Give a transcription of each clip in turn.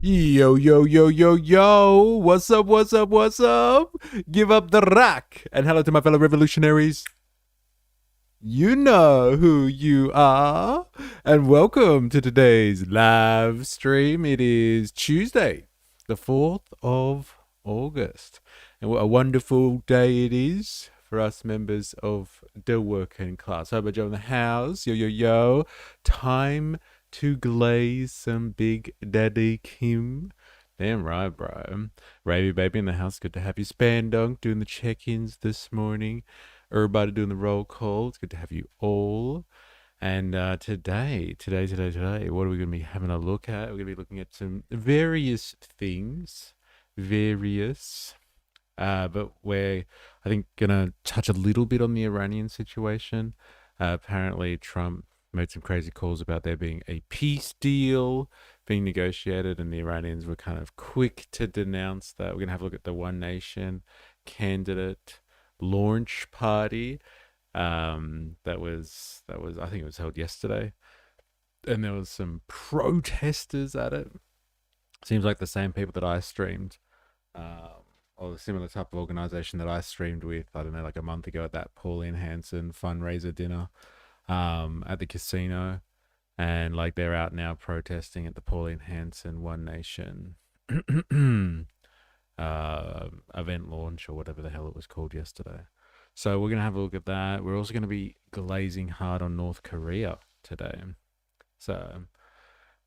Yo, yo, yo, yo, yo. What's up, what's up, what's up? Give up the rack. And hello to my fellow revolutionaries. You know who you are. And welcome to today's live stream. It is Tuesday, the 4th of August. And what a wonderful day it is for us members of the working class. How about Joe in the house? Yo, yo, yo. Time to glaze some Big Daddy Kim. Damn right, bro. Ravy baby in the house. Good to have you. Spandunk doing the check-ins this morning. Everybody doing the roll call. It's good to have you all. And today, what are we going to be having a look at? We're going to be looking at some various things. But we're, I think, going to touch a little bit on the Iranian situation. Apparently, Trump made some crazy calls about there being a peace deal being negotiated, and the Iranians were kind of quick to denounce that. We're going to have a look at the One Nation candidate launch party. That was I think it was held yesterday, and there was some protesters at it. Seems like the same people that I streamed, or a similar type of organization that I streamed with, I don't know, like a month ago at that Pauline Hanson fundraiser dinner at the casino. And like they're out now protesting at the Pauline Hanson One Nation event launch, or whatever the hell it was called yesterday. So we're going to have a look at that. We're also going to be glazing hard on North Korea today. So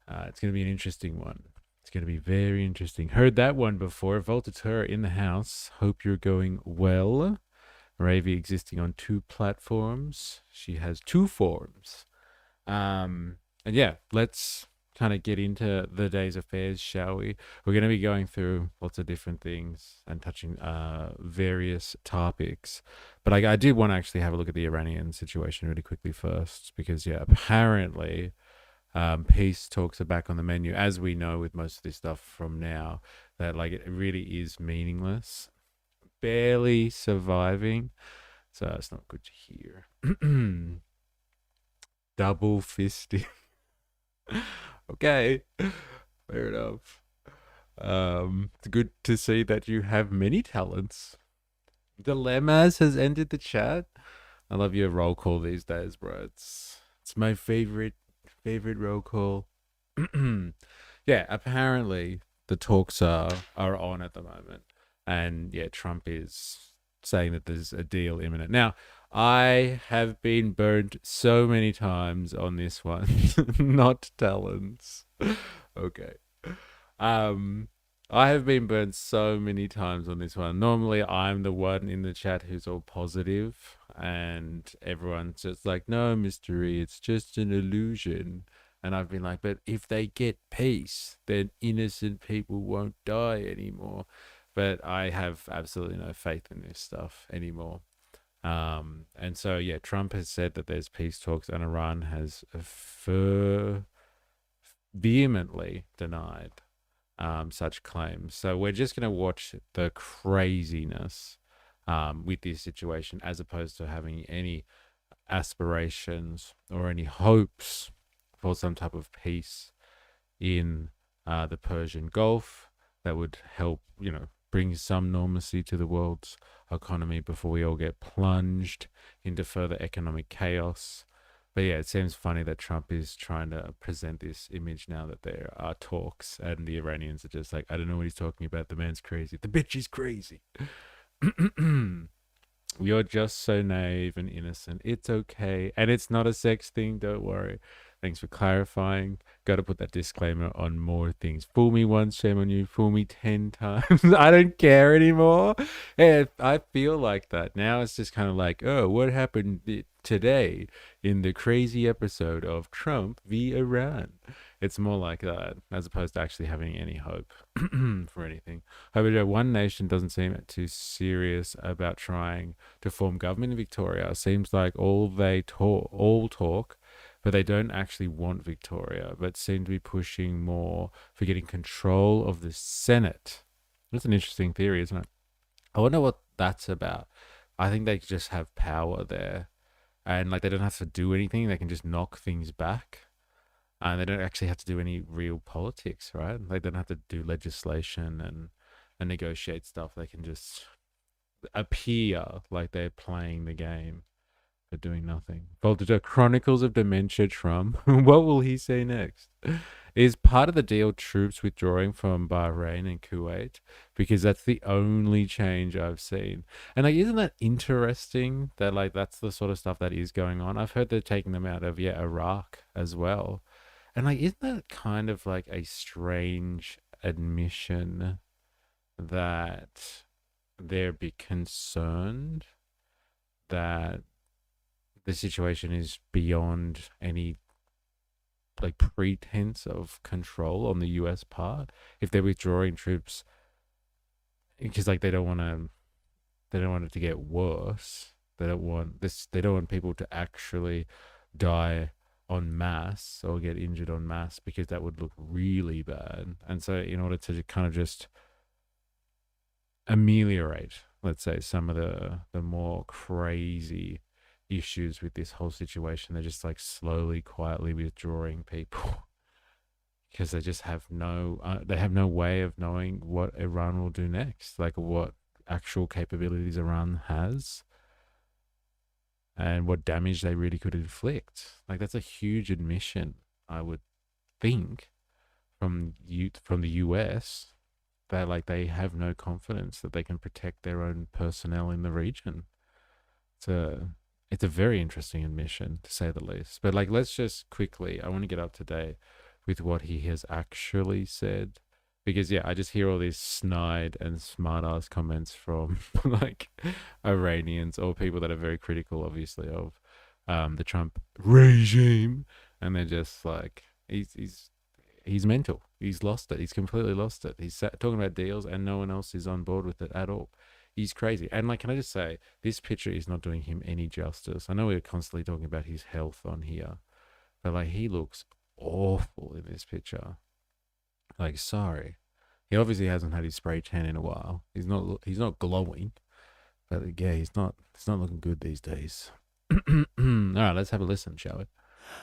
it's going to be an interesting one. It's going to be very interesting. Heard that one before. Voltatura in the house. Hope you're going well. Ravi existing on 2 platforms. She has 2 forms. And yeah, let's kind of get into the day's affairs, shall we? We're going to be going through lots of different things and touching various topics. But I did want to actually have a look at the Iranian situation really quickly first, because yeah, apparently peace talks are back on the menu, as we know with most of this stuff from now, that like it really is meaningless, barely surviving. So it's not good to hear. Double fisting. Okay, fair enough. It's good to see that you have many talents. Dilemmas has ended the chat. I love your roll call these days, bro. It's my favorite roll call. Yeah, apparently the talks are on at the moment, and yeah, Trump is saying that there's a deal imminent. Now, I have been burned so many times on this one. Not talents. Okay. I have been burned so many times on this one. Normally, I'm the one in the chat who's all positive, and everyone's just like, no, mystery, it's just an illusion. And I've been like, but if they get peace, then innocent people won't die anymore. But I have absolutely no faith in this stuff anymore. And so, yeah, Trump has said that there's peace talks, and Iran has vehemently denied such claims. So we're just going to watch the craziness with this situation, as opposed to having any aspirations or any hopes for some type of peace in the Persian Gulf that would help, bring some normalcy to the world's economy before we all get plunged into further economic chaos. But yeah, it seems funny that Trump is trying to present this image now that there are talks, and the Iranians are just like, I don't know what he's talking about. The man's crazy. The bitch is crazy. You're just so naive and innocent. It's okay. And it's not a sex thing. Don't worry. Thanks for clarifying. Got to put that disclaimer on more things. Fool me once, shame on you. Fool me 10 times. I don't care anymore. And I feel like that. Now it's just kind of like, oh, what happened today in the crazy episode of Trump v. Iran? It's more like that, as opposed to actually having any hope for anything. However, One Nation doesn't seem too serious about trying to form government in Victoria. It seems like all talk, but they don't actually want Victoria, but seem to be pushing more for getting control of the Senate. That's an interesting theory, isn't it? I wonder what that's about. I think they just have power there, and like they don't have to do anything. They can just knock things back. And they don't actually have to do any real politics, right? They don't have to do legislation and negotiate stuff. They can just appear like they're playing the game but doing nothing. Voltage Chronicles of Dementia Trump. What will he say next? Is part of the deal troops withdrawing from Bahrain and Kuwait? Because that's the only change I've seen. And like, isn't that interesting that like that's the sort of stuff that is going on? I've heard they're taking them out of Iraq as well. And like, isn't that kind of like a strange admission that they're a bit concerned that the situation is beyond any like pretense of control on the US part if they're withdrawing troops, because like they don't want it to get worse. They don't want people to actually die en masse or get injured en masse, because that would look really bad. And so in order to kind of just ameliorate, let's say, some of the more crazy issues with this whole situation, they're just like slowly, quietly withdrawing people because they just have no way of knowing what Iran will do next, like what actual capabilities Iran has and what damage they really could inflict. Like that's a huge admission, I would think, from the US, that like they have no confidence that they can protect their own personnel in the region. It's a very interesting admission, to say the least. But like, let's just quickly, I want to get up to date with what he has actually said, because I just hear all these snide and smart ass comments from like Iranians or people that are very critical, obviously, of the Trump regime, and they're just like, he's mental. He's lost it. He's completely lost it. He's talking about deals, and no one else is on board with it at all. He's crazy. And like, can I just say, this picture is not doing him any justice. I know we're constantly talking about his health on here, but like, he looks awful in this picture. Like, sorry, he obviously hasn't had his spray tan in a while. He's not glowing, but he's not looking good these days. All right, let's have a listen, shall we?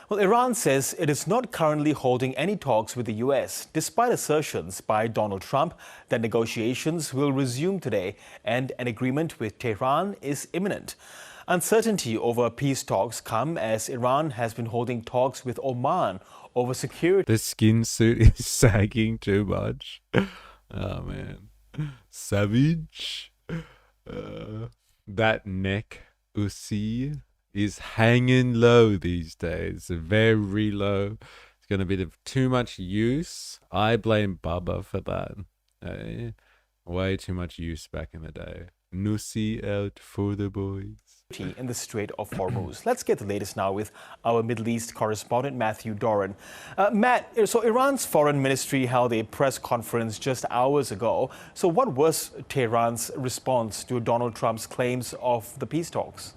Well, Iran says it is not currently holding any talks with the U.S., despite assertions by Donald Trump that negotiations will resume today and an agreement with Tehran is imminent. Uncertainty over peace talks come as Iran has been holding talks with Oman over security. The skin suit is sagging too much. Oh, man. Savage. That neck, Usi, is hanging low these days. Very low. It's going to be too much use. I blame Baba for that. Way too much use back in the day. Nusi out for the boys. In the Strait of Hormuz. Let's get the latest now with our Middle East correspondent, Matthew Doran. Matt, so Iran's foreign ministry held a press conference just hours ago. So what was Tehran's response to Donald Trump's claims of the peace talks?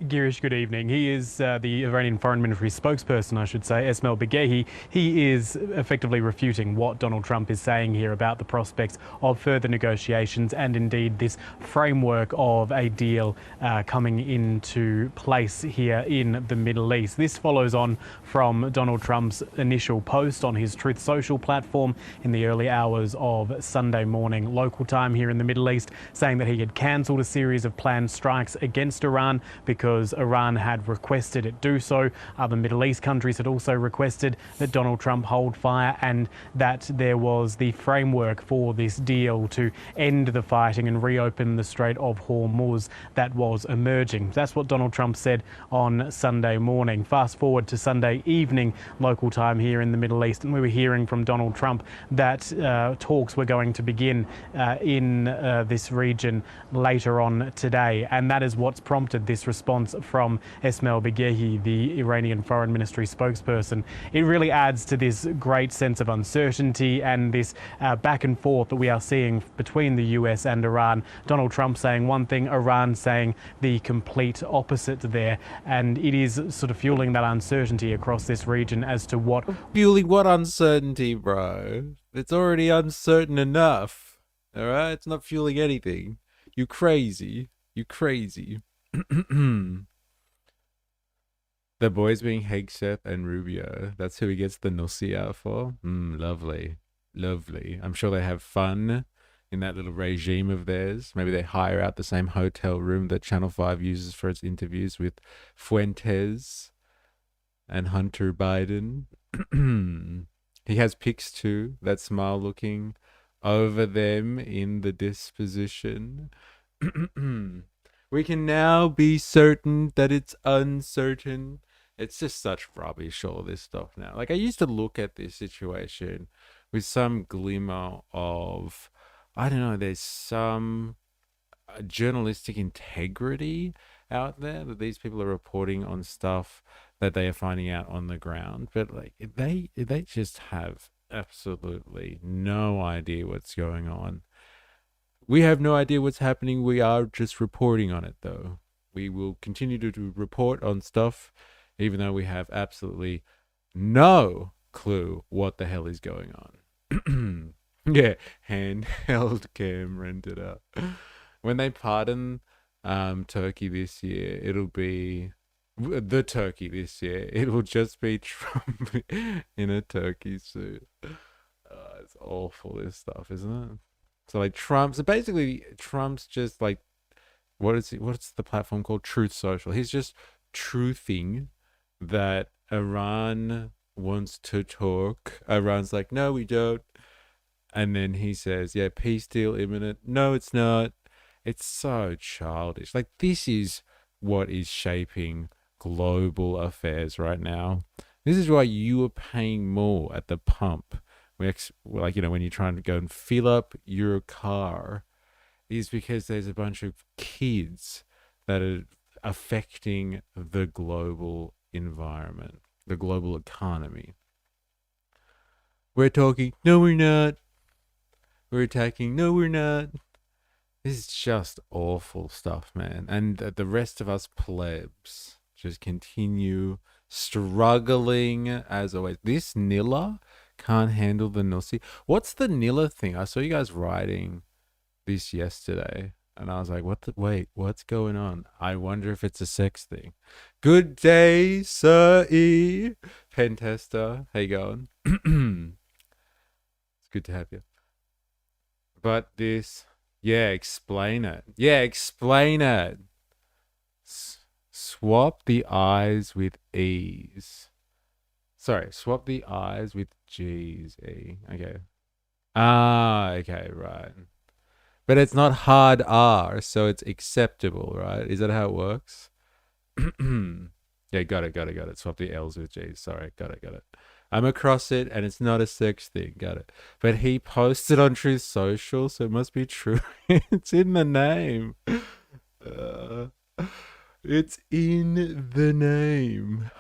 Girish, good evening. He is the Iranian Foreign Ministry spokesperson, I should say, Esmail Baghaei. He is effectively refuting what Donald Trump is saying here about the prospects of further negotiations and indeed this framework of a deal coming into place here in the Middle East. This follows on from Donald Trump's initial post on his Truth Social platform in the early hours of Sunday morning local time here in the Middle East, saying that he had cancelled a series of planned strikes against Iran because Iran had requested it do so. Other Middle East countries had also requested that Donald Trump hold fire, and that there was the framework for this deal to end the fighting and reopen the Strait of Hormuz that was emerging. That's what Donald Trump said on Sunday morning. Fast forward to Sunday evening local time here in the Middle East, and we were hearing from Donald Trump that talks were going to begin in this region later on today, and that is what's prompted this response from Esmail Baghaei, the Iranian Foreign Ministry spokesperson. It really adds to this great sense of uncertainty and this back and forth that we are seeing between the US and Iran. Donald Trump saying one thing, Iran saying the complete opposite there, and it is sort of fueling that uncertainty across this region as to what... Fueling what uncertainty, bro? It's already uncertain enough. All right? It's not fueling anything. You crazy. You crazy. The boys being Hegseth and Rubio. That's who he gets the Nussi out for. Lovely. Lovely. I'm sure they have fun in that little regime of theirs. Maybe they hire out the same hotel room that Channel 5 uses for its interviews with Fuentes and Hunter Biden. He has pics too, that smile looking over them in the disposition. We can now be certain that it's uncertain. It's just such rubbish, all this stuff now. Like, I used to look at this situation with some glimmer of, I don't know, there's some journalistic integrity out there that these people are reporting on stuff that they are finding out on the ground. But like, they just have absolutely no idea what's going on. We have no idea what's happening. We are just reporting on it, though. We will continue to report on stuff, even though we have absolutely no clue what the hell is going on. Yeah, handheld cam rented out. When they pardon Turkey this year, it'll be the Turkey this year. It will just be Trump in a turkey suit. It's awful, this stuff, isn't it? So like basically Trump's just like, what's the platform called? Truth Social. He's just truthing that Iran wants to talk. Iran's like, no, we don't. And then he says, yeah, peace deal imminent. No, it's not. It's so childish. Like, this is what is shaping global affairs right now. This is why you are paying more at the pump. Like, you know, when you're trying to go and fill up your car, is because there's a bunch of kids that are affecting the global environment, the global economy. We're talking, no, we're not. We're attacking, no, we're not. This is just awful stuff, man. And the rest of us plebs just continue struggling as always. This Nilla can't handle the Nussi. What's the Nilla thing? I saw you guys writing this yesterday, and I was like, wait, what's going on? I wonder if it's a sex thing. Good day, Sir E. Pen tester. How you going? It's good to have you. But this, yeah, explain it. Yeah, explain it. Swap the I's with E's. Sorry, swap the I's with G's. E. Okay. Okay, right. But it's not hard R, so it's acceptable, right? Is that how it works? Yeah, got it. Swap the L's with G's. Sorry, got it. I'm across it, and it's not a sex thing. Got it. But he posted on Truth Social, so it must be true. It's in the name. It's in the name.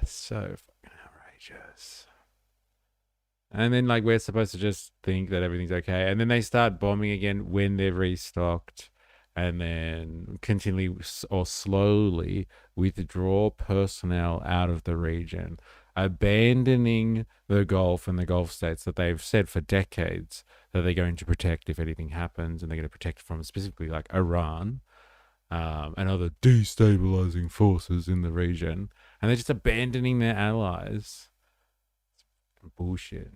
It's so fucking outrageous. And then, like, we're supposed to just think that everything's okay. And then they start bombing again when they're restocked. And then continually or slowly withdraw personnel out of the region, abandoning the Gulf and the Gulf states that they've said for decades that they're going to protect if anything happens, and they're going to protect from specifically like Iran and other destabilizing forces in the region. And they're just abandoning their allies. Bullshit.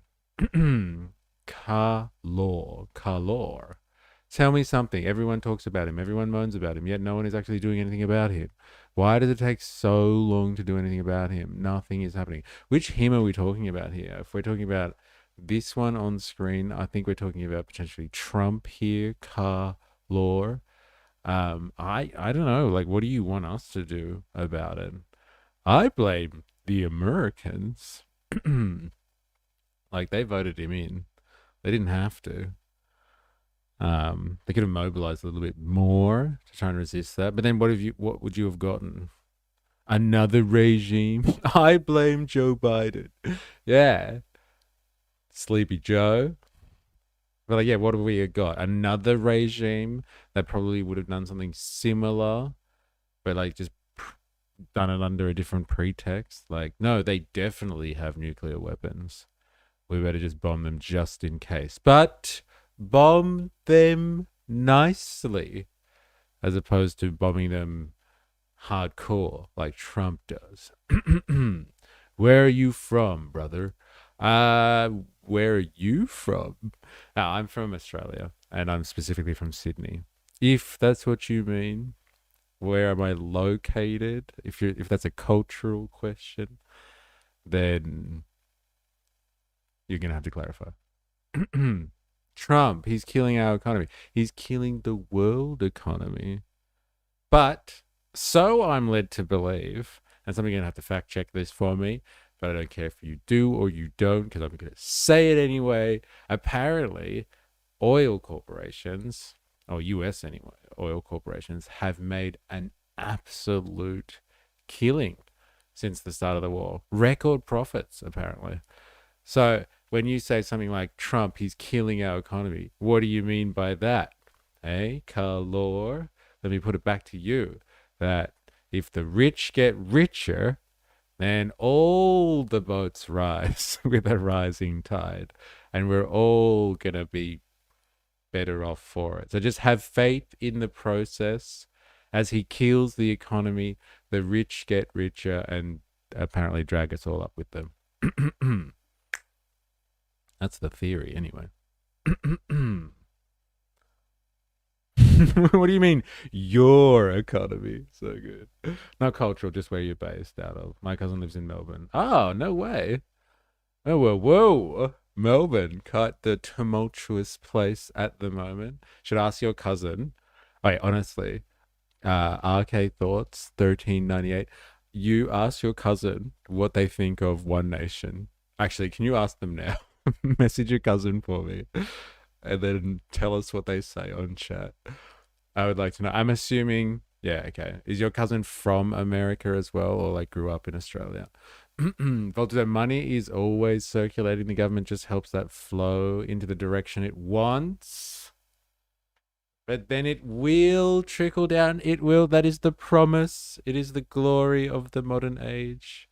Kalor. Tell me something. Everyone talks about him. Everyone moans about him. Yet no one is actually doing anything about him. Why does it take so long to do anything about him? Nothing is happening. Which him are we talking about here? If we're talking about this one on screen, I think we're talking about potentially Trump here. Kalor. I don't know. Like, what do you want us to do about it? I blame the Americans. Like, they voted him in. They didn't have to. They could have mobilized a little bit more to try and resist that. But then what would you have gotten? Another regime? I blame Joe Biden. Yeah. Sleepy Joe. But like, yeah, what have we got? Another regime that probably would have done something similar, but like just done it under a different pretext. Like, no, they definitely have nuclear weapons. We better just bomb them just in case. But bomb them nicely, as opposed to bombing them hardcore like Trump does. Where are you from, brother? Where are you from? I'm from Australia, and I'm specifically from Sydney. If that's what you mean, where am I located? If that's a cultural question, then you're gonna have to clarify. Trump, he's killing our economy. He's killing the world economy. But so I'm led to believe, and somebody's going to have to fact check this for me, but I don't care if you do or you don't because I'm going to say it anyway. Apparently, oil corporations, or US anyway, oil corporations have made an absolute killing since the start of the war. Record profits, apparently. So when you say something like Trump, he's killing our economy, what do you mean by that? Hey, Kalor? Let me put it back to you that if the rich get richer, then all the boats rise with a rising tide, and we're all going to be better off for it. So just have faith in the process. As he kills the economy, the rich get richer and apparently drag us all up with them. That's the theory, anyway. What do you mean, your economy? So good. Not cultural, just where you're based out of. My cousin lives in Melbourne. Oh, no way. Oh, whoa. Melbourne, quite the tumultuous place at the moment. Should ask your cousin. Wait, honestly, RK Thoughts 1398. You ask your cousin what they think of One Nation. Actually, can you ask them now? Message your cousin for me, and then tell us what they say on chat. I would like to know. I'm assuming, yeah, okay. Is your cousin from America as well, or like grew up in Australia? Volta, money is always circulating. The government just helps that flow into the direction it wants. But then it will trickle down. It will. That is the promise. It is the glory of the modern age.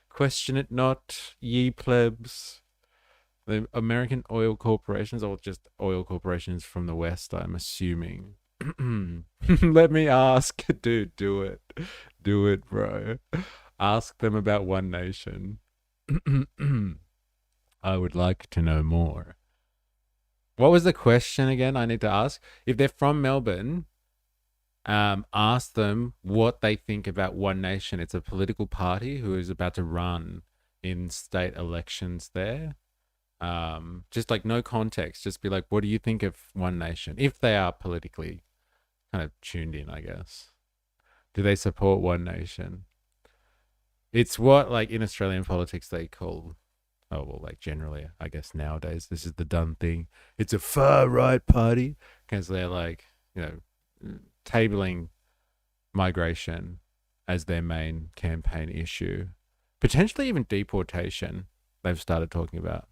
Question it not, ye plebs. The American oil corporations, or just oil corporations from the West, I'm assuming. Let me ask. Dude, do it. Do it, bro. Ask them about One Nation. I would like to know more. What was the question again I need to ask? If they're from Melbourne, ask them what they think about One Nation. It's a political party who is about to run in state elections there. Just like no context, just be like, what do you think of One Nation? If they are politically kind of tuned in, I guess. Do they support One Nation? It's what, like, in Australian politics they call, oh, well, like, generally, I guess nowadays, this is the done thing. It's a far right party because they're like, you know, tabling migration as their main campaign issue. Potentially even deportation, they've started talking about.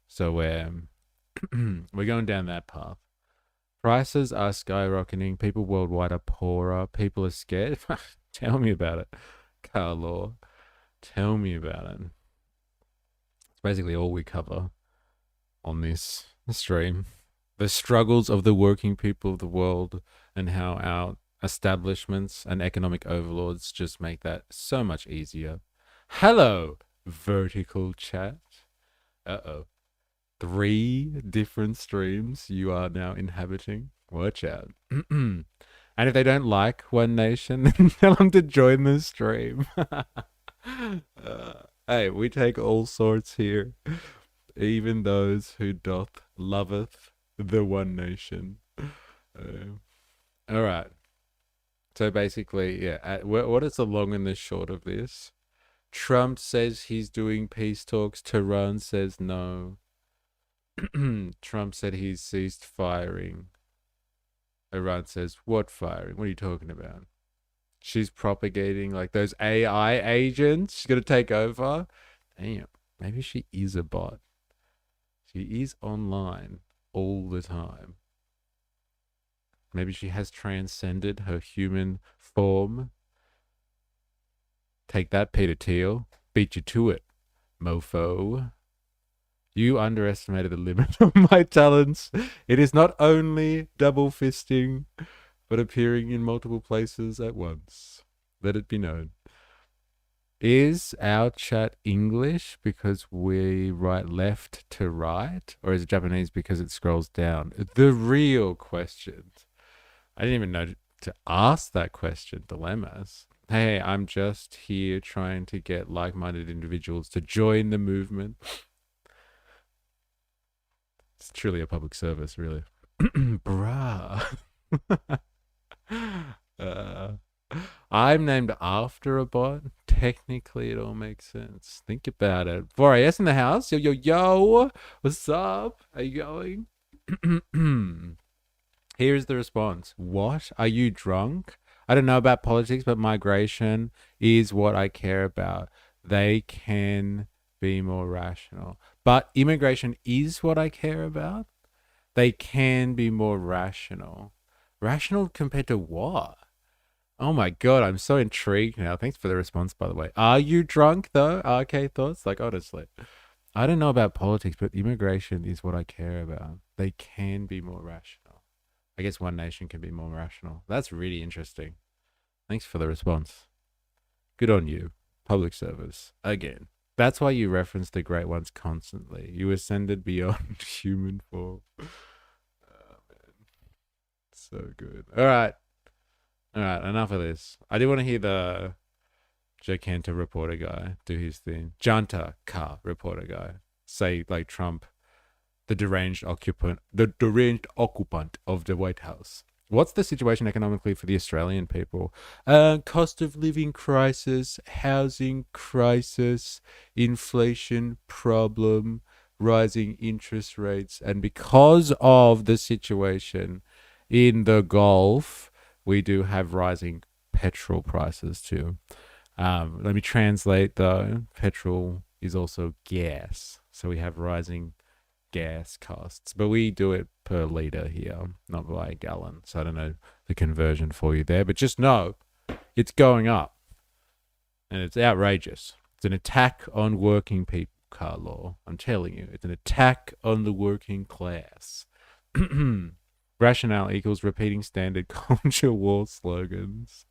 So we're going down that path. Prices are skyrocketing. People worldwide are poorer. People are scared. Tell me about it, Carlo. Tell me about it. It's basically all we cover on this stream. The struggles of the working people of the world and how our establishments and economic overlords just make that so much easier. Hello, vertical chat. Uh-oh. 3 different streams you are now inhabiting. Watch out. And if they don't like One Nation, then tell them to join the stream. Hey, we take all sorts here. Even those who doth loveth the One Nation. All right. So basically, yeah, what is the long and the short of this? Trump says he's doing peace talks. Tehran says no. Trump said he's ceased firing. Iran says, what firing? What are you talking about? She's propagating like those AI agents. She's going to take over. Damn, maybe she is a bot. She is online all the time. Maybe she has transcended her human form. Take that, Peter Thiel. Beat you to it, mofo. You underestimated the limit of my talents. It is not only double fisting, but appearing in multiple places at once. Let it be known. Is our chat English because we write left to right, or is it Japanese because it scrolls down? The real question. I didn't even know to ask that question, dilemmas. Hey, I'm just here trying to get like-minded individuals to join the movement. It's truly a public service, really. Bruh. I'm named after a bot. Technically, it all makes sense. Think about it. 4AS in the house. Yo, yo, yo. What's up? How you going? Here's the response. What? Are you drunk? I don't know about politics, but migration is what I care about. They can be more rational. But immigration is what I care about. They can be more rational. Rational compared to what? Oh my God, I'm so intrigued now. Thanks for the response, by the way. Are you drunk, though? RK thoughts? Like, honestly. I don't know about politics, but immigration is what I care about. They can be more rational. I guess one nation can be more rational. That's really interesting. Thanks for the response. Good on you. Public service. Again. That's why you reference the great ones constantly. You ascended beyond human form. Oh, man. So good. All right, enough of this. I do want to hear the Jacanta reporter guy do his thing. Janta car reporter guy say like Trump, the deranged occupant of the White House. What's the situation economically for the Australian people? Cost of living crisis, housing crisis, inflation problem, rising interest rates, and because of the situation in the Gulf, we do have rising petrol prices too. Let me translate though. Petrol is also gas. So we have rising gas costs, but we do it per litre here, not by a gallon. So I don't know the conversion for you there, but just know it's going up and it's outrageous. It's an attack on working people, Carlo. I'm telling you, it's an attack on the working class. Rationale equals repeating standard culture war slogans.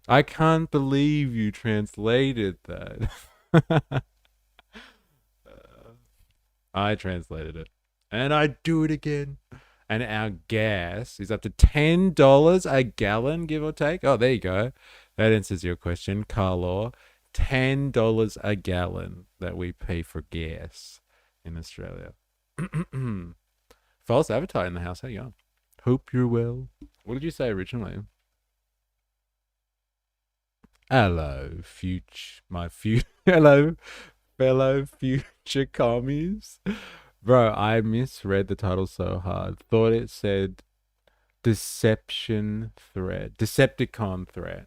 I can't believe you translated that. I translated it. And I do it again. And our gas is up to $10 a gallon, give or take. Oh, there you go. That answers your question, Carlo. $10 a gallon that we pay for gas in Australia. False avatar in the house. How you going? Hope you're well. What did you say originally? Hello, hello, fellow future commies. Bro, I misread the title so hard. Thought it said Decepticon threat.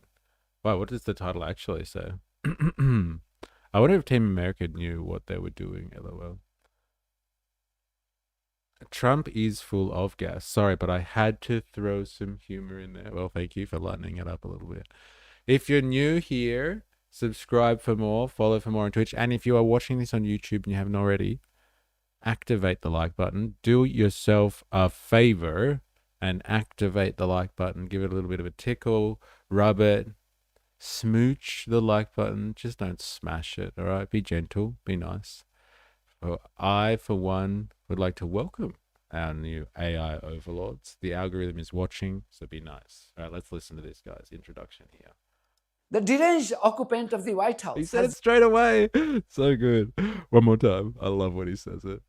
Wow, what does the title actually say? I wonder if Team America knew what they were doing, LOL. Trump is full of gas. Sorry, but I had to throw some humor in there. Well, thank you for lightening it up a little bit. If you're new here, subscribe for more, follow for more on Twitch. And if you are watching this on YouTube and you haven't already, activate the like button. Do yourself a favor and activate the like button. Give it a little bit of a tickle, rub it, smooch the like button. Just don't smash it, all right? Be gentle, be nice. Well, I, for one, would like to welcome our new AI overlords. The algorithm is watching, so be nice. All right, let's listen to this guy's introduction here. The deranged occupant of the White House. He said it straight away. So good. One more time. I love when he says it.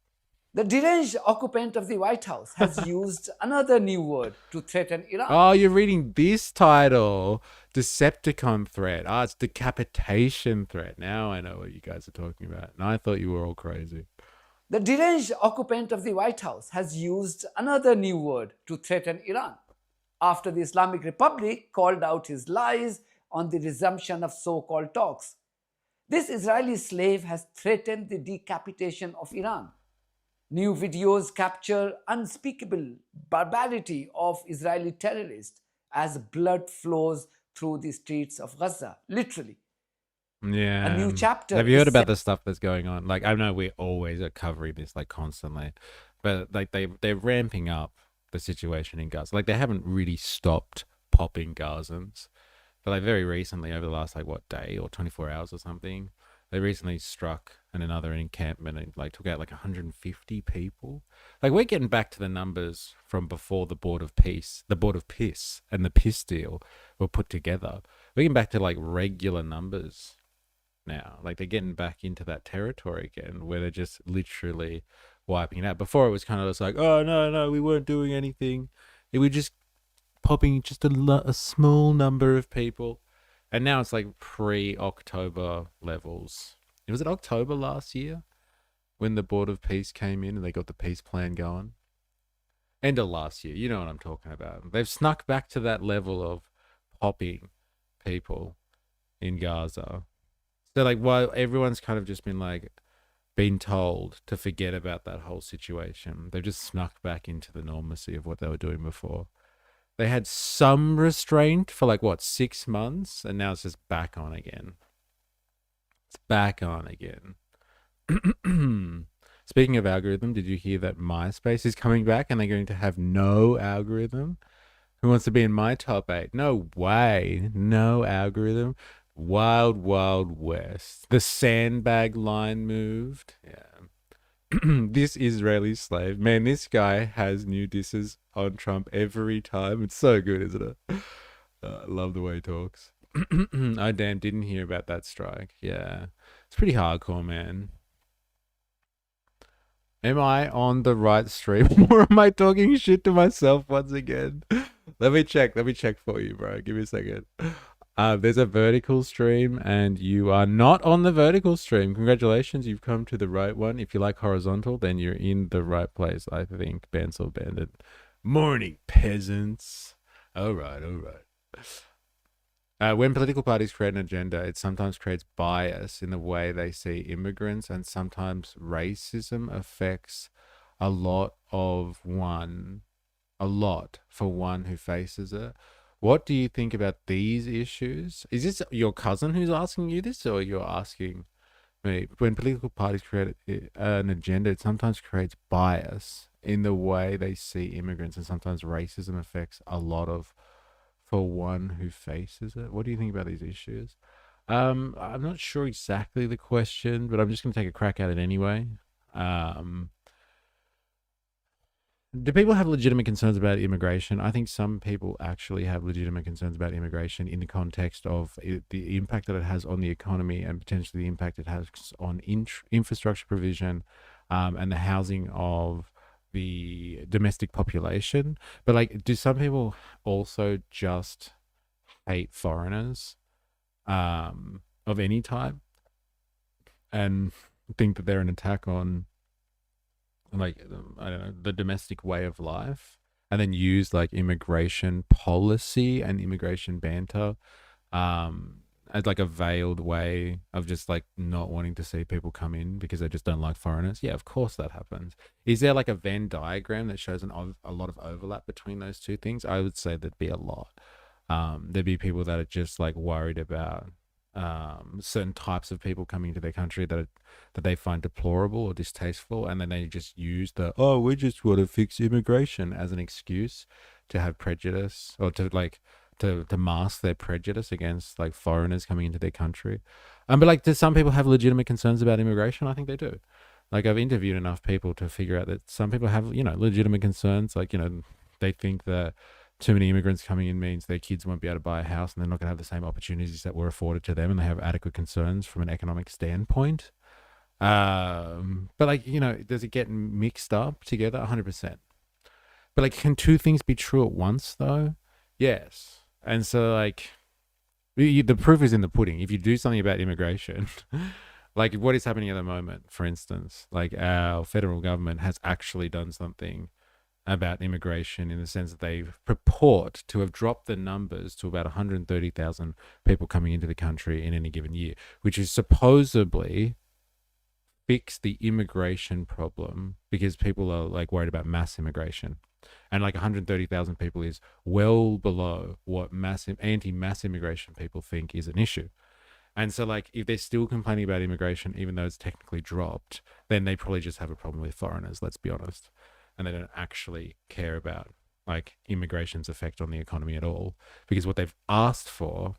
The deranged occupant of the White House has used another new word to threaten Iran. Oh, you're reading this title. Decepticon threat. Ah, it's decapitation threat. Now I know what you guys are talking about. And I thought you were all crazy. The deranged occupant of the White House has used another new word to threaten Iran after the Islamic Republic called out his lies on the resumption of so-called talks. This Israeli slave has threatened the decapitation of Iran. New videos capture unspeakable barbarity of Israeli terrorists as blood flows through the streets of Gaza, literally. Yeah. A new chapter. Have you heard about the stuff that's going on? Like, I know we always are covering this like constantly, but like they're ramping up the situation in Gaza. Like, they haven't really stopped popping Gazans, but like very recently, over the last like what day or 24 hours or something, they recently struck another encampment and like took out like 150 people. Like, we're getting back to the numbers from before the board of piss and the piss deal were put together. We're getting back to like regular numbers now. Like, they're getting back into that territory again where they're just literally wiping it out. Before it was kind of just like, oh no, we weren't doing anything. It was just popping just a small number of people. And now it's like pre-October levels. Was it October last year when the Board of Peace came in and they got the peace plan going? End of last year. You know what I'm talking about. They've snuck back to that level of popping people in Gaza. So like, while everyone's kind of just been told to forget about that whole situation, they've just snuck back into the normalcy of what they were doing before. They had some restraint for like, what, 6 months? And now it's just back on again. It's back on again. Speaking of algorithm, did you hear that MySpace is coming back and they're going to have no algorithm? Who wants to be in my top 8? No way. No algorithm. Wild, wild west. The sandbag line moved. Yeah. This Israeli slave. Man, this guy has new disses on Trump every time. It's so good, isn't it? I love the way he talks. I didn't hear about that strike. Yeah. It's pretty hardcore, man. Am I on the right stream or am I talking shit to myself once again? Let me check for you, bro. Give me a second. There's a vertical stream and you are not on the vertical stream. Congratulations, you've come to the right one. If you like horizontal, then you're in the right place, I think. Bansal Bandit. Morning, peasants. All right. When political parties create an agenda, it sometimes creates bias in the way they see immigrants, and sometimes racism affects a lot for one who faces it. What do you think about these issues? Is this your cousin who's asking you this, or you're asking me? When political parties create an agenda, it sometimes creates bias in the way they see immigrants, and sometimes racism affects a lot for one who faces it. What do you think about these issues? I'm not sure exactly the question, but I'm just going to take a crack at it anyway. Do people have legitimate concerns about immigration? I think some people actually have legitimate concerns about immigration in the context of the impact that it has on the economy and potentially the impact it has on infrastructure provision and the housing of the domestic population. But like, do some people also just hate foreigners of any type and think that they're an attack on, like, I don't know, the domestic way of life, and then use like immigration policy and immigration banter as like a veiled way of just like not wanting to see people come in because they just don't like foreigners? Yeah, of course that happens. Is there like a Venn diagram that shows a lot of overlap between those two things? I would say there'd be a lot. There'd be people that are just like worried about certain types of people coming to their country that they find deplorable or distasteful, and then they just use we just want to fix immigration as an excuse to have prejudice, or to mask their prejudice against like foreigners coming into their country. But like, do some people have legitimate concerns about immigration? I think they do. Like, I've interviewed enough people to figure out that some people have, legitimate concerns. Like, they think that too many immigrants coming in means their kids won't be able to buy a house and they're not going to have the same opportunities that were afforded to them, and they have adequate concerns from an economic standpoint. But like, does it get mixed up together? 100%. But like, can two things be true at once though? Yes. And so like, the proof is in the pudding. If you do something about immigration, like what is happening at the moment, for instance, like our federal government has actually done something about immigration in the sense that they purport to have dropped the numbers to about 130,000 people coming into the country in any given year, which is supposedly fix the immigration problem because people are like worried about mass immigration. And like 130,000 people is well below what anti-mass immigration people think is an issue. And so like, if they're still complaining about immigration, even though it's technically dropped, then they probably just have a problem with foreigners, let's be honest. And they don't actually care about like immigration's effect on the economy at all, because what they've asked for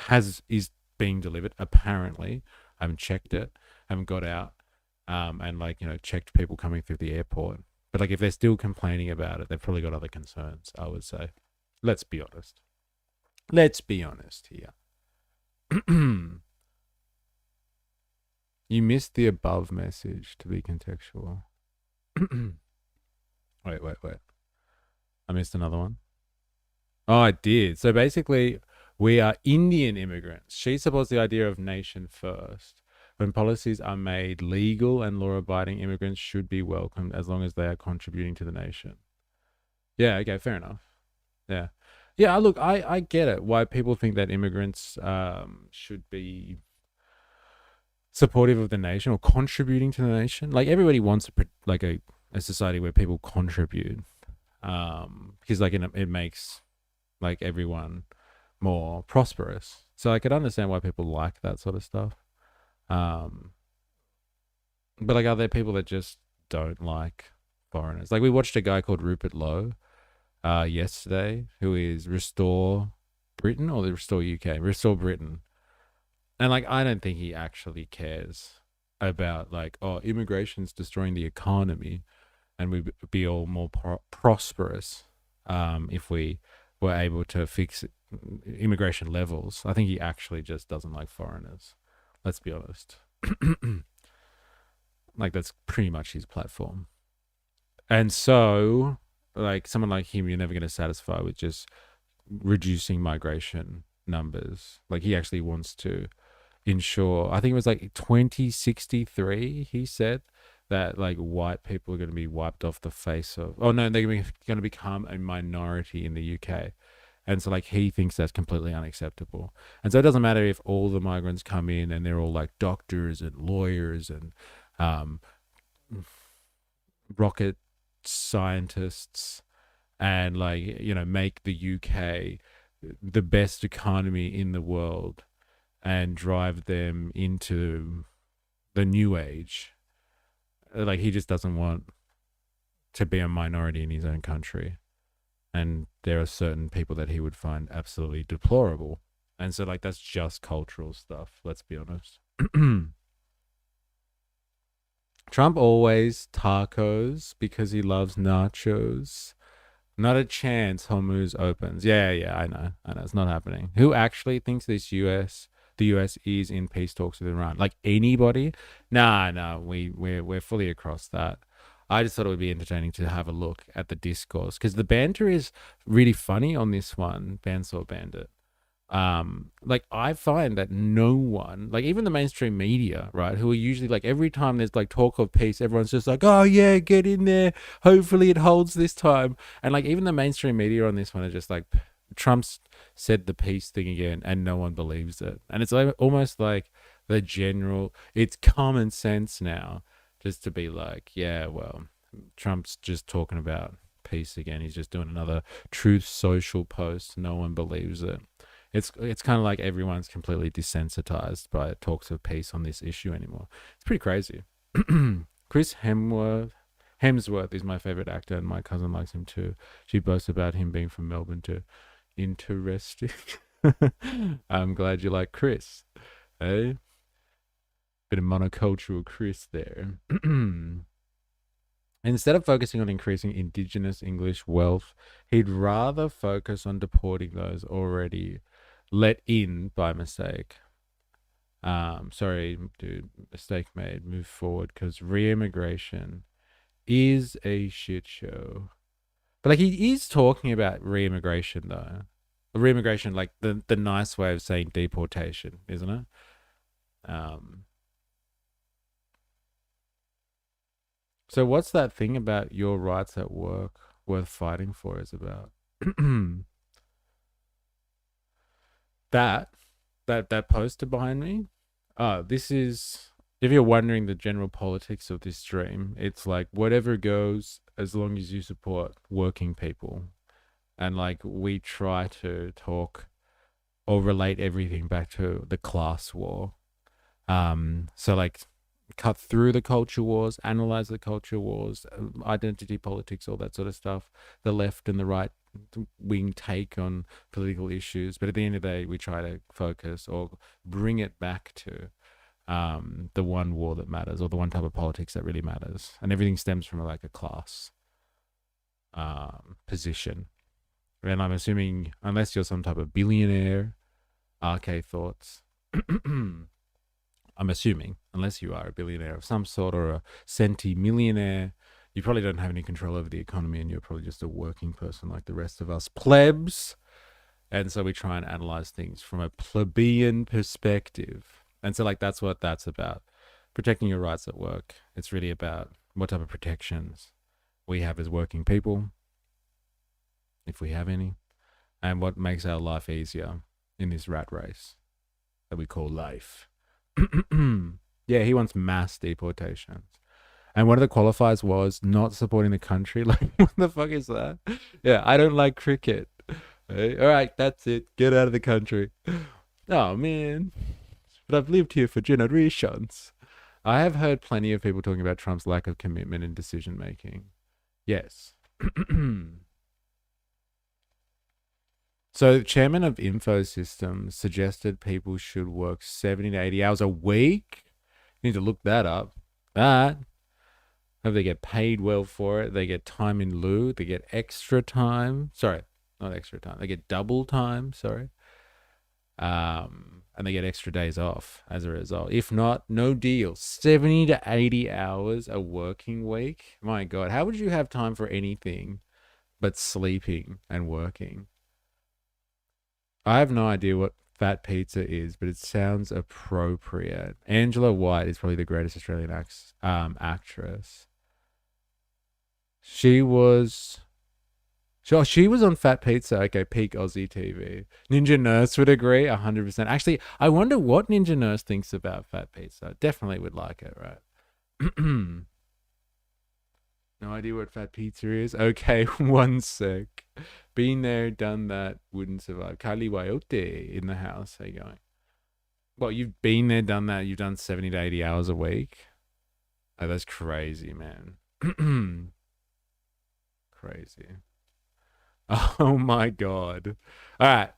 is being delivered. Apparently, I haven't checked it, haven't got out, and like checked people coming through the airport. But like if they're still complaining about it, they've probably got other concerns. I would say, let's be honest. Let's be honest here. You missed the above message to be contextual. Wait. I missed another one. Oh, I did. So basically, we are Indian immigrants. She supports the idea of nation first. When policies are made legal and law-abiding, immigrants should be welcomed as long as they are contributing to the nation. Yeah, okay, fair enough. Yeah. Yeah, look, I get it. Why people think that immigrants should be supportive of the nation or contributing to the nation. Like everybody wants a society where people contribute, because like it makes like everyone more prosperous. So I could understand why people like that sort of stuff. But like, are there people that just don't like foreigners? Like we watched a guy called Rupert Lowe yesterday, who is Restore Britain or the Restore UK, Restore Britain. And like, I don't think he actually cares about like, oh, immigration's destroying the economy and we'd be all more prosperous if we were able to fix immigration levels. I think he actually just doesn't like foreigners. Let's be honest. Like that's pretty much his platform. And so like someone like him, you're never going to satisfy with just reducing migration numbers. Like he actually wants to ensure, I think it was like 2063, he said that like white people are going to be wiped off the face of, oh no, they're going to become a minority in the UK. And so like he thinks that's completely unacceptable. And so it doesn't matter if all the migrants come in and they're all like doctors and lawyers and rocket scientists and like make the UK the best economy in the world and drive them into the new age. Like he just doesn't want to be a minority in his own country. And there are certain people that he would find absolutely deplorable. And so like that's just cultural stuff, let's be honest. Trump always tacos because he loves nachos. Not a chance Hormuz opens. Yeah, I know. It's not happening. Who actually thinks the US is in peace talks with Iran? Like anybody? Nah, we're fully across that. I just thought it would be entertaining to have a look at the discourse because the banter is really funny on this one, Bandsaw Bandit. Like I find that no one, like even the mainstream media, right, who are usually like every time there's like talk of peace, everyone's just like, oh yeah, get in there, hopefully it holds this time. And like even the mainstream media on this one are just like, Trump's said the peace thing again and no one believes it. And it's like almost like the general, it's common sense now just to be like, yeah, well, Trump's just talking about peace again, he's just doing another Truth Social post, no one believes it. It's kind of like everyone's completely desensitized by talks of peace on this issue anymore. It's pretty crazy. Chris Hemsworth is my favorite actor, and my cousin likes him too. She boasts about him being from Melbourne too. Interesting. I'm glad you like Chris. Eh? Bit of monocultural Chris there. Instead of focusing on increasing Indigenous English wealth, he'd rather focus on deporting those already let in by mistake. Sorry, dude, mistake made. Move forward because re-immigration is a shit show. But like he is talking about re-immigration though. Re-immigration, like the nice way of saying deportation, isn't it? So what's that thing about your rights at work worth fighting for is about? that poster behind me. This is, if you're wondering the general politics of this stream, it's like whatever goes as long as you support working people. And like we try to talk or relate everything back to the class war. So like cut through the culture wars, analyze the culture wars, identity politics, all that sort of stuff, the left and the right wing take on political issues. But at the end of the day, we try to focus or bring it back to the one war that matters, or the one type of politics that really matters. And everything stems from like a class position. And I'm assuming, unless you're some type of billionaire, RK thoughts, I'm assuming, unless you are a billionaire of some sort or a centimillionaire, you probably don't have any control over the economy, and you're probably just a working person like the rest of us plebs. And so we try and analyze things from a plebeian perspective. And so like that's what that's about. Protecting your rights at work. It's really about what type of protections we have as working people, if we have any, and what makes our life easier in this rat race that we call life. Yeah, he wants mass deportations. And one of the qualifiers was not supporting the country. Like, what the fuck is that? Yeah, I don't like cricket. Hey, all right, that's it. Get out of the country. Oh, man. But I've lived here for generations. I have heard plenty of people talking about Trump's lack of commitment in decision making. Yes. So, the chairman of Infosystems suggested people should work 70 to 80 hours a week. You need to look that up. That. Hope they get paid well for it. They get time in lieu. They get extra time. Sorry, not extra time. They get double time. Sorry. And they get extra days off as a result. If not, no deal. 70 to 80 hours a working week. My God, how would you have time for anything but sleeping and working? I have no idea what fat pizza is, but it sounds appropriate. Angela White is probably the greatest Australian actress. She was on Fat Pizza. Okay, peak Aussie TV. Ninja Nurse would agree 100%. Actually, I wonder what Ninja Nurse thinks about Fat Pizza. Definitely would like it, right? No idea what Fat Pizza is? Okay, one sec. Been there, done that, wouldn't survive. Kylie Wayote in the house. How you going? Well, you've been there, done that. You've done 70 to 80 hours a week. Oh, that's crazy, man. Crazy. Oh, my God. All right.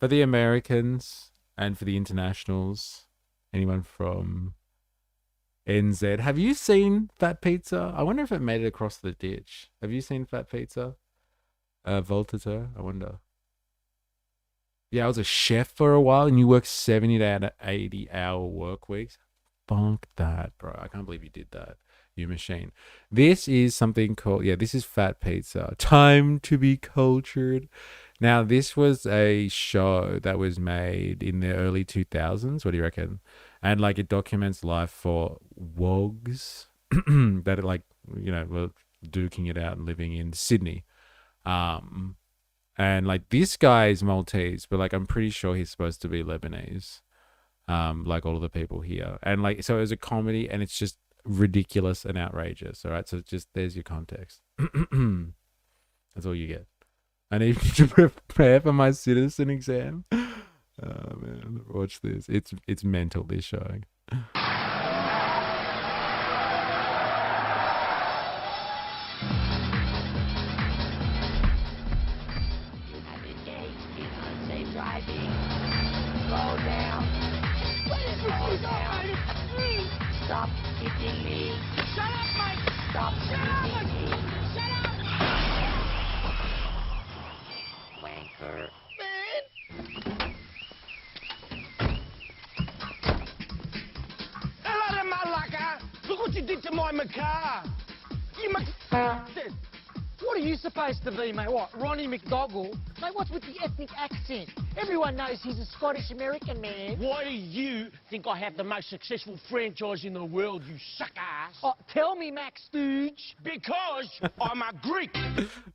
For the Americans and for the internationals, anyone from NZ, have you seen Fat Pizza? I wonder if it made it across the ditch. Have you seen Fat Pizza? Voltaire, I wonder. Yeah, I was a chef for a while, and you work 70 to 80 hour work weeks. Bonk that, bro. I can't believe you did that. You machine. This is something called, this is Fat Pizza. Time to be cultured. Now, this was a show that was made in the early 2000s. What do you reckon? And like it documents life for wogs that are like, were duking it out and living in Sydney. And like this guy is Maltese, but like I'm pretty sure he's supposed to be Lebanese. Like all of the people here. And like, so it was a comedy, and it's just ridiculous and outrageous. All right. So just, there's your context. That's all you get. I need to prepare for my citizen exam. Oh man, watch this. It's mental, this showing. Stop hitting me. Shut up, Mike. Stop hitting me. Shut up. Wanker. Man. Hello, Malaka. Look what you did to my macaw. You bastard. What are you supposed to be, mate? What, Ronnie McDougall? Mate, what's with the ethnic accent? Everyone knows he's a Scottish-American man. Why do you think I have the most successful franchise in the world, you suck-ass? Oh, tell me, Max Stooge. Because I'm a Greek.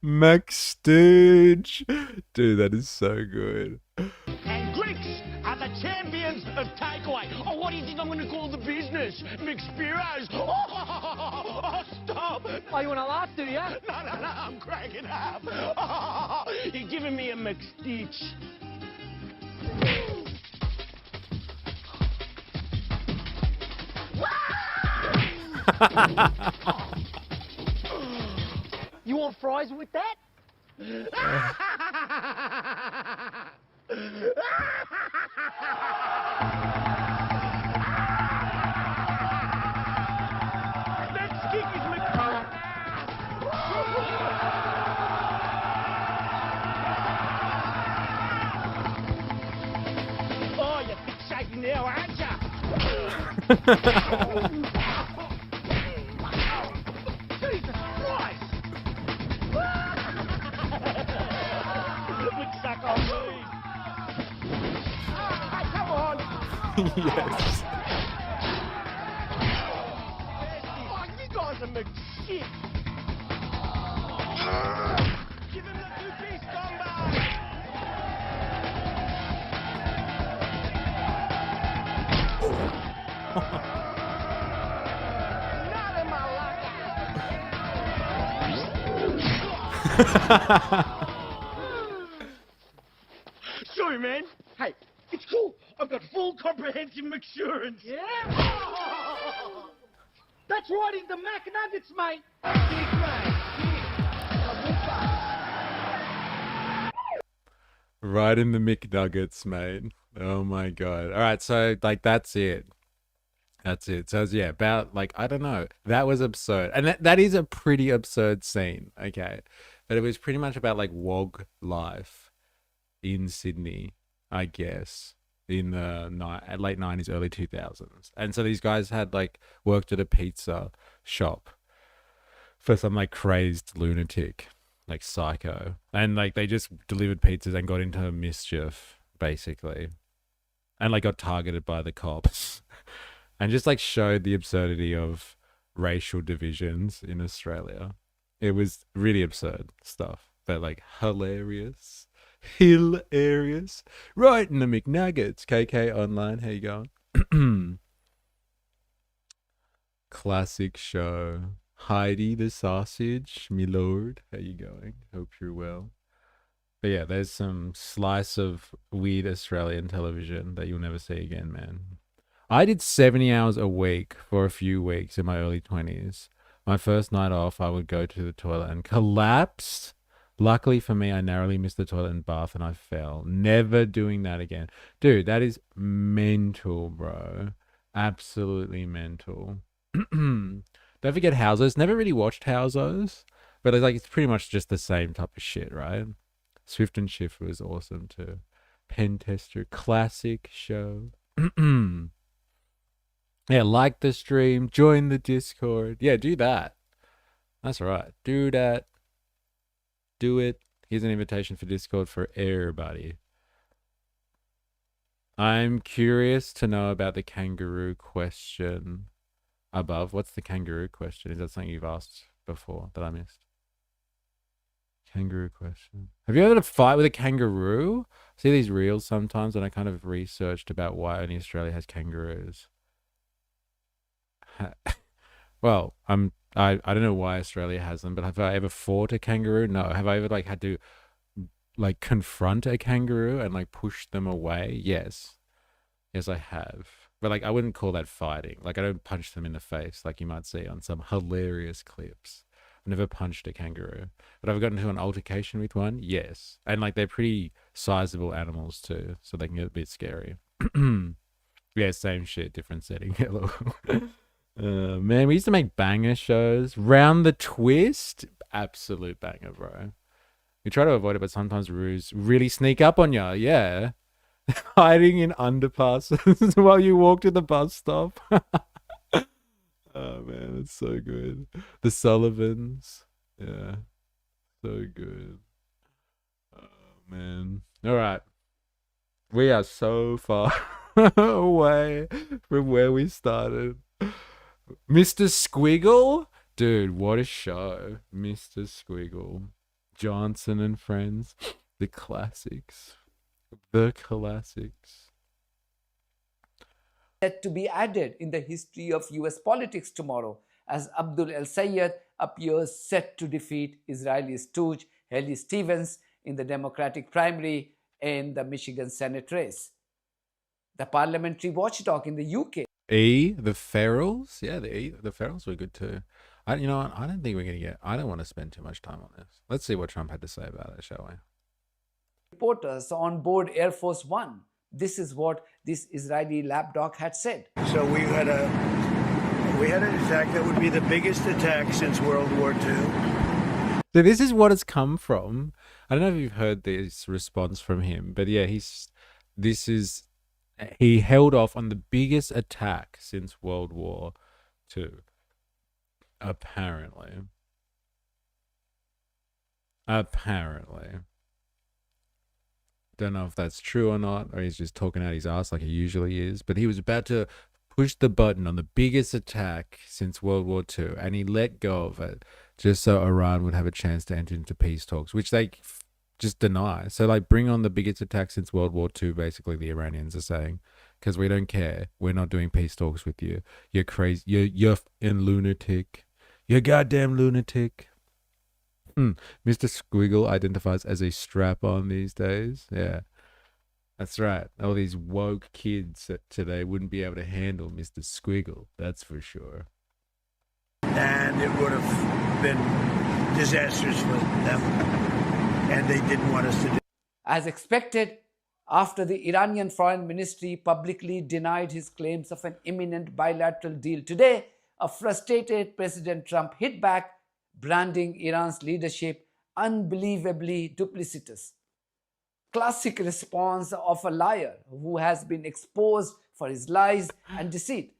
Max Stooge. Dude, that is so good. And Greeks are the champions of takeaway. Oh, what do you think I'm going to call the business? McSpiros. Oh, stop. Oh, you want to laugh, do you? No, I'm cracking up. Oh, you're giving me a McStitch. You want fries with that? Let's kick his Oh, you're big shaky now, aren't ya? Jesus Christ! Would suck on me. Hey, come on! Yes. Oh, you guys are McShit! Give him the two-piece combo! Not in my Sorry, man. Hey, it's cool. I've got full comprehensive insurance. Yeah? That's right, in the Mac Nuggets, mate. Big mate. Right in the McNuggets, mate. Oh my god. All right, so like that's it. That's it. So yeah, about like I don't know. That was absurd, and that is a pretty absurd scene. Okay, but it was pretty much about like wog life in Sydney, I guess, in the late 90s, early 2000s. And so these guys had like worked at a pizza shop for some like crazed lunatic, like psycho, and like they just delivered pizzas and got into mischief basically, and like got targeted by the cops. And just like showed the absurdity of racial divisions in Australia. It was really absurd stuff, but like hilarious. Hilarious. Right in the McNuggets. KK Online, how you going? Classic show. Heidi the sausage, me lord. How you going? Hope you're well. But yeah, there's some slice of weird Australian television that you'll never see again, man. I did 70 hours a week for a few weeks in my early 20s. My first night off, I would go to the toilet and collapse. Luckily for me, I narrowly missed the toilet and bath and I fell. Never doing that again. Dude, that is mental, bro. Absolutely mental. Don't forget Houses. Never really watched Houses, but it's pretty much just the same type of shit, right? Swift and Shift was awesome too. Pen Tester, classic show. Yeah, like the stream, join the Discord. Yeah, do that. That's right. Do that. Do it. Here's an invitation for Discord for everybody. I'm curious to know about the kangaroo question above. What's the kangaroo question? Is that something you've asked before that I missed? Kangaroo question. Have you ever had a fight with a kangaroo? I see these reels sometimes and I kind of researched about why only Australia has kangaroos. Well, I don't know why Australia has them, but have I ever fought a kangaroo? No. Have I ever like had to like confront a kangaroo and like push them away? Yes. Yes, I have. But like I wouldn't call that fighting. Like I don't punch them in the face like you might see on some hilarious clips. I've never punched a kangaroo. But I've gotten into an altercation with one? Yes. And like they're pretty sizable animals too, so they can get a bit scary. Yeah, same shit, different setting. Hello. Man, we used to make banger shows. Round the Twist, absolute banger, bro. We try to avoid it, but sometimes roos really sneak up on you. Yeah, hiding in underpasses while you walk to the bus stop. Oh man, it's so good. The Sullivans, yeah, so good. Oh man. All right, we are so far away from where we started. Mr. Squiggle? Dude, what a show. Mr. Squiggle. Johnson and Friends. The classics. The classics. Set to be added in the history of US politics tomorrow as Abdul El Sayed appears set to defeat Israeli stooge Haley Stevens in the Democratic primary in the Michigan Senate race. The parliamentary watchdog in the UK The ferals. Yeah, the ferals were good too. You know what? I don't think we're gonna get. I don't want to spend too much time on this. Let's see what Trump had to say about it, shall we? Reporters on board Air Force One. This is what this Israeli lapdog had said. So we had an attack that would be the biggest attack since World War II. So this is what it's come from. I don't know if you've heard this response from him, but yeah, he held off on the biggest attack since World War II. Apparently. Don't know if that's true or not, or he's just talking out his ass like he usually is. But he was about to push the button on the biggest attack since World War II, and he let go of it just so Iran would have a chance to enter into peace talks, which they just deny. So, like, bring on the biggest attack since World War II, basically, the Iranians are saying, because we don't care. We're not doing peace talks with you. You're crazy. You're in lunatic. You're goddamn lunatic. Mr. Squiggle identifies as a strap-on these days. Yeah, that's right. All these woke kids today wouldn't be able to handle Mr. Squiggle. That's for sure. And it would have been disastrous for them. And they didn't want us to do. As expected, after the Iranian Foreign Ministry publicly denied his claims of an imminent bilateral deal today, a frustrated President Trump hit back, branding Iran's leadership unbelievably duplicitous. Classic response of a liar who has been exposed for his lies and deceit.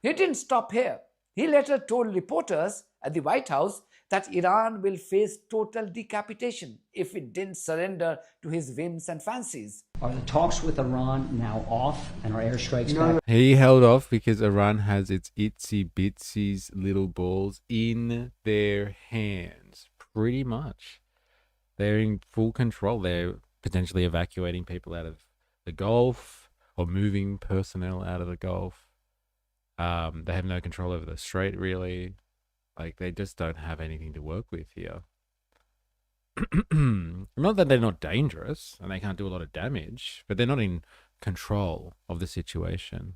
He didn't stop here. He later told reporters at the White House that Iran will face total decapitation if it didn't surrender to his whims and fancies. Are the talks with Iran now off and are airstrikes back? He held off because Iran has its itsy bitsies little balls in their hands, pretty much. They're in full control. They're potentially evacuating people out of the Gulf or moving personnel out of the Gulf. They have no control over the strait, really. Like, they just don't have anything to work with here. Not that they're not dangerous and they can't do a lot of damage, but they're not in control of the situation.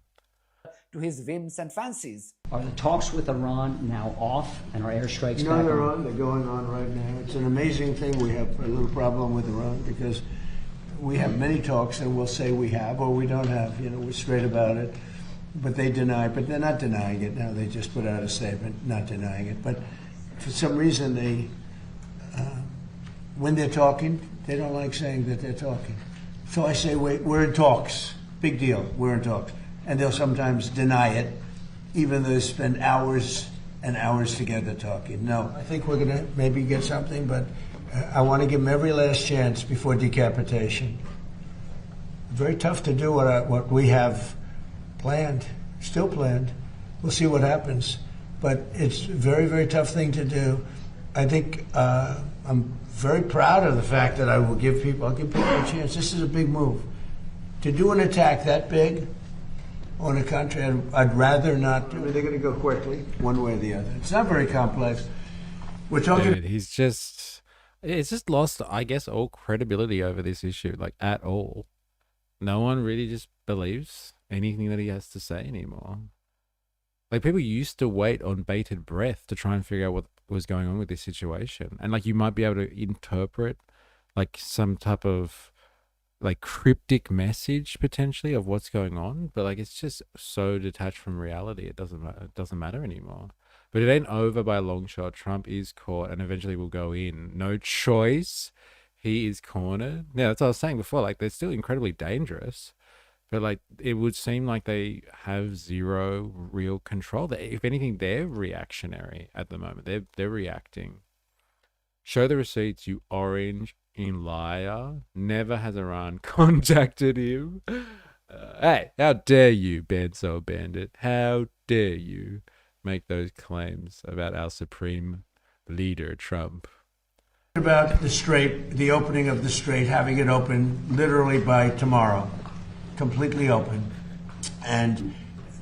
To his whims and fancies. Are the talks with Iran now off and are airstrikes No, back they're on? on. They're going on right now. It's an amazing thing. We have a little problem with Iran because we have many talks and we'll say we have or we don't have. You know, we're straight about it. But they deny, but they're not denying it now. They just put out a statement not denying it. But for some reason, they, when they're talking, they don't like saying that they're talking. So I say, wait, we're in talks. Big deal, we're in talks. And they'll sometimes deny it, even though they spend hours and hours together talking. No, I think we're going to maybe get something, but I want to give them every last chance before decapitation. Very tough to do what we have planned, still planned. We'll see what happens. But it's a very, very tough thing to do. I think I'm very proud of the fact that I'll give people a chance. This is a big move. To do an attack that big on a country, I'd rather not do it. They're going to go quickly, one way or the other. It's not very complex. We're talking... Dude, it's just lost, I guess, all credibility over this issue, like, at all. No one really just believes anything that he has to say anymore. Like, people used to wait on bated breath to try and figure out what was going on with this situation. And, like, you might be able to interpret, like, some type of, like, cryptic message, potentially, of what's going on. But, like, it's just so detached from reality, it doesn't matter anymore. But it ain't over by a long shot. Trump is caught and eventually will go in. No choice. He is cornered. Yeah, that's what I was saying before. Like, they're still incredibly dangerous. But, like, it would seem like they have zero real control. If anything, they're reactionary at the moment. They're reacting. Show the receipts, you orange in liar. Never has Iran contacted him. Hey, how dare you, Banso Bandit? How dare you make those claims about our supreme leader, Trump? About the strait, the opening of the strait, having it open literally by tomorrow. Completely open. And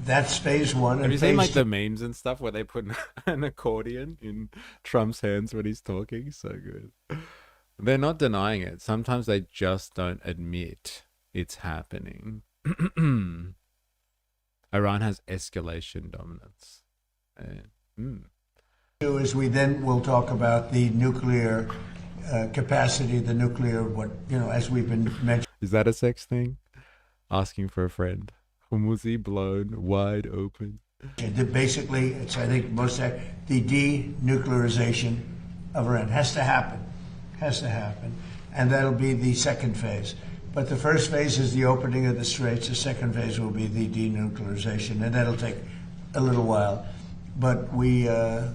that's phase one. Have you seen, like, the memes and stuff where they put an accordion in Trump's hands when he's talking? So good. They're not denying it. Sometimes they just don't admit it's happening. Iran has escalation dominance. Is we then will talk about the nuclear capacity, the nuclear, as we've been mentioning. Is that a sex thing? Asking for a friend. Hormuzi blown wide open. Basically, it's, I think, the denuclearization of Iran has to happen. And that'll be the second phase. But the first phase is the opening of the straits. The second phase will be the denuclearization, and that'll take a little while. But we're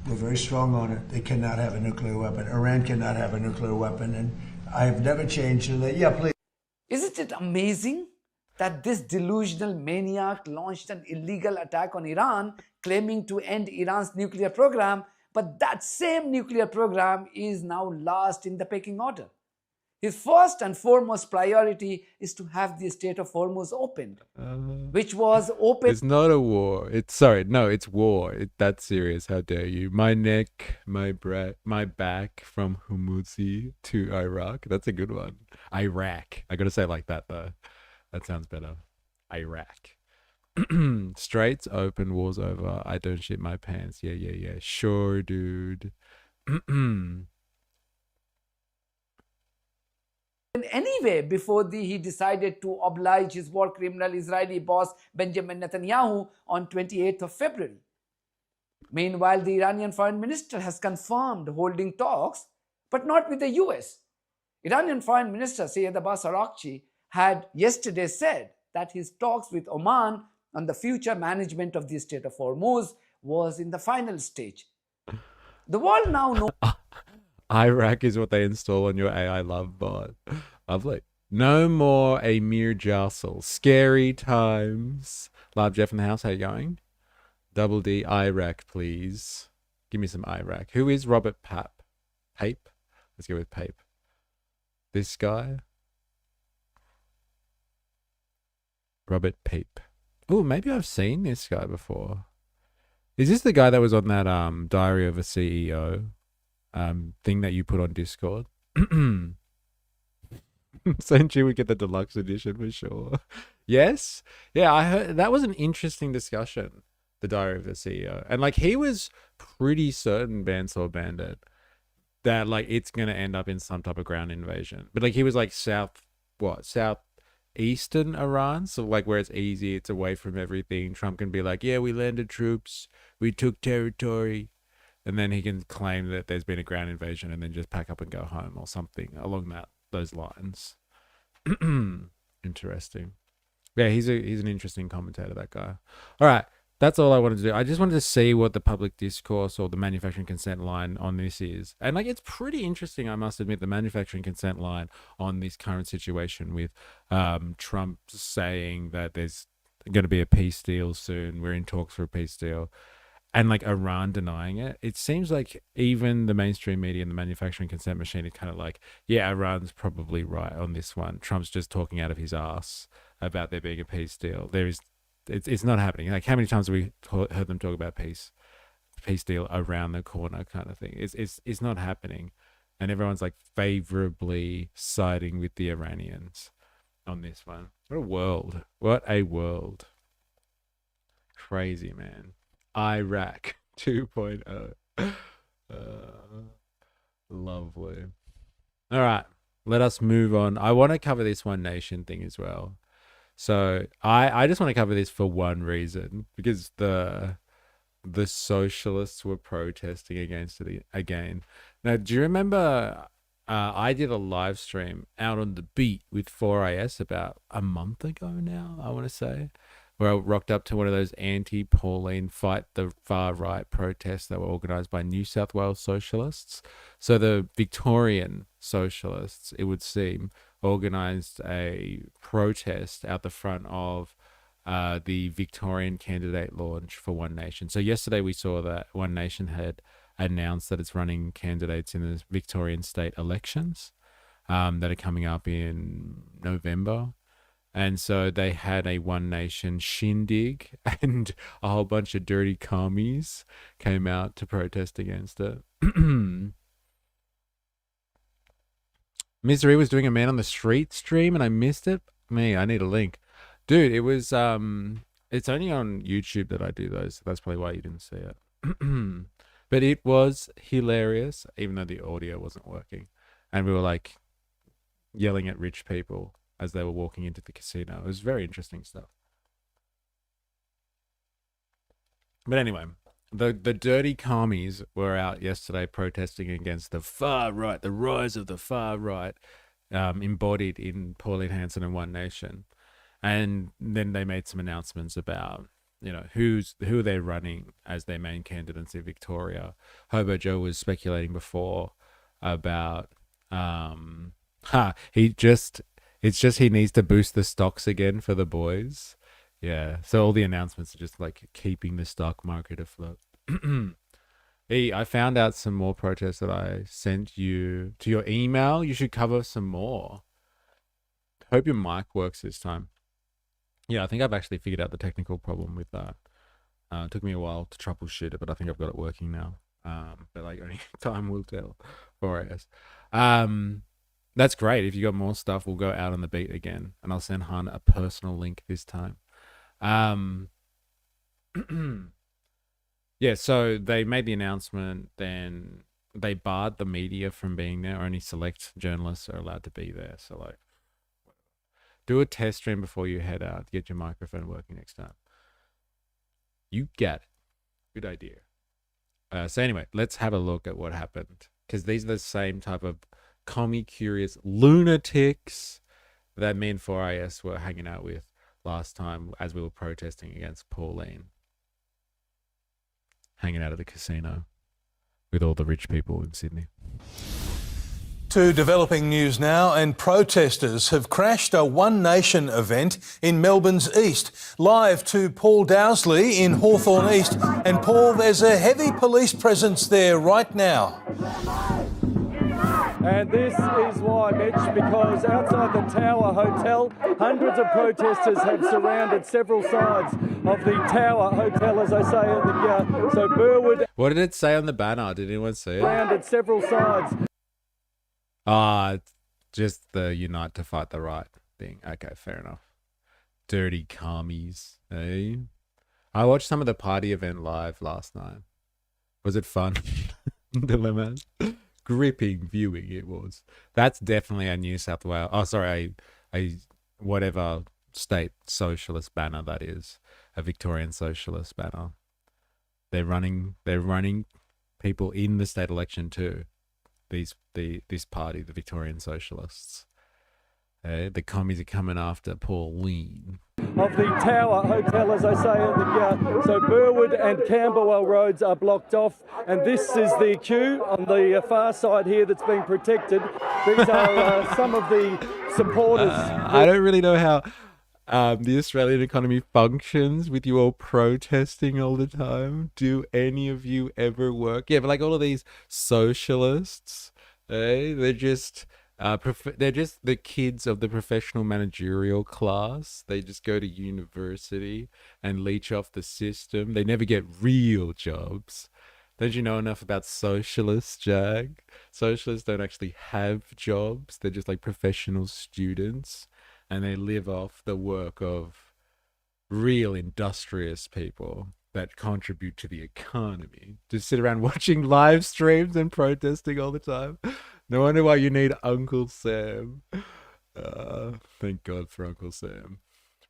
very strong on it. They cannot have a nuclear weapon. Iran cannot have a nuclear weapon, and I have never changed in that. Yeah, please. Isn't it amazing that this delusional maniac launched an illegal attack on Iran, claiming to end Iran's nuclear program, but that same nuclear program is now last in the pecking order? His first and foremost priority is to have the Strait of Hormuz opened, which was opened. It's not a war. It's war. That's serious. How dare you? My neck, my back from Hormuz to Iraq. That's a good one. Iraq. I gotta say it like that though. That sounds better. Iraq. Straits open, war's over. I don't shit my pants. Yeah. Sure, dude. Anyway, before he decided to oblige his war criminal Israeli boss Benjamin Netanyahu on 28th of February. Meanwhile, the Iranian foreign minister has confirmed holding talks, but not with the US. Iranian foreign minister Syed Abbas Araghchi had yesterday said that his talks with Oman on the future management of the Strait of Hormuz was in the final stage. The world now knows Iraq is what they install on your AI love bot. Lovely. No more a mere jostle. Scary times. Love Jeff in the house. How you going? Double D Iraq, please. Give me some Iraq. Who is Robert Pape? Let's go with Pape. This guy. Robert Pape. Oh, maybe I've seen this guy before. Is this the guy that was on that Diary of a CEO thing that you put on Discord? Senchi would get the deluxe edition for sure. Yes? Yeah, I heard that was an interesting discussion, the Diary of a CEO. And like he was pretty certain, Bandsaw Bandit, that like it's gonna end up in some type of ground invasion. But like he was like southeastern Iran, so like where it's easy, it's away from everything. Trump can be like, yeah, we landed troops, we took territory, and then he can claim that there's been a ground invasion and then just pack up and go home or something along those lines. Interesting. Yeah, he's an interesting commentator, that guy. All right, that's all I wanted to do. I just wanted to see what the public discourse or the manufacturing consent line on this is. And like, it's pretty interesting, I must admit, the manufacturing consent line on this current situation with Trump saying that there's going to be a peace deal soon. We're in talks for a peace deal. And like Iran denying it. It seems like even the mainstream media and the manufacturing consent machine is kind of like, yeah, Iran's probably right on this one. Trump's just talking out of his ass about there being a peace deal. It's not happening. Like, how many times have we heard them talk about peace deal around the corner kind of thing? It's not happening, and everyone's like favorably siding with the Iranians on this one. What a world! Crazy, man. Iraq 2.0. Lovely. All right, let us move on. I want to cover this One Nation thing as well. So I just want to cover this for one reason, because the socialists were protesting against it again. Now, do you remember I did a live stream out on the beat with 4IS about a month ago now, I want to say, where I rocked up to one of those anti-Pauline fight the far right protests that were organised by New South Wales socialists. So the Victorian socialists, it would seem, organised a protest out the front of the Victorian candidate launch for One Nation. So yesterday we saw that One Nation had announced that it's running candidates in the Victorian state elections that are coming up in November. And so they had a One Nation shindig, and a whole bunch of dirty commies came out to protest against it. Misery was doing a Man on the Street stream and I missed it. I need a link. Dude, it was it's only on YouTube that I do those, so that's probably why you didn't see it. But it was hilarious, even though the audio wasn't working. And we were like yelling at rich people as they were walking into the casino. It was very interesting stuff. But anyway, the dirty commies were out yesterday protesting against the far right, the rise of the far right, embodied in Pauline Hanson and One Nation. And then they made some announcements about, you know, who they're running as their main candidates in Victoria. Hobo Joe was speculating before about he needs to boost the stocks again for the boys. Yeah, so all the announcements are just like keeping the stock market afloat. I found out some more protests that I sent you to your email. You should cover some more. Hope your mic works this time. Yeah, I think I've actually figured out the technical problem with that. It took me a while to troubleshoot it, but I think I've got it working now. But like only time will tell for us. That's great. If you got more stuff, we'll go out on the beat again, and I'll send Han a personal link this time. Yeah, so they made the announcement, then they barred the media from being there. Only select journalists are allowed to be there. So like, do a test stream before you head out. Get your microphone working next time. You get it. Good idea. So anyway, let's have a look at what happened, because these are the same type of commie curious lunatics that me and 4IS were hanging out with last time as we were protesting against Pauline. Hanging out at the casino with all the rich people in Sydney. To developing news now, and protesters have crashed a One Nation event in Melbourne's east. Live to Paul Dowsley in Hawthorn East. And Paul, there's a heavy police presence there right now. And this is why, Mitch, because outside the Tower Hotel, hundreds of protesters have surrounded several sides of the Tower Hotel, as I say, so Burwood. What did it say on the banner? Did anyone see it? Surrounded several sides. Just the unite to fight the right thing. Okay, fair enough. Dirty commies, eh? I watched some of the party event live last night. Was it fun? Dilemmas. Gripping viewing it was. That's definitely a New South Wales. Oh, sorry, a whatever state socialist banner that is, a Victorian socialist banner. They're running people in the state election too. This party, the Victorian Socialists. The commies are coming after Pauline. Of the Tower Hotel, as I say, so Burwood and Camberwell roads are blocked off, and this is the queue on the far side here that's being protected. These are some of the supporters. I don't really know how the Australian economy functions with you all protesting all the time. Do any of you ever work? Yeah, but like all of these socialists, they're just the kids of the professional managerial class. They just go to university and leech off the system. They never get real jobs. Don't you know enough about socialists, Jag? Socialists don't actually have jobs. They're just like professional students, and they live off the work of real industrious people that contribute to the economy. Just sit around watching live streams and protesting all the time. No wonder why you need Uncle Sam. Thank God for Uncle Sam.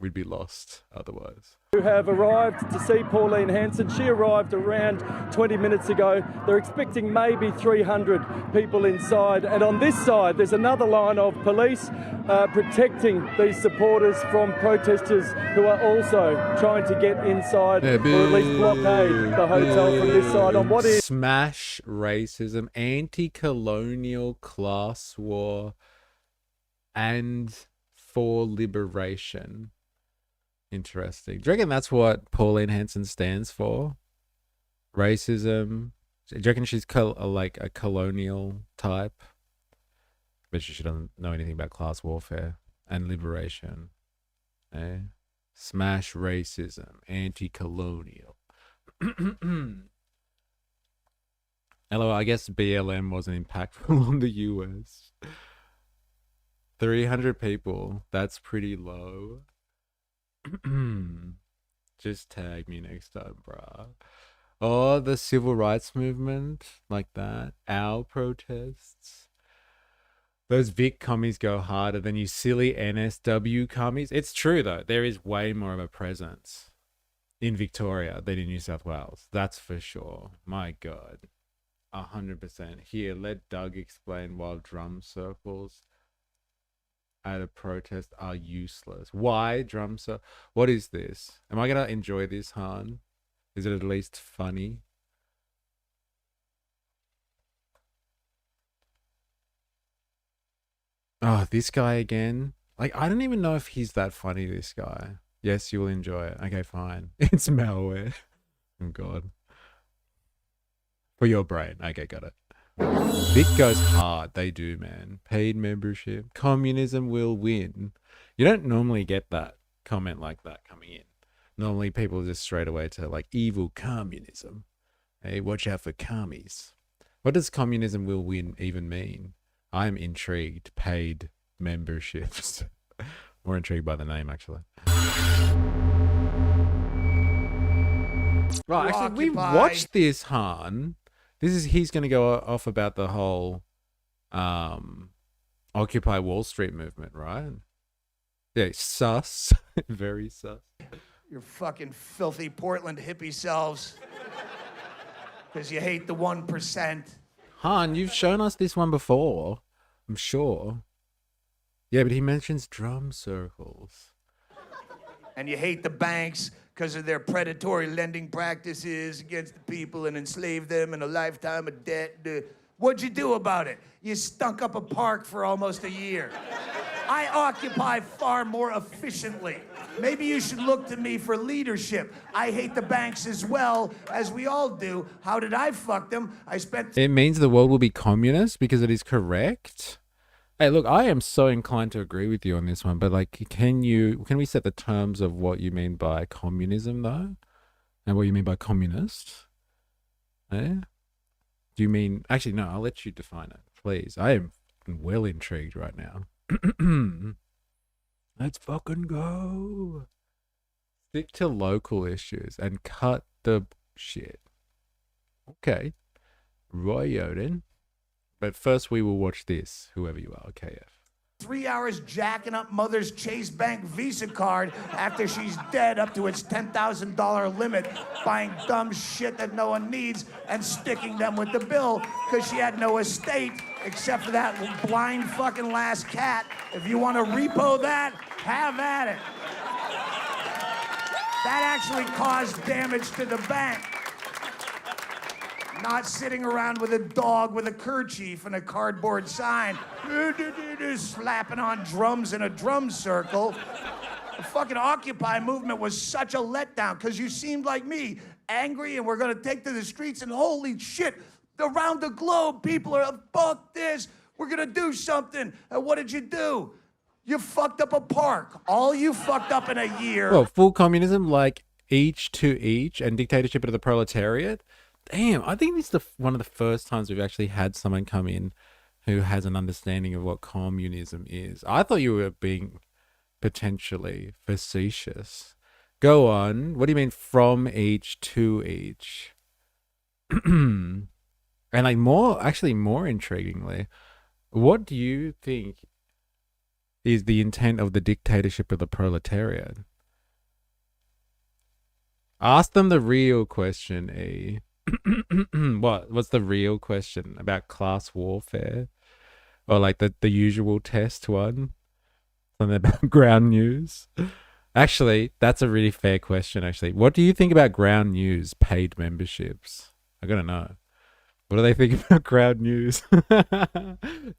We'd be lost otherwise. Who have arrived to see Pauline Hanson. She arrived around 20 minutes ago. They're expecting maybe 300 people inside. And on this side, there's another line of police protecting these supporters from protesters who are also trying to get inside, or at least blockade the hotel from this side on what is... Smash racism, anti-colonial class war, and for liberation. Interesting. Do you reckon that's what Pauline Hanson stands for? Racism? Do you reckon she's like a colonial type? But she doesn't know anything about class warfare and liberation. Eh? Smash racism, anti-colonial. Hello, I guess BLM wasn't impactful on the US. 300 people, that's pretty low. Just tag me next time, bruh. Oh, the civil rights movement, like that. Our protests. Those Vic commies go harder than you silly NSW commies. It's true, though. There is way more of a presence in Victoria than in New South Wales. That's for sure. My God. 100%. Here, let Doug explain why drum circles at a protest are useless. Why drum circles? What is this? Am I going to enjoy this, Han? Is it at least funny? Oh, this guy again. Like, I don't even know if he's that funny, this guy. Yes, you'll enjoy it. Okay, fine. It's malware. Oh, God. For your brain. Okay, got it. Vic goes hard. They do, man. Paid membership. Communism will win. You don't normally get that comment like that coming in. Normally, people just straight away to like evil communism. Hey, watch out for commies. What does communism will win even mean? I'm intrigued. Paid memberships. More intrigued by the name, actually. Right, actually, we watched this, Han. He's going to go off about the whole Occupy Wall Street movement, right? Yeah, sus. Very sus. Your fucking filthy Portland hippie selves. Because you hate the 1%. Han, you've shown us this one before, I'm sure. Yeah, but he mentions drum circles. And you hate the banks because of their predatory lending practices against the people and enslave them in a lifetime of debt. What'd you do about it? You stunk up a park for almost a year. I occupy far more efficiently. Maybe you should look to me for leadership. I hate the banks as well, as we all do. How did I fuck them? I spent... It means the world will be communist because it is correct. Hey, look, I am so inclined to agree with you on this one, but like, can we set the terms of what you mean by communism, though? And what you mean by communist? Eh? Do you mean... Actually, no, I'll let you define it, please. I am well intrigued right now. Let's fucking go. Stick to local issues and cut the shit. Okay. Roy Yoden. But first we will watch this, whoever you are, KF. 3 hours jacking up mother's Chase Bank Visa card after she's dead up to its $10,000 limit, buying dumb shit that no one needs and sticking them with the bill because she had no estate except for that blind fucking last cat. If you want to repo that, have at it. That actually caused damage to the bank. Not sitting around with a dog with a kerchief and a cardboard sign, slapping on drums in a drum circle. The fucking Occupy movement was such a letdown because you seemed like me, angry, and we're gonna take to the streets, and holy shit, around the globe, people are, fuck this, we're gonna do something. And what did you do? You fucked up a park. All you fucked up in a year. Well, full communism, like each to each, and dictatorship of the proletariat. Damn, I think this is one of the first times we've actually had someone come in who has an understanding of what communism is. I thought you were being potentially facetious. Go on. What do you mean from each to each? And like more intriguingly, what do you think is the intent of the dictatorship of the proletariat? Ask them the real question, E. What's the real question about class warfare, or like the usual test one, something about ground news? Actually, that's a really fair question. Actually, what do you think about ground news paid memberships? I gotta know. What do they think about ground news?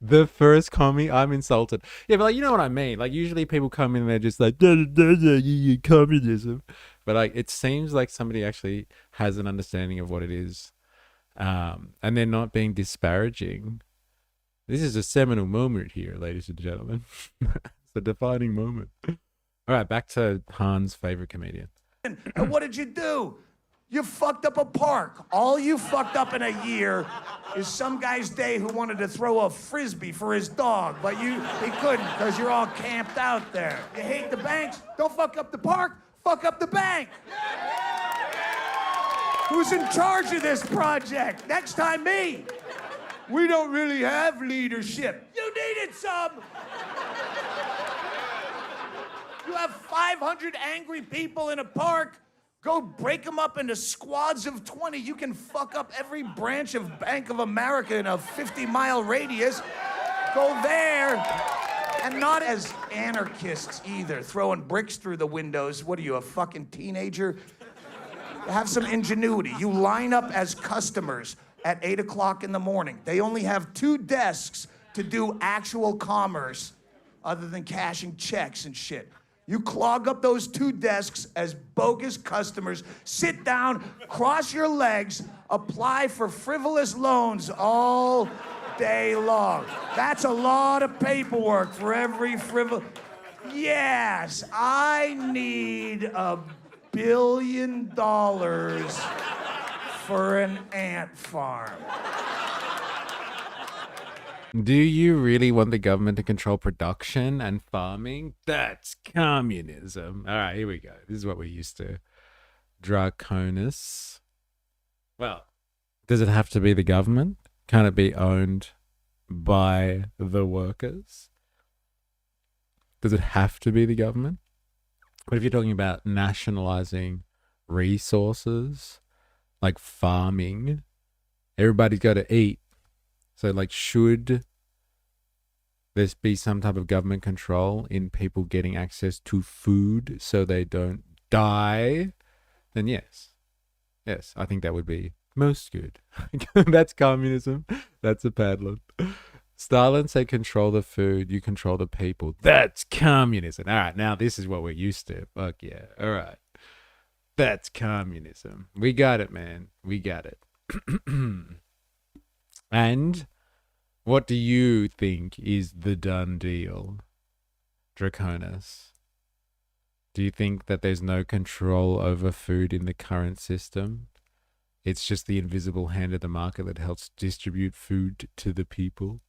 The first commie, I'm insulted. Yeah, but like, you know what I mean. Like usually people come in and they're just like communism. But like, it seems like somebody actually has an understanding of what it is, and they're not being disparaging. This is a seminal moment here, ladies and gentlemen. It's a defining moment. All right, back to Han's favorite comedian. And what did you do? You fucked up a park. All you fucked up in a year is some guy's day who wanted to throw a frisbee for his dog, but he couldn't because you're all camped out there. You hate the banks? Don't fuck up the park, fuck up the bank. Who's in charge of this project? Next time, me. We don't really have leadership. You needed some. You have 500 angry people in a park. Go break them up into squads of 20. You can fuck up every branch of Bank of America in a 50-mile radius. Go there. And not as anarchists either, throwing bricks through the windows. What are you, a fucking teenager? Have some ingenuity. You line up as customers at 8 o'clock in the morning. They only have 2 desks to do actual commerce other than cashing checks and shit. You clog up those 2 desks as bogus customers, sit down, cross your legs, apply for frivolous loans all day long. That's a lot of paperwork for every frivolous. Yes, I need $1 billion for an ant farm. Do you really want the government to control production and farming? That's communism. All right, here we go. This is what we're used to. Draconis. Well, does it have to be the government? Can it be owned by the workers? Does it have to be the government? But if you're talking about nationalizing resources, like farming, everybody's got to eat. So, like, should there be some type of government control in people getting access to food so they don't die? Then yes. Yes, I think that would be most good. That's communism. That's a paddler. Stalin said control the food, you control the people. That's communism. All right, now this is what we're used to. Fuck yeah. All right. That's communism. We got it, man. We got it. And what do you think is the done deal, Draconis? Do you think that there's no control over food in the current system? It's just the invisible hand of the market that helps distribute food to the people?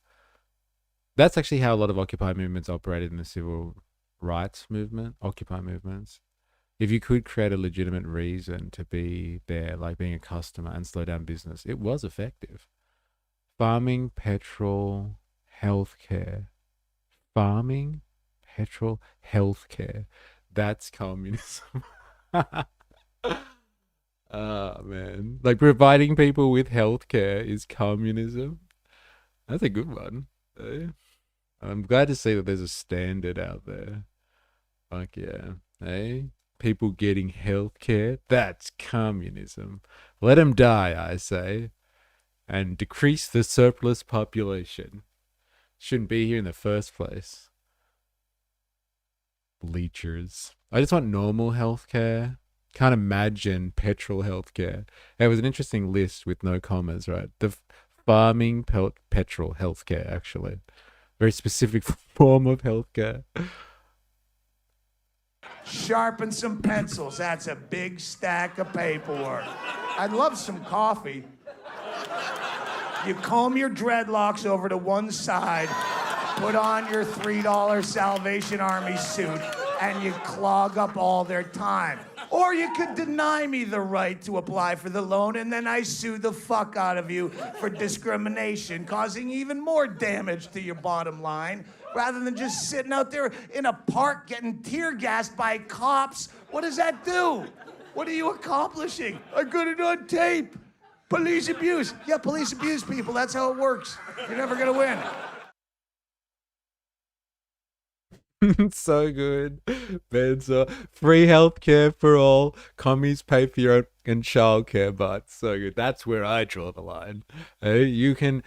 That's actually how a lot of Occupy movements operated in the civil rights movement, Occupy movements. If you could create a legitimate reason to be there, like being a customer and slow down business, it was effective. Farming, petrol, healthcare. Farming, petrol, healthcare. That's communism. Oh, man. Like, providing people with healthcare is communism. That's a good one. Eh? I'm glad to see that there's a standard out there. Fuck yeah. Hey, people getting healthcare. That's communism. Let them die, I say. And decrease the surplus population. Shouldn't be here in the first place. Bleachers. I just want normal healthcare. Can't imagine petrol healthcare. It was an interesting list with no commas, right? The farming petrol healthcare, actually. Very specific form of healthcare. Sharpen some pencils. That's a big stack of paperwork. I'd love some coffee. You comb your dreadlocks over to one side, put on your $3 Salvation Army suit, and you clog up all their time. Or you could deny me the right to apply for the loan, and then I sue the fuck out of you for discrimination, causing even more damage to your bottom line, rather than just sitting out there in a park getting tear gassed by cops. What does that do? What are you accomplishing? I got it on tape. Police abuse. Yeah, police abuse people. That's how it works. You're never going to win. So good. Man, so free healthcare for all. Commies pay for your own childcare, but so good. That's where I draw the line. Hey, you can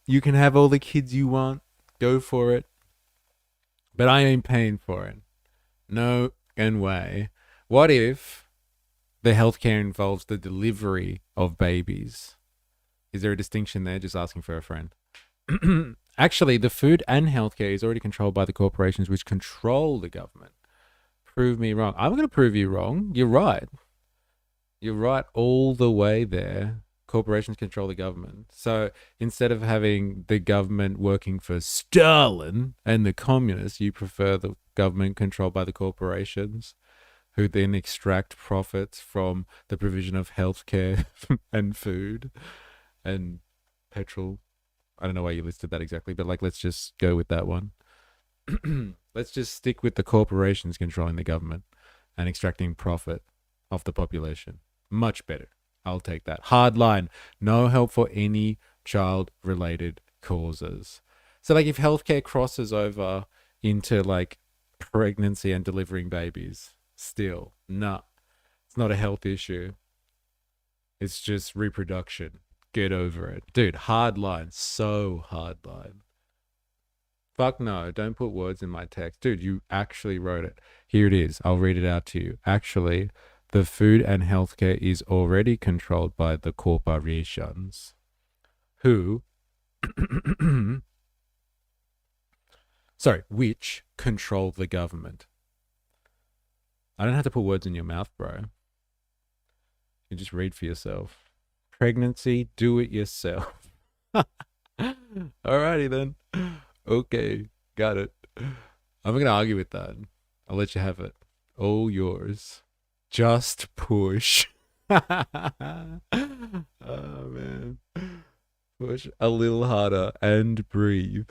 have all the kids you want. Go for it. But I ain't paying for it. No and way. What if the healthcare involves the delivery of babies? Is there a distinction there? Just asking for a friend. Actually, the food and healthcare is already controlled by the corporations which control the government. Prove me wrong. I'm going to prove you wrong. You're right. You're right all the way there. Corporations control the government. So instead of having the government working for Stalin and the communists, you prefer the government controlled by the corporations, who then extract profits from the provision of healthcare and food and petrol. I don't know why you listed that exactly, but like, let's just go with that one. Let's just stick with the corporations controlling the government and extracting profit off the population. Much better. I'll take that. Hard line. No help for any child-related causes. So like if healthcare crosses over into like pregnancy and delivering babies, still, no. It's not a health issue. It's just reproduction. Get over it. Dude, hard line. So hard line. Fuck no. Don't put words in my text. Dude, you actually wrote it. Here it is. I'll read it out to you. Actually, the food and healthcare is already controlled by the corporations who, which control the government. I don't have to put words in your mouth, bro. You just read for yourself. Pregnancy, do it yourself. Alrighty then. Okay, got it. I'm not going to argue with that. I'll let you have it. All yours. Just push. Oh, man. Push a little harder and breathe.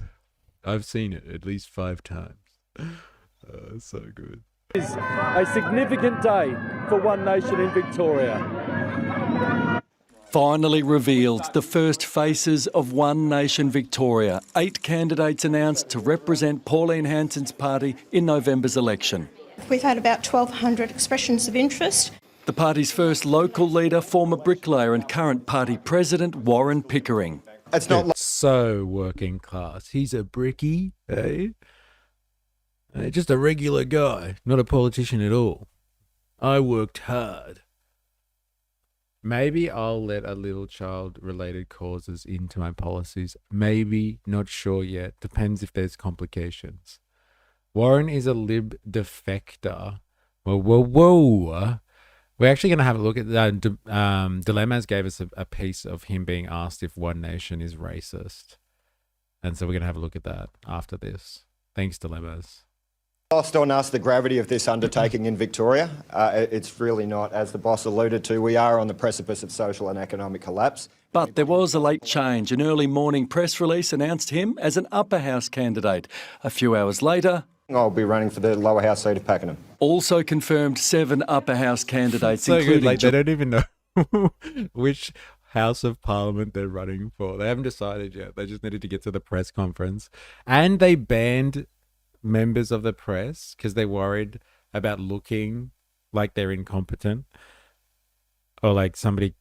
I've seen it at least 5 times. So good. It is a significant day for One Nation in Victoria. Finally revealed, the first faces of One Nation Victoria. 8 candidates announced to represent Pauline Hanson's party in November's election. We've had about 1,200 expressions of interest. The party's first local leader, former bricklayer and current party president, Warren Pickering. It's not so working class. He's a brickie, eh? Just a regular guy, not a politician at all. I worked hard. Maybe I'll let a little child-related causes into my policies. Maybe, not sure yet. Depends if there's complications. Warren is a lib defector. Whoa. We're actually going to have a look at that. Dilemmas gave us a piece of him being asked if One Nation is racist. And so we're going to have a look at that after this. Thanks, Dilemmas. Lost on us the gravity of this undertaking in Victoria. It's really not. As the boss alluded to, we are on the precipice of social and economic collapse. But there was a late change. An early morning press release announced him as an upper house candidate. A few hours later, I'll be running for the lower house seat of Pakenham. Also confirmed 7 upper house candidates, so including... good. Like, they don't even know which House of Parliament they're running for. They haven't decided yet. They just needed to get to the press conference. And they banned members of the press because they're worried about looking like they're incompetent or like somebody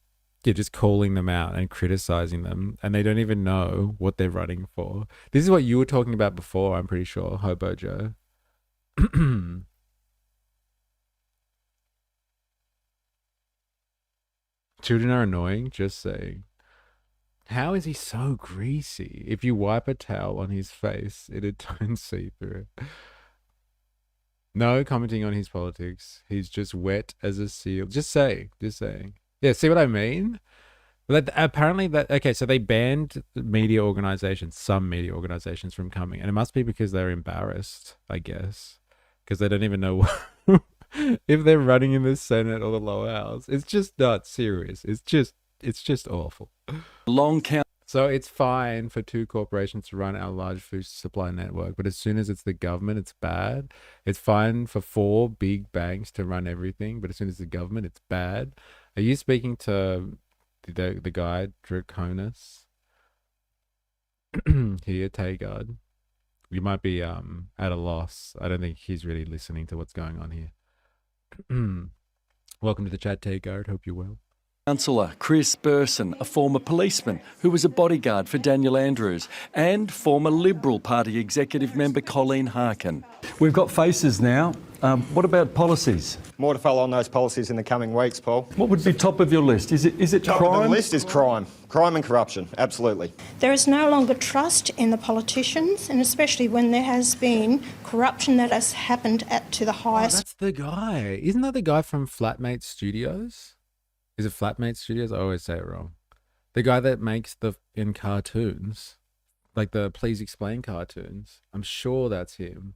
just calling them out and criticizing them, and they don't even know what they're running for. This is what you were talking about before, I'm pretty sure, Hobo Joe. Children are annoying, just saying. How is he so greasy? If you wipe a towel on his face, it'd turn see-through. No commenting on his politics. He's just wet as a seal. Just saying. Yeah, see what I mean? But apparently okay, so they banned media organizations, some media organizations from coming. And it must be because they're embarrassed, I guess. Because they don't even know if they're running in the Senate or the lower house. It's just not serious. It's just awful. Long count. So it's fine for 2 corporations to run our large food supply network, but as soon as it's the government, it's bad. It's fine for 4 big banks to run everything, but as soon as the government, it's bad. Are you speaking to the guy, Draconis? Here, Tagard. You might be at a loss. I don't think he's really listening to what's going on here. Welcome to the chat, Tagard. Hope you're well. Councillor Chris Burson, a former policeman who was a bodyguard for Daniel Andrews, and former Liberal Party executive member Colleen Harkin. We've got faces now. What about policies? More to follow on those policies in the coming weeks, Paul. What would be top of your list? Is it top crime? Of the list is crime. Crime and corruption, absolutely. There is no longer trust in the politicians, and especially when there has been corruption that has happened to the highest. Oh, that's the guy. Isn't that the guy from Flatmate Studios? Is it Flatmate Studios? I always say it wrong. The guy that makes in cartoons, like the Please Explain cartoons. I'm sure that's him.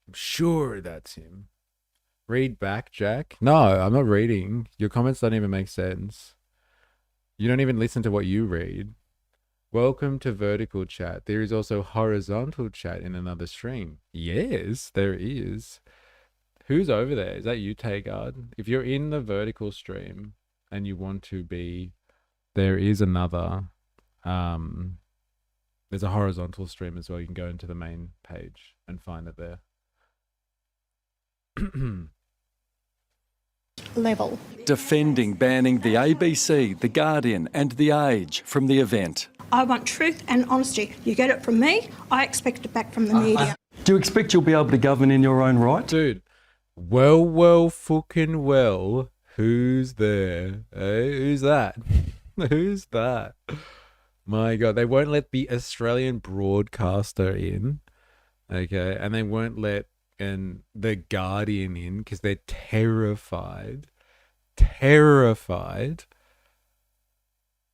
I'm sure that's him. Read back, Jack. No, I'm not reading. Your comments don't even make sense. You don't even listen to what you read. Welcome to vertical chat. There is also horizontal chat in another stream. Yes, there is. Who's over there? Is that you, Tagard? If you're in the vertical stream and you want to be, there is another. There's a horizontal stream as well. You can go into the main page and find it there. Level. Defending banning the ABC, The Guardian and The Age from the event. I want truth and honesty. You get it from me, I expect it back from the media. Do you expect you'll be able to govern in your own right? Dude, well, fucking well. Who's there? Hey, who's that? Who's that? My God, they won't let the Australian broadcaster in. Okay, and they won't let the Guardian in because they're terrified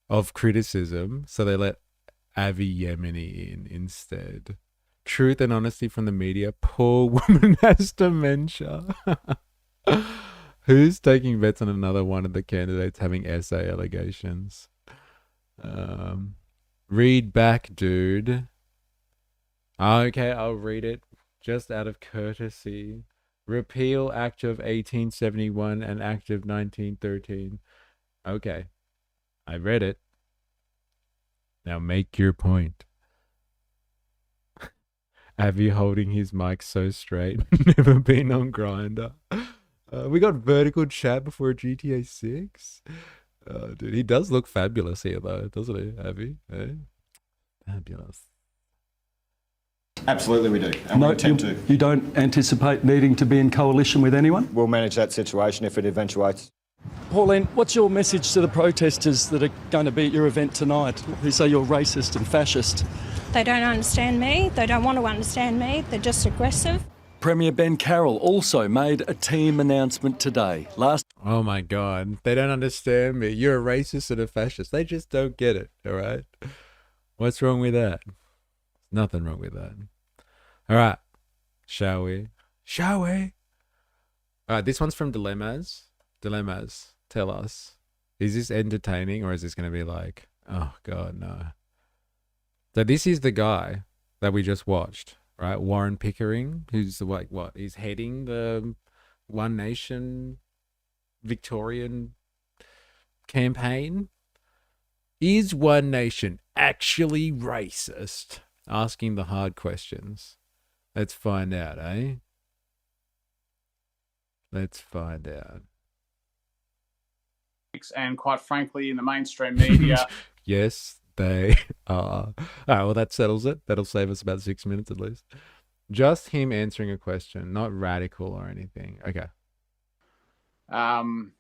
of criticism. So they let Avi Yemeni in instead. Truth and honesty from the media. Poor woman has dementia. Who's taking bets on another one of the candidates having essay allegations? Read back, dude. Okay, I'll read it. Just out of courtesy. Repeal Act of 1871 and Act of 1913. Okay. I read it. Now make your point. Avi holding his mic so straight. Never been on Grindr. We got vertical chat before GTA 6. Dude, he does look fabulous here though, doesn't he, Avi? Hey? Fabulous. Absolutely we do. And No, we intend to. you don't anticipate needing to be in coalition with anyone? We'll manage that situation if it eventuates. Pauline, what's your message to the protesters that are going to be at your event tonight, who say you're racist and fascist? They don't understand me, they don't want to understand me, they're just aggressive. Premier Ben Carroll also made a team announcement today. Oh my God, they don't understand me. You're a racist and a fascist. They just don't get it, all right? What's wrong with that? Nothing wrong with that. All right, shall we? All right, this one's from Dilemmas. Dilemmas, tell us, is this entertaining or is this going to be like, oh God, no. So this is the guy that we just watched, right? Warren Pickering, who's like, what? He's heading the One Nation Victorian campaign. Is One Nation actually racist? Asking the hard questions. Let's find out, eh? Let's find out. And quite frankly, in the mainstream media. Yes, they are. All right, well, that settles it. That'll save us about 6 minutes at least. Just him answering a question, not radical or anything. Okay. And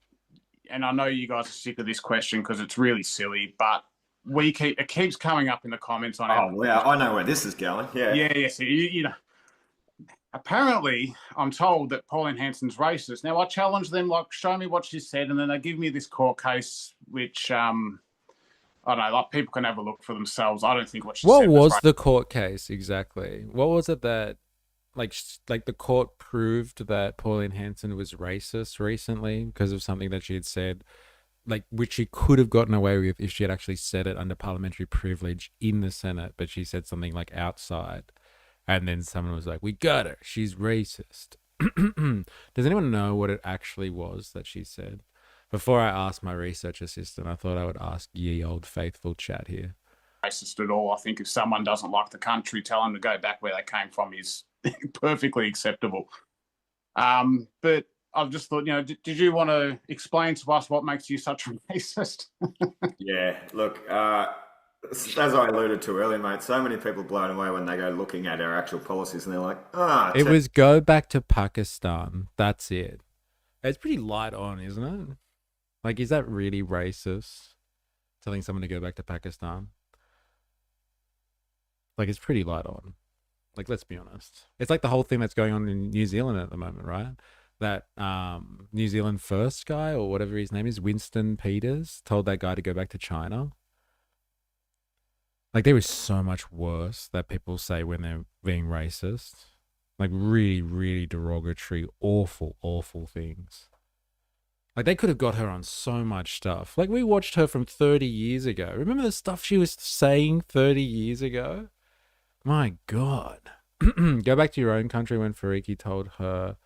I know you guys are sick of this question because it's really silly, but it keeps coming up in the comments on Oh, wow, I know where this is going. Yeah. Yeah, so you know. Apparently, I'm told that Pauline Hanson's racist. Now, I challenge them, like, show me what she said, and then they give me this court case, which, I don't know, like, people can have a look for themselves. I don't think what she said was right. the court case exactly? What was it that, like the court proved that Pauline Hanson was racist recently because of something that she had said, like, which she could have gotten away with if she had actually said it under parliamentary privilege in the Senate, but she said something like outside. And then someone was like, we got her. She's racist. Does anyone know what it actually was that she said? Before I asked my research assistant, I thought I would ask ye old faithful chat here. Racist at all. I think if someone doesn't like the country, tell them to go back where they came from is perfectly acceptable. But I've just thought, did you want to explain to us what makes you such a racist? Yeah, look, as I alluded to earlier, mate, so many people blown away when they go looking at our actual policies and they're like, it was go back to Pakistan. That's it. It's pretty light on, isn't it? Like, is that really racist? Telling someone to go back to Pakistan? Like, it's pretty light on. Like, let's be honest. It's like the whole thing that's going on in New Zealand at the moment, right? that New Zealand first guy or whatever his name is, Winston Peters, told that guy to go back to China. Like, there is so much worse that people say when they're being racist. Like, really, really derogatory, awful, awful things. Like, they could have got her on so much stuff. Like, we watched her from 30 years ago. Remember the stuff she was saying 30 years ago? My God. Go back to your own country when Fariki told her,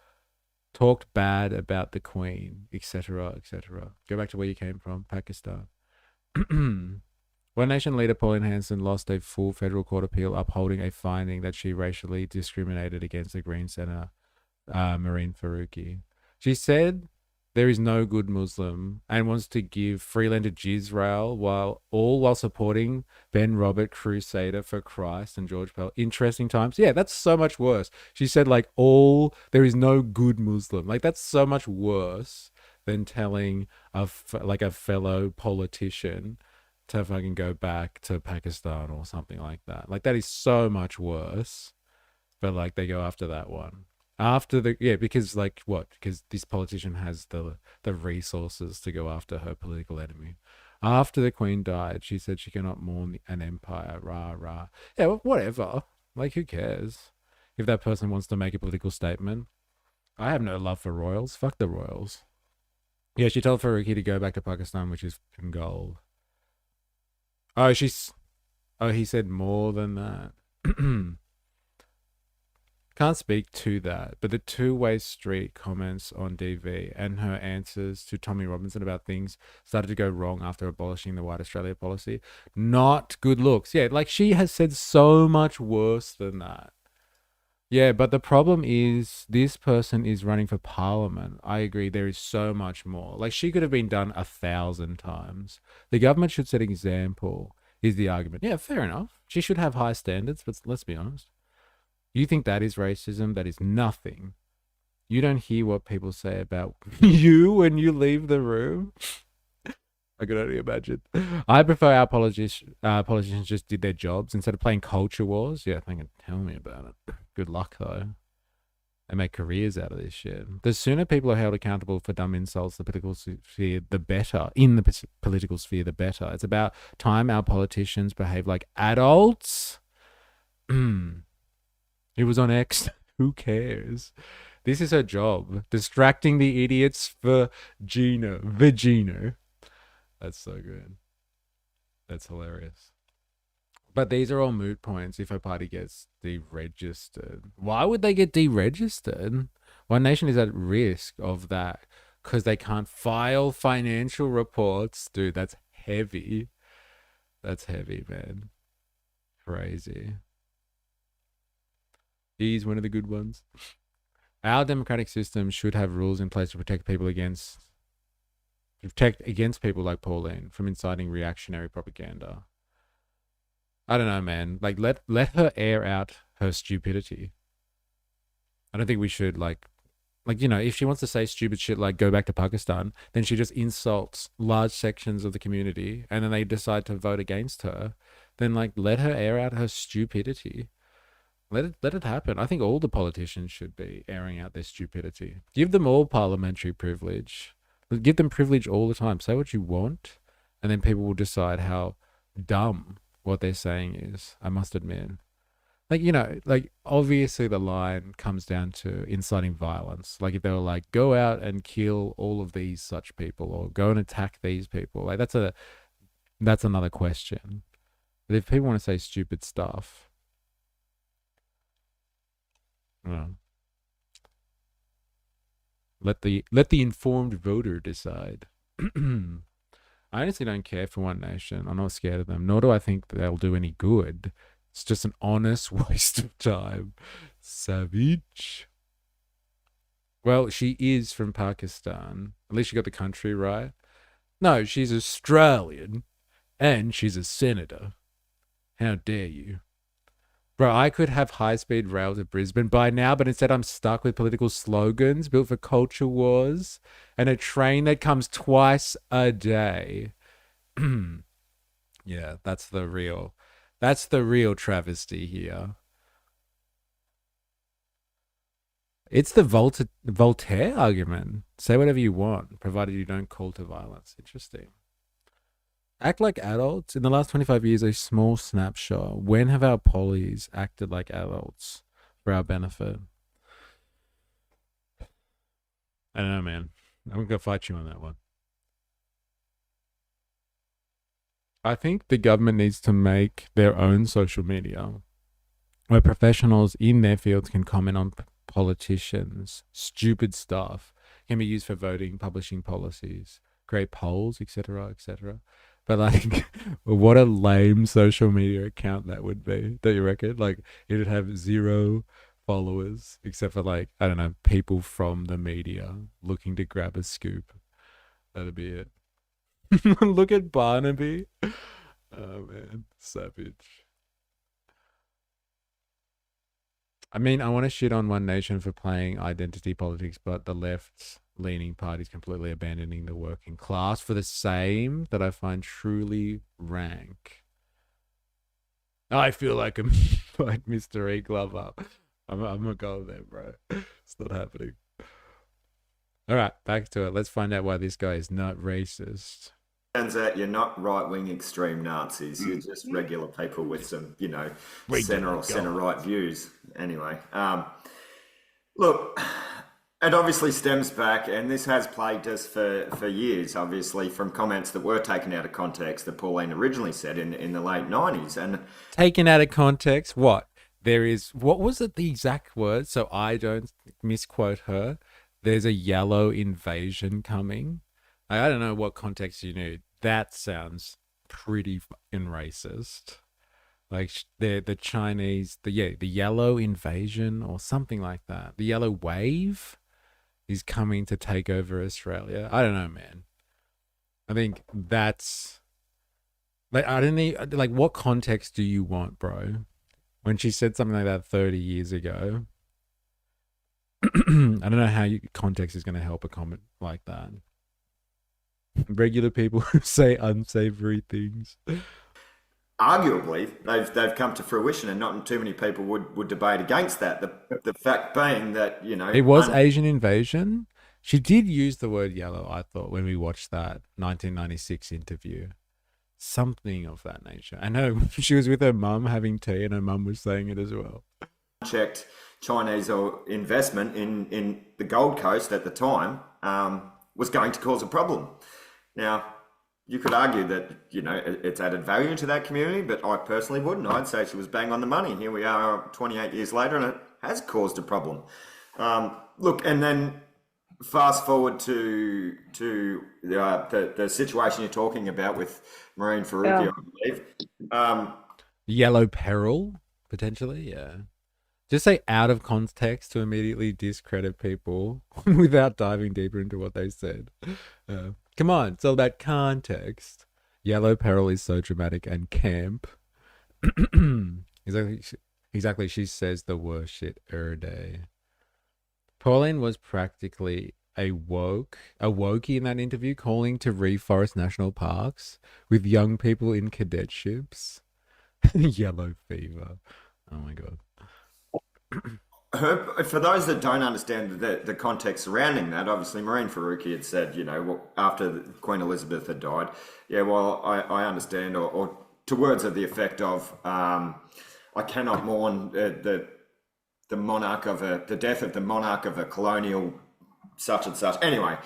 talked bad about the Queen, etc., etc. Go back to where you came from, Pakistan. One Nation leader Pauline Hanson lost a full federal court appeal upholding a finding that she racially discriminated against the Green Centre, Marine Faruqi. She said there is no good Muslim and wants to give free land to Israel while supporting Ben Robert, Crusader for Christ, and George Pell. Interesting times. Yeah, that's so much worse. She said there is no good Muslim. Like, that's so much worse than telling a fellow politician to fucking go back to Pakistan or something like that. Like, that is so much worse. But like, they go after that one. Because this politician has the resources to go after her political enemy. After the Queen died, she said she cannot mourn an empire. Rah, rah. Yeah, well, whatever. Like, who cares? If that person wants to make a political statement. I have no love for royals. Fuck the royals. Yeah, she told Farooqi to go back to Pakistan, which is fucking gold. He said more than that. Can't speak to that, but the two-way street comments on DV and her answers to Tommy Robinson about things started to go wrong after abolishing the White Australia policy. Not good looks. Yeah, like, she has said so much worse than that. Yeah, but the problem is this person is running for parliament. I agree, there is so much more. Like, she could have been done 1,000 times. The government should set an example, is the argument. Yeah, fair enough. She should have high standards, but let's be honest. You think that is racism? That is nothing. You don't hear what people say about you when you leave the room? I could only imagine. I prefer our politicians just did their jobs instead of playing culture wars. Yeah, tell me about it. Good luck, though. They make careers out of this shit. The sooner people are held accountable for dumb insults, the political sphere, the better. In the political sphere, the better. It's about time our politicians behave like adults. It was on X. Who cares? This is her job. Distracting the idiots for Vagino. That's so good. That's hilarious. But these are all moot points if a party gets deregistered. Why would they get deregistered? One Nation is at risk of that because they can't file financial reports. Dude, that's heavy. That's heavy, man. Crazy. He's one of the good ones. Our democratic system should have rules in place to protect against people like Pauline from inciting reactionary propaganda. I don't know, man. Like, let her air out her stupidity. I don't think we should if she wants to say stupid shit like go back to Pakistan, then she just insults large sections of the community and then they decide to vote against her. Then let her air out her stupidity. Let it happen. I think all the politicians should be airing out their stupidity. Give them all parliamentary privilege. Give them privilege all the time. Say what you want, and then people will decide how dumb what they're saying is. I must admit. Obviously the line comes down to inciting violence. Like, if they were like, go out and kill all of these such people or go and attack these people, that's another question. But if people want to say stupid stuff, well, let the informed voter decide. I honestly don't care for One Nation. I'm not scared of them, nor do I think they'll do any good. It's just an honest waste of time. Savage. Well, she is from Pakistan. At least she got the country right. No, she's Australian, and she's a senator. How dare you? Bro, I could have high-speed rail to Brisbane by now, but instead I'm stuck with political slogans built for culture wars and a train that comes twice a day. Yeah, that's the real travesty here. It's the Voltaire argument. Say whatever you want, provided you don't call to violence. Interesting. Act like adults. In the last 25 years, a small snapshot. When have our pollies acted like adults for our benefit? I don't know, man. I'm going to fight you on that one. I think the government needs to make their own social media where professionals in their fields can comment on politicians. Stupid stuff can be used for voting, publishing policies, create polls, etc., etc. But like, what a lame social media account that would be. Don't you reckon? Like, it'd have 0 followers except for, like, I don't know, people from the media looking to grab a scoop. That'd be it. Look at Barnaby. Oh man, savage. I mean, I want to shit on One Nation for playing identity politics, but the left-leaning party's completely abandoning the working class for the same that I find truly rank. I feel like I'm like Mr. E. Glover. I'm gonna go there, bro. It's not happening. All right, back to it. Let's find out why this guy is not racist. Turns out you're not right-wing extreme Nazis. You're just regular people with some, you know, centre or centre-right views. Anyway, look, it obviously stems back, and this has plagued us for years, obviously, from comments that were taken out of context that Pauline originally said in the late 90s. And taken out of context, what? What was it, the exact word, so I don't misquote her? There's a yellow invasion coming. I don't know what context you need. That sounds pretty fucking racist. Like the Chinese, the yellow invasion or something like that. The yellow wave is coming to take over Australia. I don't know, man. I think that's like, I don't need, like, what context do you want, bro? When she said something like that 30 years ago, I don't know how context is going to help a comment like that. Regular people who say unsavory things. Arguably, they've come to fruition, and not too many people would debate against that. The fact being that, you know, it was Asian invasion. She did use the word yellow, I thought, when we watched that 1996 interview. Something of that nature. I know she was with her mum having tea, and her mum was saying it as well. Checked Chinese investment in the Gold Coast at the time was going to cause a problem. Now, you could argue that, you know, it's added value to that community, but I personally wouldn't. I'd say she was bang on the money. Here we are 28 years later, and it has caused a problem. Look, and then fast forward to the situation you're talking about with Marine Faruqi, I believe. Yellow peril, potentially, yeah. Just say out of context to immediately discredit people without diving deeper into what they said. Come on, it's all about context. Yellow peril is so dramatic and camp. Exactly, she says the worst shit every day. Pauline was practically a wokey in that interview, calling to reforest national parks with young people in cadetships. Yellow fever. Oh my God. For those that don't understand the context surrounding that, obviously Marine Faruqi had said, you know, after Queen Elizabeth had died, yeah, well, I understand, or to words of the effect of, I cannot mourn the monarch of the death of the monarch of a colonial such and such. Anyway,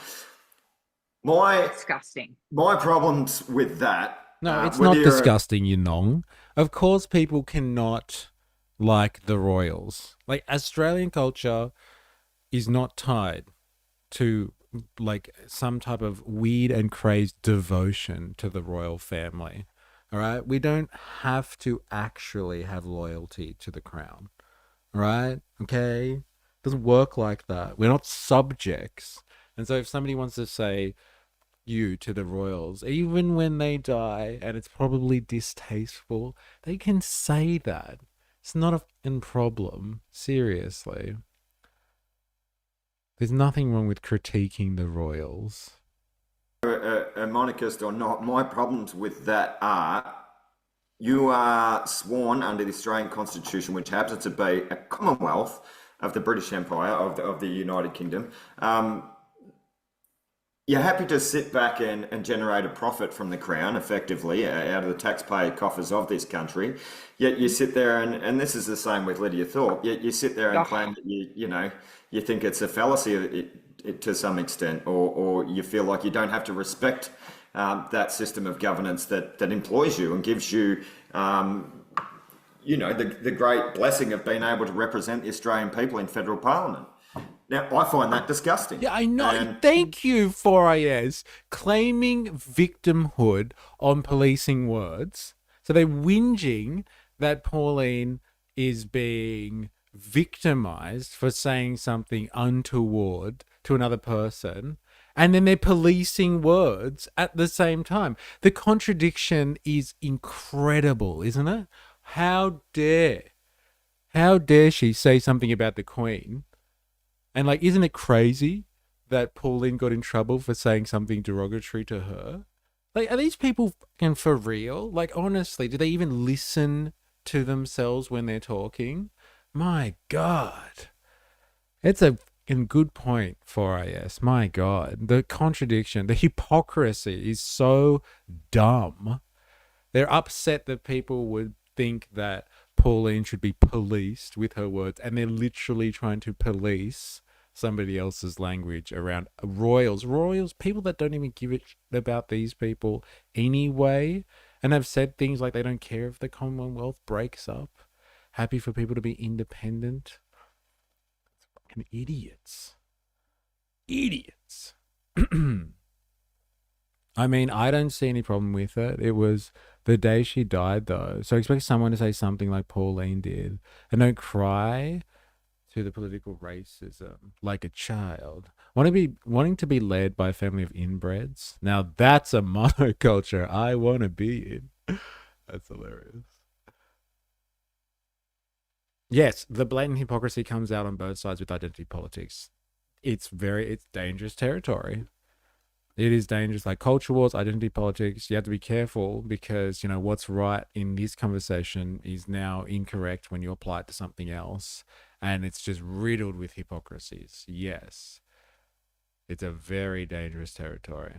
disgusting. My problems with that. No, it's not disgusting, you nong. Of course, people cannot like the royals. Like, Australian culture is not tied to like some type of weird and crazed devotion to the royal family. All right, we don't have to actually have loyalty to the crown. All right, okay, it doesn't work like that. We're not subjects. And so if somebody wants to say you to the royals, even when they die and it's probably distasteful, they can say that. It's not a fucking problem. Seriously. There's nothing wrong with critiquing the royals. A monarchist or not, my problems with that are, you are sworn under the Australian Constitution, which happens to be a Commonwealth, of the British Empire, of the United Kingdom, you're happy to sit back and generate a profit from the Crown, effectively, out of the taxpayer coffers of this country. Yet you sit there, and this is the same with Lydia Thorpe, yet you sit there and claim that you think it's a fallacy to some extent, or you feel like you don't have to respect that system of governance that employs you and gives you, the great blessing of being able to represent the Australian people in federal parliament. Now, I find that disgusting. Yeah, I know. Thank you, 4IS, claiming victimhood on policing words. So they're whinging that Pauline is being victimized for saying something untoward to another person, and then they're policing words at the same time. The contradiction is incredible, isn't it? How dare she say something about the Queen? And like, isn't it crazy that Pauline got in trouble for saying something derogatory to her? Like, are these people fucking for real? Like, honestly, do they even listen to themselves when they're talking? My God. It's a fucking good point, 4IS. My God. The contradiction, the hypocrisy is so dumb. They're upset that people would think that Pauline should be policed with her words, and they're literally trying to police somebody else's language around royals, people that don't even give a shit about these people anyway, and have said things like they don't care if the Commonwealth breaks up, happy for people to be independent. Fucking idiots. I mean, I don't see any problem with it. It was the day she died, though. So expect someone to say something like Pauline did, and don't cry to the political racism like a child. Wanting to be led by a family of inbreds. Now that's a monoculture I want to be in. That's hilarious. Yes, the blatant hypocrisy comes out on both sides with identity politics. It's dangerous territory. It is dangerous, like culture wars, identity politics. You have to be careful because, what's right in this conversation is now incorrect when you apply it to something else. And it's just riddled with hypocrisies. Yes. It's a very dangerous territory.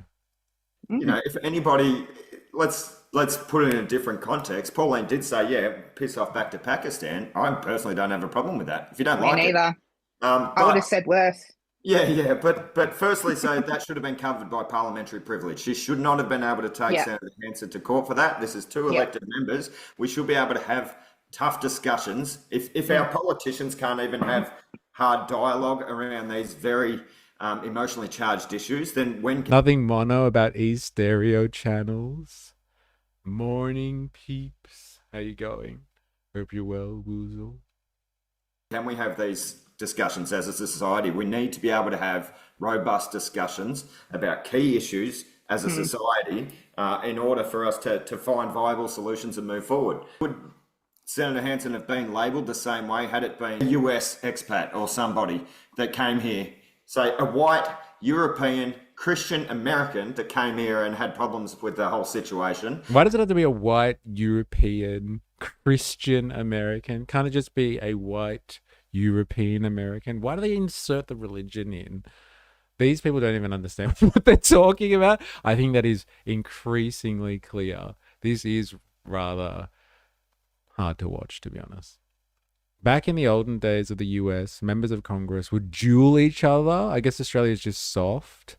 If anybody, let's put it in a different context. Pauline did say, piss off back to Pakistan. I personally don't have a problem with that. If you don't like it. Me neither. I would have said worse. Yeah, but firstly, so that should have been covered by parliamentary privilege. She should not have been able to take Senator Hanson to court for that. This is two elected members. We should be able to have tough discussions. If our politicians can't even have hard dialogue around these very emotionally charged issues, then when can... Nothing mono about stereo channels. Morning peeps. How you going? Hope you're well, Woozle. Can we have these discussions as a society? We need to be able to have robust discussions about key issues as a society in order for us to find viable solutions and move forward. Would Senator Hanson have been labelled the same way had it been a US expat or somebody that came here, say a white European Christian American that came here and had problems with the whole situation? Why does it have to be a white European Christian American? Can't it just be a white European American? Why do they insert the religion in? These people don't even understand what they're talking about. I think that is increasingly clear. This is rather hard to watch, to be honest. Back in the olden days of the US, members of Congress would duel each other. I guess Australia is just soft.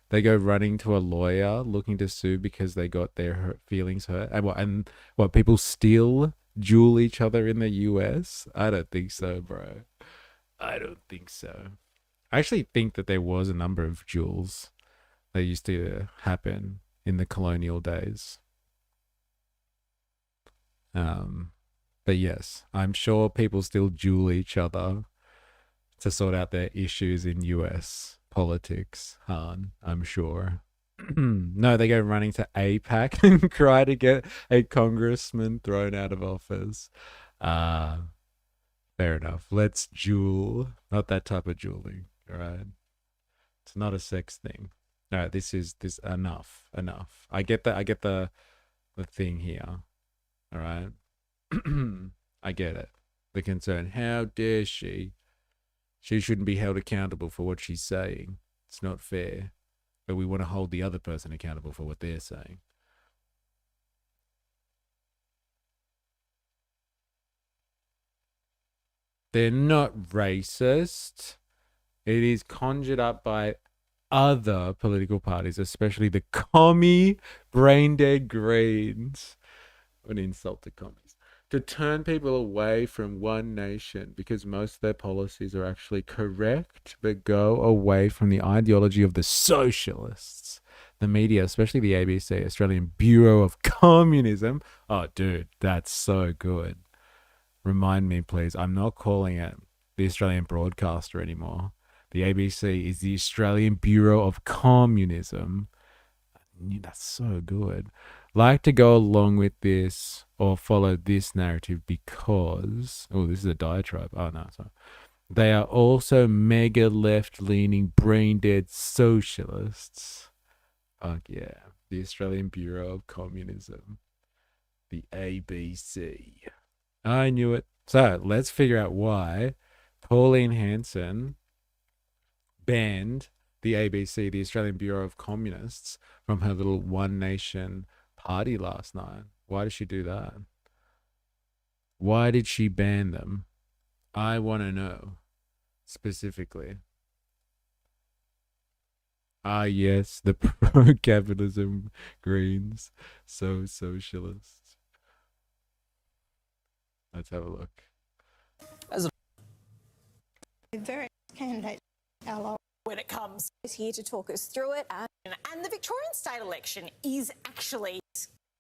They go running to a lawyer looking to sue because they got their feelings hurt. And what, people still duel each other in the US? I don't think so, bro. I don't think so. I actually think that there was a number of duels that used to happen in the colonial days. But yes, I'm sure people still duel each other to sort out their issues in US politics, Han, I'm sure. No, they go running to APAC and try to get a congressman thrown out of office. Fair enough. Let's duel. Not that type of dueling, all right? It's not a sex thing. All right, this enough. I get the thing here. All right? I get it. The concern. How dare she? She shouldn't be held accountable for what she's saying. It's not fair. But we want to hold the other person accountable for what they're saying. They're not racist. It is conjured up by other political parties, especially the commie brain-dead Greens. An insult to commies. To turn people away from one nation because most of their policies are actually correct, but go away from the ideology of the socialists. The media, especially the ABC, Australian Bureau of Communism. Oh, dude, that's so good. Remind me, please. I'm not calling it the Australian Broadcaster anymore. The ABC is the Australian Bureau of Communism. That's so good. Like to go along with this or follow this narrative because... Oh, this is a diatribe. Oh, no, sorry. They are also mega left-leaning, brain-dead socialists. Fuck yeah. The Australian Bureau of Communism. The ABC. I knew it. So, let's figure out why Pauline Hanson banned the ABC, the Australian Bureau of Communists, from her little One Nation party last night. Why did she do that? Why did she ban them? I want to know specifically. Ah, yes, the pro-capitalism Greens, so socialists. Let's have a look. As A very candidate, ally. when it comes, is here to talk us through it. And the Victorian state election is actually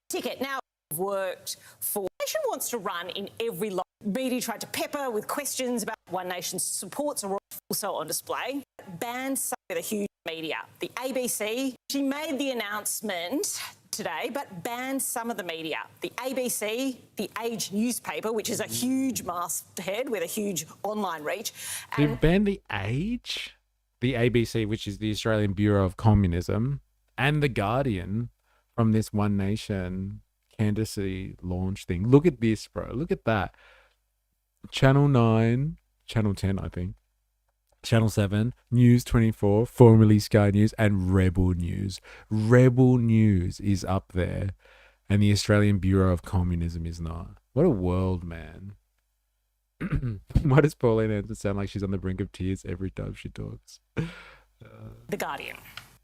ticket. Now worked for Nation wants to run in every line. Media tried to pepper with questions about One Nation's supports are also on display. Banned some of the huge media. The ABC, she made the announcement today, but banned some of the media. The ABC, the Age newspaper, which is a huge masthead with a huge online reach. They banned the Age, the ABC, which is the Australian Bureau of Communism, and the Guardian from this One Nation candidacy launch thing. Look at this, bro. Look at that. Channel 9, Channel 10, I think. Channel 7, News 24, formerly Sky News, and Rebel News. Rebel News is up there, and the Australian Bureau of Communism is not. What a world, man. Why does Pauline Hanson sound like she's on the brink of tears every time she talks? The Guardian.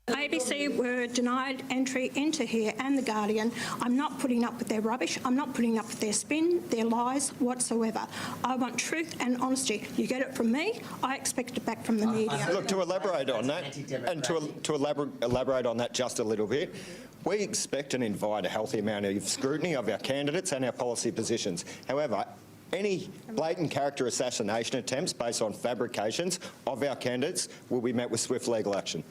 ABC were denied entry into here and The Guardian. I'm not putting up with their rubbish. I'm not putting up with their spin, their lies whatsoever. I want truth and honesty. You get it from me, I expect it back from the media. Look, to elaborate on that, and to elaborate on that just a little bit, we expect and invite a healthy amount of scrutiny of our candidates and our policy positions. However, any blatant character assassination attempts based on fabrications of our candidates will be met with swift legal action.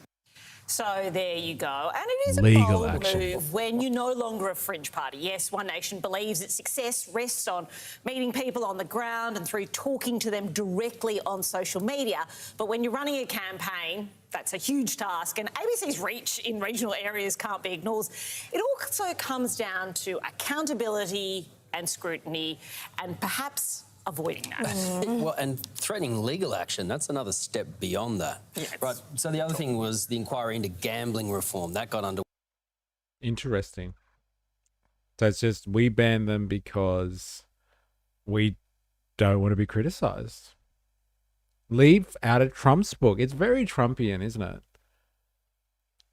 So there you go. And it is a Legal bold action. move when you're no longer a fringe party. Yes, One Nation believes its success rests on meeting people on the ground and through talking to them directly on social media. But when you're running a campaign, that's a huge task. And ABC's reach in regional areas can't be ignored. It also comes down to accountability and scrutiny and perhaps avoiding that. Well, and threatening legal action, that's another step beyond that. Yes. Right, so the other thing was the inquiry into gambling reform. That got under... Interesting. So it's just we ban them because we don't want to be criticized. Leave out of Trump's book. It's very Trumpian, isn't it?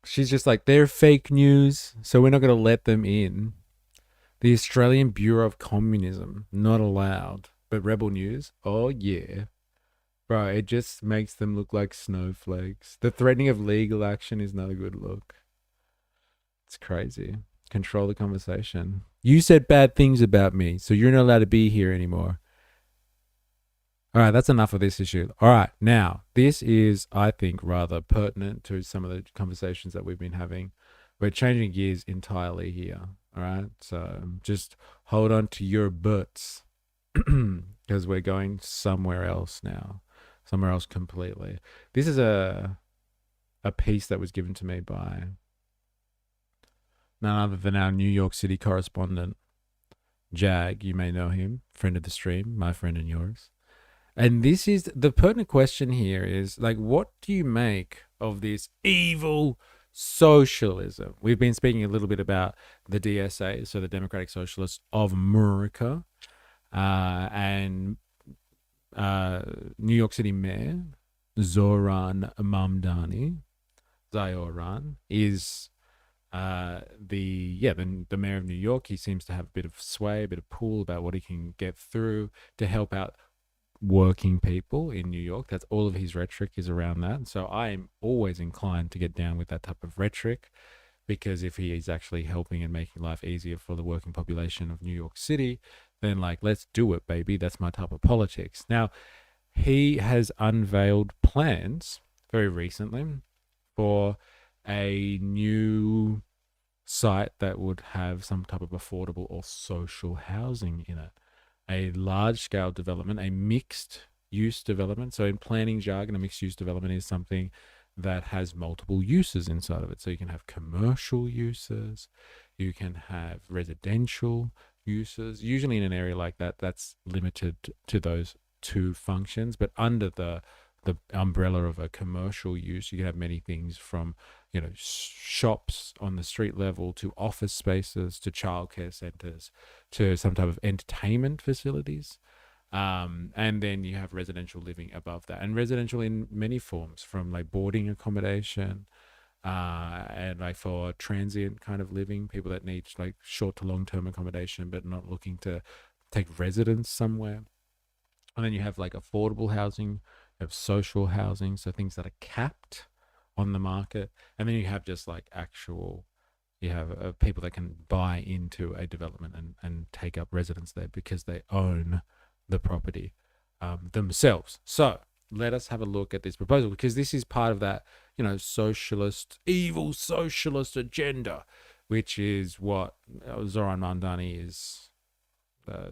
She's just like, they're fake news, so we're not going to let them in. The Australian Bureau of Communism, not allowed. But Rebel News, oh yeah. Bro, it just makes them look like snowflakes. The threatening of legal action is not a good look. It's crazy. Control the conversation. You said bad things about me, so you're not allowed to be here anymore. All right, that's enough of this issue. All right, now, this is, I think, rather pertinent to some of the conversations that we've been having. We're changing gears entirely here. All right, so just hold on to your butts. Because we're going somewhere else now, somewhere else completely. This is a piece that was given to me by none other than our New York City correspondent, Jag. You may know him, friend of the stream, my friend and yours. And this is the pertinent question here is like, what do you make of this evil socialism? We've been speaking a little bit about the DSA, so the Democratic Socialists of America, and New York City Mayor Zohran Zohran is the mayor of New York. He seems to have a bit of sway, a bit of pull about what he can get through to help out working people in New York. That's all of his rhetoric is around that. So I am always inclined to get down with that type of rhetoric, because if he is actually helping and making life easier for the working population of New York City, then like, let's do it, baby. That's my type of politics. Now, he has unveiled plans very recently for a new site that would have some type of affordable or social housing in it. A large-scale development, a mixed-use development. So in planning jargon, a mixed-use development is something that has multiple uses inside of it. So you can have commercial uses, you can have residential uses. Usually in an area like that, that's limited to those two functions. But under the umbrella of a commercial use, you can have many things from, you know, shops on the street level to office spaces to childcare centers to some type of entertainment facilities. And then you have residential living above that, and residential in many forms, from like boarding accommodation and like for transient kind of living, people that need like short to long-term accommodation but not looking to take residence somewhere. And then you have like affordable housing, you have social housing, so things that are capped on the market. And then you have just like actual, you have people that can buy into a development and take up residence there because they own the property themselves. So let us have a look at this proposal, because this is part of that, you know, evil socialist agenda, which is what Zohran Mamdani is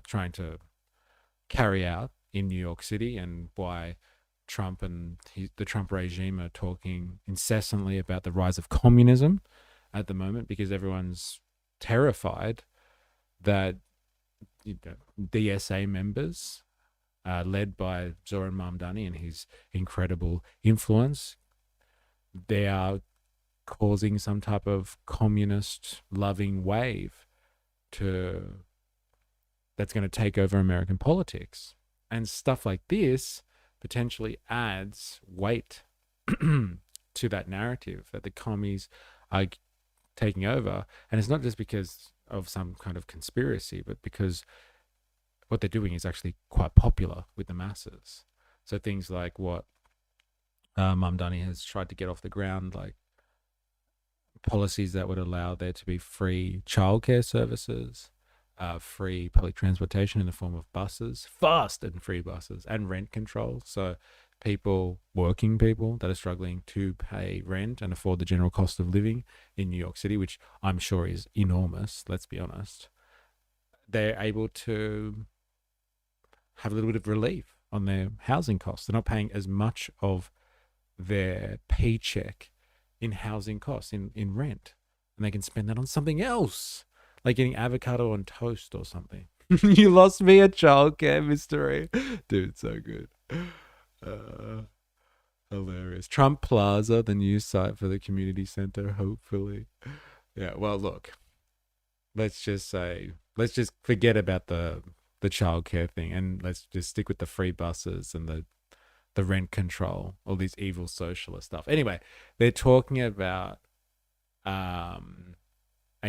trying to carry out in New York City, and why Trump and the Trump regime are talking incessantly about the rise of communism at the moment, because everyone's terrified that, you know, DSA members led by Zohran Mamdani and his incredible influence, they are causing some type of communist loving wave that's going to take over American politics. And stuff like this potentially adds weight to that narrative that the commies are taking over. And it's not just because of some kind of conspiracy, but because what they're doing is actually quite popular with the masses. So things like what Mamdani has tried to get off the ground, like policies that would allow there to be free childcare services, free public transportation in the form of buses, fast and free buses, and rent control. So working people that are struggling to pay rent and afford the general cost of living in New York City, which I'm sure is enormous, let's be honest, they're able to have a little bit of relief on their housing costs. They're not paying as much of their paycheck in housing costs, in rent, and they can spend that on something else, like getting avocado on toast or something. You lost me a childcare mystery. Dude, so good. Hilarious. Trump Plaza, the new site for the community center, hopefully. Yeah, well, look, let's just forget about the childcare thing, and let's just stick with the free buses and the rent control, all these evil socialist stuff. Anyway, they're talking about a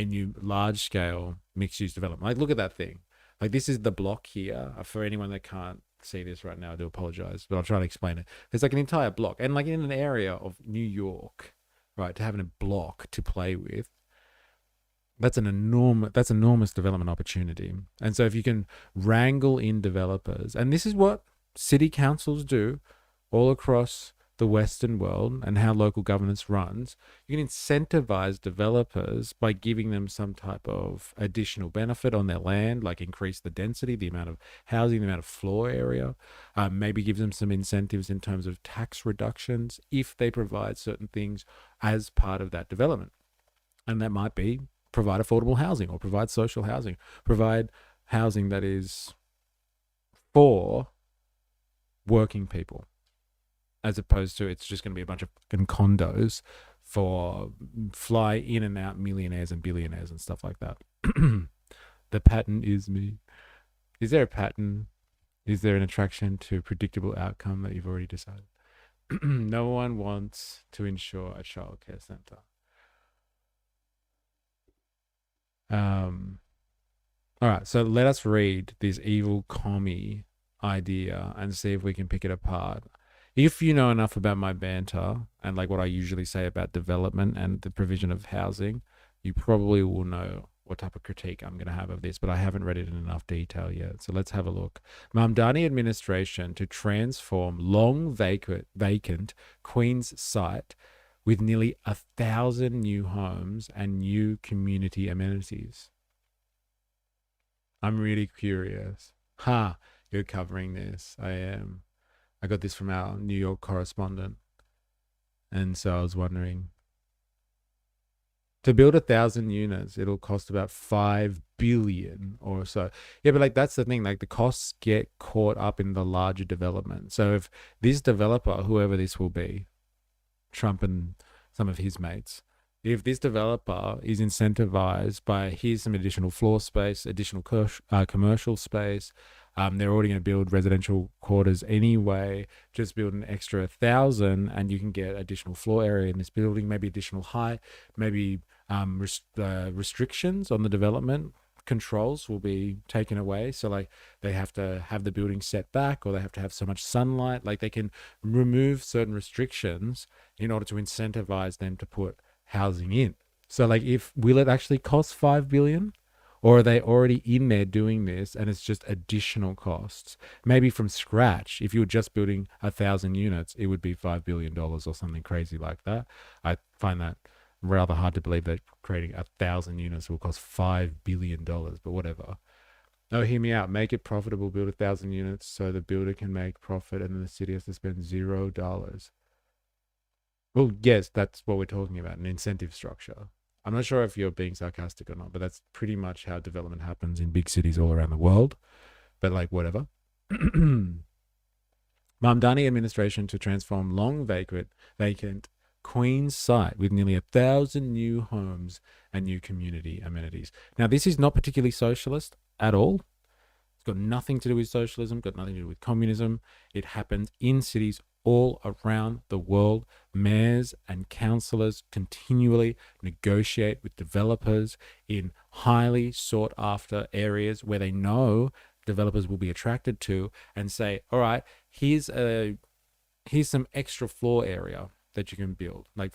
new large-scale mixed-use development. Like, look at that thing. Like, this is the block here. For anyone that can't see this right now, I do apologize, but I'll try to explain it. There's like an entire block, and like in an area of New York, right, to have a block to play with, that's enormous development opportunity. And so if you can wrangle in developers, and this is what city councils do all across the Western world and how local governance runs, you can incentivize developers by giving them some type of additional benefit on their land, like increase the density, the amount of housing, the amount of floor area, maybe give them some incentives in terms of tax reductions if they provide certain things as part of that development. And that might be provide affordable housing, or provide social housing, provide housing that is for working people, as opposed to it's just going to be a bunch of fucking condos for fly in and out millionaires and billionaires and stuff like that. The pattern is me. Is there a pattern? Is there an attraction to predictable outcome that you've already decided? No one wants to insure a childcare center. All right, so let us read this evil commie idea and see if we can pick it apart. If you know enough about my banter and like what I usually say about development and the provision of housing, you probably will know what type of critique I'm going to have of this, but I haven't read it in enough detail yet. So let's have a look. Mamdani administration to transform long vacant Queen's site with nearly 1,000 new homes and new community amenities. I'm really curious. You're covering this. I am. I got this from our New York correspondent. And so I was wondering, to build 1,000 units, it'll cost about 5 billion or so. Yeah, but like that's the thing, like the costs get caught up in the larger development. So if this developer, whoever this will be, Trump and some of his mates, if this developer is incentivized by here's some additional floor space, additional commercial space, they're already going to build residential quarters anyway, just build an extra 1,000 and you can get additional floor area in this building, maybe additional height, maybe restrictions on the development controls will be taken away. So like they have to have the building set back, or they have to have so much sunlight. Like they can remove certain restrictions in order to incentivize them to put housing in. So like will it actually cost 5 billion? Or are they already in there doing this and it's just additional costs? Maybe from scratch, if you were just building 1,000 units, it would be $5 billion or something crazy like that. I find that rather hard to believe that creating 1,000 units will cost $5 billion, but whatever. No, hear me out. Make it profitable, build 1,000 units so the builder can make profit and then the city has to spend $0. Well, yes, that's what we're talking about, an incentive structure. I'm not sure if you're being sarcastic or not, but that's pretty much how development happens in big cities all around the world. But like, whatever. Mamdani administration to transform long vacant Queen's site with nearly 1,000 new homes and new community amenities. Now, this is not particularly socialist at all. It's got nothing to do with socialism, got nothing to do with communism. It happens in cities all around the world. Mayors and councillors continually negotiate with developers in highly sought after areas where they know developers will be attracted to, and say, all right, here's some extra floor area that you can build. Like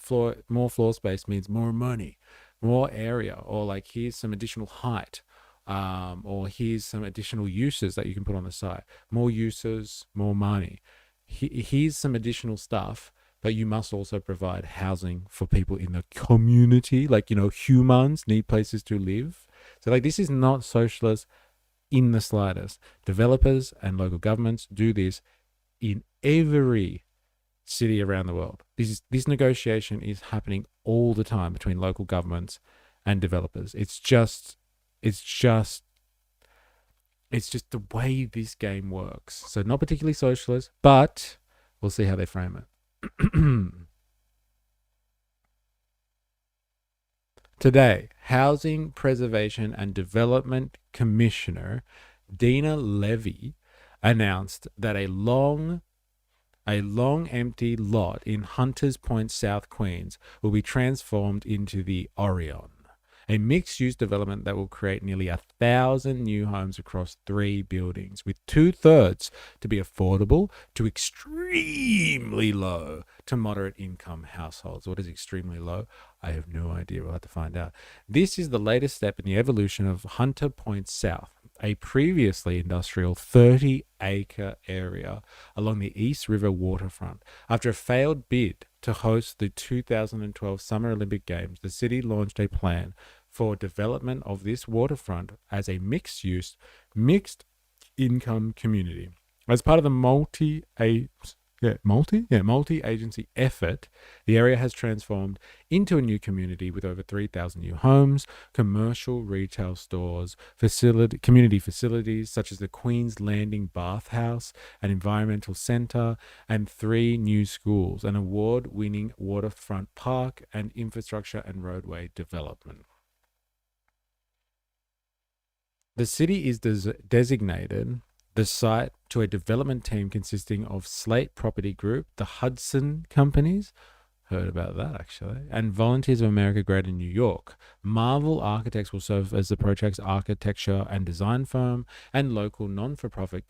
more floor space means more money, more area, or like here's some additional height, or here's some additional uses that you can put on the site. More uses, more money. Here's some additional stuff, but you must also provide housing for people in the community. Like, you know, humans need places to live. So like, this is not socialist in the slightest. Developers and local governments do this in every city around the world. This negotiation is happening all the time between local governments and developers. It's just the way this game works. So not particularly socialist, but we'll see how they frame it. Today, Housing Preservation and Development Commissioner Dina Levy announced that a long empty lot in Hunters Point, South Queens will be transformed into the Orion, a mixed-use development that will create nearly 1,000 new homes across 3 buildings, with 2/3 to be affordable to extremely low to moderate income households. What is extremely low? I have no idea. We'll have to find out. This is the latest step in the evolution of Hunter Point South, a previously industrial 30-acre area along the East River waterfront. After a failed bid to host the 2012 Summer Olympic Games, the city launched a plan for development of this waterfront as a mixed-use, mixed-income community. As part of the multi-agency effort, the area has transformed into a new community with over 3,000 new homes, commercial retail stores, community facilities such as the Queen's Landing Bathhouse, an environmental centre, and 3 new schools, an award-winning waterfront park, and infrastructure and roadway development. The city is designated the site to a development team consisting of Slate Property Group, the Hudson Companies, heard about that actually, and Volunteers of America Greater New York. Marvel Architects will serve as the project's architecture and design firm, and local non-for-profit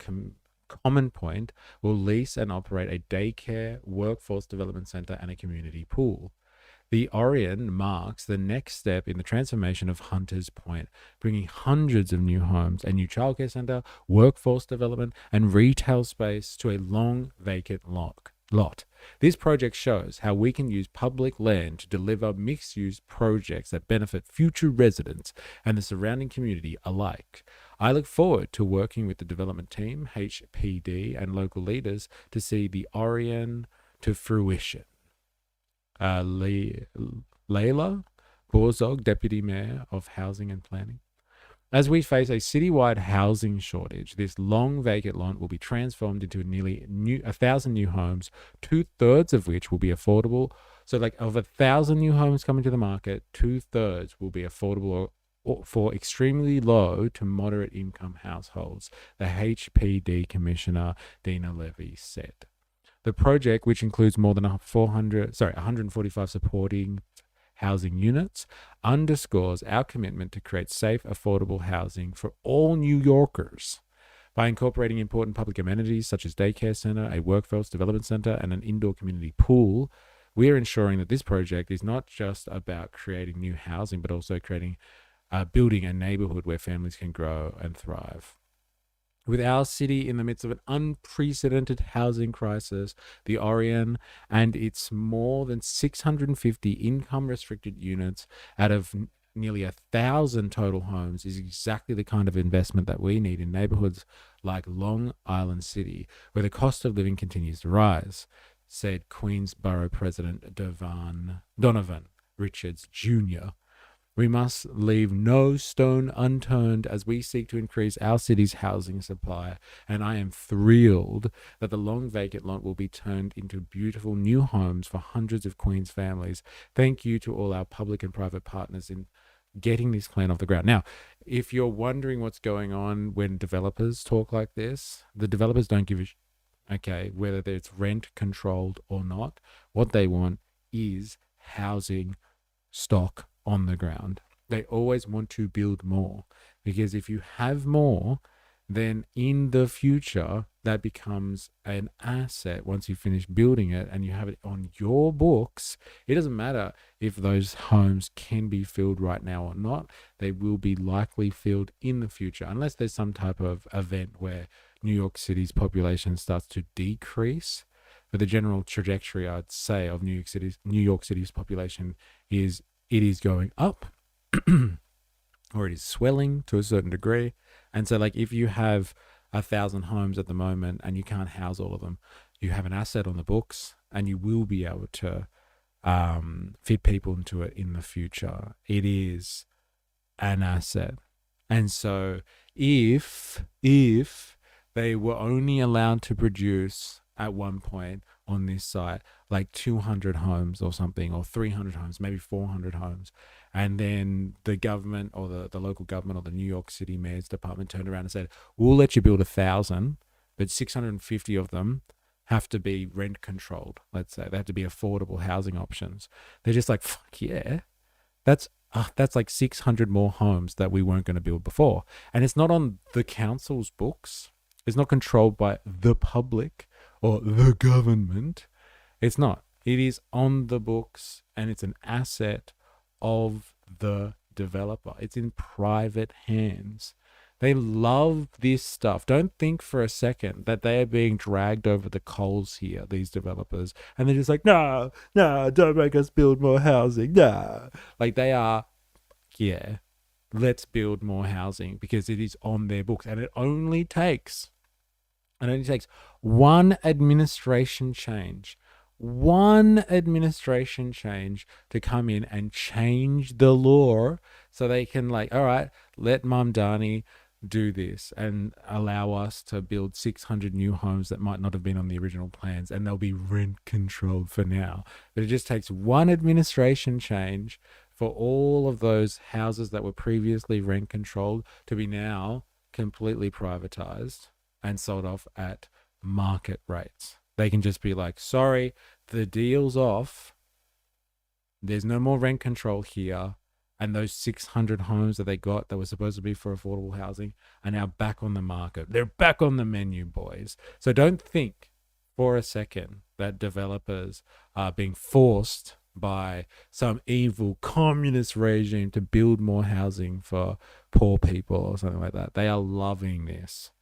Common Point will lease and operate a daycare, workforce development center, and a community pool. The Orion marks the next step in the transformation of Hunters Point, bringing hundreds of new homes, a new childcare centre, workforce development, and retail space to a long vacant lot. This project shows how we can use public land to deliver mixed-use projects that benefit future residents and the surrounding community alike. I look forward to working with the development team, HPD, and local leaders to see the Orion to fruition. Layla Borzog, Deputy Mayor of Housing and Planning. As we face a citywide housing shortage, this long vacant lot will be transformed into nearly 1,000 new homes, 2/3 of which will be affordable. So like of 1,000 new homes coming to the market, 2/3 will be affordable for extremely low to moderate income households, the HPD Commissioner Dina Levy said. The project, which includes more than 145 supporting housing units, underscores our commitment to create safe, affordable housing for all New Yorkers. By incorporating important public amenities such as daycare center, a workforce development center, and an indoor community pool, we are ensuring that this project is not just about creating new housing, but also building a neighborhood where families can grow and thrive. With our city in the midst of an unprecedented housing crisis, the Orion and its more than 650 income-restricted units out of nearly 1,000 total homes is exactly the kind of investment that we need in neighborhoods like Long Island City, where the cost of living continues to rise, said Queensborough President Donovan Richards Jr. We must leave no stone unturned as we seek to increase our city's housing supply, and I am thrilled that the long vacant lot will be turned into beautiful new homes for hundreds of Queens families. Thank you to all our public and private partners in getting this plan off the ground. Now, if you're wondering what's going on when developers talk like this, the developers don't give a whether it's rent controlled or not. What they want is housing stock on the ground. They always want to build more, because if you have more, then in the future that becomes an asset. Once you finish building it and you have it on your books, it doesn't matter if those homes can be filled right now or not. They will be likely filled in the future, unless there's some type of event where New York City's population starts to decrease. But the general trajectory, I'd say, of New York City's population is it is going up or it is swelling to a certain degree. And so like if you have 1,000 homes at the moment and you can't house all of them, you have an asset on the books and you will be able to fit people into it in the future. It is an asset. And so if they were only allowed to produce at one point on this site like 200 homes or something, or 300 homes, maybe 400 homes, and then the government or the local government or the New York City Mayor's Department turned around and said, we'll let you build 1,000, but 650 of them have to be rent controlled. Let's say they have to be affordable housing options. They're just like, fuck yeah, that's like 600 more homes that we weren't going to build before. And it's not on the council's books. It's not controlled by the public or the government. It's not. It is on the books and it's an asset of the developer. It's in private hands. They love this stuff. Don't think for a second that they are being dragged over the coals here, these developers. And they're just like, no, don't make us build more housing. No. Like they are, yeah, let's build more housing because it is on their books. And it only takes One administration change to come in and change the law so they can like, all right, let Mamdani do this and allow us to build 600 new homes that might not have been on the original plans, and they'll be rent controlled for now. But it just takes one administration change for all of those houses that were previously rent controlled to be now completely privatized and sold off at market rates. They can just be like, sorry, the deal's off. There's no more rent control here. And those 600 homes that they got that were supposed to be for affordable housing are now back on the market. They're back on the menu, boys. So don't think for a second that developers are being forced by some evil communist regime to build more housing for poor people or something like that. They are loving this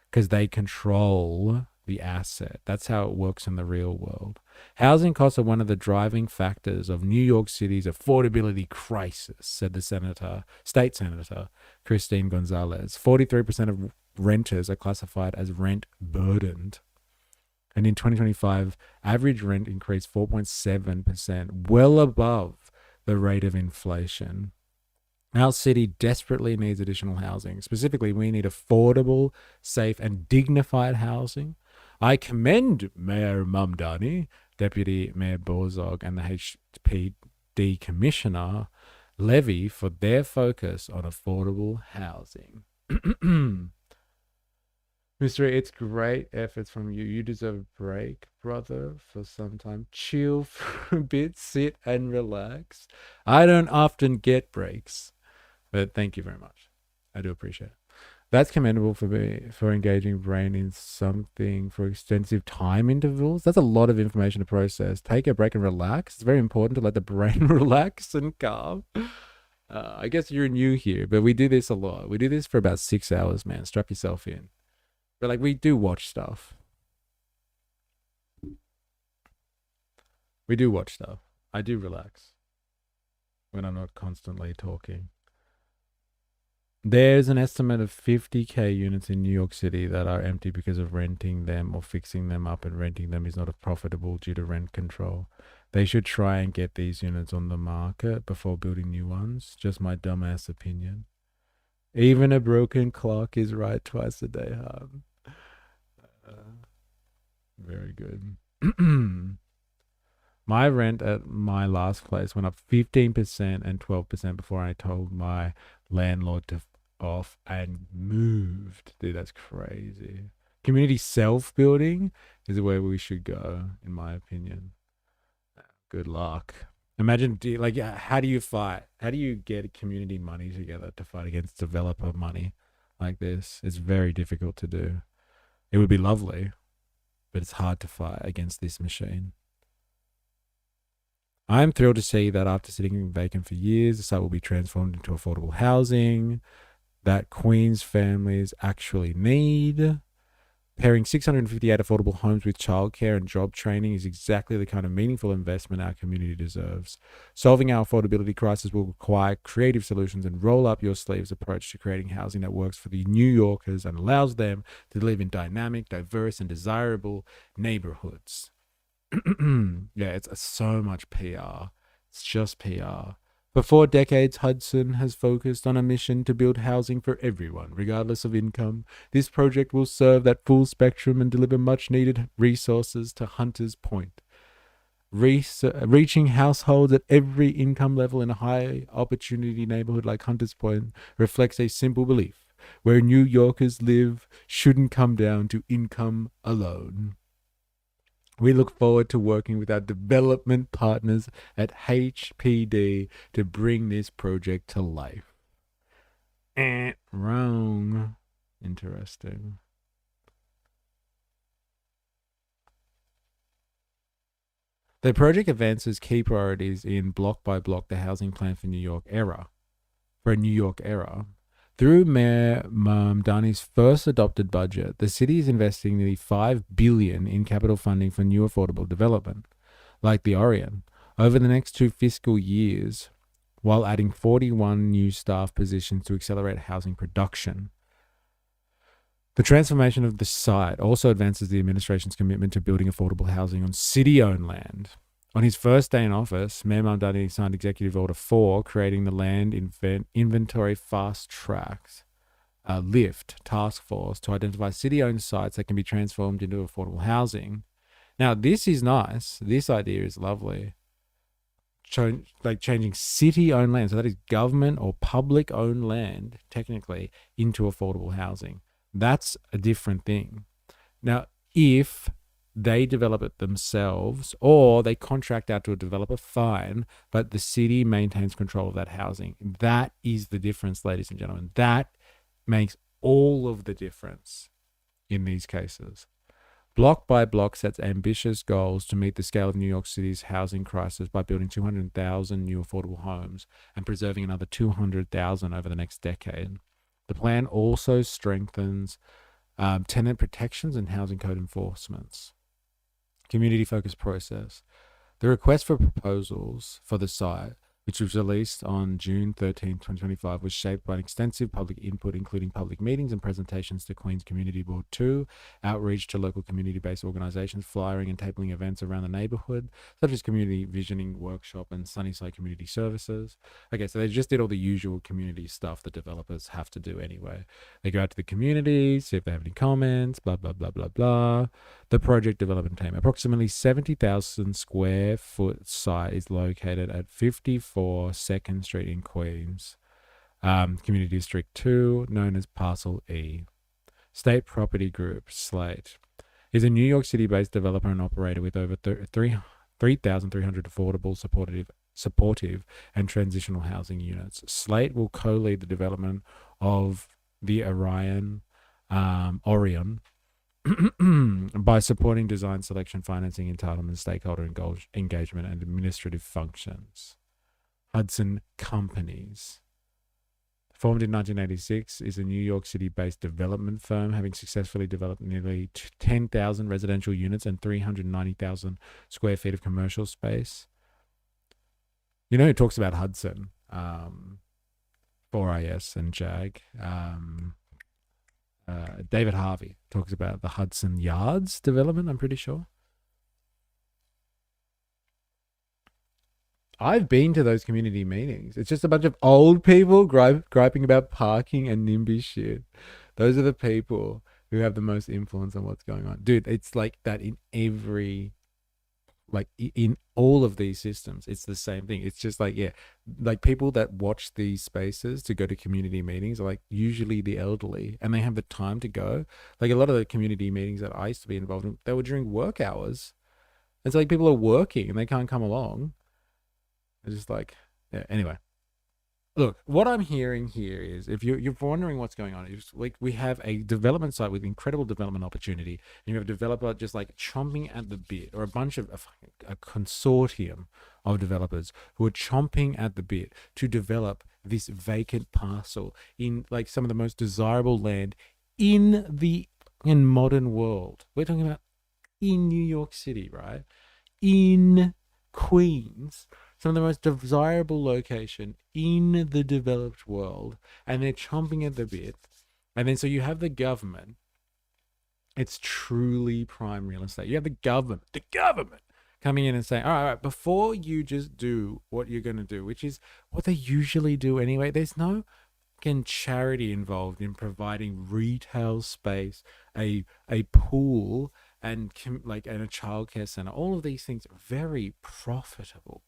because they control the asset. That's how it works in the real world. Housing costs are one of the driving factors of New York City's affordability crisis, said the state senator, Christine Gonzalez. 43% of renters are classified as rent burdened. And in 2025, average rent increased 4.7%, well above the rate of inflation. Our city desperately needs additional housing. Specifically, we need affordable, safe, and dignified housing. I commend Mayor Mamdani, Deputy Mayor Borzog, and the HPD Commissioner Levy for their focus on affordable housing. Mystery, it's great efforts from you. You deserve a break, brother, for some time. Chill for a bit, sit and relax. I don't often get breaks, but thank you very much. I do appreciate it. That's commendable for me, for engaging brain in something for extensive time intervals. That's a lot of information to process. Take a break and relax. It's very important to let the brain relax and calm. I guess you're new here, but we do this a lot. We do this for about 6 hours, man. Strap yourself in. But like, we do watch stuff. We do watch stuff. I do relax when I'm not constantly talking. There's an estimate of 50,000 units in New York City that are empty because of renting them or fixing them up, and renting them is not profitable due to rent control. They should try and get these units on the market before building new ones. Just my dumbass opinion. Even a broken clock is right twice a day, huh? Very good. My rent at my last place went up 15% and 12% before I told my landlord to off and moved. Dude, that's crazy. Community self-building is where we should go, in my opinion. Good luck. Imagine, like, how do you fight? How do you get community money together to fight against developer money like this? It's very difficult to do. It would be lovely, but it's hard to fight against this machine. I am thrilled to see that after sitting vacant for years, the site will be transformed into affordable housing that Queens families actually need. Pairing 658 affordable homes with childcare and job training is exactly the kind of meaningful investment our community deserves. Solving our affordability crisis will require creative solutions and roll up your sleeves approach to creating housing that works for the New Yorkers and allows them to live in dynamic, diverse, and desirable neighborhoods. Yeah, it's so much PR. It's just PR. For 4 decades, Hudson has focused on a mission to build housing for everyone, regardless of income. This project will serve that full spectrum and deliver much-needed resources to Hunter's Point. Reaching households at every income level in a high-opportunity neighborhood like Hunter's Point reflects a simple belief: where New Yorkers live shouldn't come down to income alone. We look forward to working with our development partners at HPD to bring this project to life. Wrong. Interesting. The project advances key priorities in block by block the housing plan for a New York era. Through Mayor Mamdani's first adopted budget, the city is investing nearly $5 billion in capital funding for new affordable development, like the Orion, over the next 2 fiscal years, while adding 41 new staff positions to accelerate housing production. The transformation of the site also advances the administration's commitment to building affordable housing on city-owned land. On his first day in office, Mayor Mamdani signed Executive Order 4, creating the Land Inventory Fast Tracks LIFT task force to identify city-owned sites that can be transformed into affordable housing. Now, this is nice. This idea is lovely. Changing city-owned land, so that is government or public-owned land, technically, into affordable housing. That's a different thing. Now, if they develop it themselves or they contract out to a developer, fine, but the city maintains control of that housing. That is the difference, ladies and gentlemen. That makes all of the difference in these cases. Block by Block sets ambitious goals to meet the scale of New York City's housing crisis by building 200,000 new affordable homes and preserving another 200,000 over the next decade. The plan also strengthens tenant protections and housing code enforcements. Community-focused process. The request for proposals for the site, which was released on June 13, 2025, was shaped by an extensive public input, including public meetings and presentations to Queen's Community Board 2, outreach to local community-based organizations, flyering and tabling events around the neighborhood, such as community visioning workshop and Sunnyside Community Services. Okay, so they just did all the usual community stuff that developers have to do anyway. They go out to the community, see if they have any comments, blah, blah, blah, blah, blah. The project development team. Approximately 70,000 square foot site is located at 54 2nd Street in Queens, Community District 2, known as Parcel E. State Property Group, Slate, is a New York City-based developer and operator with over 3,300 affordable, supportive, and transitional housing units. Slate will co-lead the development of the Orion by supporting design, selection, financing, entitlement, stakeholder engagement, and administrative functions. Hudson Companies, formed in 1986, is a New York City-based development firm having successfully developed nearly 10,000 residential units and 390,000 square feet of commercial space. You know who talks about Hudson? 4IS and JAG. David Harvey talks about the Hudson Yards development, I'm pretty sure. I've been to those community meetings. It's just a bunch of old people griping about parking and NIMBY shit. Those are the people who have the most influence on what's going on. Dude, it's like that in every, like in all of these systems. It's the same thing. It's just like, yeah, like people that watch these spaces to go to community meetings are like usually the elderly and they have the time to go. Like a lot of the community meetings that I used to be involved in, they were during work hours. It's like people are working and they can't come along. It's just like, yeah, anyway. Look, what I'm hearing here is, if you're wondering what's going on, it's like we have a development site with incredible development opportunity, and you have a developer just like chomping at the bit, or a bunch of a consortium of developers who are chomping at the bit to develop this vacant parcel in like some of the most desirable land in modern world. We're talking about in New York City, right? In Queens. Some of the most desirable location in the developed world, and they're chomping at the bit. And then so you have the government. It's truly prime real estate. You have the government coming in and saying, all right, before you just do what you're going to do, which is what they usually do anyway, there's no charity involved in providing retail space, a pool, and a childcare center. All of these things are very profitable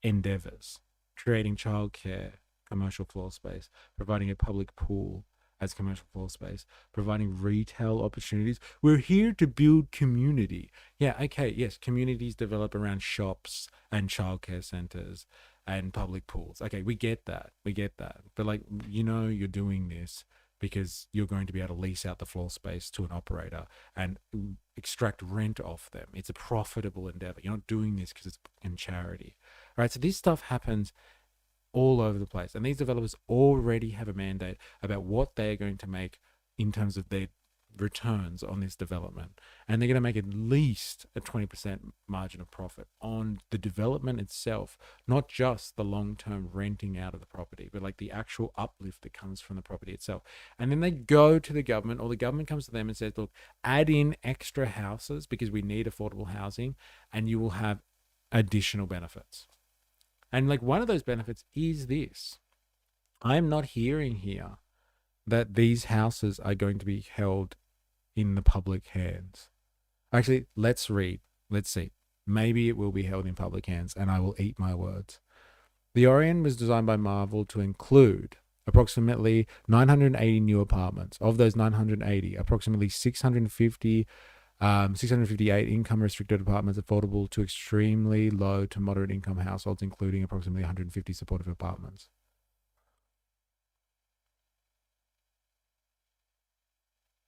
endeavors. Creating childcare, commercial floor space, providing a public pool as commercial floor space, providing retail opportunities. We're here to build community. Yeah, okay, yes, communities develop around shops and childcare centers and public pools. Okay, we get that. But like, you're doing this because you're going to be able to lease out the floor space to an operator and extract rent off them. It's a profitable endeavor. You're not doing this because it's in charity. All right, so this stuff happens all over the place. And these developers already have a mandate about what they're going to make in terms of their returns on this development, and they're going to make at least a 20% margin of profit on the development itself, not just the long-term renting out of the property, but like the actual uplift that comes from the property itself. And then they go to the government, or the government comes to them and says, look, add in extra houses because we need affordable housing, and you will have additional benefits. And like one of those benefits is this. I'm not hearing here that these houses are going to be held in the public hands. Actually, let's read. Let's see. Maybe it will be held in public hands, and I will eat my words. The Orient was designed by Marvel to include approximately 980 new apartments. Of those 980, approximately 658 income-restricted apartments affordable to extremely low to moderate income households, including approximately 150 supportive apartments.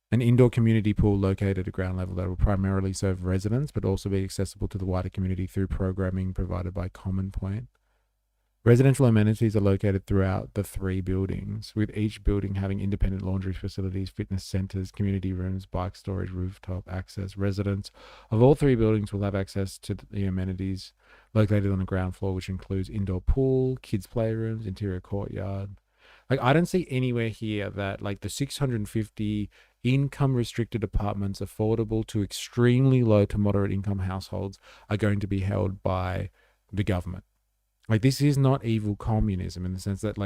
An indoor community pool located at ground level that will primarily serve residents, but also be accessible to the wider community through programming provided by Common Point. Residential amenities are located throughout the 3 buildings, with each building having independent laundry facilities, fitness centers, community rooms, bike storage, rooftop access. Residents of all 3 buildings will have access to the amenities located on the ground floor, which includes indoor pool, kids' playrooms, interior courtyard. Like, I don't see anywhere here that like the 650 income restricted apartments affordable to extremely low to moderate income households are going to be held by the government. Like, this is not evil communism in the sense that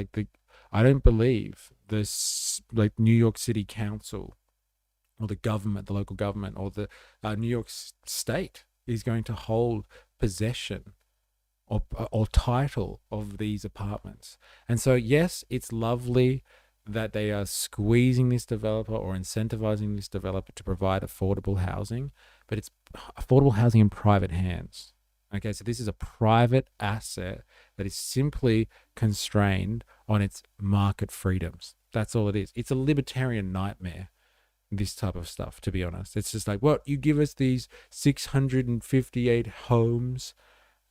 I don't believe this, like New York City Council or the government, the local government, or the New York State is going to hold possession or title of these apartments. And so, yes, it's lovely that they are squeezing this developer or incentivizing this developer to provide affordable housing, but it's affordable housing in private hands. Okay, so this is a private asset that is simply constrained on its market freedoms. That's all it is. It's a libertarian nightmare, this type of stuff, to be honest. It's just like, what, you give us these 658 homes,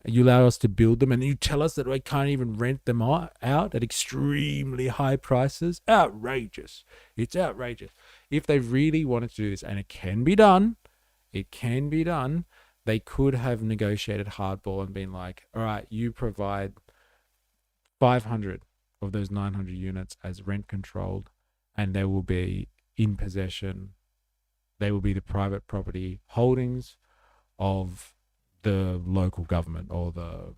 you allow us to build them, and you tell us that we can't even rent them out at extremely high prices? Outrageous. It's outrageous. If they really wanted to do this, and it can be done, they could have negotiated hardball and been like, all right, you provide 500 of those 900 units as rent controlled, and they will be in possession. They will be the private property holdings of the local government, or the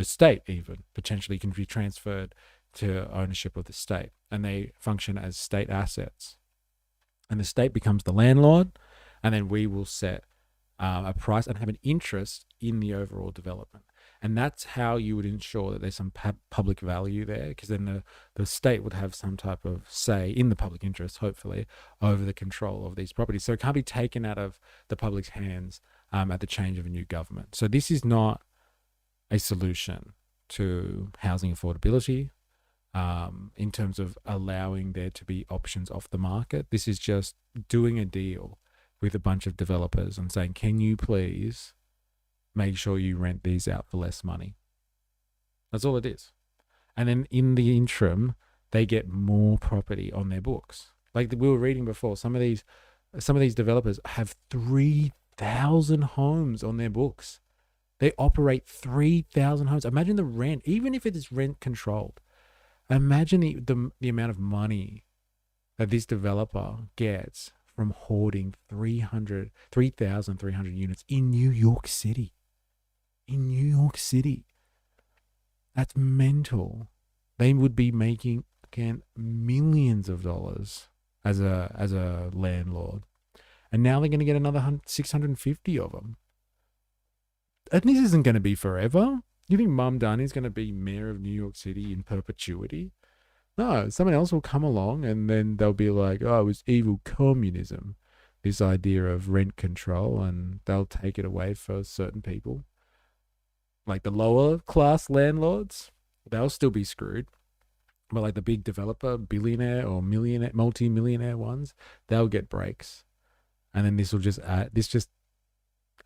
state even potentially can be transferred to ownership of the state, and they function as state assets. And the state becomes the landlord, and then we will set a price and have an interest in the overall development. And that's how you would ensure that there's some public value there, because then the state would have some type of say in the public interest, hopefully, over the control of these properties. So it can't be taken out of the public's hands at the change of a new government. So this is not a solution to housing affordability in terms of allowing there to be options off the market. This is just doing a deal with a bunch of developers and saying, can you please make sure you rent these out for less money? That's all it is. And then in the interim, they get more property on their books. Like we were reading before, some of these developers have 3,000 homes on their books. They operate 3,000 homes. Imagine the rent, even if it is rent controlled. Imagine the amount of money that this developer gets from hoarding 3,300 units in New York City. In New York City. That's mental. They would be making, again, millions of dollars as a landlord. And now they're going to get another 650 of them. And this isn't going to be forever. You think Mamdani is going to be mayor of New York City in perpetuity? No, someone else will come along and then they'll be like, oh, it was evil communism, this idea of rent control, and they'll take it away for certain people. Like the lower class landlords, they'll still be screwed. But like the big developer, billionaire or millionaire, multi-millionaire ones, they'll get breaks. And then this just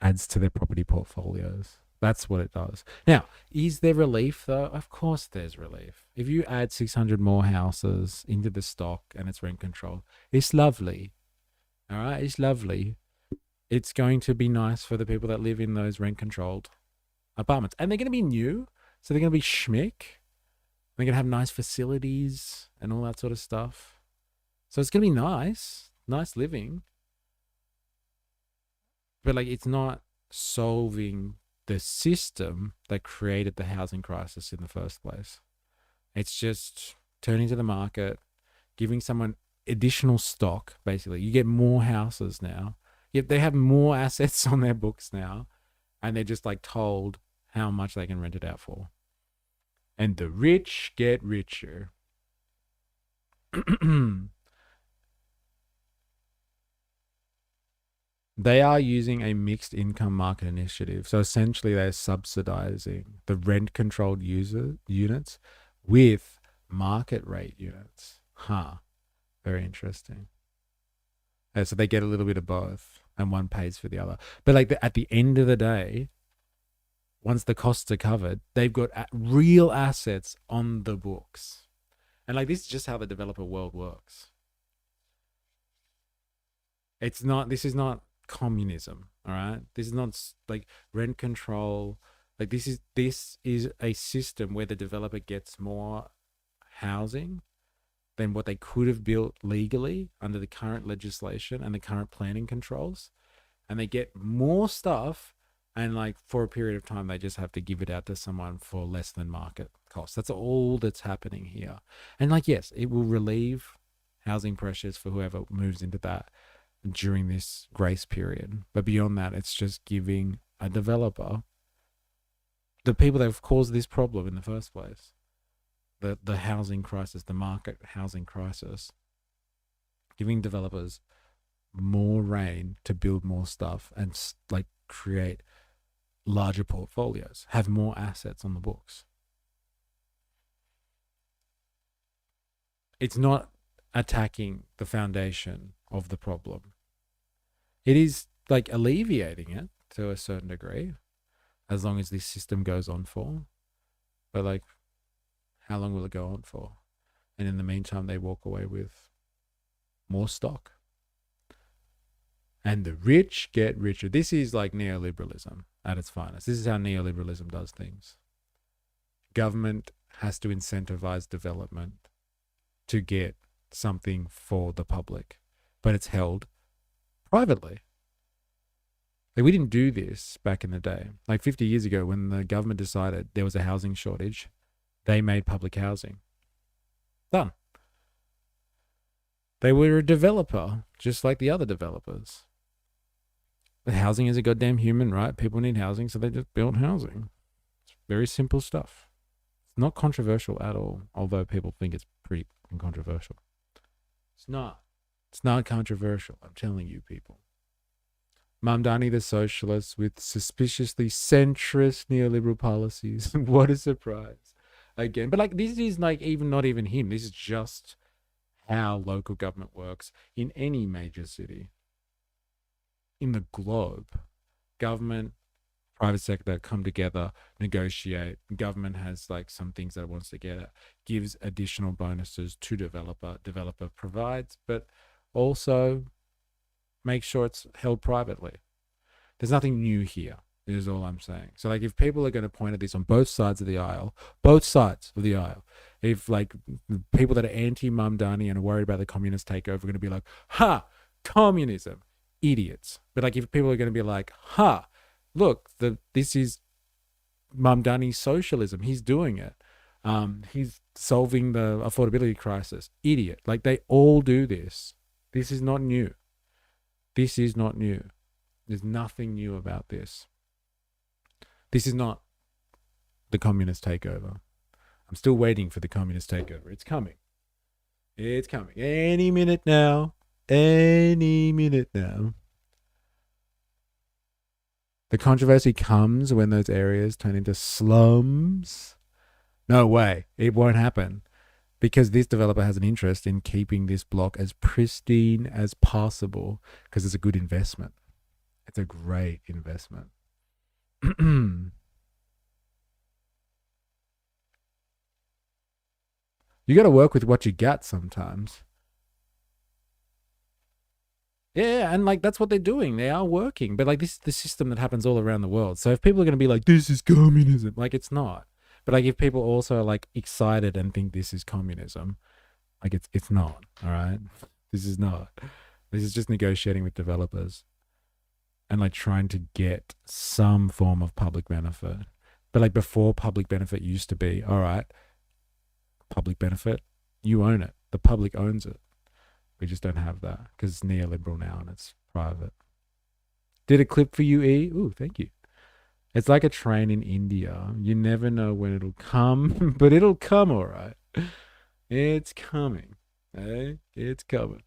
adds to their property portfolios. That's what it does. Now, is there relief though? Of course there's relief. If you add 600 more houses into the stock and it's rent controlled, it's lovely. All right, it's lovely. It's going to be nice for the people that live in those rent controlled apartments. And they're going to be new, so they're going to be schmick. They're going to have nice facilities and all that sort of stuff. So it's going to be nice living. But like, it's not solving the system that created the housing crisis in the first place. It's just turning to the market, giving someone additional stock, basically. You get more houses now. Yet they have more assets on their books now, and they're just like told how much they can rent it out for. And the rich get richer. They are using a mixed income market initiative. So essentially they're subsidizing the rent controlled units with market rate units. Very interesting. And so they get a little bit of both and one pays for the other. But like at the end of the day, once the costs are covered, they've got real assets on the books. And like, this is just how the developer world works. This is not communism, all right? This is not like rent control. Like, this is a system where the developer gets more housing than what they could have built legally under the current legislation and the current planning controls. And they get more stuff, and like for a period of time, they just have to give it out to someone for less than market cost. That's all that's happening here. And like, yes, it will relieve housing pressures for whoever moves into that during this grace period. But beyond that, it's just giving a developer, the people that have caused this problem in the first place, the housing crisis, the market housing crisis, giving developers more reign to build more stuff and like create larger portfolios, have more assets on the books. It's not attacking the foundation of the problem. It is like alleviating it to a certain degree, as long as this system goes on for. But like, how long will it go on for? And in the meantime, they walk away with more stock. And the rich get richer. This is like neoliberalism at its finest. This is how neoliberalism does things. Government has to incentivize development to get something for the public, but it's held privately. Like, we didn't do this back in the day. Like 50 years ago, when the government decided there was a housing shortage, they made public housing. Done. They were a developer, just like the other developers. But housing is a goddamn human right. People need housing, so they just built housing. It's very simple stuff. It's not controversial at all, although people think it's pretty controversial. It's not. It's not controversial, I'm telling you people. Mamdani the socialist with suspiciously centrist neoliberal policies. What a surprise. Again, but like, this is like not even him. This is just how local government works in any major city. In the globe, government, private sector come together, negotiate. Government has like some things that it wants to get at, gives additional bonuses to developer provides, but also make sure it's held privately. There's nothing new here, is all I'm saying. So like, if people are going to point at this on both sides of the aisle, if like people that are anti-Mamdani and are worried about the communist takeover are going to be like, communism, idiots. But like, if people are going to be like, look, this is Mamdani's socialism, he's doing it. He's solving the affordability crisis, idiot. Like, they all do this. This is not new. This is not new. There's nothing new about this. This is not the communist takeover. I'm still waiting for the communist takeover. It's coming. It's coming. Any minute now. Any minute now. The controversy comes when those areas turn into slums. No way. It won't happen. Because this developer has an interest in keeping this block as pristine as possible, because it's a good investment. It's a great investment. You got to work with what you got sometimes. Yeah, and like that's what they're doing. They are working, but like this is the system that happens all around the world. So if people are going to be like, this is communism, like it's not. But like if people also are like excited and think this is communism, like it's not. All right, this is not. This is just negotiating with developers and like trying to get some form of public benefit. But like before, public benefit used to be, all right, public benefit, you own it. The public owns it. We just don't have that because it's neoliberal now and it's private. Did a clip for you, E? Ooh, thank you. It's like a train in India. You never know when it'll come, but it'll come all right. It's coming. Eh? It's coming.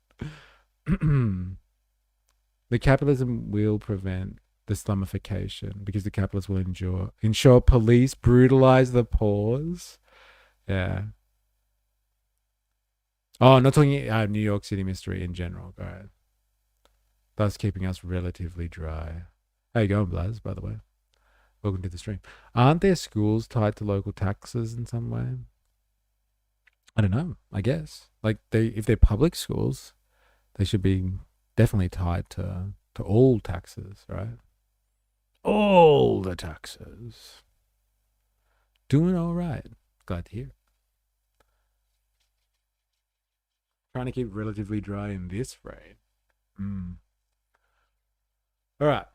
The capitalism will prevent the slumification because the capitalists will ensure police brutalize the poor. Yeah. Oh, not talking New York City mystery in general. All right. Thus keeping us relatively dry. How you going, Blaz, by the way? Welcome to the stream. Aren't there schools tied to local taxes in some way? I don't know, I guess. Like if they're public schools, they should be definitely tied to all taxes, right? All the taxes. Doing all right. Glad to hear it. Trying to keep relatively dry in this rain. All right.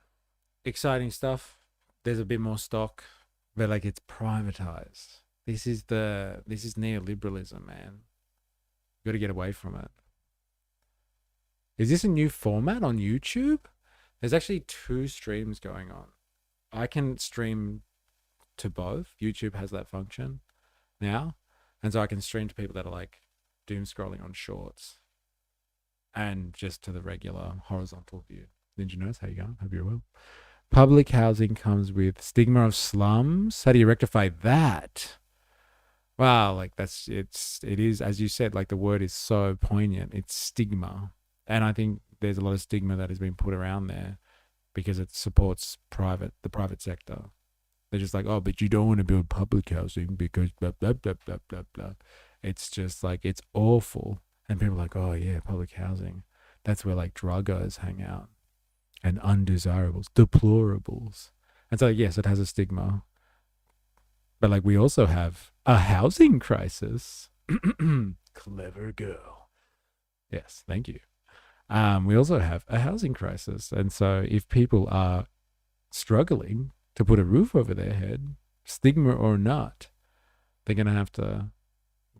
Exciting stuff. There's a bit more stock, but like it's privatized. This is neoliberalism, man. You got to get away from it. Is this a new format on YouTube? There's actually 2 streams going on. I can stream to both. YouTube has that function now. And so I can stream to people that are like doom scrolling on shorts and just to the regular horizontal view. Ninja Nurse, how you going? Hope you're well. Public housing comes with stigma of slums. How do you rectify that? Wow, like it is, as you said, like the word is so poignant. It's stigma. And I think there's a lot of stigma that has been put around there because it supports the private sector. They're just like, oh, but you don't want to build public housing because blah, blah, blah, blah, blah, blah. It's just like, it's awful. And people are like, oh yeah, public housing. That's where like druggers hang out and undesirables, deplorables. And so yes, it has a stigma. But like we also have a housing crisis. Clever girl. Yes, thank you. We also have a housing crisis. And so if people are struggling to put a roof over their head, stigma or not, they're going to have to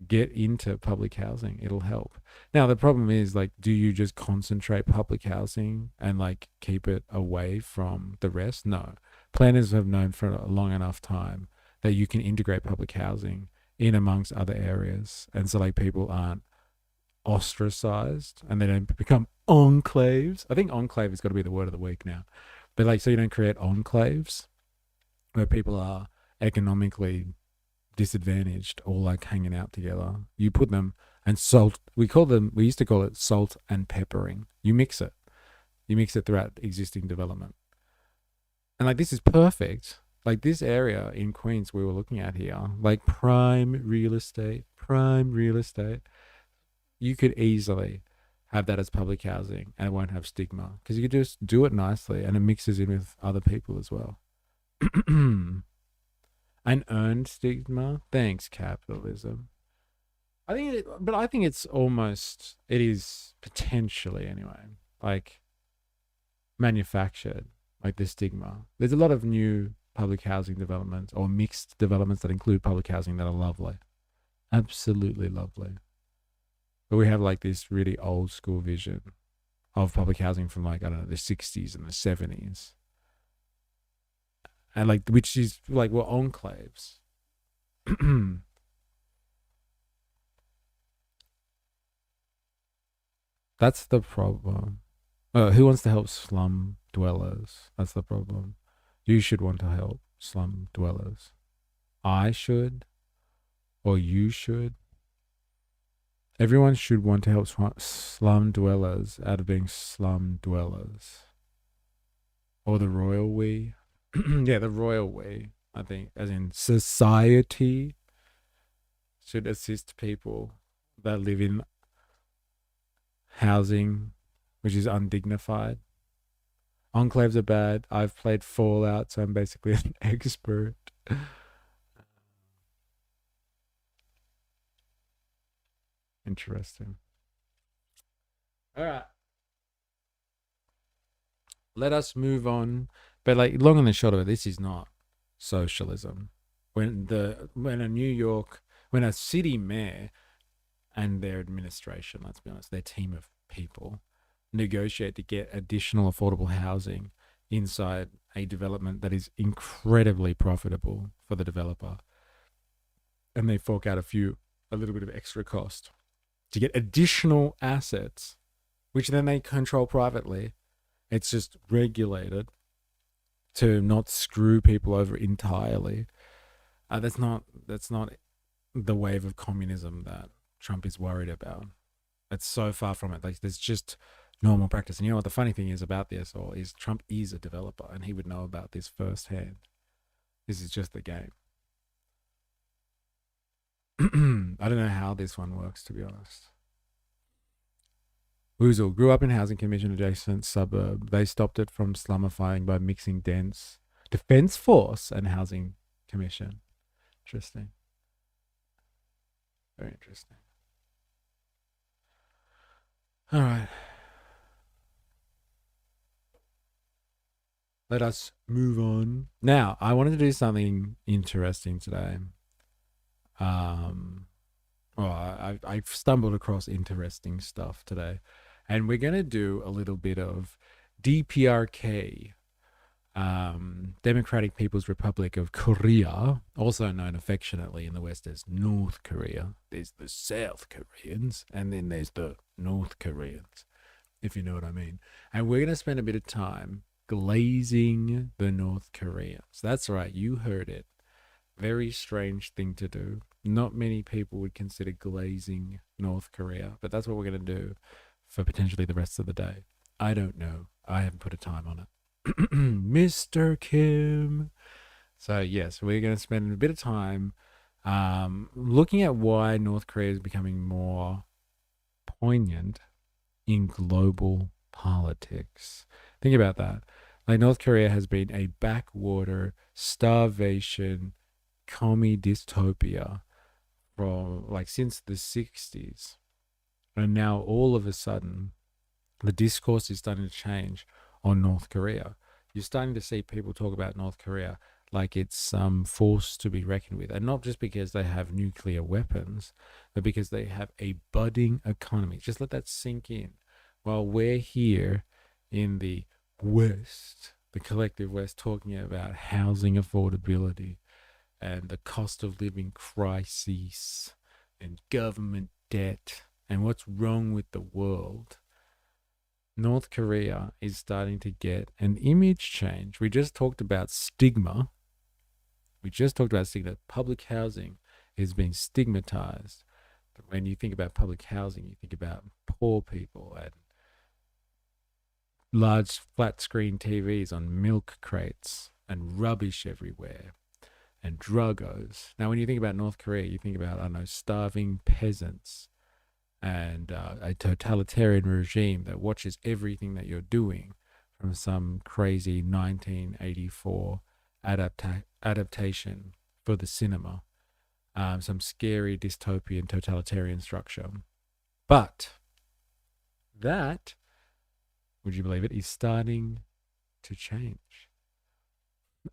get into public housing. It'll help. Now, the problem is, like, do you just concentrate public housing and, like, keep it away from the rest? No. Planners have known for a long enough time that you can integrate public housing in amongst other areas. And so, like, people aren't ostracized and they don't become enclaves. I think enclave has got to be the word of the week now. But, like, so you don't create enclaves where people are economically disadvantaged or like hanging out together. You put them and salt. We used to call it salt and peppering. You mix it throughout existing development. And like this is perfect. Like this area in Queens we were looking at here, like prime real estate. You could easily have that as public housing and it won't have stigma because you could just do it nicely and it mixes in with other people as well. An earned stigma. Thanks, capitalism. I think it is potentially anyway, like manufactured, like this stigma. There's a lot of new public housing developments or mixed developments that include public housing that are lovely. Absolutely lovely. But we have like this really old school vision of public housing from like, I don't know, the 60s and the 70s. And like, which is like, we're enclaves. That's the problem. Who wants to help slum dwellers? That's the problem. You should want to help slum dwellers. I should, or you should. Everyone should want to help slum dwellers out of being slum dwellers. Or the royal we. Yeah, the royal we, I think, as in society. should assist people that live in housing which is undignified. Enclaves are bad. I've played Fallout, so I'm basically an expert. Interesting. All right. Let us move on. But like, long and the short of it, this is not socialism. When a city mayor and their administration, let's be honest, their team of people negotiate to get additional affordable housing inside a development that is incredibly profitable for the developer, and they fork out a little bit of extra cost to get additional assets, which then they control privately. It's just regulated to not screw people over entirely. That's not the wave of communism that Trump is worried about. It's so far from it. Like, there's just normal practice. And you know what the funny thing is about this all is Trump is a developer and he would know about this firsthand. This is just the game. I don't know how this one works, to be honest. Woozle grew up in housing commission adjacent suburb. They stopped it from slumifying by mixing dense defense force and housing commission. Interesting. Very interesting. All right. Let us move on. Now, I wanted to do something interesting today. I've stumbled across interesting stuff today. And we're going to do a little bit of DPRK, Democratic People's Republic of Korea, also known affectionately in the West as North Korea. There's the South Koreans, and then there's the North Koreans, if you know what I mean. And we're going to spend a bit of time glazing the North Koreans. That's right, you heard it. Very strange thing to do. Not many people would consider glazing North Korea, but that's what we're going to do for potentially the rest of the day. I don't know. I haven't put a time on it. Mr. Kim. So yes, we're going to spend a bit of time looking at why North Korea is becoming more poignant in global politics. Think about that. Like, North Korea has been a backwater, starvation, commie dystopia from since the 60s. And now all of a sudden, the discourse is starting to change on North Korea. You're starting to see people talk about North Korea like it's some force to be reckoned with. And not just because they have nuclear weapons, but because they have a budding economy. Just let that sink in. While we're here in the West, the collective West, talking about housing affordability and the cost of living crises and government debt and what's wrong with the world, North Korea is starting to get an image change. We just talked about stigma. Public housing is being stigmatized. But when you think about public housing, you think about poor people and large flat screen TVs on milk crates and rubbish everywhere and druggos. Now, when you think about North Korea, you think about, starving peasants and a totalitarian regime that watches everything that you're doing, from some crazy 1984 adaptation for the cinema, some scary dystopian totalitarian structure. But that, would you believe it, is starting to change.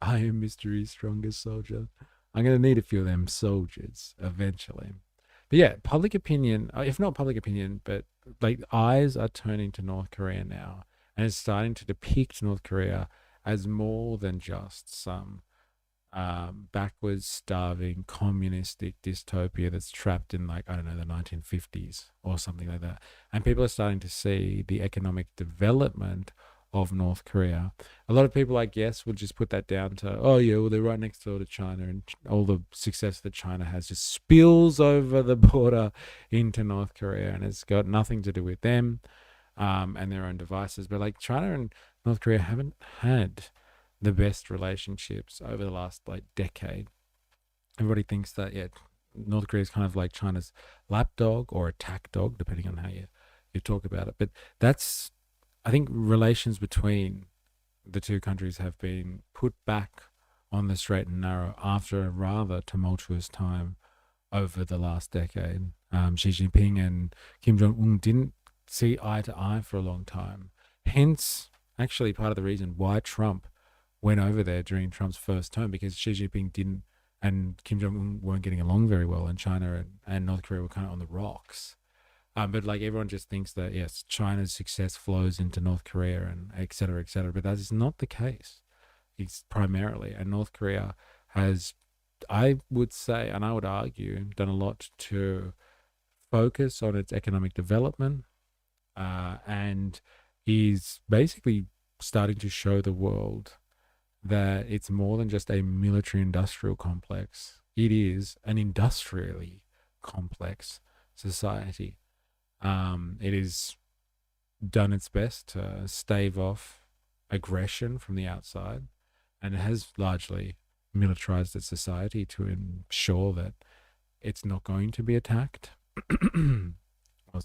I am mystery's strongest soldier. I'm going to need a few of them soldiers eventually. But yeah, public opinion, if not public opinion, but eyes are turning to North Korea now, and it's starting to depict North Korea as more than just some backwards, starving, communistic dystopia that's trapped in the 1950s or something like that. And people are starting to see the economic development of North Korea. A lot of people, I guess, would just put that down to, they're right next door to China, and all the success that China has just spills over the border into North Korea, and it's got nothing to do with them and their own devices. But China and North Korea haven't had the best relationships over the last decade. Everybody thinks that North Korea is kind of like China's lapdog or attack dog, depending on how you talk about it. But that's, I think, relations between the two countries have been put back on the straight and narrow after a rather tumultuous time over the last decade. Xi Jinping and Kim Jong-un didn't see eye to eye for a long time. Hence, actually, part of the reason why Trump went over there during Trump's first term, because Xi Jinping didn't and Kim Jong-un weren't getting along very well, and China and North Korea were kind of on the rocks. But like everyone just thinks that, yes, China's success flows into North Korea and et cetera, but that is not the case. It's primarily, and North Korea has, I would say, and I would argue, done a lot to focus on its economic development, and is basically starting to show the world that it's more than just a military-industrial complex. It is an industrially complex society. It has done its best to stave off aggression from the outside, and it has largely militarized its society to ensure that it's not going to be attacked or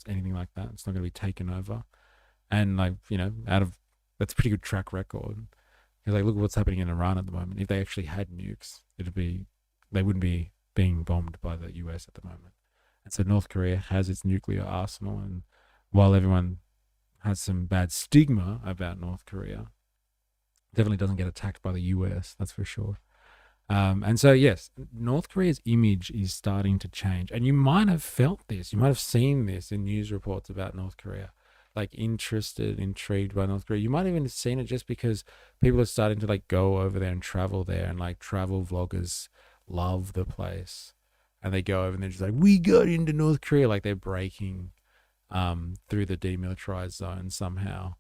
anything like that. It's not going to be taken over. And like, you know, that's a pretty good track record. Because like, look at what's happening in Iran at the moment. If they actually had nukes, they wouldn't be being bombed by the US at the moment. And so North Korea has its nuclear arsenal, and while everyone has some bad stigma about North Korea, definitely doesn't get attacked by the US, that's for sure. And so, yes, North Korea's image is starting to change. And you might have felt this. You might have seen this in news reports about North Korea. Like intrigued by North Korea. You might have even seen it just because people are starting to like go over there and travel there, and like travel vloggers love the place. And they go over and they're just like, we got into North Korea. Like they're breaking through the demilitarized zone somehow.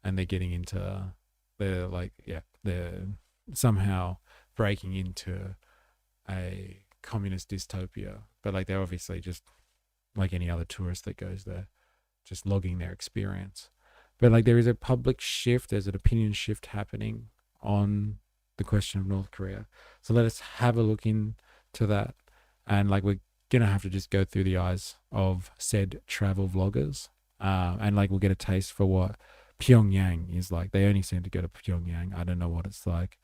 And they're getting into, they're somehow breaking into a communist dystopia. But like they're obviously just like any other tourist that goes there, just logging their experience. But like there is a public shift, there's an opinion shift happening on the question of North Korea. So let us have a look into that. And like we're going to have to just go through the eyes of said travel vloggers. And like we'll get a taste for what Pyongyang is like. They only seem to go to Pyongyang. I don't know what it's like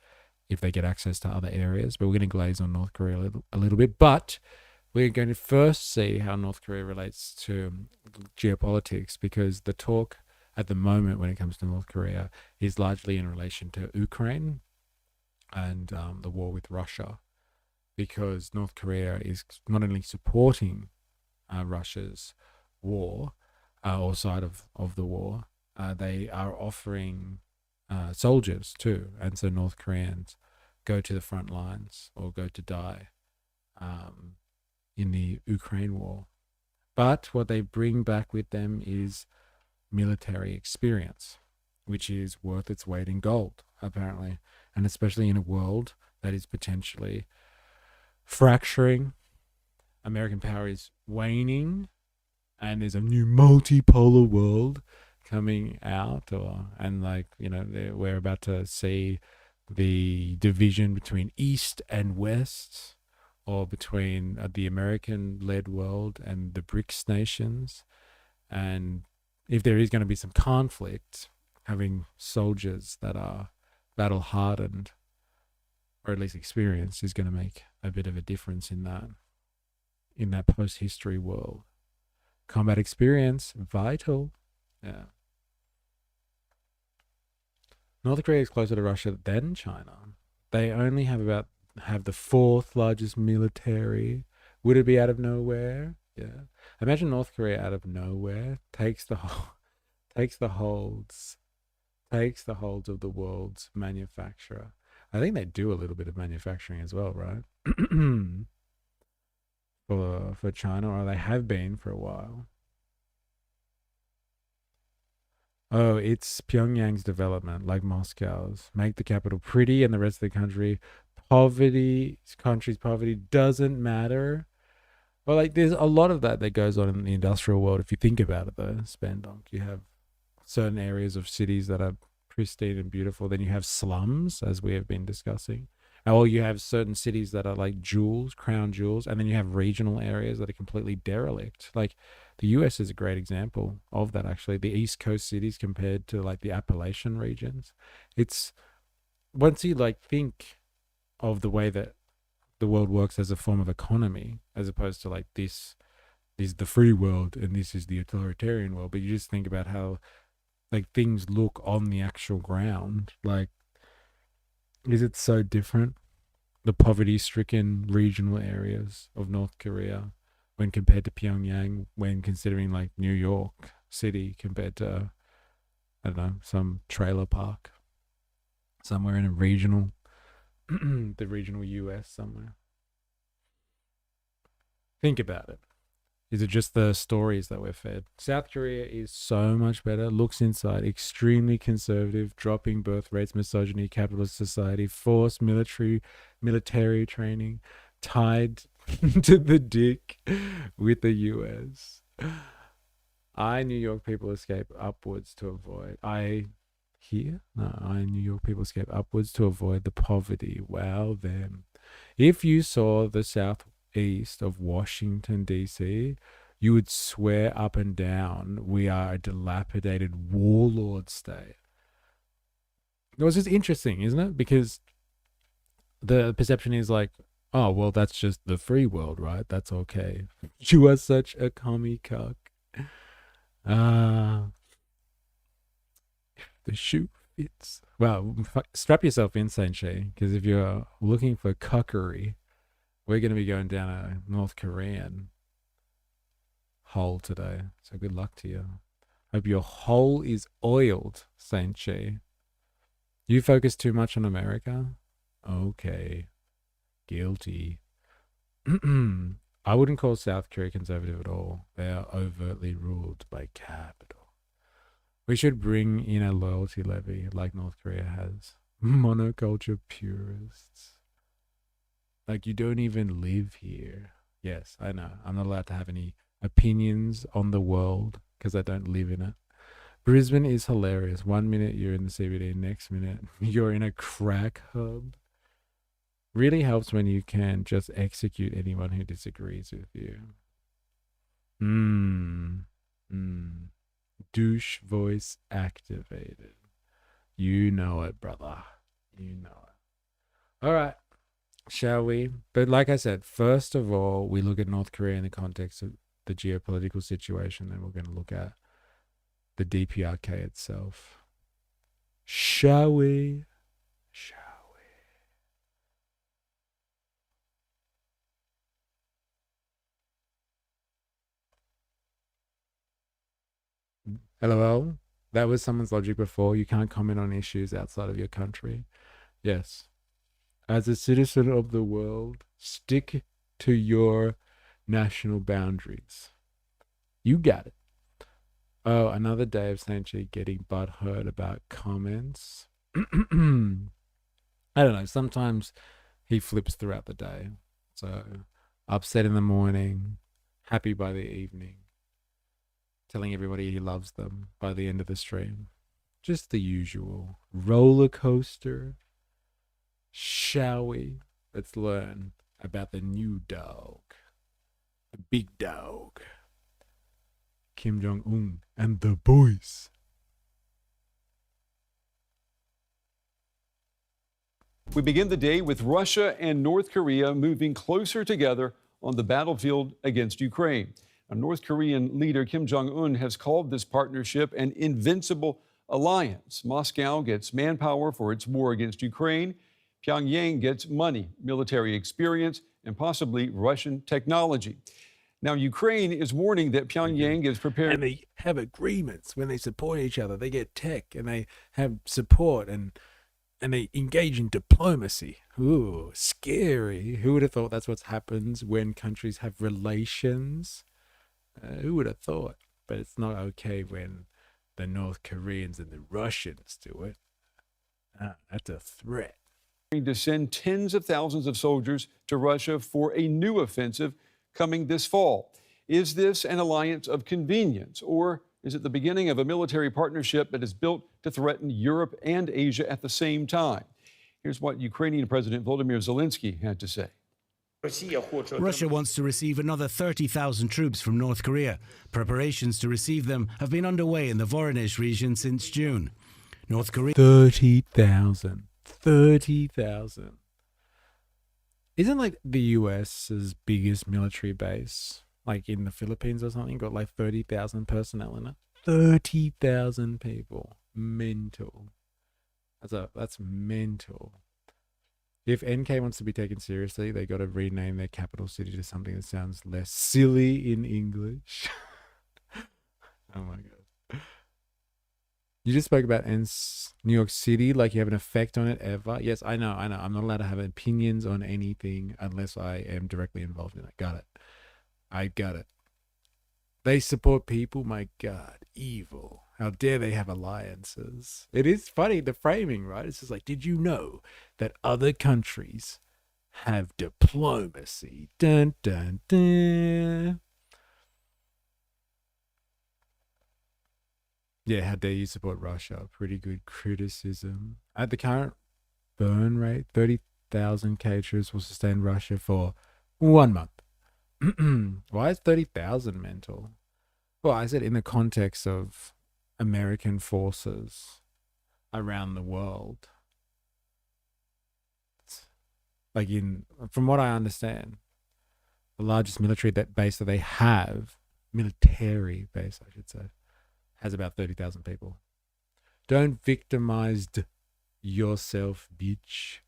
if they get access to other areas. But we're going to glaze on North Korea a little bit. But we're going to first see how North Korea relates to geopolitics, because the talk at the moment when it comes to North Korea is largely in relation to Ukraine and the war with Russia, because North Korea is not only supporting Russia's war or side of the war, they are offering soldiers too. And so North Koreans go to the front lines or go to die in the Ukraine war. But what they bring back with them is military experience, which is worth its weight in gold, apparently. And especially in a world that is potentially fracturing. American power is waning, and there's a new multipolar world coming out, and like, you know, we're about to see the division between East and West, or between the American-led world and the BRICS nations. And if there is going to be some conflict, having soldiers that are battle-hardened, or at least experienced, is going to make a bit of a difference in that post-history world. Combat experience, vital. Yeah. North Korea is closer to Russia than China. They only have the fourth largest military. Would it be out of nowhere? Yeah. Imagine North Korea out of nowhere takes the holds of the world's manufacturer. I think they do a little bit of manufacturing as well, right? for China, or they have been for a while. Oh, it's Pyongyang's development, like Moscow's. Make the capital pretty and the rest of the country's poverty doesn't matter. Well, like there's a lot of that goes on in the industrial world. If you think about it, though, Spandonk, you have certain areas of cities that are pristine and beautiful. Then you have slums, as we have been discussing. Or you have certain cities that are like jewels, crown jewels, and then you have regional areas that are completely derelict. Like the US is a great example of that, actually. The East Coast cities compared to like the Appalachian regions. It's once you like think of the way that the world works as a form of economy, as opposed to like this is the free world and this is the authoritarian world. But you just think about how like things look on the actual ground. Like, is it so different? The poverty-stricken regional areas of North Korea when compared to Pyongyang, when considering like New York City compared to, I don't know, some trailer park somewhere in a regional, the regional US somewhere. Think about it. Is it just the stories that we're fed? South Korea is so much better, looks inside, extremely conservative, dropping birth rates, misogyny, capitalist society, forced military training, tied to the dick with the US. New York people escape upwards to avoid. New York people escape upwards to avoid the poverty. Wow, them. If you saw the southeast of Washington, D.C., you would swear up and down we are a dilapidated warlord state. It was just interesting, isn't it? Because the perception is like, oh, well, that's just the free world, right? That's okay. You are such a commie cuck. The shoe fits. Well, strap yourself in, Saint Shi, because if you're looking for cuckery, we're going to be going down a North Korean hole today. So good luck to you. Hope your hole is oiled, Saint Shi. You focus too much on America? Okay. Guilty. I wouldn't call South Korea conservative at all. They are overtly ruled by capital. We should bring in a loyalty levy like North Korea has. Monoculture purists. Like, you don't even live here. Yes, I know. I'm not allowed to have any opinions on the world because I don't live in it. Brisbane is hilarious. 1 minute you're in the CBD, next minute you're in a crack hub. Really helps when you can just execute anyone who disagrees with you. Douche voice activated. You know it, brother. You know it. All right. Shall we? But like I said, first of all, we look at North Korea in the context of the geopolitical situation. Then we're going to look at the DPRK itself. Shall we? LOL, that was someone's logic before. You can't comment on issues outside of your country. Yes. As a citizen of the world, stick to your national boundaries. You got it. Oh, another day of Saint Chi getting butthurt about comments. I don't know. Sometimes he flips throughout the day. So upset in the morning, happy by the evening. Telling everybody he loves them by the end of the stream. Just the usual roller coaster. Shall we? Let's learn about the new dog. The big dog. Kim Jong-un and the boys. We begin the day with Russia and North Korea moving closer together on the battlefield against Ukraine. North Korean leader Kim Jong-un has called this partnership an invincible alliance. Moscow gets manpower for its war against Ukraine. Pyongyang gets money, military experience, and possibly Russian technology. Now, Ukraine is warning that Pyongyang is prepared. And they have agreements when they support each other. They get tech and they have support and they engage in diplomacy. Ooh, scary. Who would have thought that's what happens when countries have relations? Who would have thought? But it's not okay when the North Koreans and the Russians do it. That's a threat. To send tens of thousands of soldiers to Russia for a new offensive coming this fall. Is this an alliance of convenience, or is it the beginning of a military partnership that is built to threaten Europe and Asia at the same time? Here's what Ukrainian President Volodymyr Zelensky had to say. Russia wants to receive another 30,000 troops from North Korea. Preparations to receive them have been underway in the Voronezh region since June. North Korea... 30,000. 30,000. Isn't like the US's biggest military base, like in the Philippines or something, got like 30,000 personnel in it? 30,000 people. Mental. That's mental. If NK wants to be taken seriously, they got to rename their capital city to something that sounds less silly in English. Oh my god. You just spoke about New York City like you have an effect on it ever. Yes, I know. I'm not allowed to have opinions on anything unless I am directly involved in it. Got it. I got it. They support people, my god, evil. How dare they have alliances? It is funny, the framing, right? It's just like, did you know that other countries have diplomacy? Dun, dun, dun. Yeah, how dare you support Russia? Pretty good criticism. At the current burn rate, 30,000 troops will sustain Russia for 1 month. Why is 30,000 mental? Well, I said in the context of American forces around the world. Like from what I understand, the largest military base that they have, military base, I should say, has about 30,000 people. Don't victimize yourself, bitch.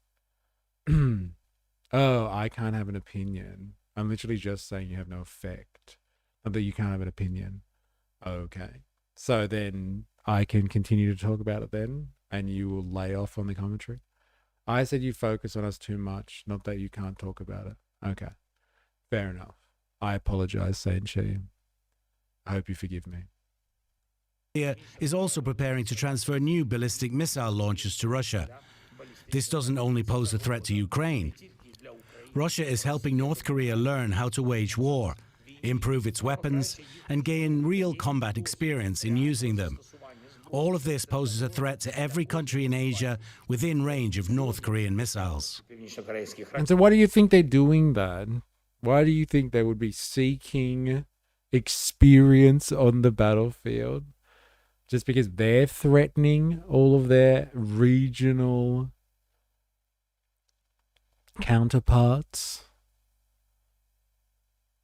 Oh, I can't have an opinion. I'm literally just saying you have no effect. Not that you can't have an opinion. Okay. So then I can continue to talk about it then, and you will lay off on the commentary. I said you focus on us too much, not that you can't talk about it. Okay. Fair enough. I apologize, Saint-Chi. I hope you forgive me. Korea is also preparing to transfer new ballistic missile launchers to Russia. This doesn't only pose a threat to Ukraine. Russia is helping North Korea learn how to wage war, improve its weapons, and gain real combat experience in using them. All of this poses a threat to every country in Asia within range of North Korean missiles. And so why do you think they're doing that? Why do you think they would be seeking experience on the battlefield? Just because they're threatening all of their regional counterparts?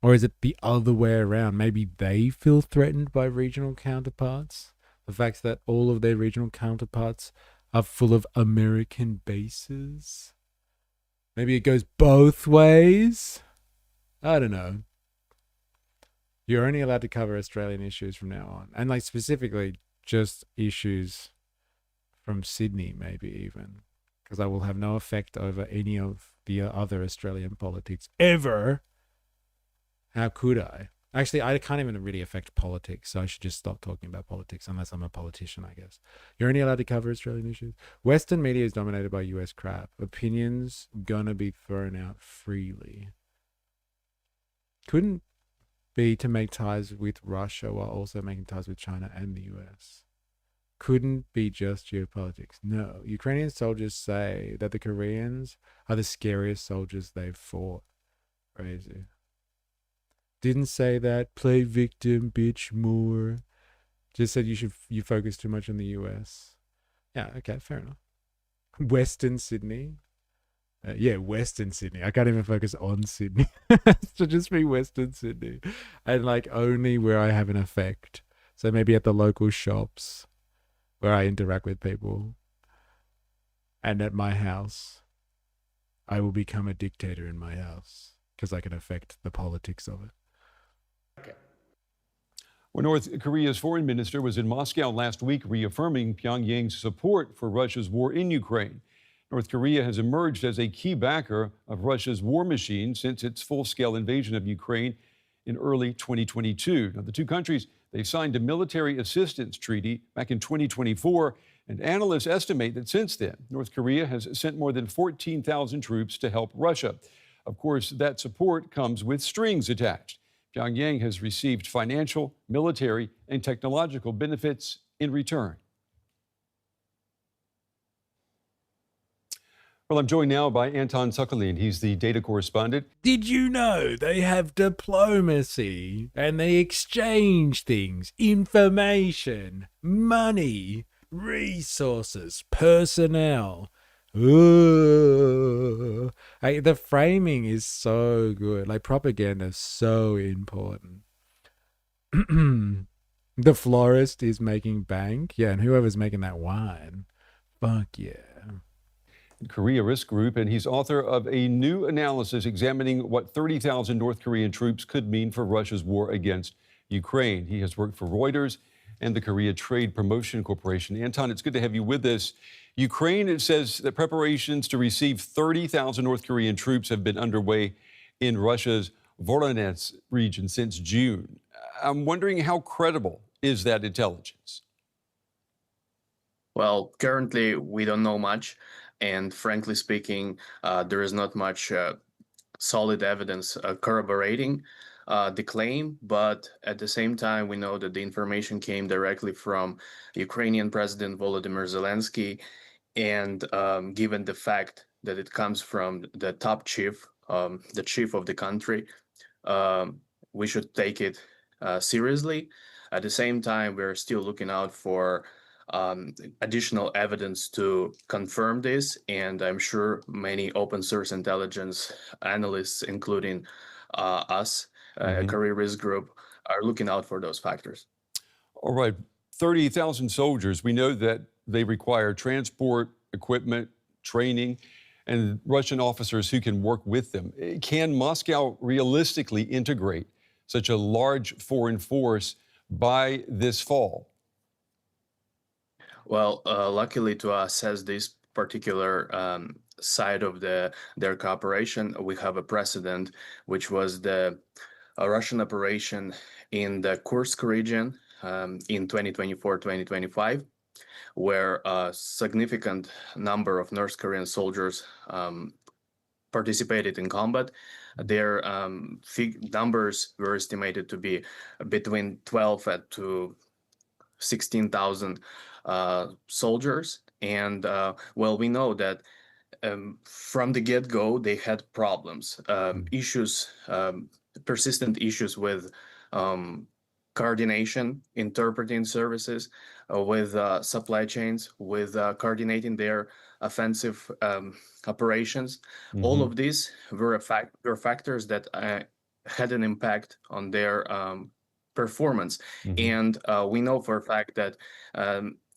Or is it the other way around? Maybe they feel threatened by regional counterparts? The fact that all of their regional counterparts are full of American bases? Maybe it goes both ways? I don't know. You're only allowed to cover Australian issues from now on. And like specifically just issues from Sydney, maybe even. Because I will have no effect over any of the other Australian politics ever. How could I? Actually, I can't even really affect politics, so I should just stop talking about politics unless I'm a politician, I guess. You're only allowed to cover Australian issues. Western media is dominated by US crap. Opinions gonna be thrown out freely. Couldn't be to make ties with Russia while also making ties with China and the US. Couldn't be just geopolitics. No. Ukrainian soldiers say that the Koreans are the scariest soldiers they've fought. Crazy. Didn't say that. Play victim, bitch, more. Just said you focus too much on the US. Yeah, okay, fair enough. Western Sydney. Yeah, Western Sydney. I can't even focus on Sydney. It should just be Western Sydney. And like only where I have an effect. So maybe at the local shops where I interact with people. And at my house. I will become a dictator in my house. Because I can affect the politics of it. Well, North Korea's foreign minister was in Moscow last week reaffirming Pyongyang's support for Russia's war in Ukraine. North Korea has emerged as a key backer of Russia's war machine since its full-scale invasion of Ukraine in early 2022. Now, the two countries, they signed a military assistance treaty back in 2024, and analysts estimate that since then, North Korea has sent more than 14,000 troops to help Russia. Of course, that support comes with strings attached. Pyongyang has received financial, military, and technological benefits in return. Well, I'm joined now by Anton Sokolin. He's the data correspondent. Did you know they have diplomacy and they exchange things, information, money, resources, personnel? Ooh. Like, the framing is so good. Like, propaganda is so important. The florist is making bank. Yeah, and whoever's making that wine. Fuck yeah. Korea Risk Group, and he's author of a new analysis examining what 30,000 North Korean troops could mean for Russia's war against Ukraine. He has worked for Reuters and the Korea Trade Promotion Corporation. Anton, it's good to have you with us. Ukraine, it says that preparations to receive 30,000 North Korean troops have been underway in Russia's Voronezh region since June. I'm wondering, how credible is that intelligence? Well, currently we don't know much. And frankly speaking, there is not much solid evidence corroborating the claim. But at the same time, we know that the information came directly from Ukrainian President Volodymyr Zelensky. And given the fact that it comes from the top chief, the chief of the country, we should take it seriously. At the same time, we're still looking out for additional evidence to confirm this, and I'm sure many open source intelligence analysts, including us, Korea Risk Group, are looking out for those factors. All right, 30,000 soldiers. We know that they require transport, equipment, training, and Russian officers who can work with them. Can Moscow realistically integrate such a large foreign force by this fall? Well, luckily to us, as this particular side of their cooperation, we have a precedent, which was the Russian operation in the Kursk region in 2024-2025, where a significant number of North Korean soldiers participated in combat. Their numbers were estimated to be between 12 to 16,000 soldiers. And well, we know that from the get-go, they had problems, issues, persistent issues with coordination, interpreting services, with supply chains, with coordinating their offensive operations. All of these were factors that had an impact on their performance. And we know for a fact that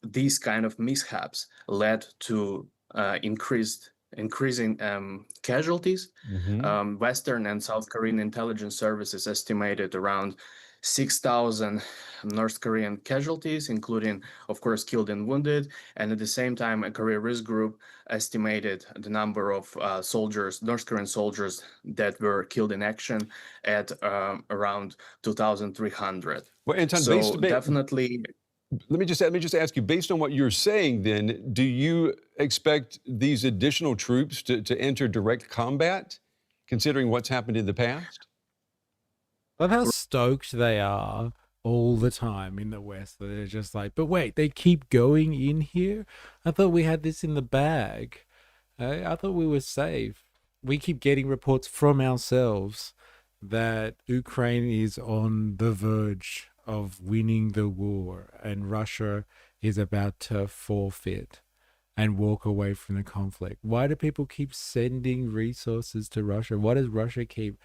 these kind of mishaps led to increasing casualties. Western and South Korean intelligence services estimated around 6,000 North Korean casualties, including, of course, killed and wounded. And at the same time, a Korea Risk Group estimated the number of soldiers, North Korean soldiers, that were killed in action at around 2,300. Well, Anton, so definitely. Let me just ask you, based on what you're saying, then, do you expect these additional troops to enter direct combat, considering what's happened in the past? Love how stoked they are all the time in the West. They're just like, but wait, they keep going in here? I thought we had this in the bag. I thought we were safe. We keep getting reports from ourselves that Ukraine is on the verge of winning the war and Russia is about to forfeit and walk away from the conflict. Why do people keep sending resources to Russia? Why does Russia keep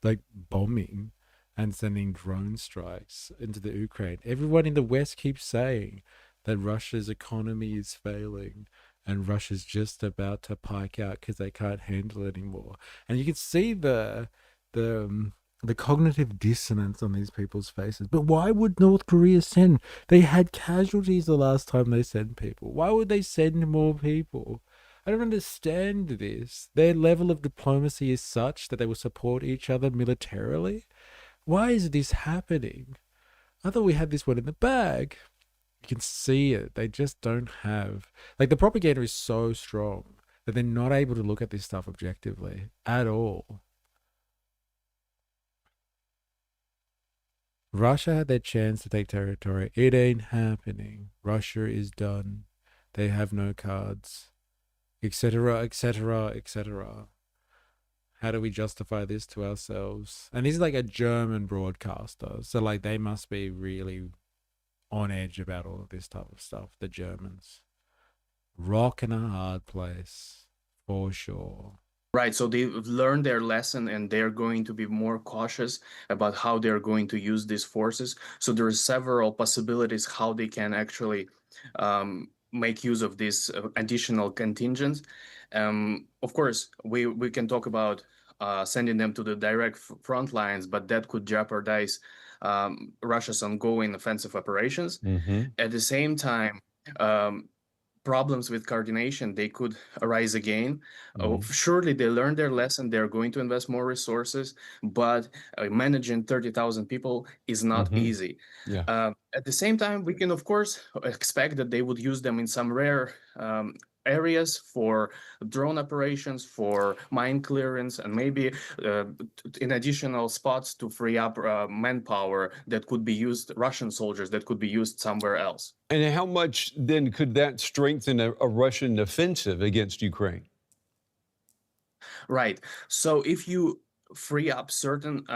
like bombing and sending drone strikes into the Ukraine? Everyone in the West keeps saying that Russia's economy is failing and Russia's just about to pike out because they can't handle it anymore. And you can see the cognitive dissonance on these people's faces. But why would North Korea send? They had casualties the last time they sent people. Why would they send more people? I don't understand this. Their level of diplomacy is such that they will support each other militarily. Why is this happening? I thought we had this one in the bag. You can see it. They just don't have... Like, the propaganda is so strong that they're not able to look at this stuff objectively at all. Russia had their chance to take territory. It ain't happening. Russia is done. They have no cards. etc., etc., etc. How do we justify this to ourselves? And this is like a German broadcaster, so like they must be really on edge about all of this type of stuff, the Germans. Rock in a hard place, for sure. Right, so they've learned their lesson and they're going to be more cautious about how they're going to use these forces. So there are several possibilities how they can actually make use of these additional contingents. Of course, we can talk about sending them to the direct front lines, but that could jeopardize Russia's ongoing offensive operations. At the same time, problems with coordination, they could arise again. Surely they learned their lesson. They're going to invest more resources, but managing 30,000 people is not easy. Yeah. At the same time, we can, of course, expect that they would use them in some rare areas for drone operations, for mine clearance, and maybe in additional spots to free up manpower that could be used, Russian soldiers that could be used somewhere else. And how much then could that strengthen a Russian offensive against Ukraine? Right. So if you free up certain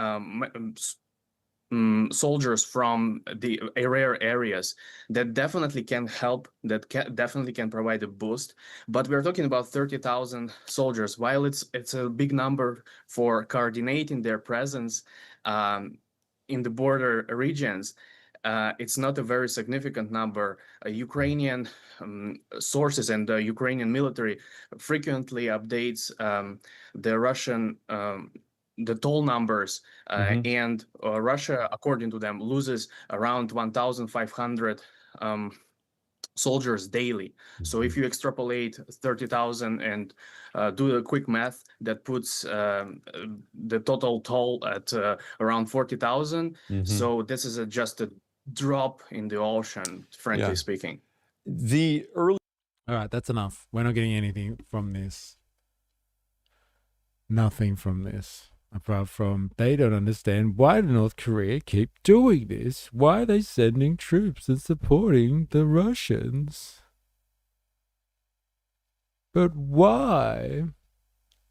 soldiers from the rare areas, that definitely can help, that definitely can provide a boost. But we're talking about 30,000 soldiers. While it's a big number for coordinating their presence in the border regions, it's not a very significant number. Ukrainian sources and the Ukrainian military frequently updates the Russian the toll numbers, and Russia, according to them, loses around 1,500 soldiers daily. So if you extrapolate 30,000 and do a quick math, that puts the total toll at around 40,000. So this is just a drop in the ocean, frankly speaking. All right, that's enough. We're not getting anything from this. Nothing from this. Apart from they don't understand why North Korea keep doing this. Why are they sending troops and supporting the Russians? But why?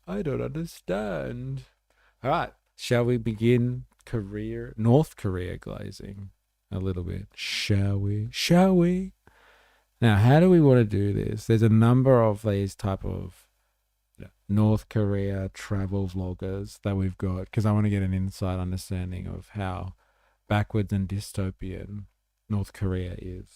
I don't understand. All right, shall we begin North Korea glazing a little bit? Shall we? Shall we? Now, how do we want to do this? There's a number of these type of North Korea travel vloggers that we've got, because I want to get an inside understanding of how backwards and dystopian North Korea is.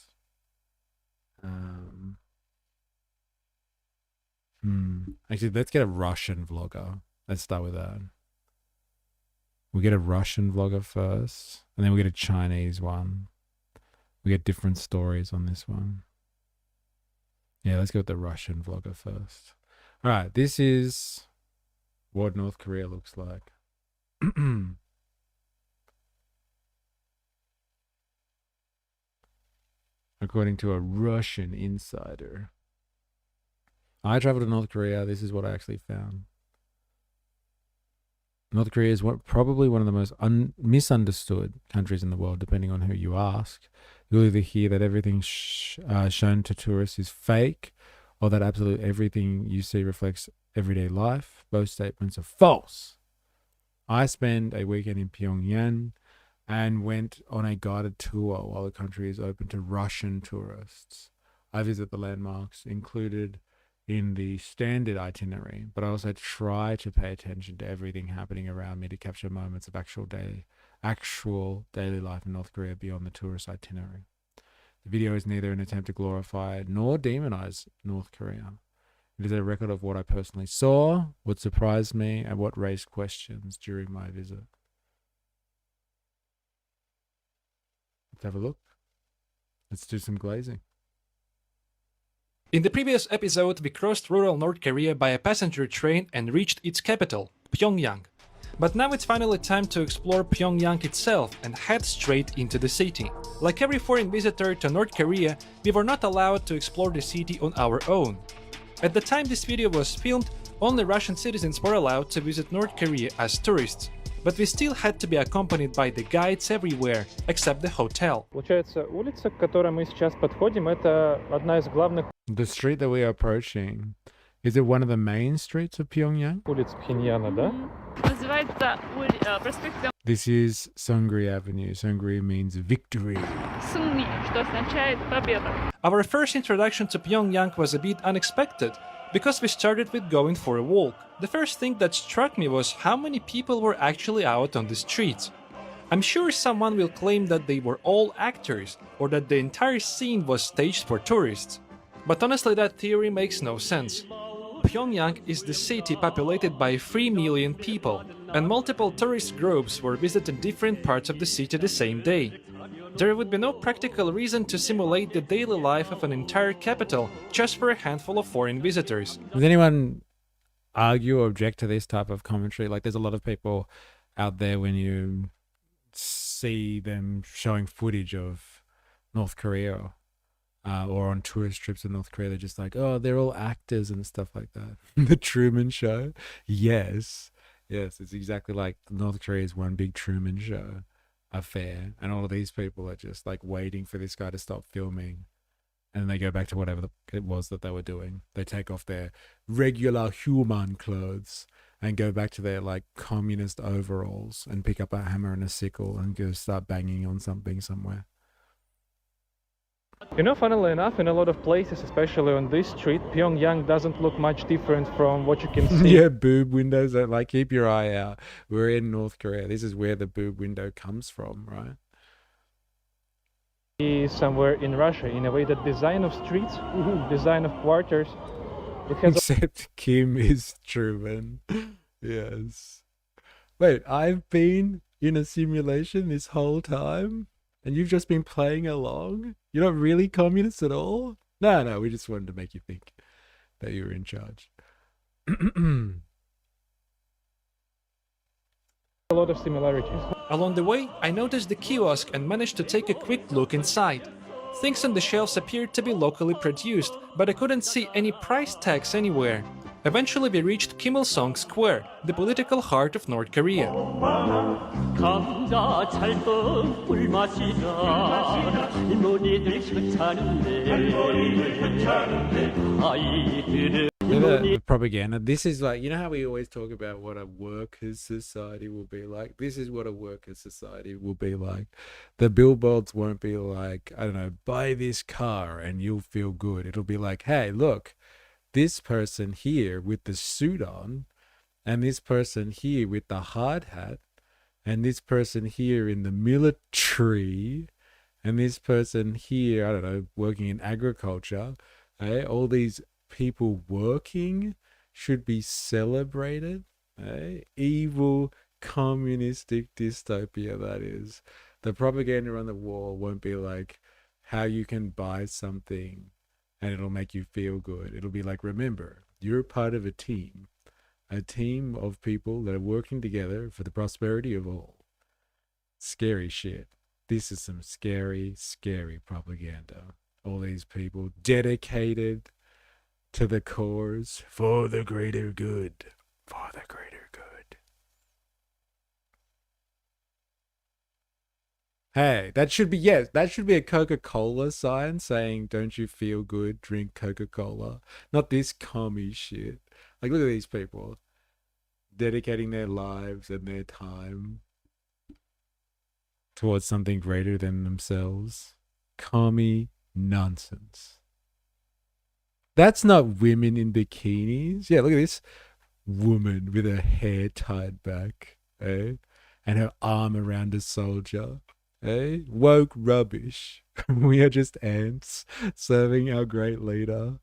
Actually, let's get a Russian vlogger. Let's start with that. We'll get a Russian vlogger first, and then we'll get a Chinese one. We get different stories on this one. Yeah, let's go with the Russian vlogger first. All right, this is what North Korea looks like. According to a Russian insider. I traveled to North Korea. This is what I actually found. North Korea is probably one of the most misunderstood countries in the world, depending on who you ask. You'll either hear that everything shown to tourists is fake, or that absolutely everything you see reflects everyday life. Both statements are false. I spent a weekend in Pyongyang and went on a guided tour while the country is open to Russian tourists. I visit the landmarks included in the standard itinerary, but I also try to pay attention to everything happening around me to capture moments of actual daily life in North Korea beyond the tourist itinerary. The video is neither an attempt to glorify nor demonize North Korea. It is a record of what I personally saw, what surprised me, and what raised questions during my visit. Let's have a look. Let's do some glazing. In the previous episode, we crossed rural North Korea by a passenger train and reached its capital, Pyongyang. But now it's finally time to explore Pyongyang itself and head straight into the city. Like every foreign visitor to North Korea, we were not allowed to explore the city on our own. At the time this video was filmed, only Russian citizens were allowed to visit North Korea as tourists. But we still had to be accompanied by the guides everywhere, except the hotel. The street that we are approaching Is it one of the main streets of Pyongyang? This is Sungri Avenue. Sungri means victory. Our first introduction to Pyongyang was a bit unexpected, because we started with going for a walk. The first thing that struck me was how many people were actually out on the streets. I'm sure someone will claim that they were all actors, or that the entire scene was staged for tourists. But honestly, that theory makes no sense. Pyongyang is the city populated by 3 million people, and multiple tourist groups were visiting different parts of the city the same day. There would be no practical reason to simulate the daily life of an entire capital just for a handful of foreign visitors. Does anyone argue or object to this type of commentary? Like, there's a lot of people out there when you see them showing footage of North Korea or on tourist trips in North Korea, they're just like, oh, they're all actors and stuff like that. The Truman Show. Yes, it's exactly like North Korea's one big Truman Show affair, and all of these people are just like waiting for this guy to stop filming, and then they go back to whatever it was that they were doing. They take off their regular human clothes and go back to their like communist overalls and pick up a hammer and a sickle and go start banging on something somewhere. You know, funnily enough, in a lot of places, especially on this street, Pyongyang doesn't look much different from what you can see. Yeah, boob windows. Like, keep your eye out. We're in North Korea. This is where the boob window comes from, right? Somewhere in Russia, in a way that design of streets, design of quarters, it has. Except Kim is Truman. Yes. Wait, I've been in a simulation this whole time? And you've just been playing along? You're not really communist at all? No, we just wanted to make you think that you were in charge. A lot of similarities. Along the way, I noticed the kiosk and managed to take a quick look inside. Things on the shelves appeared to be locally produced, but I couldn't see any price tags anywhere. Eventually we reached Kim Il-sung Square, the political heart of North Korea. The propaganda. This is like, you know how we always talk about what a workers' society will be like? This is what a workers' society will be like. The billboards won't be like, I don't know, buy this car and you'll feel good. It'll be like, hey, look, this person here with the suit on, and this person here with the hard hat, and this person here in the military, and this person here, I don't know, working in agriculture. All these people working should be celebrated. Evil communistic dystopia, that is. The propaganda on the wall won't be like how you can buy something and it'll make you feel good. It'll be like, remember, you're part of a team of people that are working together for the prosperity of all. Scary shit. This is some scary, scary propaganda. All these people dedicated to the cause for the greater good. For the greater good. Hey, that should be a Coca-Cola sign saying, don't you feel good, drink Coca-Cola. Not this commie shit. Like, look at these people dedicating their lives and their time towards something greater than themselves. Commie nonsense. That's not women in bikinis. Yeah, look at this woman with her hair tied back, and her arm around a soldier. Woke rubbish. We are just ants serving our great leader,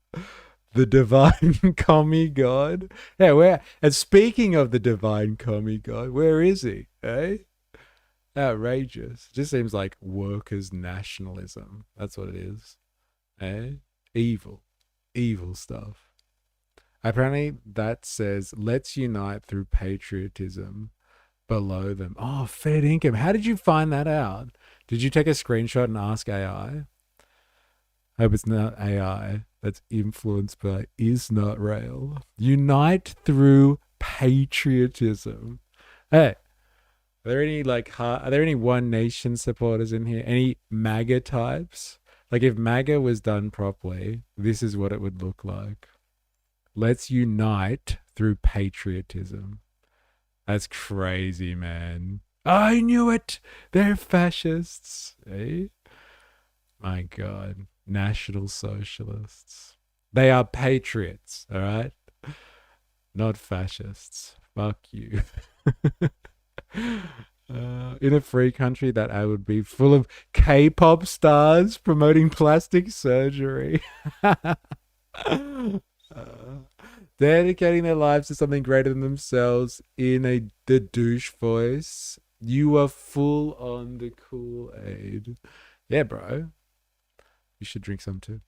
the divine commie god. And speaking of the divine commie god, where is he? Outrageous. Just seems like workers' nationalism. That's what it is. Evil stuff. Apparently that says, let's unite through patriotism. Below them. Oh, fair income. How did you find that out? Did you take a screenshot and ask AI? I hope it's not AI that's influenced by is not real. Unite through patriotism. Hey, are there any One Nation supporters in here? Any MAGA types? Like, if MAGA was done properly, this is what it would look like. Let's unite through patriotism. That's crazy, man. I knew it. They're fascists. Eh? My God. National Socialists. They are patriots, all right? Not fascists. Fuck you. In a free country, that ad would be full of K-pop stars promoting plastic surgery. Dedicating their lives to something greater than themselves in the douche voice. You are full on the Kool-Aid. Yeah, bro. You should drink some too.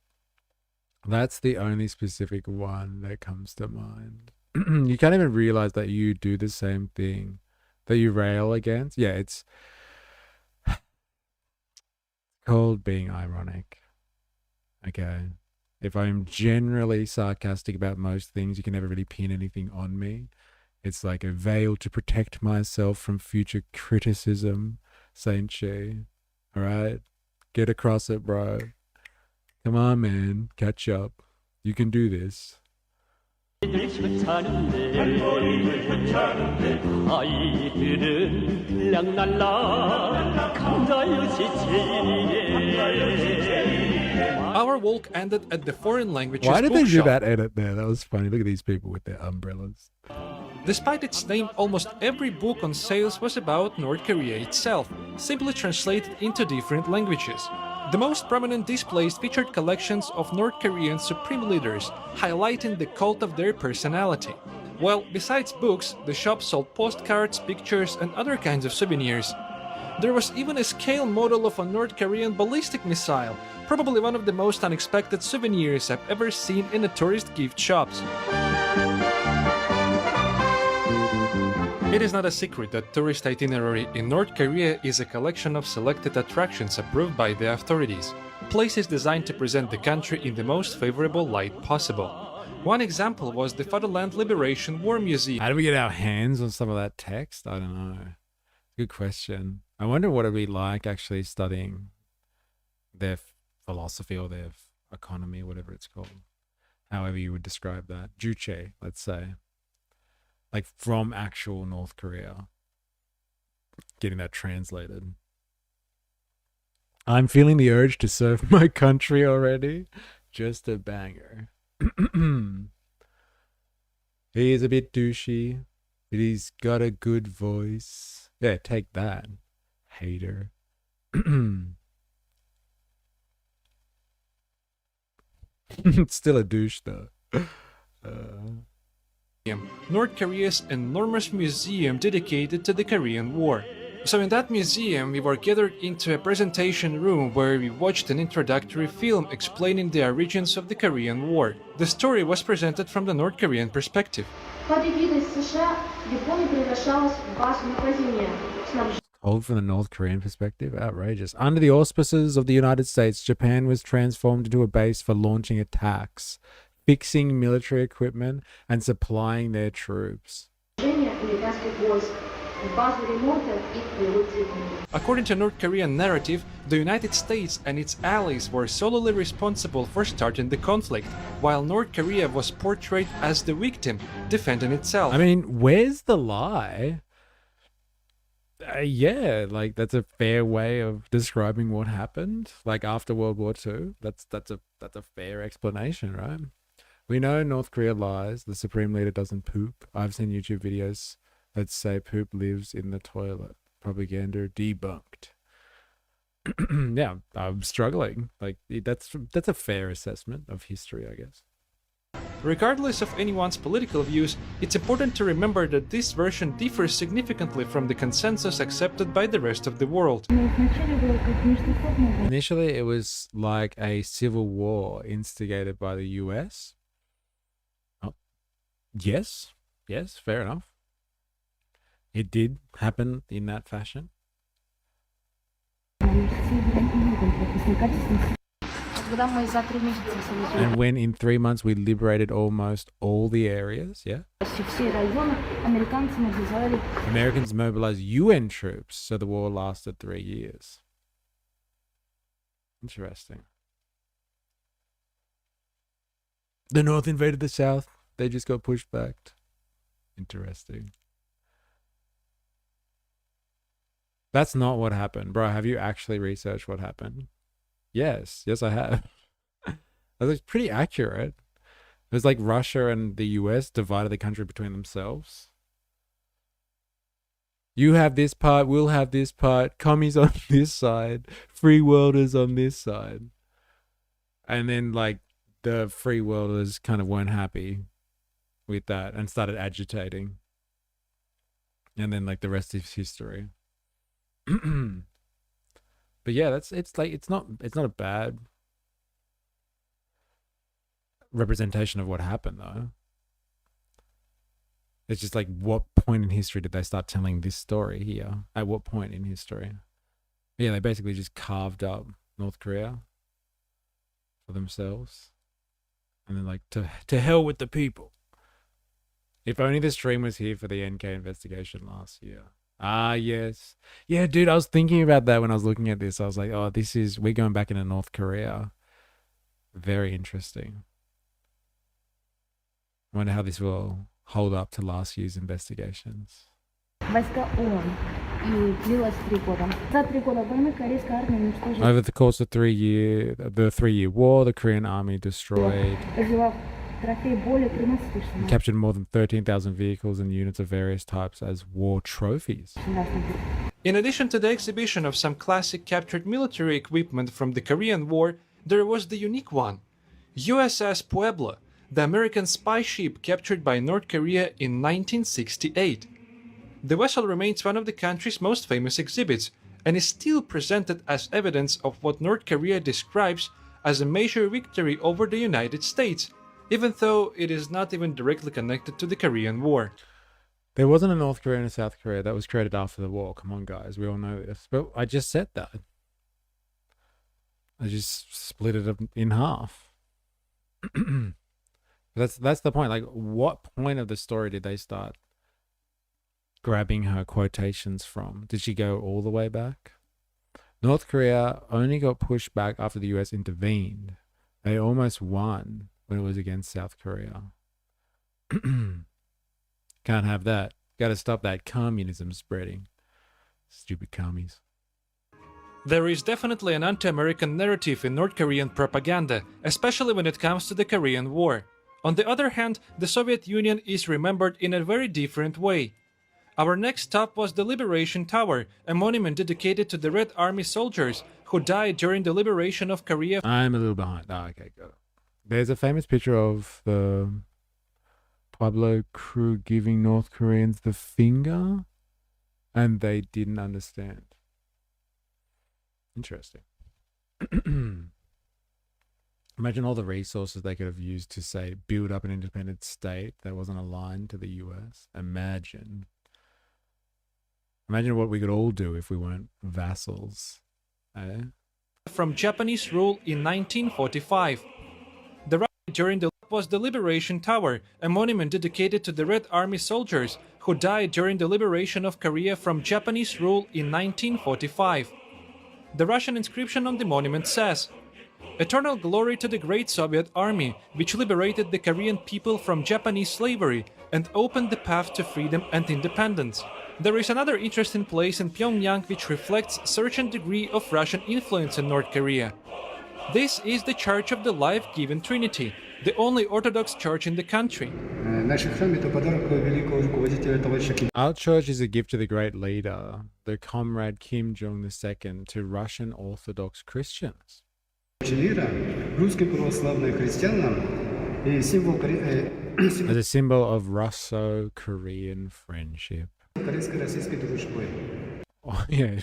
That's the only specific one that comes to mind. You can't even realize that you do the same thing that you rail against. Yeah, it's called being ironic. Okay. If I'm generally sarcastic about most things, you can never really pin anything on me. It's like a veil to protect myself from future criticism, Saint Chi. All right? Get across it, bro. Come on, man. Catch up. You can do this. Our walk ended at the foreign languages Why did they do bookshop. that edit there? That was funny. Look at these people with their umbrellas. Despite its name, almost every book on sales was about North Korea itself, simply translated into different languages. The most prominent displays featured collections of North Korean supreme leaders, highlighting the cult of their personality. Well, besides books, the shop sold postcards, pictures, and other kinds of souvenirs. There was even a scale model of a North Korean ballistic missile, probably one of the most unexpected souvenirs I've ever seen in a tourist gift shops. It is not a secret that tourist itinerary in North Korea is a collection of selected attractions approved by the authorities, places designed to present the country in the most favorable light possible. One example was the Fatherland Liberation War Museum. How do we get our hands on some of that text? I don't know. Good question. I wonder what it'd be like actually studying their philosophy or their economy, whatever it's called. However you would describe that. Juche, let's say. Like from actual North Korea. Getting that translated. I'm feeling the urge to serve my country already. Just a banger. He is a bit douchey, but he's got a good voice. Yeah, take that, hater. It's still a douche though. North Korea's enormous museum dedicated to the Korean War. So in that museum, we were gathered into a presentation room where we watched an introductory film explaining the origins of the Korean War. The story was presented from the North Korean perspective. Told from the North Korean perspective? Outrageous. Under the auspices of the United States, Japan was transformed into a base for launching attacks, fixing military equipment, and supplying their troops. According to North Korean narrative, the United States and its allies were solely responsible for starting the conflict, while North Korea was portrayed as the victim, defending itself. I mean, where's the lie? Yeah, like that's a fair way of describing what happened. Like after World War II, that's a fair explanation, right? We know North Korea lies. The Supreme Leader doesn't poop. I've seen YouTube videos that say poop lives in the toilet. Propaganda debunked. Yeah, I'm struggling. Like that's a fair assessment of history, I guess. Regardless of anyone's political views, it's important to remember that this version differs significantly from the consensus accepted by the rest of the world. Initially, it was like a civil war instigated by the US. Oh, yes, fair enough. It did happen in that fashion. And when in 3 months we liberated almost all the areas, yeah? Americans mobilized UN troops, so the war lasted 3 years. Interesting. The North invaded the South. They just got pushed back. Interesting. That's not what happened. Bro, have you actually researched what happened? Yes, I have. That was pretty accurate. It was like Russia and the US divided the country between themselves. You have this part, we'll have this part, commies on this side, free worlders on this side. And then like the free worlders kind of weren't happy with that and started agitating. And then like the rest is history. But yeah, it's not a bad representation of what happened though. It's just like, what point in history did they start telling this story here? At what point in history? Yeah, they basically just carved up North Korea for themselves. And then like, to hell with the people. If only the stream was here for the NK investigation last year. Ah, yes. Yeah, dude, I was thinking about that when I was looking at this. I was like, oh, we're going back into North Korea. Very interesting. I wonder how this will hold up to last year's investigations. Over the course of the 3-year war, the Korean army destroyed and captured more than 13,000 vehicles and units of various types as war trophies. In addition to the exhibition of some classic captured military equipment from the Korean War, there was the unique one, USS Puebla, the American spy ship captured by North Korea in 1968. The vessel remains one of the country's most famous exhibits and is still presented as evidence of what North Korea describes as a major victory over the United States, even though it is not even directly connected to the Korean War. There wasn't a North Korea and a South Korea. That was created after the war. Come on, guys. We all know this. But I just said that. I just split it up in half. That's the point. Like, what point of the story did they start grabbing her quotations from? Did she go all the way back? North Korea only got pushed back after the US intervened. They almost won when it was against South Korea. Can't have that. Got to stop that communism spreading. Stupid commies. There is definitely an anti-American narrative in North Korean propaganda, especially when it comes to the Korean War. On the other hand, the Soviet Union is remembered in a very different way. Our next stop was the Liberation Tower, a monument dedicated to the Red Army soldiers who died during the liberation of Korea. I'm a little behind. Oh, okay, go. There's a famous picture of the Pueblo crew giving North Koreans the finger, and they didn't understand. Interesting. Imagine all the resources they could have used to, say, build up an independent state that wasn't aligned to the US. Imagine what we could all do if we weren't vassals. Eh? From Japanese rule in 1945. The rally during the was the Liberation Tower, a monument dedicated to the Red Army soldiers who died during the liberation of Korea from Japanese rule in 1945. The Russian inscription on the monument says, "Eternal glory to the great Soviet Army, which liberated the Korean people from Japanese slavery and opened the path to freedom and independence." There is another interesting place in Pyongyang which reflects a certain degree of Russian influence in North Korea. This is the Church of the Life-Giving Trinity, the only Orthodox church in the country. Our church is a gift to the great leader, the comrade Kim Jong-il, to Russian Orthodox Christians. As a symbol of Russo-Korean friendship. Oh, yeah.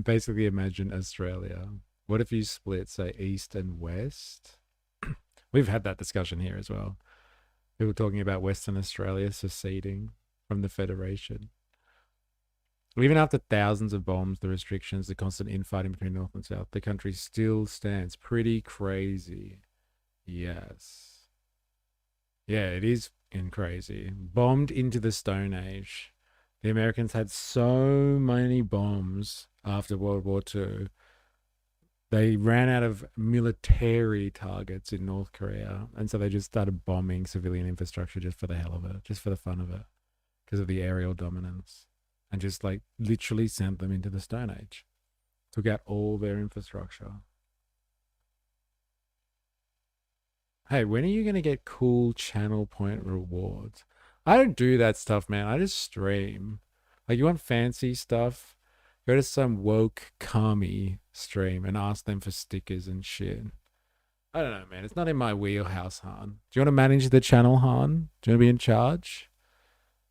Basically imagine Australia. What if you split, say, East and West? We've had that discussion here as well. People talking about Western Australia seceding from the Federation. Even after thousands of bombs, the restrictions, the constant infighting between North and South, the country still stands. Pretty crazy. Yes. Yeah, it is crazy. Bombed into the Stone Age. The Americans had so many bombs after World War II. They ran out of military targets in North Korea, and so they just started bombing civilian infrastructure just for the hell of it, just for the fun of it, because of the aerial dominance, and just like literally sent them into the Stone Age. Took out all their infrastructure. Hey, when are you going to get cool channel point rewards? I don't do that stuff, man. I just stream. Like, you want fancy stuff? Go to some woke kami stream and ask them for stickers and shit. I don't know, man. It's not in my wheelhouse, Han. Do you want to manage the channel, Han? Do you want to be in charge?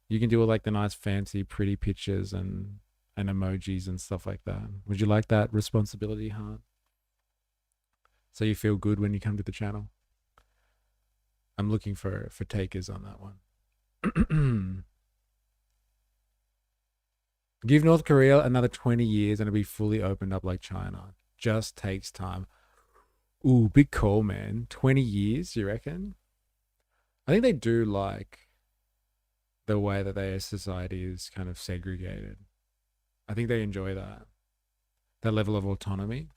You can do all like the nice, fancy, pretty pictures and emojis and stuff like that. Would you like that responsibility, Han? So you feel good when you come to the channel? I'm looking for takers on that one. Give North Korea another 20 years and it'll be fully opened up like China. Just takes time. Ooh, big call, man. 20 years, you reckon? I think they do like the way that their society is kind of segregated. I think they enjoy that. That level of autonomy.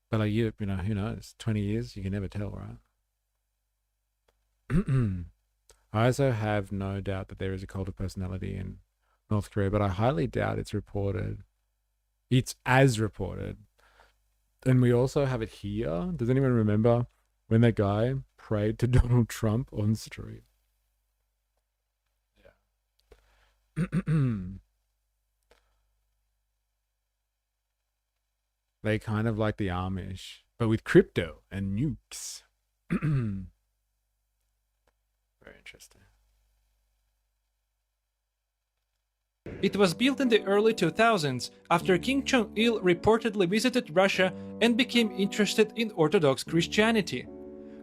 But like, you know, who knows? 20 years, you can never tell, right? I also have no doubt that there is a cult of personality in North Korea, but I highly doubt it's reported. It's as reported. And we also have it here. Does anyone remember when that guy prayed to Donald Trump on stream? Yeah. They kind of like the Amish, but with crypto and nukes. Very interesting. It was built in the early 2000s after Kim Jong-il reportedly visited Russia and became interested in Orthodox Christianity.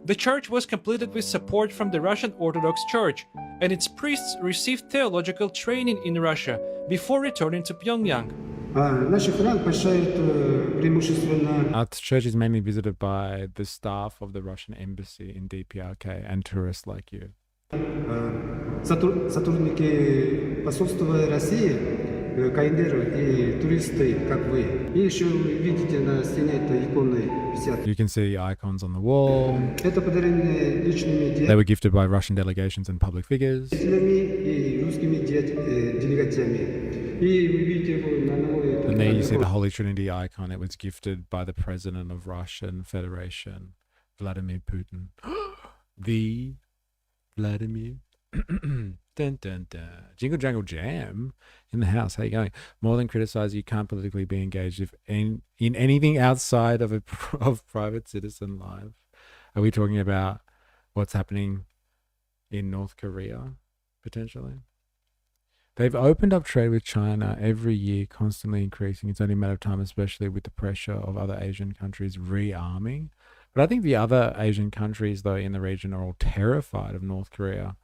The church was completed with support from the Russian Orthodox Church, and its priests received theological training in Russia before returning to Pyongyang. Our church is mainly visited by the staff of the Russian embassy in DPRK and tourists like you. Сотрудники посольства России, КНДР и туристы, как вы. И еще вы видите на стене это иконы висят. You can see icons on the wall. Это подарены личными They were gifted by Russian delegations and public figures. и русскими делегатами. И вы видите его на новой. And there you see the Holy Trinity icon. It was gifted by the President of Russian Federation, Vladimir Putin. The Vladimir. Dun, dun, dun. Jingle Jangle Jam in the house. How you going? More than criticize, you can't politically be engaged if in anything outside of of private citizen life. Are we talking about what's happening in North Korea potentially? They've opened up trade with China every year, constantly increasing. It's only a matter of time, especially with the pressure of other Asian countries rearming. But I think the other Asian countries, though, in the region are all terrified of North Korea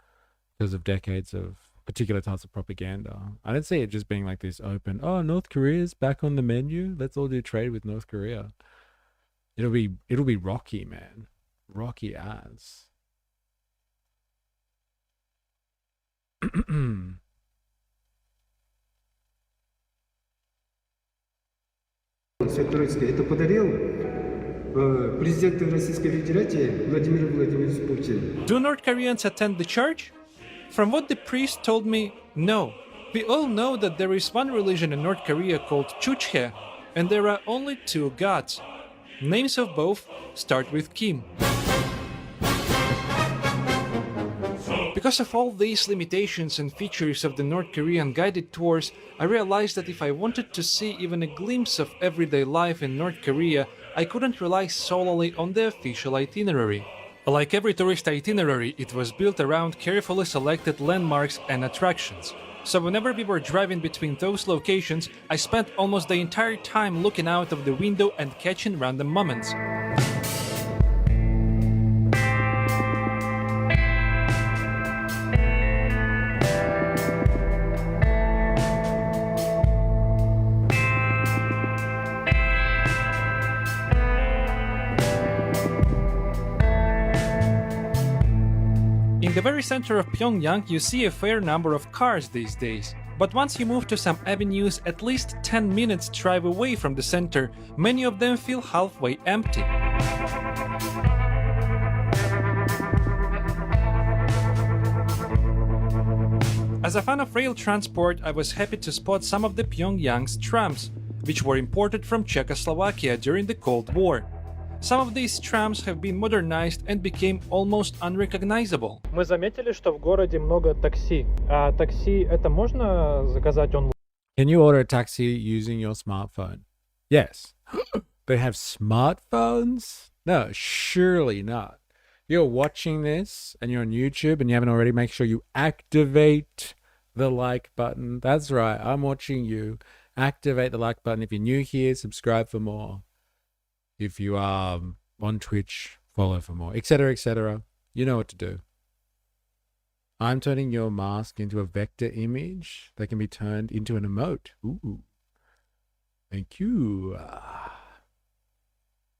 because of decades of particular types of propaganda. I don't see it just being like this open, oh, North Korea's back on the menu. Let's all do trade with North Korea. It'll be rocky, man. Rocky as. Это подарил президент Российской Федерации Владимир Владимирович Путин. Do North Koreans attend the church? From what the priest told me, no. We all know that there is one religion in North Korea called Chuchhe, and there are only two gods. Names of both start with Kim. Because of all these limitations and features of the North Korean guided tours, I realized that if I wanted to see even a glimpse of everyday life in North Korea, I couldn't rely solely on the official itinerary. Like every tourist itinerary, it was built around carefully selected landmarks and attractions. So whenever we were driving between those locations, I spent almost the entire time looking out of the window and catching random moments. In the very center of Pyongyang, you see a fair number of cars these days. But once you move to some avenues at least 10 minutes drive away from the center, many of them feel halfway empty. As a fan of rail transport, I was happy to spot some of the Pyongyang's trams, which were imported from Czechoslovakia during the Cold War. Some of these trams have been modernized and became almost unrecognizable. Мы заметили, что в городе много такси. А такси это можно заказать онлайн? Can you order a taxi using your smartphone? Yes. They have smartphones? No, surely not. You're watching this and you're on YouTube and you haven't already, make sure you activate the like button. That's right, I'm watching you. Activate the like button. If you're new here, subscribe for more. If you are on Twitch, follow for more, etc., etc. You know what to do. I'm turning your mask into a vector image that can be turned into an emote. Ooh. Thank you.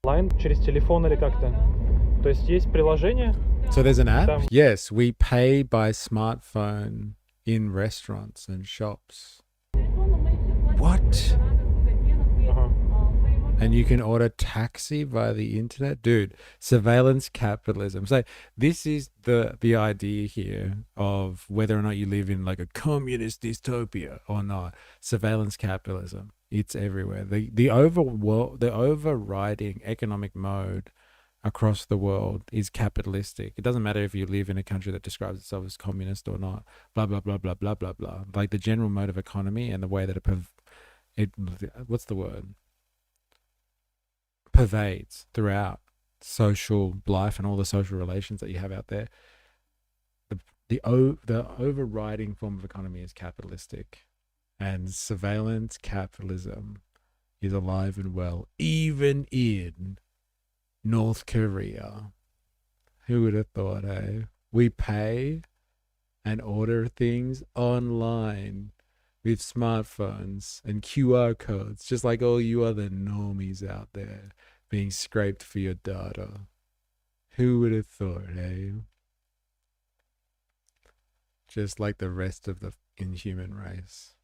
Онлайн через телефон или как-то? То есть есть приложение? So there's an app? Там... Yes, we pay by smartphone in restaurants and shops. What? And you can order taxi via the internet? Dude, surveillance capitalism. So this is the idea here of whether or not you live in like a communist dystopia or not. Surveillance capitalism. It's everywhere. The overriding economic mode across the world is capitalistic. It doesn't matter if you live in a country that describes itself as communist or not. Blah, blah, blah, blah, blah, blah, blah. Like the general mode of economy and the way that it what's the word? Pervades throughout social life and all the social relations that you have out there. The overriding form of economy is capitalistic, and surveillance capitalism is alive and well, even in North Korea. Who would have thought, eh? We pay and order things online with smartphones and QR codes, just like all you other normies out there being scraped for your data. Who would have thought, eh? Just like the rest of the inhuman race.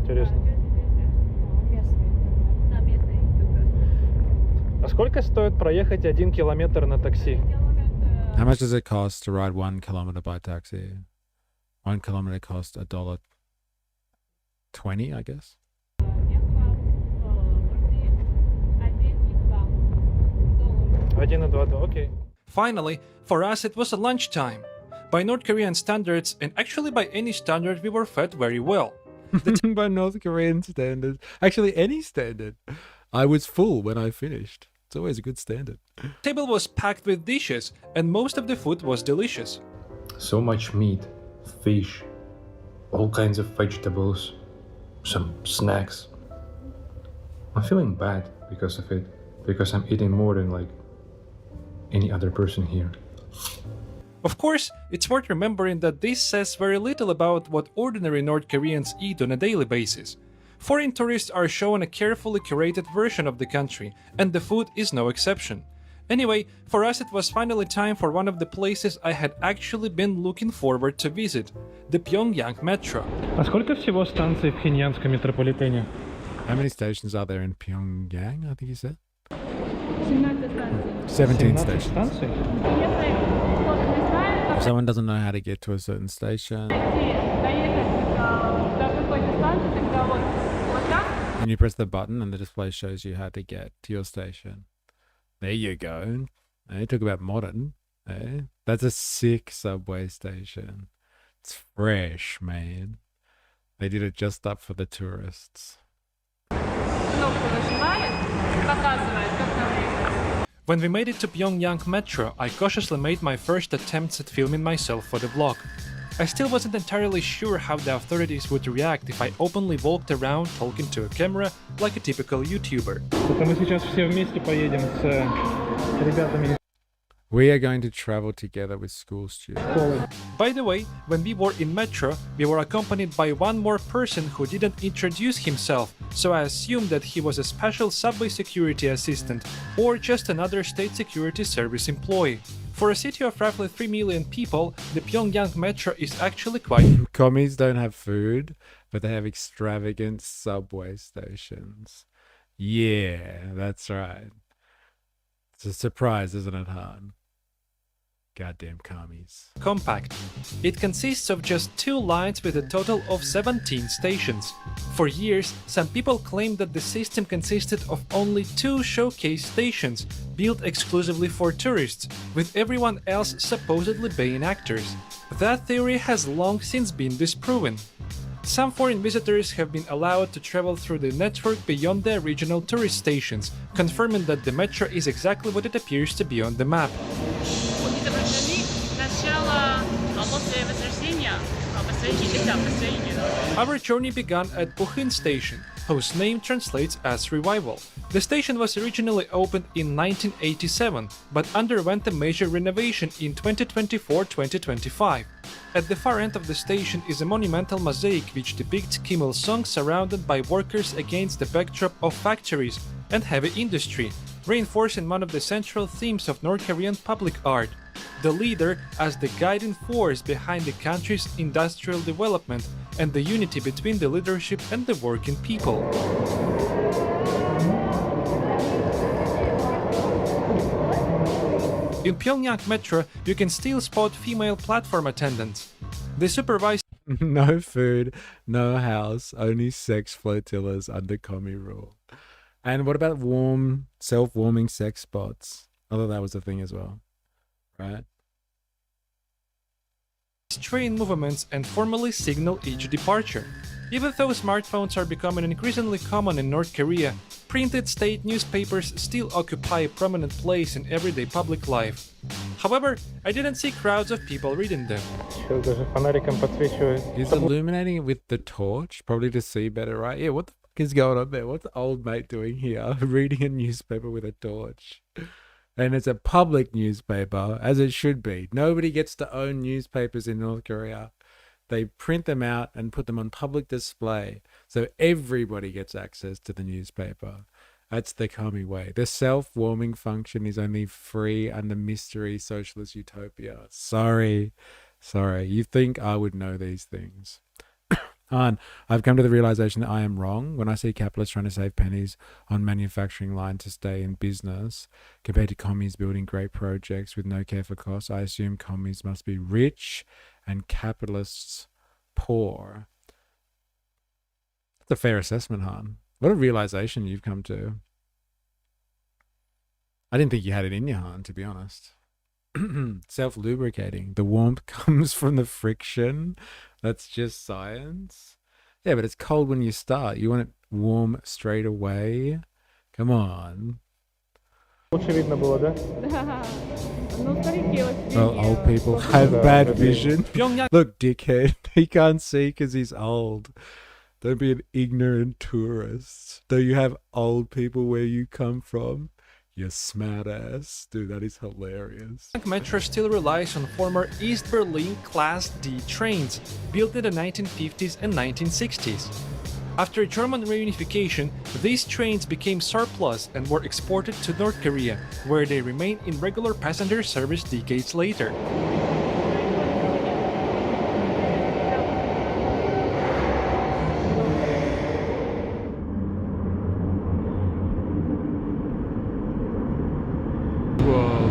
Интересно. А сколько стоит проехать 1 километр на такси? How much does it cost to ride 1 kilometer by taxi? 1 kilometer costs $1.20, I guess. Okay. Finally, for us it was a lunchtime. By North Korean standards, and actually by any standard, we were fed very well. By North Korean standards, actually any standard, I was full when I finished. It's always a good standard. The table was packed with dishes, and most of the food was delicious. So much meat, fish, all kinds of vegetables, some snacks. I'm feeling bad because of it, because I'm eating more than like any other person here. Of course, it's worth remembering that this says very little about what ordinary North Koreans eat on a daily basis. Foreign tourists are shown a carefully curated version of the country, and the food is no exception. Anyway, for us it was finally time for one of the places I had actually been looking forward to visit, the Pyongyang Metro. А сколько всего станций в Пхеньянском метрополитене? How many stations are there in Pyongyang, I think you said? 17 stations. If someone doesn't know how to get to a certain station, and you press the button and the display shows you how to get to your station. There you go. Hey, talk about modern. Hey, that's a sick subway station. It's fresh, man. They did it just up for the tourists. When we made it to Pyongyang Metro, I cautiously made my first attempts at filming myself for the vlog. I still wasn't entirely sure how the authorities would react if I openly walked around talking to a camera like a typical YouTuber. We are going to travel together with school students. By the way, when we were in Metro, we were accompanied by one more person who didn't introduce himself, so I assumed that he was a special subway security assistant or just another state security service employee. For a city of roughly 3 million people, the Pyongyang metro is actually quite... Commies don't have food, but they have extravagant subway stations. Yeah, that's right. It's a surprise, isn't it, Han? Goddamn commies. compact. It consists of just 2 lines with a total of 17 stations. For years, some people claimed that the system consisted of only 2 showcase stations, built exclusively for tourists, with everyone else supposedly being actors. That theory has long since been disproven. Some foreign visitors have been allowed to travel through the network beyond the original tourist stations, confirming that the metro is exactly what it appears to be on the map. Our journey began at Bukhin Station, whose name translates as revival. The station was originally opened in 1987, but underwent a major renovation in 2024-2025. At the far end of the station is a monumental mosaic which depicts Kim Il-sung surrounded by workers against the backdrop of factories and heavy industry, reinforcing one of the central themes of North Korean public art. The leader as the guiding force behind the country's industrial development and the unity between the leadership and the working people. In Pyongyang Metro, you can still spot female platform attendants. They supervise No food, no house, only sex flotillas under commie rule. And what about warm, self-warming sex spots? I thought that was a thing as well, right? train movements and formally signal each departure. Even though smartphones are becoming increasingly common in North Korea, printed state newspapers still occupy a prominent place in everyday public life. However, I didn't see crowds of people reading them. He's illuminating it with the torch, probably to see better, right? Yeah, what the fuck is going on there? What's the old mate doing here? Reading a newspaper with a torch. And it's a public newspaper, as it should be. Nobody gets to own newspapers in North Korea. They print them out and put them on public display, so everybody gets access to the newspaper. That's the commie way. The self-warming function is only free under mystery socialist utopia. Sorry. You think I would know these things. And I've come to the realization that I am wrong when I see capitalists trying to save pennies on manufacturing line to stay in business compared to commies building great projects with no care for costs. I assume commies must be rich and capitalists poor. That's a fair assessment, Han. What a realization you've come to. I didn't think you had it in your Han, to be honest. Self-lubricating. The warmth comes from the friction. That's just science. Yeah, but it's cold when you start. You want it warm straight away. Come on. Well, old people have bad vision. Look, dickhead. He can't see because he's old. Don't be an ignorant tourist. Do you have old people where you come from? You smart ass. Dude, that is hilarious. Metro still relies on former East Berlin Class D trains, built in the 1950s and 1960s. After German reunification, these trains became surplus and were exported to North Korea, where they remain in regular passenger service decades later.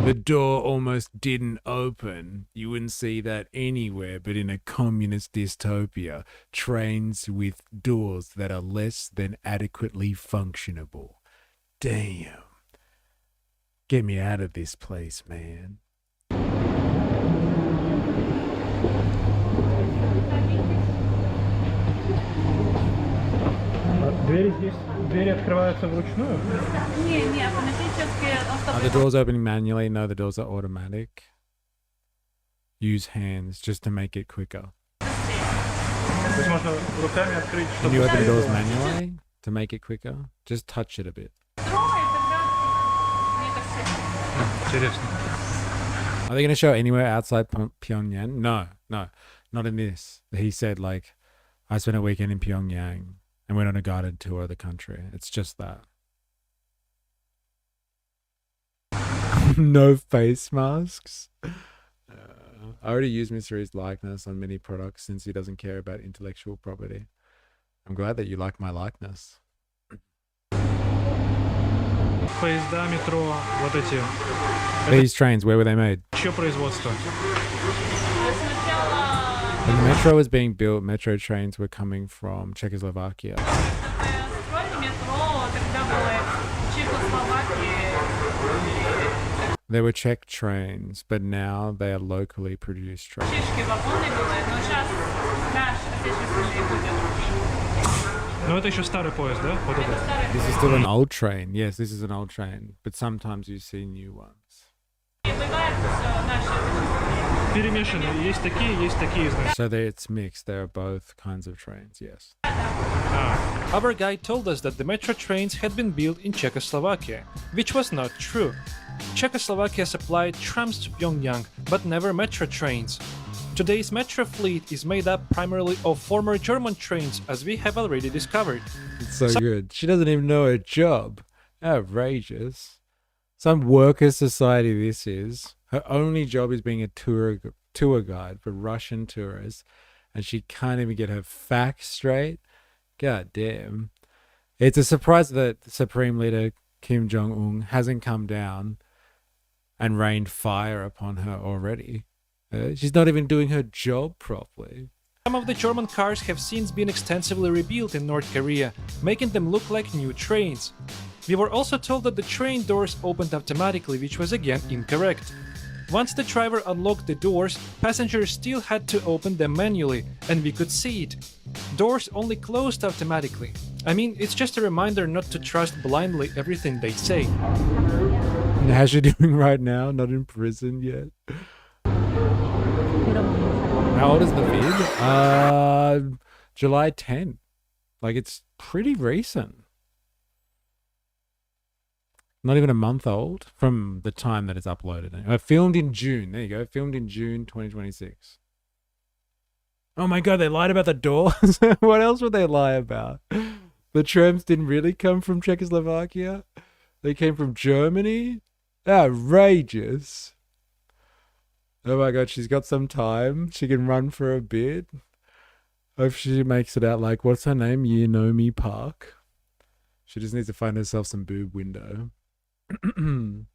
The door almost didn't open. You wouldn't see that anywhere but in a communist dystopia. Trains with doors that are less than adequately functionable. Damn. Get me out of this place, man. Are the doors opening manually? No, the doors are automatic. Use hands just to make it quicker. Can you open the doors manually to make it quicker? Just touch it a bit. Are they going to show anywhere outside Pyongyang? No, not in this. He said, like, I spent a weekend in Pyongyang and went on a guided tour of the country. It's just that. No face masks. I already use Mr. E's likeness on many products since he doesn't care about intellectual property. I'm glad that you like my likeness. Поезда, метро, вот эти. These trains, where were they made? Чье производство? When the metro was being built, metro trains were coming from Czechoslovakia. They were Czech trains, but now they are locally produced trains. Но это еще старый поезд, да? Вот это. This is still an old train. Yes, this is an old train, but sometimes you see new ones. Перемешаны. Есть такие, значит. So it's mixed. There are both kinds of trains, yes. Our guide told us that the metro trains had been built in Czechoslovakia, which was not true. Czechoslovakia supplied trams to Pyongyang, but never metro trains. Today's metro fleet is made up primarily of former German trains, as we have already discovered. It's so good. She doesn't even know her job. Outrageous. Some worker society this is. Her only job is being a tour guide for Russian tourists, and she can't even get her facts straight. God damn. It's a surprise that Supreme Leader Kim Jong-un hasn't come down and rained fire upon her already. She's not even doing her job properly. Some of the German cars have since been extensively rebuilt in North Korea, making them look like new trains. We were also told that the train doors opened automatically, which was again incorrect. Once the driver unlocked the doors, passengers still had to open them manually, and we could see it. Doors only closed automatically. I mean, it's just a reminder not to trust blindly everything they say. And how's she doing right now? Not in prison yet? How old is the vid? July 10. Like, it's pretty recent. Not even a month old from the time that it's uploaded. Filmed in June. There you go. Filmed in June 2026. Oh my god, they lied about the doors? What else would they lie about? The trams didn't really come from Czechoslovakia? They came from Germany? Outrageous. Oh my god, she's got some time. She can run for a bit. Hope she makes it out like, what's her name? Yeonomi Park. She just needs to find herself some boob window. You can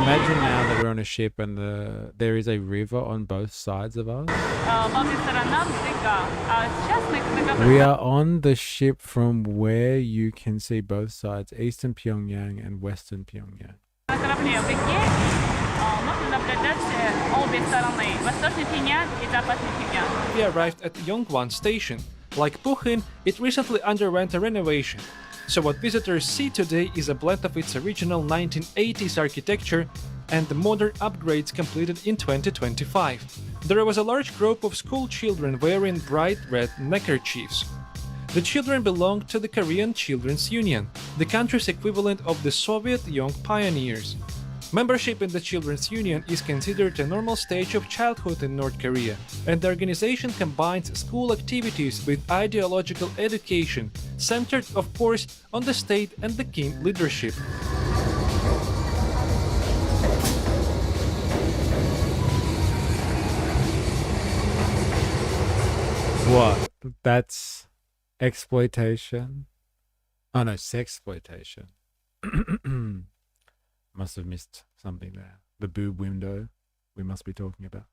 imagine now that we're on a ship and there is a river on both sides of us. We are on the ship from where you can see both sides, Eastern Pyongyang and Western Pyongyang. We arrived at Yongwan Station. Like Puhin, it recently underwent a renovation. So what visitors see today is a blend of its original 1980s architecture and the modern upgrades completed in 2025. There was a large group of school children wearing bright red neckerchiefs. The children belonged to the Korean Children's Union, the country's equivalent of the Soviet Young Pioneers. Membership in the Children's Union is considered a normal stage of childhood in North Korea, and the organization combines school activities with ideological education, centered, of course, on the state and the Kim leadership. What? That's exploitation? Oh no, sexploitation. Must have missed something there. The boob window we must be talking about.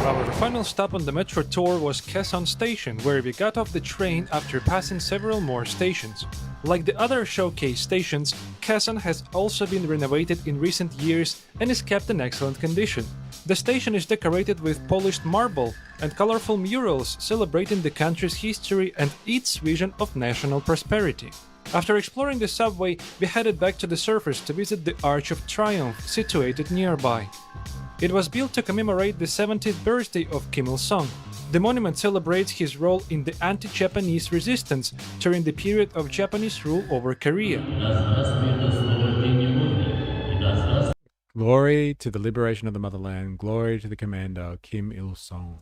Our final stop on the metro tour was Kaesong Station, where we got off the train after passing several more stations. Like the other showcase stations, Kaesong has also been renovated in recent years and is kept in excellent condition. The station is decorated with polished marble and colorful murals celebrating the country's history and its vision of national prosperity. After exploring the subway, we headed back to the surface to visit the Arch of Triumph, situated nearby. It was built to commemorate the 70th birthday of Kim Il-sung. The monument celebrates his role in the anti-Japanese resistance during the period of Japanese rule over Korea. Glory to the liberation of the motherland. Glory to the commander, Kim Il-sung.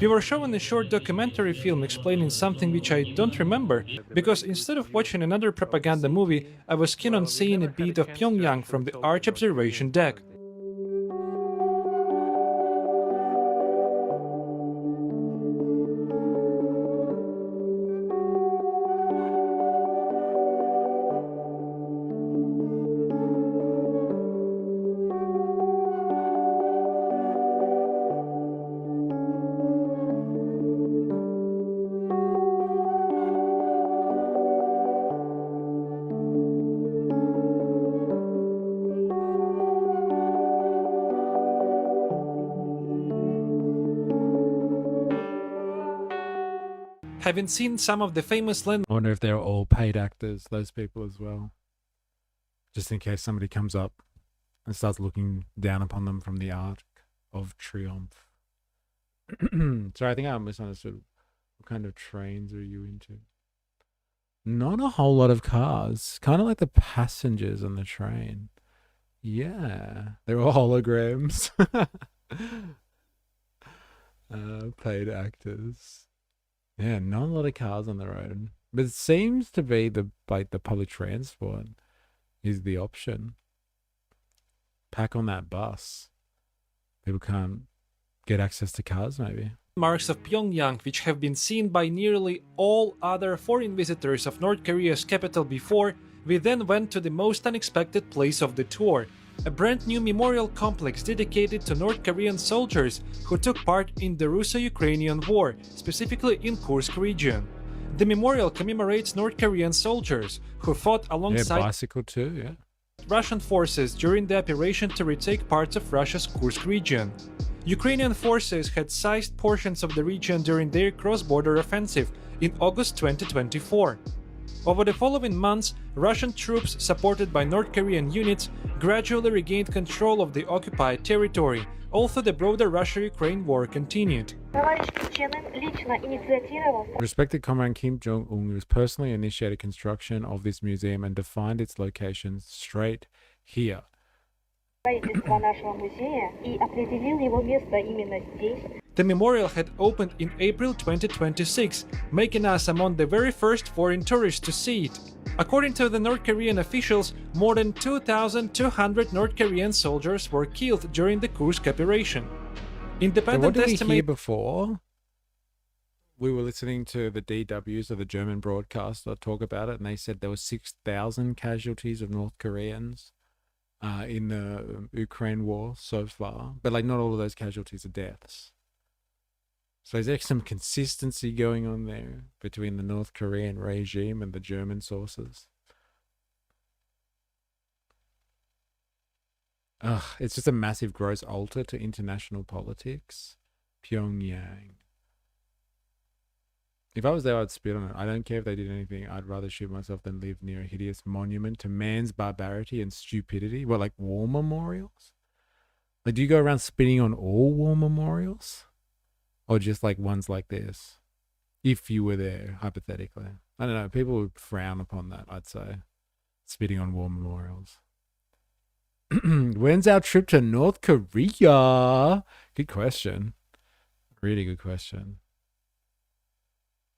We were shown a short documentary film explaining something which I don't remember, because instead of watching another propaganda movie, I was keen on seeing a bit of Pyongyang from the Arch observation deck. Having seen some of the famous I wonder if they're all paid actors, those people as well. Just in case somebody comes up and starts looking down upon them from the Arc of Triomphe. Sorry, I think I misunderstood. What kind of trains are you into? Not a whole lot of cars. Kind of like the passengers on the train. Yeah. They're all holograms. Paid actors. Yeah, not a lot of cars on the road. But it seems to be the public transport is the option. Pack on that bus. People can't get access to cars, maybe. Marks of Pyongyang, which have been seen by nearly all other foreign visitors of North Korea's capital before, we then went to the most unexpected place of the tour, a brand new memorial complex dedicated to North Korean soldiers who took part in the Russo-Ukrainian War, specifically in Kursk region. The memorial commemorates North Korean soldiers who fought alongside bicycle too, yeah. Russian forces during the operation to retake parts of Russia's Kursk region. Ukrainian forces had seized portions of the region during their cross-border offensive in August 2024. Over the following months, Russian troops, supported by North Korean units, gradually regained control of the occupied territory, although the broader Russia-Ukraine war continued. Respected Comrade Kim Jong-un has personally initiated construction of this museum and defined its location straight here. The memorial had opened in April 2026, making us among the very first foreign tourists to see it. According to the North Korean officials, more than 2,200 North Korean soldiers were killed during the Kursk operation. Independent What did we hear estimate before? We were listening to the DWs of the German broadcaster talk about it, and they said there were 6,000 casualties of North Koreans in the Ukraine war so far, but like not all of those casualties are deaths. So is there some consistency going on there between the North Korean regime and the German sources? Ugh, it's just a massive gross alter to international politics. Pyongyang. If I was there, I'd spit on it. I don't care if they did anything. I'd rather shoot myself than live near a hideous monument to man's barbarity and stupidity. What, like war memorials? Like, do you go around spitting on all war memorials? Or just like ones like this? If you were there, hypothetically. I don't know. People would frown upon that, I'd say. Spitting on war memorials. When's our trip to North Korea? Good question. Really good question.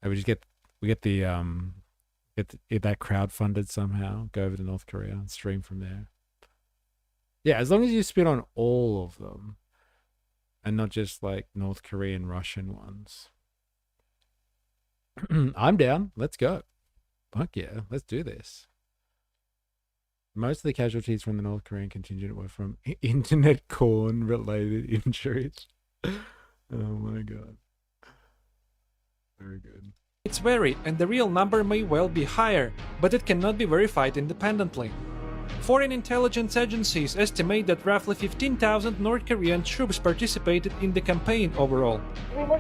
And we get that crowdfunded somehow. Go over to North Korea and stream from there. Yeah, as long as you spit on all of them, and not just like North Korean, Russian ones. I'm down. Let's go. Fuck yeah, let's do this. Most of the casualties from the North Korean contingent were from internet corn related injuries. Oh my god. Very good. It's vary, and the real number may well be higher, but it cannot be verified independently. Foreign intelligence agencies estimate that roughly 15,000 North Korean troops participated in the campaign overall. Now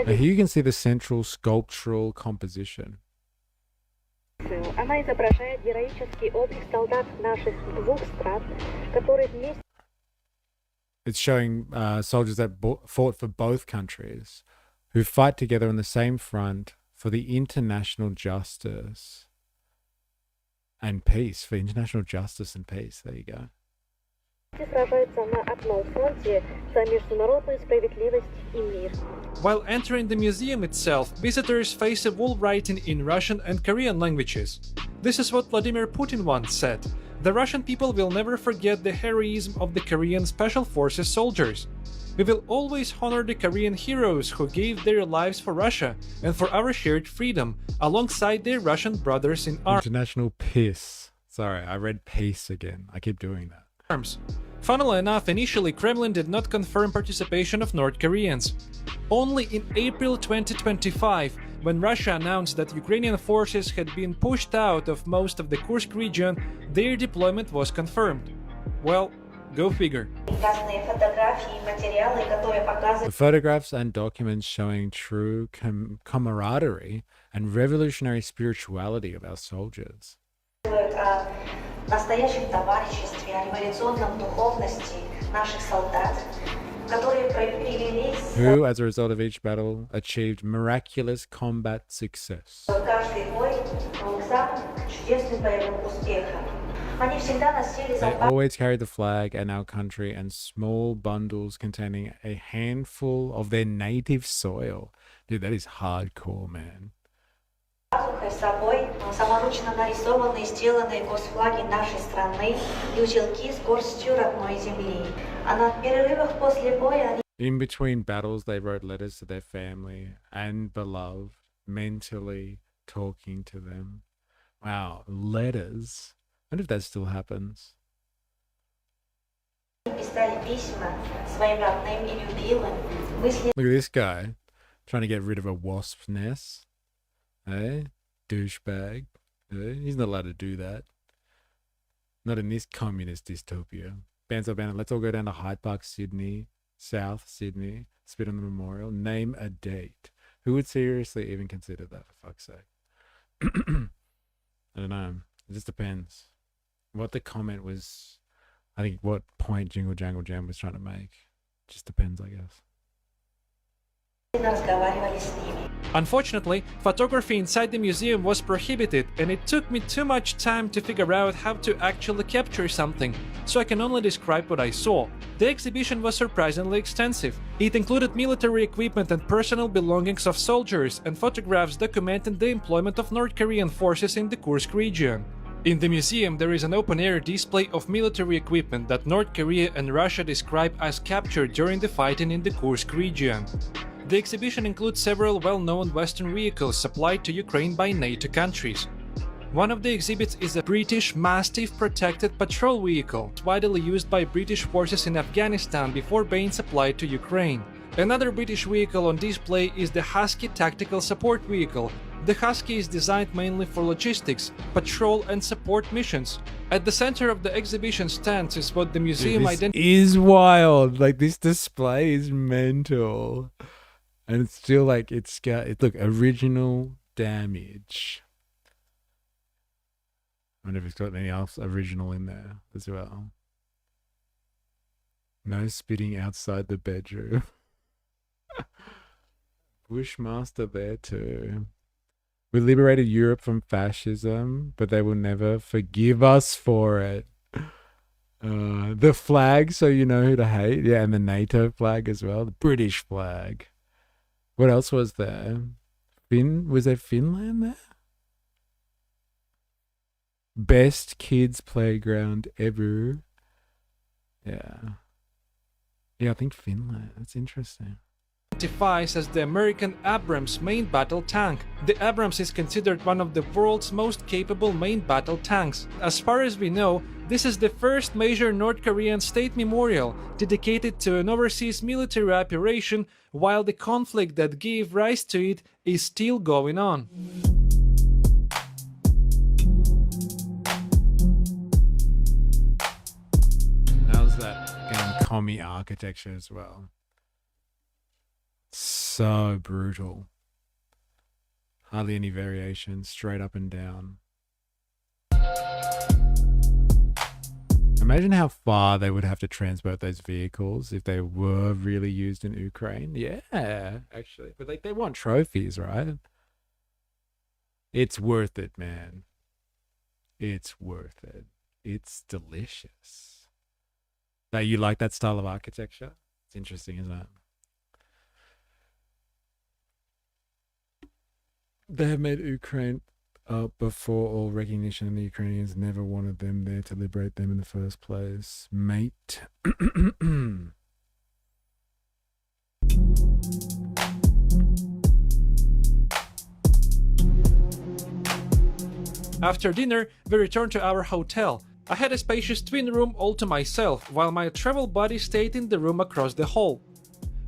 here you can see the central sculptural composition. It's showing soldiers that fought for both countries, who fight together on the same front for the international justice and peace, for international justice and peace. There you go. While entering the museum itself, visitors face a wall writing in Russian and Korean languages. This is what Vladimir Putin once said: "The Russian people will never forget the heroism of the Korean Special Forces soldiers. We will always honor the Korean heroes who gave their lives for Russia and for our shared freedom, alongside their Russian brothers in arms." International peace. Sorry, I read peace again. I keep doing that. Funnily enough, initially Kremlin did not confirm participation of North Koreans. Only in April 2025, when Russia announced that Ukrainian forces had been pushed out of most of the Kursk region, their deployment was confirmed. Well, go figure. The photographs and documents showing true camaraderie and revolutionary spirituality of our soldiers. Настоящем товариществе, о революционном духовности наших солдат, которые привели who, as a result of each battle, achieved miraculous combat success. каждый бой к самым чудесным боевым успехам. Они всегда носили They always carried the flag and our country and small bundles containing a handful of their native soil. Dude, that is hardcore, man. с собой саморучно нарисованные, сделанные госфлаги нашей страны и узелки с горстью родной земли. А на перерывах после боя они... In between battles, they wrote letters to their family and beloved, mentally talking to them. Wow, letters. I wonder if that still happens. писали письма своим родным и любимым. Мысли... Look at this guy trying to get rid of a wasp's nest. Hey, douchebag. Hey, he's not allowed to do that. Not in this communist dystopia. Bands banner. Let's all go down to Hyde Park, Sydney, South Sydney, spit on the memorial, name a date. Who would seriously even consider that, for fuck's sake? I don't know. It just depends. What the comment was, I think what point Jingle Jangle Jam was trying to make. Just depends, I guess. Unfortunately, photography inside the museum was prohibited, and it took me too much time to figure out how to actually capture something, so I can only describe what I saw. The exhibition was surprisingly extensive. It included military equipment and personal belongings of soldiers, and photographs documenting the employment of North Korean forces in the Kursk region. In the museum, there is an open-air display of military equipment that North Korea and Russia describe as captured during the fighting in the Kursk region. The exhibition includes several well-known Western vehicles supplied to Ukraine by NATO countries. One of the exhibits is a British Mastiff protected patrol vehicle, widely used by British forces in Afghanistan before being supplied to Ukraine. Another British vehicle on display is the Husky tactical support vehicle. The Husky is designed mainly for logistics, patrol and support missions. At the center of the exhibition stands is what the museum is wild. Like, this display is mental. And it's still like, it's got, look, original damage. I wonder if it's got anything else original in there as well. No spitting outside the bedroom. Bushmaster there too. We liberated Europe from fascism, but they will never forgive us for it. The flag, so you know who to hate. Yeah, and the NATO flag as well. The British flag. What else was there? Was there Finland there? Best kids playground ever. Yeah. Yeah, I think Finland. That's interesting. Identifies as the American Abrams main battle tank. The Abrams is considered one of the world's most capable main battle tanks. As far as we know, this is the first major North Korean state memorial dedicated to an overseas military operation, while the conflict that gave rise to it is still going on. How's that game commie architecture as well? So brutal. Hardly any variation, straight up and down. Imagine how far they would have to transport those vehicles if they were really used in Ukraine. Yeah, actually. But like, they want trophies, right? It's worth it, man. It's worth it. It's delicious. Now, you like that style of architecture? It's interesting, isn't it? They have made Ukraine up before all recognition, and the Ukrainians never wanted them there to liberate them in the first place. Mate. After dinner, we returned to our hotel. I had a spacious twin room all to myself, while my travel buddy stayed in the room across the hall.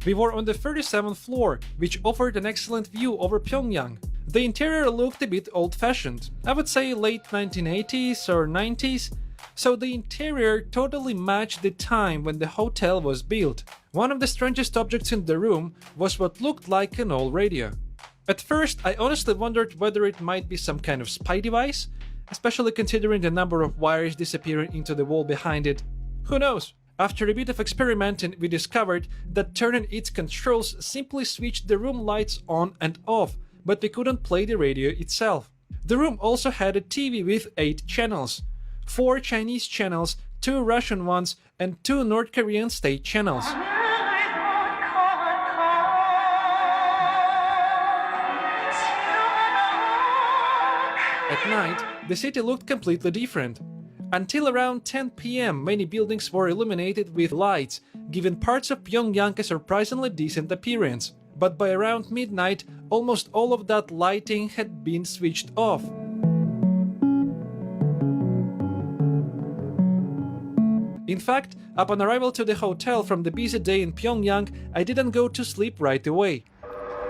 We were on the 37th floor, which offered an excellent view over Pyongyang. The interior looked a bit old-fashioned, I would say late 1980s or 90s, so the interior totally matched the time when the hotel was built. One of the strangest objects in the room was what looked like an old radio. At first, I honestly wondered whether it might be some kind of spy device, especially considering the number of wires disappearing into the wall behind it. Who knows? After a bit of experimenting, we discovered that turning its controls simply switched the room lights on and off, but we couldn't play the radio itself. The room also had a TV with 8 channels, 4 Chinese channels, 2 Russian ones, and 2 North Korean state channels. At night, the city looked completely different. Until around 10 p.m., many buildings were illuminated with lights, giving parts of Pyongyang a surprisingly decent appearance. But by around midnight, almost all of that lighting had been switched off. In fact, upon arrival to the hotel from the busy day in Pyongyang, I didn't go to sleep right away.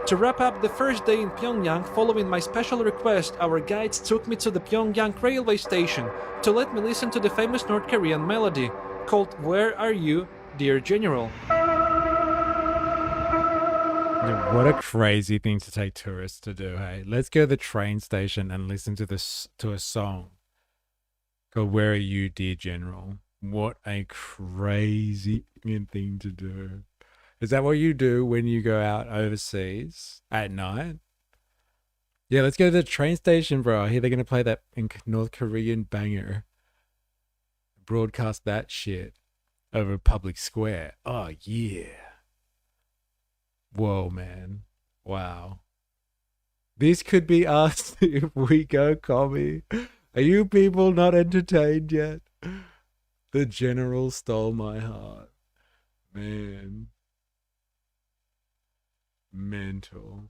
To wrap up the first day in Pyongyang, following my special request, our guides took me to the Pyongyang railway station to let me listen to the famous North Korean melody called "Where Are You, Dear General?" What a crazy thing to take tourists to do, hey? Let's go to the train station and listen to a song called "Where Are You, Dear General?" What a crazy thing to do. Is that what you do when you go out overseas at night? Yeah, let's go to the train station, bro. I hear they're going to play that North Korean banger. Broadcast that shit over public square. Oh, yeah. Whoa, man. Wow. This could be us if we go commie. Are you people not entertained yet? The general stole my heart. Man. Mental.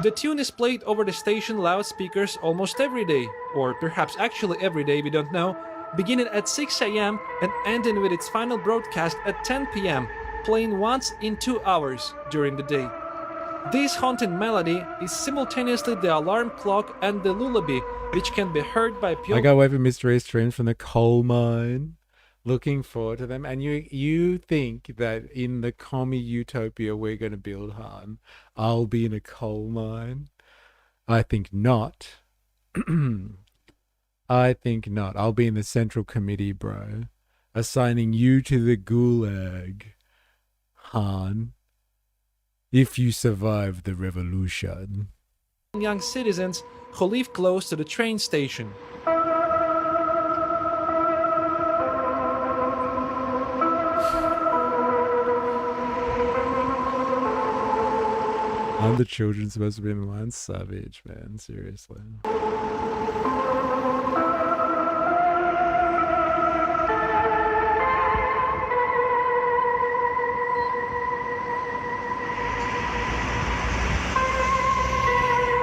The tune is played over the station loudspeakers almost every day, or perhaps actually every day, we don't know, beginning at 6 a.m. and ending with its final broadcast at 10 p.m., playing once in 2 hours during the day. This haunting melody is simultaneously the alarm clock and the lullaby, which can be heard by I go away for mystery streams from the coal mine. Looking forward to them. And you think that in the commie utopia we're going to build hard, I'll be in a coal mine? I think not. I think not. I'll be in the central committee, bro. Assigning you to the gulag, Han. If you survive the revolution. Young citizens who live close to the train station. I'm the children supposed to be in the line? Savage, man. Seriously.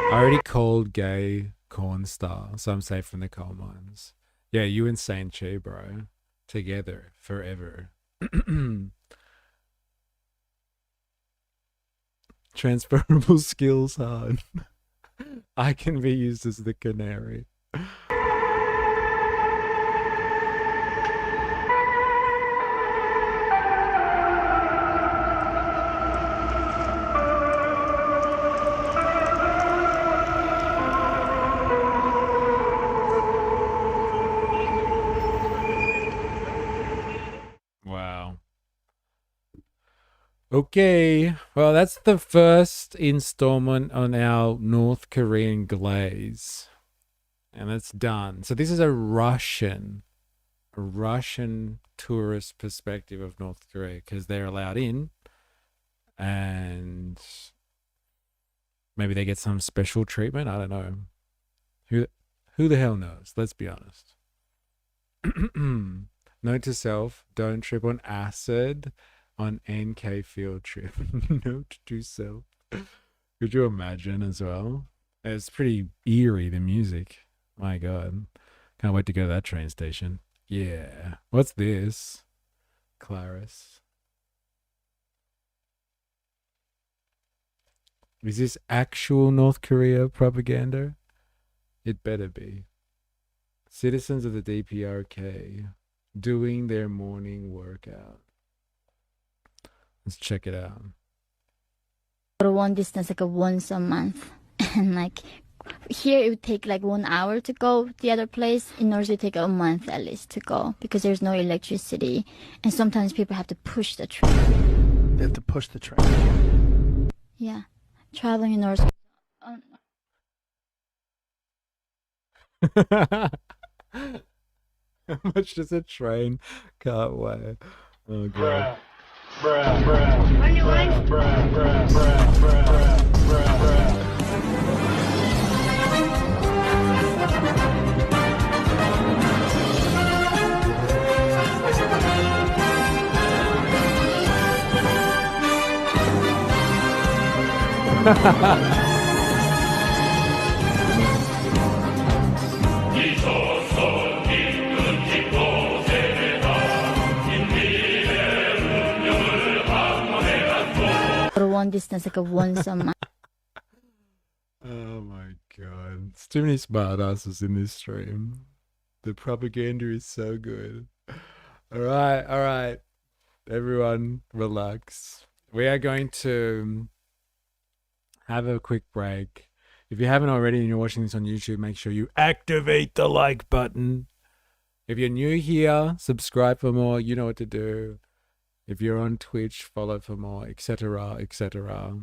I already called gay corn star, so I'm safe from the coal mines. Yeah, you and Saint Chi, bro. Together, forever. Transferable skills hard. I can be used as the canary. Okay, well, that's the first installment on our North Korean glaze. And it's done. So this is a Russian tourist perspective of North Korea because they're allowed in and maybe they get some special treatment. I don't know. Who the hell knows? Let's be honest. Note to self, don't trip on acid on NK field trip. Note to self. Could you imagine as well? It's pretty eerie, the music. My God. Can't wait to go to that train station. Yeah. What's this? Claris. Is this actual North Korea propaganda? It better be. Citizens of the DPRK doing their morning workout. Let's check it out. For one distance, like once a month. And like here it would take like 1 hour to go the other place. In Norway it take a month at least to go because there's no electricity. And sometimes people have to push the train. They have to push the train. Yeah. Traveling in Norway. How much does a train car weigh? Oh God. For one distance, like once a month. Oh my God. It's too many smartasses in this stream. The propaganda is so good. All right. Everyone, relax. We are going to have a quick break. If you haven't already and you're watching this on YouTube, make sure you activate the like button. If you're new here, subscribe for more. You know what to do. If you're on Twitch, follow for more, etc., etc.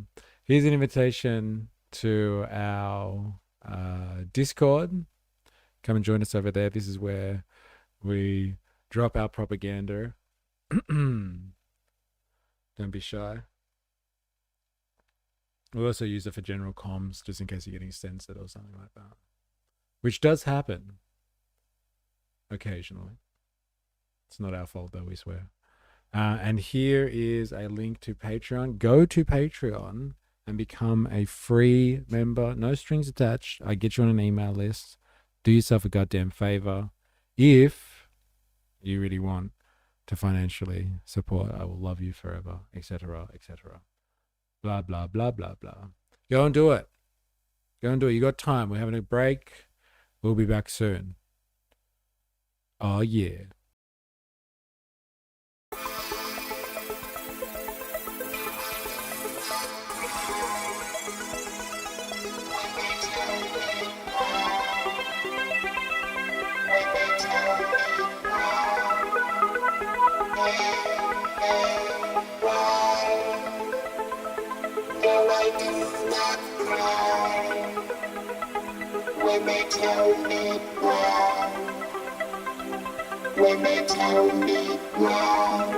Here's an invitation to our Discord. Come and join us over there. This is where we drop our propaganda. Don't be shy. We also use it for general comms, just in case you're getting censored or something like that. Which does happen. Occasionally. It's not our fault though, we swear. And here is a link to Patreon. Go to Patreon and become a free member. No strings attached. I get you on an email list. Do yourself a goddamn favor. If you really want to financially support, I will love you forever, etc., etc. Blah, blah, blah, blah, blah. Go and do it. Go and do it. You got time. We're having a break. We'll be back soon. Oh, yeah. When they tell me why, when they tell me why,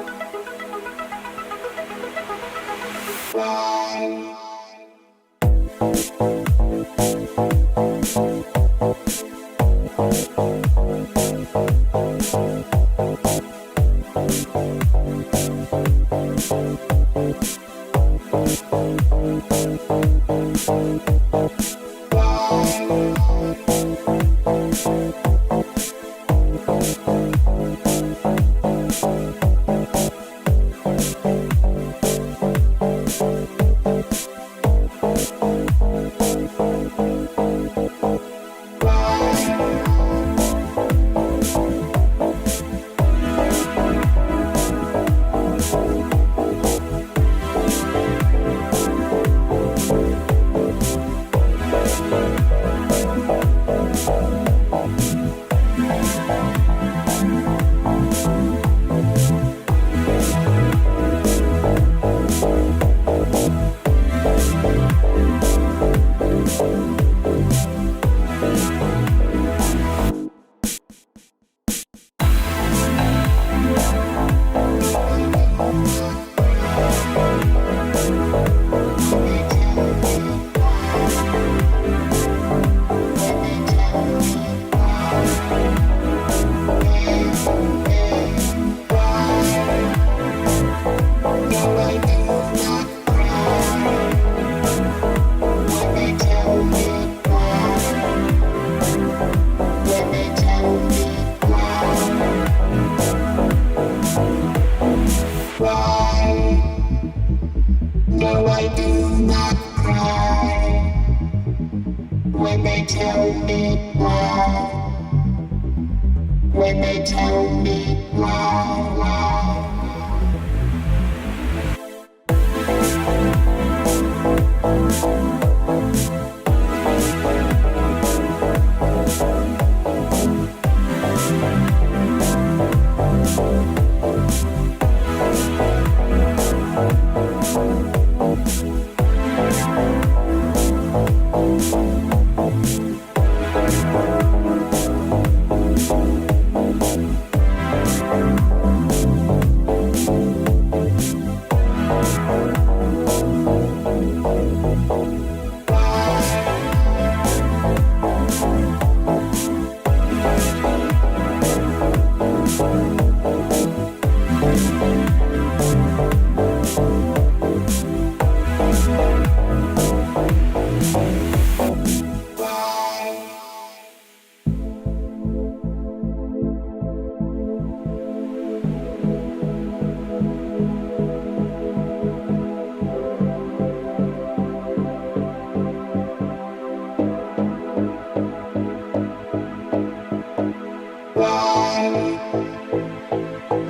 I do not cry when they tell me why. When they tell me why.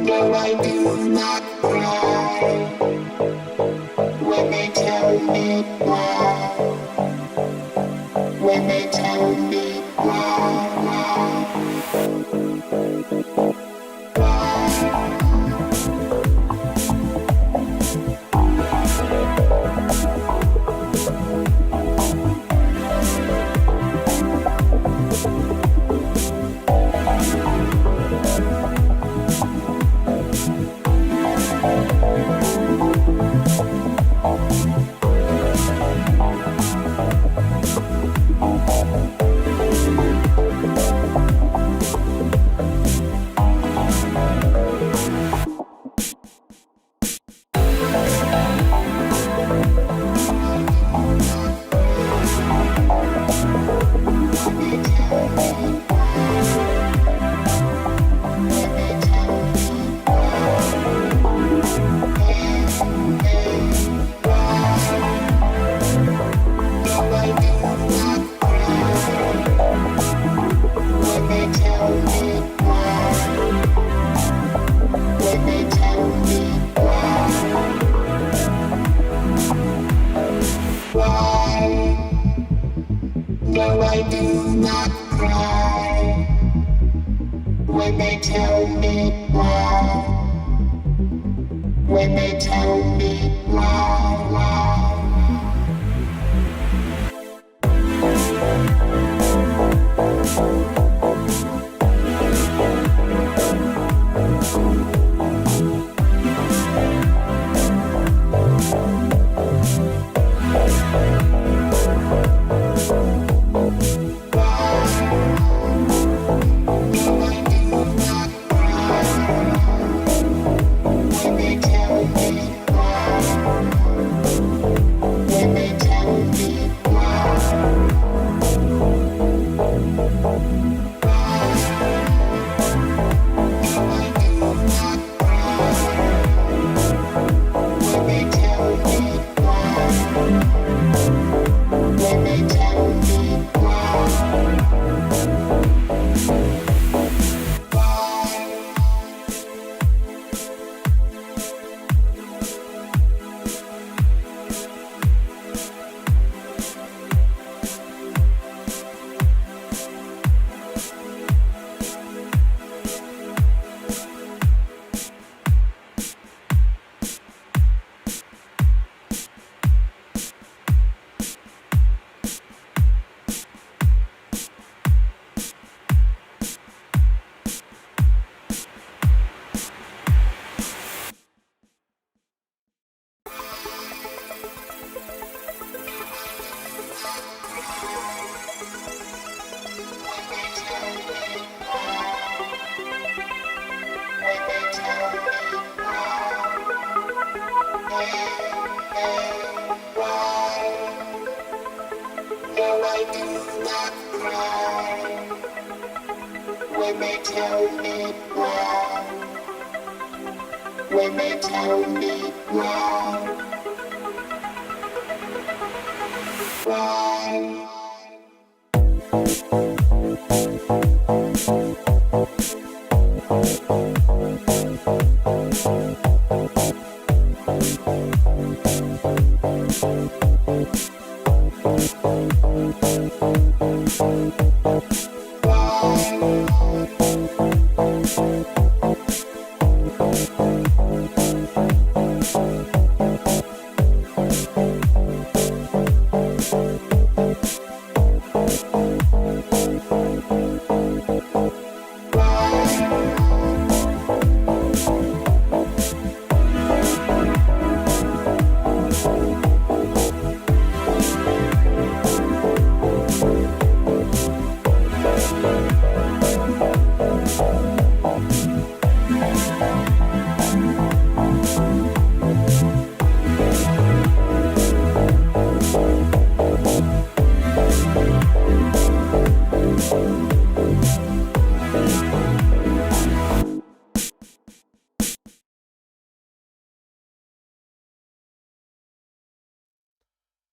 No, I do not cry when they tell me why. When they tell me why. No, I do not cry when they tell me why. When they tell me why. No, I do not cry when they tell me why. When they tell me why.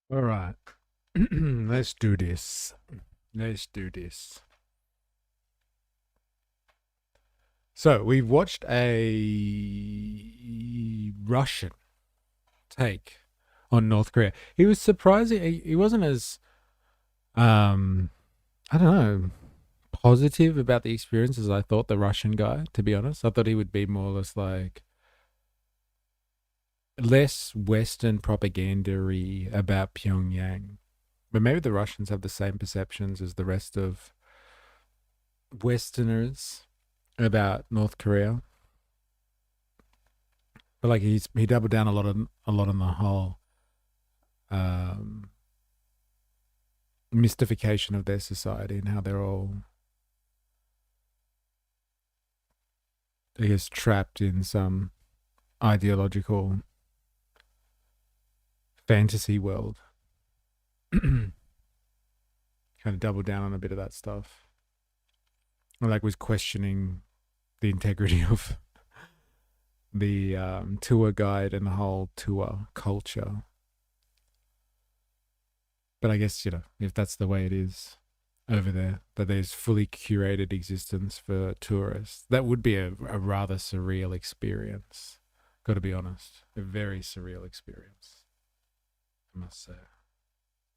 All right. Let's do this. Let's do this. So we've watched a Russian take on North Korea. He was surprising. He wasn't as, I don't know, positive about the experience as I thought the Russian guy, to be honest. I thought he would be more or less like less Western propaganda-y about Pyongyang. But maybe the Russians have the same perceptions as the rest of Westerners about North Korea. But like he doubled down a lot on the whole mystification of their society and how they're all, I guess, trapped in some ideological fantasy world. Kind of doubled down on a bit of that stuff. Or like was questioning the integrity of the tour guide and the whole tour culture. But I guess, you know, if that's the way it is over there, that there's fully curated existence for tourists, that would be a rather surreal experience. Got to be honest. A very surreal experience, I must say.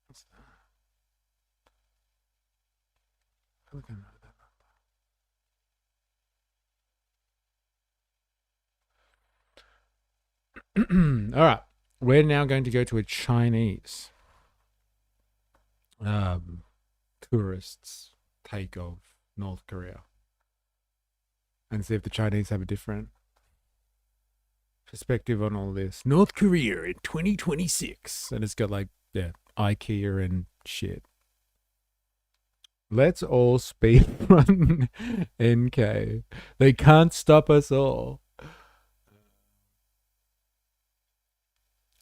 What's that? I look at that. All right, we're now going to go to a Chinese tourists' take of North Korea and see if the Chinese have a different perspective on all this. North Korea in 2026, and it's got like, yeah, IKEA and shit. Let's all speed run NK. They can't stop us all.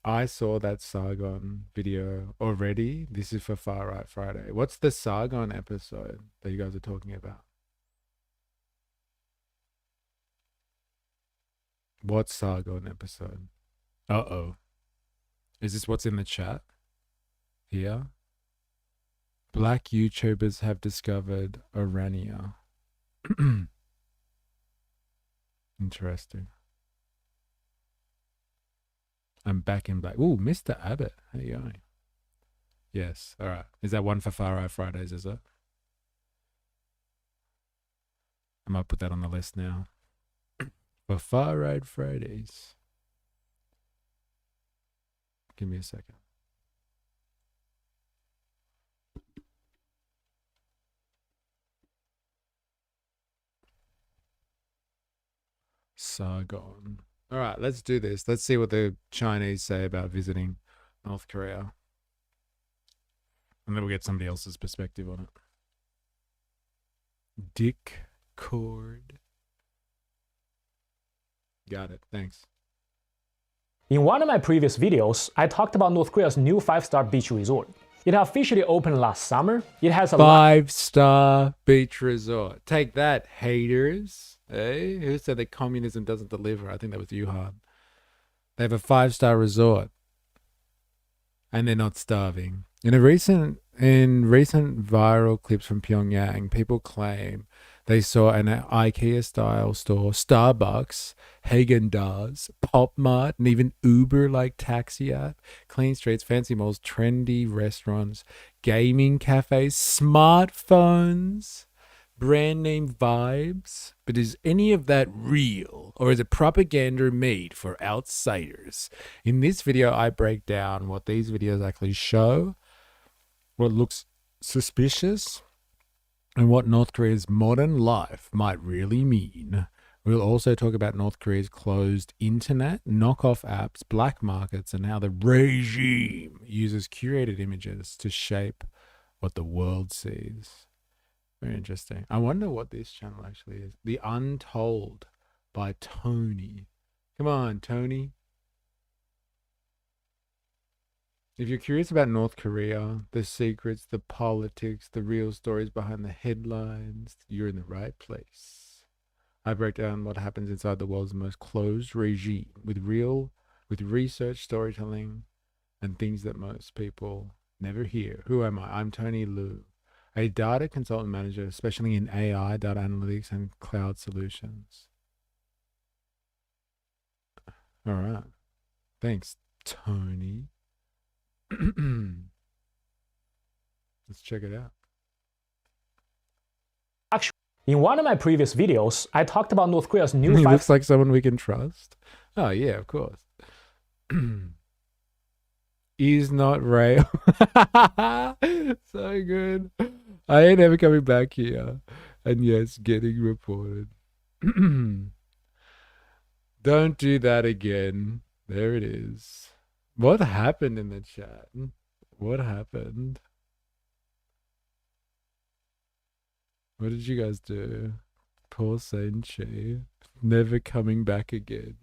I saw that Sargon video already. This is for Far Right Friday. What's the Sargon episode that you guys are talking about? What Sargon episode? Uh-oh. Is this what's in the chat? Here? Black YouTubers have discovered Iranian. Interesting. I'm back in black. Ooh, Mr. Abbott. How you going? Yes. All right. Is that one for Far Right Fridays, is it? I might put that on the list now. For Far Right Fridays. Give me a second. Sargon. All right, let's do this. Let's see what the Chinese say about visiting North Korea. And then we'll get somebody else's perspective on it. Dick Cord. Got it. Thanks. In one of my previous videos, I talked about North Korea's new 5-star beach resort. It officially opened last summer. It has a 5-star beach resort. Take that, haters. Hey, who said that communism doesn't deliver? I think that was you, They have a 5-star resort. And they're not starving. In recent viral clips from Pyongyang, people claim they saw an IKEA-style store, Starbucks, Haagen-Dazs, Pop Mart, and even Uber-like taxi app, clean streets, fancy malls, trendy restaurants, gaming cafes, smartphones, brand name vibes. But is any of that real, or is it propaganda made for outsiders? In this video, I break down what these videos actually show, what looks suspicious, and what North Korea's modern life might really mean. We'll also talk about North Korea's closed internet, knockoff apps, black markets, and how the regime uses curated images to shape what the world sees. Very interesting. I wonder what this channel actually is. The Untold by Tony. Come on, Tony. If you're curious about North Korea, the secrets, the politics, the real stories behind the headlines, you're in the right place. I break down what happens inside the world's most closed regime with research, storytelling, and things that most people never hear. Who am I? I'm Tony Liu, a data consultant manager, especially in AI, data analytics, and cloud solutions. All right. Thanks, Tony. Let's check it out. Actually, in one of my previous videos, I talked about North Korea's new He looks like someone we can trust. Oh, yeah, of course. Is not real. So good. I ain't ever coming back here. And yes, getting reported. Don't do that again. There it is. What happened in the chat? What happened? What did you guys do? Poor Saint-Chi. Never coming back again.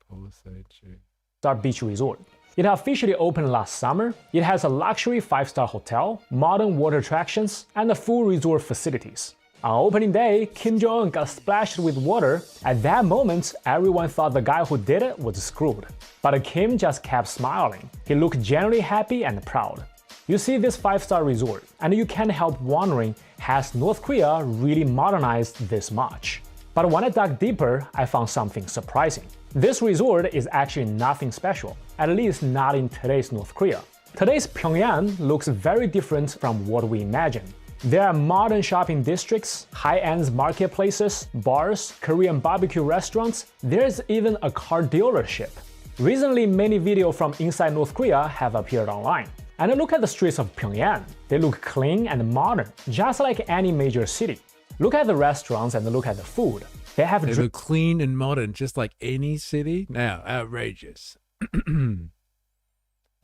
Poor Saint-Chi. Star Beach Resort. It officially opened last summer. It has a luxury 5-star hotel, modern water attractions, and full resort facilities. On opening day, Kim Jong-un got splashed with water. At that moment, everyone thought the guy who did it was screwed. But Kim just kept smiling. He looked genuinely happy and proud. You see this 5-star resort, and you can't help wondering, has North Korea really modernized this much? But when I dug deeper, I found something surprising. This resort is actually nothing special, at least not in today's North Korea. Today's Pyongyang looks very different from what we imagine. There are modern shopping districts, high-end marketplaces, bars, Korean barbecue restaurants. There's even a car dealership. Recently, many videos from inside North Korea have appeared online. And look at the streets of Pyongyang. They look clean and modern, just like any major city. Look at the restaurants and look at the food. They look clean and modern, just like any city. Now, outrageous.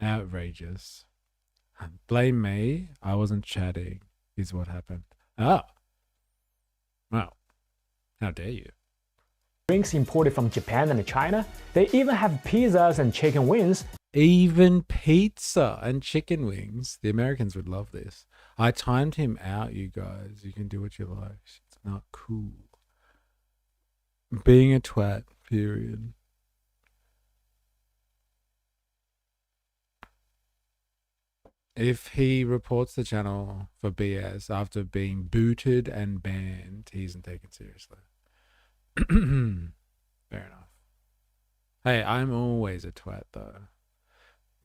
Outrageous. Blame me. I wasn't chatting. Is what happened. Oh. Wow. How dare you? Drinks imported from Japan and China. They even have pizzas and chicken wings. Even pizza and chicken wings. The Americans would love this. I timed him out, you guys. You can do what you like. It's not cool. Being a twat, period. If he reports the channel for BS after being booted and banned, he isn't taken seriously. Fair enough. Hey, I'm always a twat, though.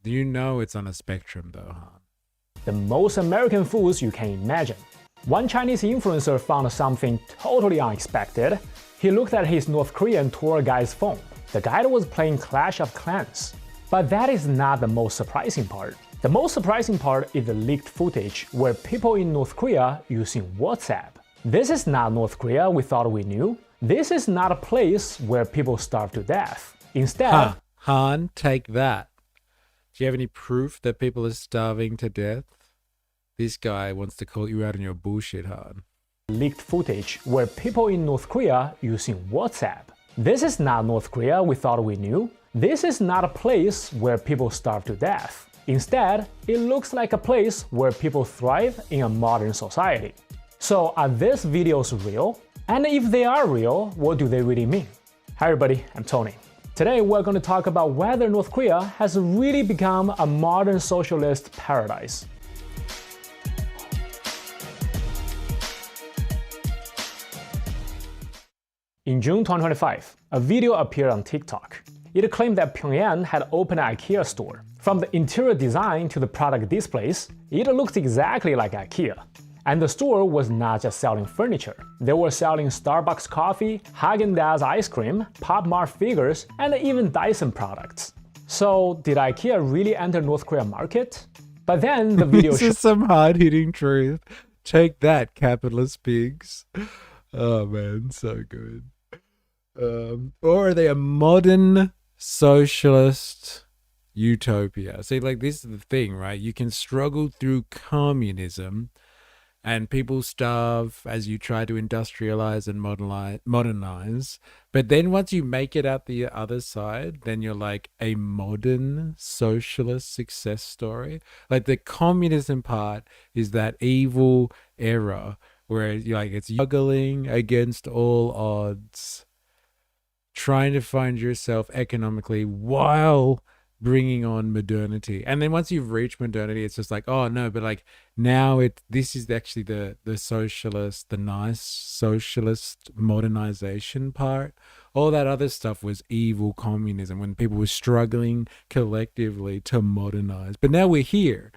You know it's on a spectrum, though, huh? The most American foods you can imagine. One Chinese influencer found something totally unexpected. He looked at his North Korean tour guide's phone. The guide was playing Clash of Clans. But that is not the most surprising part. The most surprising part is the leaked footage where people in North Korea using WhatsApp. This is not North Korea we thought we knew. This is not a place where people starve to death. Instead, Han, take that. Do you have any proof that people are starving to death? This guy wants to call you out on your bullshit, Han. Leaked footage where people in North Korea using WhatsApp. This is not North Korea we thought we knew. This is not a place where people starve to death. Instead, it looks like a place where people thrive in a modern society. So are these videos real? And if they are real, what do they really mean? Hi everybody, I'm Tony. Today we're going to talk about whether North Korea has really become a modern socialist paradise. In June 2025, a video appeared on TikTok. It claimed that Pyongyang had opened an IKEA store. From the interior design to the product displays, it looked exactly like IKEA. And the store was not just selling furniture. They were selling Starbucks coffee, Häagen-Dazs ice cream, Pop Mart figures, and even Dyson products. So, did IKEA really enter North Korea market? But then the video This is some hard-hitting truth. Take that, capitalist pigs. Oh man, so good. Or are they a modern socialist utopia? See, like, this is the thing, right? You can struggle through communism and people starve as you try to industrialize and modernize. But then once you make it out the other side, then you're like a modern socialist success story. Like, the communism part is that evil era where you're like, it's juggling against all odds, trying to find yourself economically while bringing on modernity. And then once you've reached modernity, it's just like, oh no, but like now this is actually the socialist, the nice socialist modernization part. All that other stuff was evil communism when people were struggling collectively to modernize. But now we're here.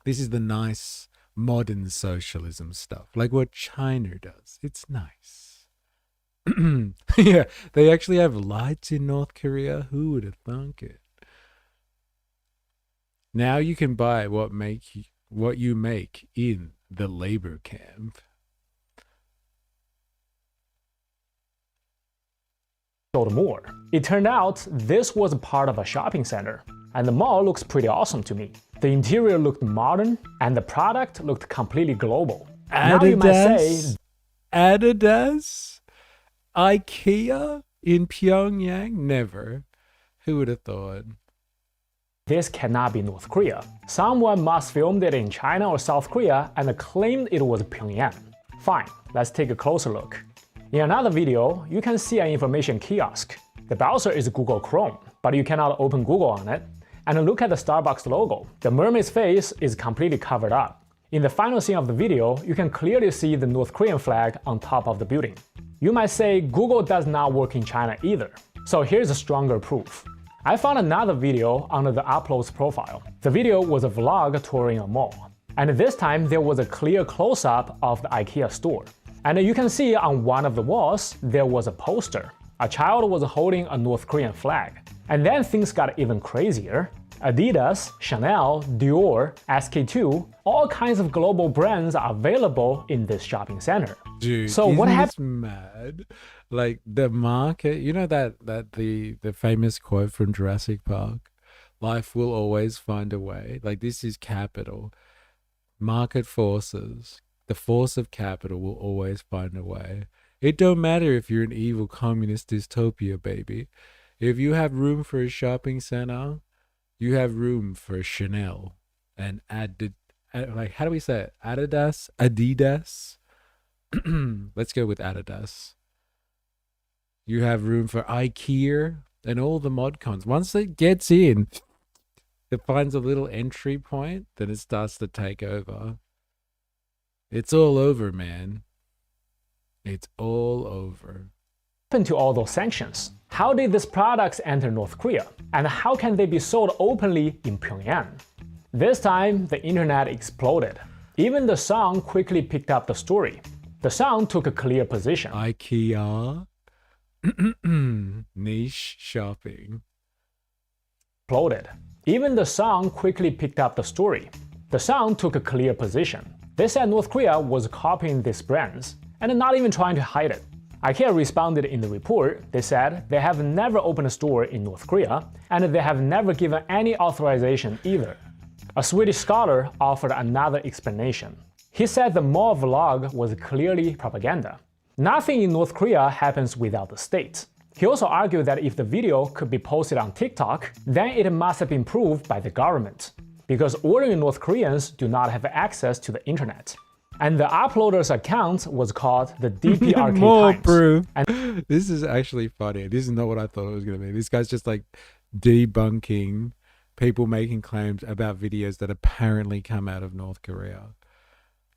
This is the nice modern socialism stuff, like what China does. It's nice. Yeah, they actually have lights in North Korea. Who would have thunk it? Now you can buy what you make in the labor camp. More. It turned out this was part of a shopping center, and the mall looks pretty awesome to me. The interior looked modern, and the product looked completely global. Now you might say, Adidas? IKEA in Pyongyang? Never. Who would have thought? This cannot be North Korea. Someone must filmed it in China or South Korea and claimed it was Pyongyang. Fine, let's take a closer look. In another video, you can see an information kiosk. The browser is Google Chrome, but you cannot open Google on it. And look at the Starbucks logo. The mermaid's face is completely covered up. In the final scene of the video, you can clearly see the North Korean flag on top of the building. You might say Google does not work in China either. So here's a stronger proof. I found another video under the uploads profile. The video was a vlog touring a mall. And this time there was a clear close-up of the IKEA store. And you can see on one of the walls there was a poster. A child was holding a North Korean flag. And then things got even crazier. Adidas, Chanel, Dior, SK2, all kinds of global brands are available in this shopping center. Dude, so what happened? Mad? Like, the market, you know that the famous quote from Jurassic Park, life will always find a way. Like, this is capital. Market forces, the force of capital will always find a way. It don't matter if you're an evil communist dystopia, baby. If you have room for a shopping center, you have room for Chanel and like, how do we say it? Adidas? Let's go with Adidas. You have room for IKEA and all the mod cons. Once it gets in, it finds a little entry point, then it starts to take over. It's all over, man. It's all over. To all those sanctions? How did these products enter North Korea? And how can they be sold openly in Pyongyang? This time, the internet exploded. Even the Sun quickly picked up the story. The Sun took a clear position. IKEA? Niche shopping. Exploded. Even the Sun quickly picked up the story. The Sun took a clear position. They said North Korea was copying these brands and not even trying to hide it. IKEA responded in the report. They said they have never opened a store in North Korea and they have never given any authorization either. A Swedish scholar offered another explanation. He said the mall vlog was clearly propaganda. Nothing in North Korea happens without the state. He also argued that if the video could be posted on TikTok, then it must have been proved by the government, because ordinary North Koreans do not have access to the internet. And the uploader's account was called the DPRK More Times. proof. This is actually funny. This is not what I thought it was going to be. This guy's just like debunking people making claims about videos that apparently come out of North Korea.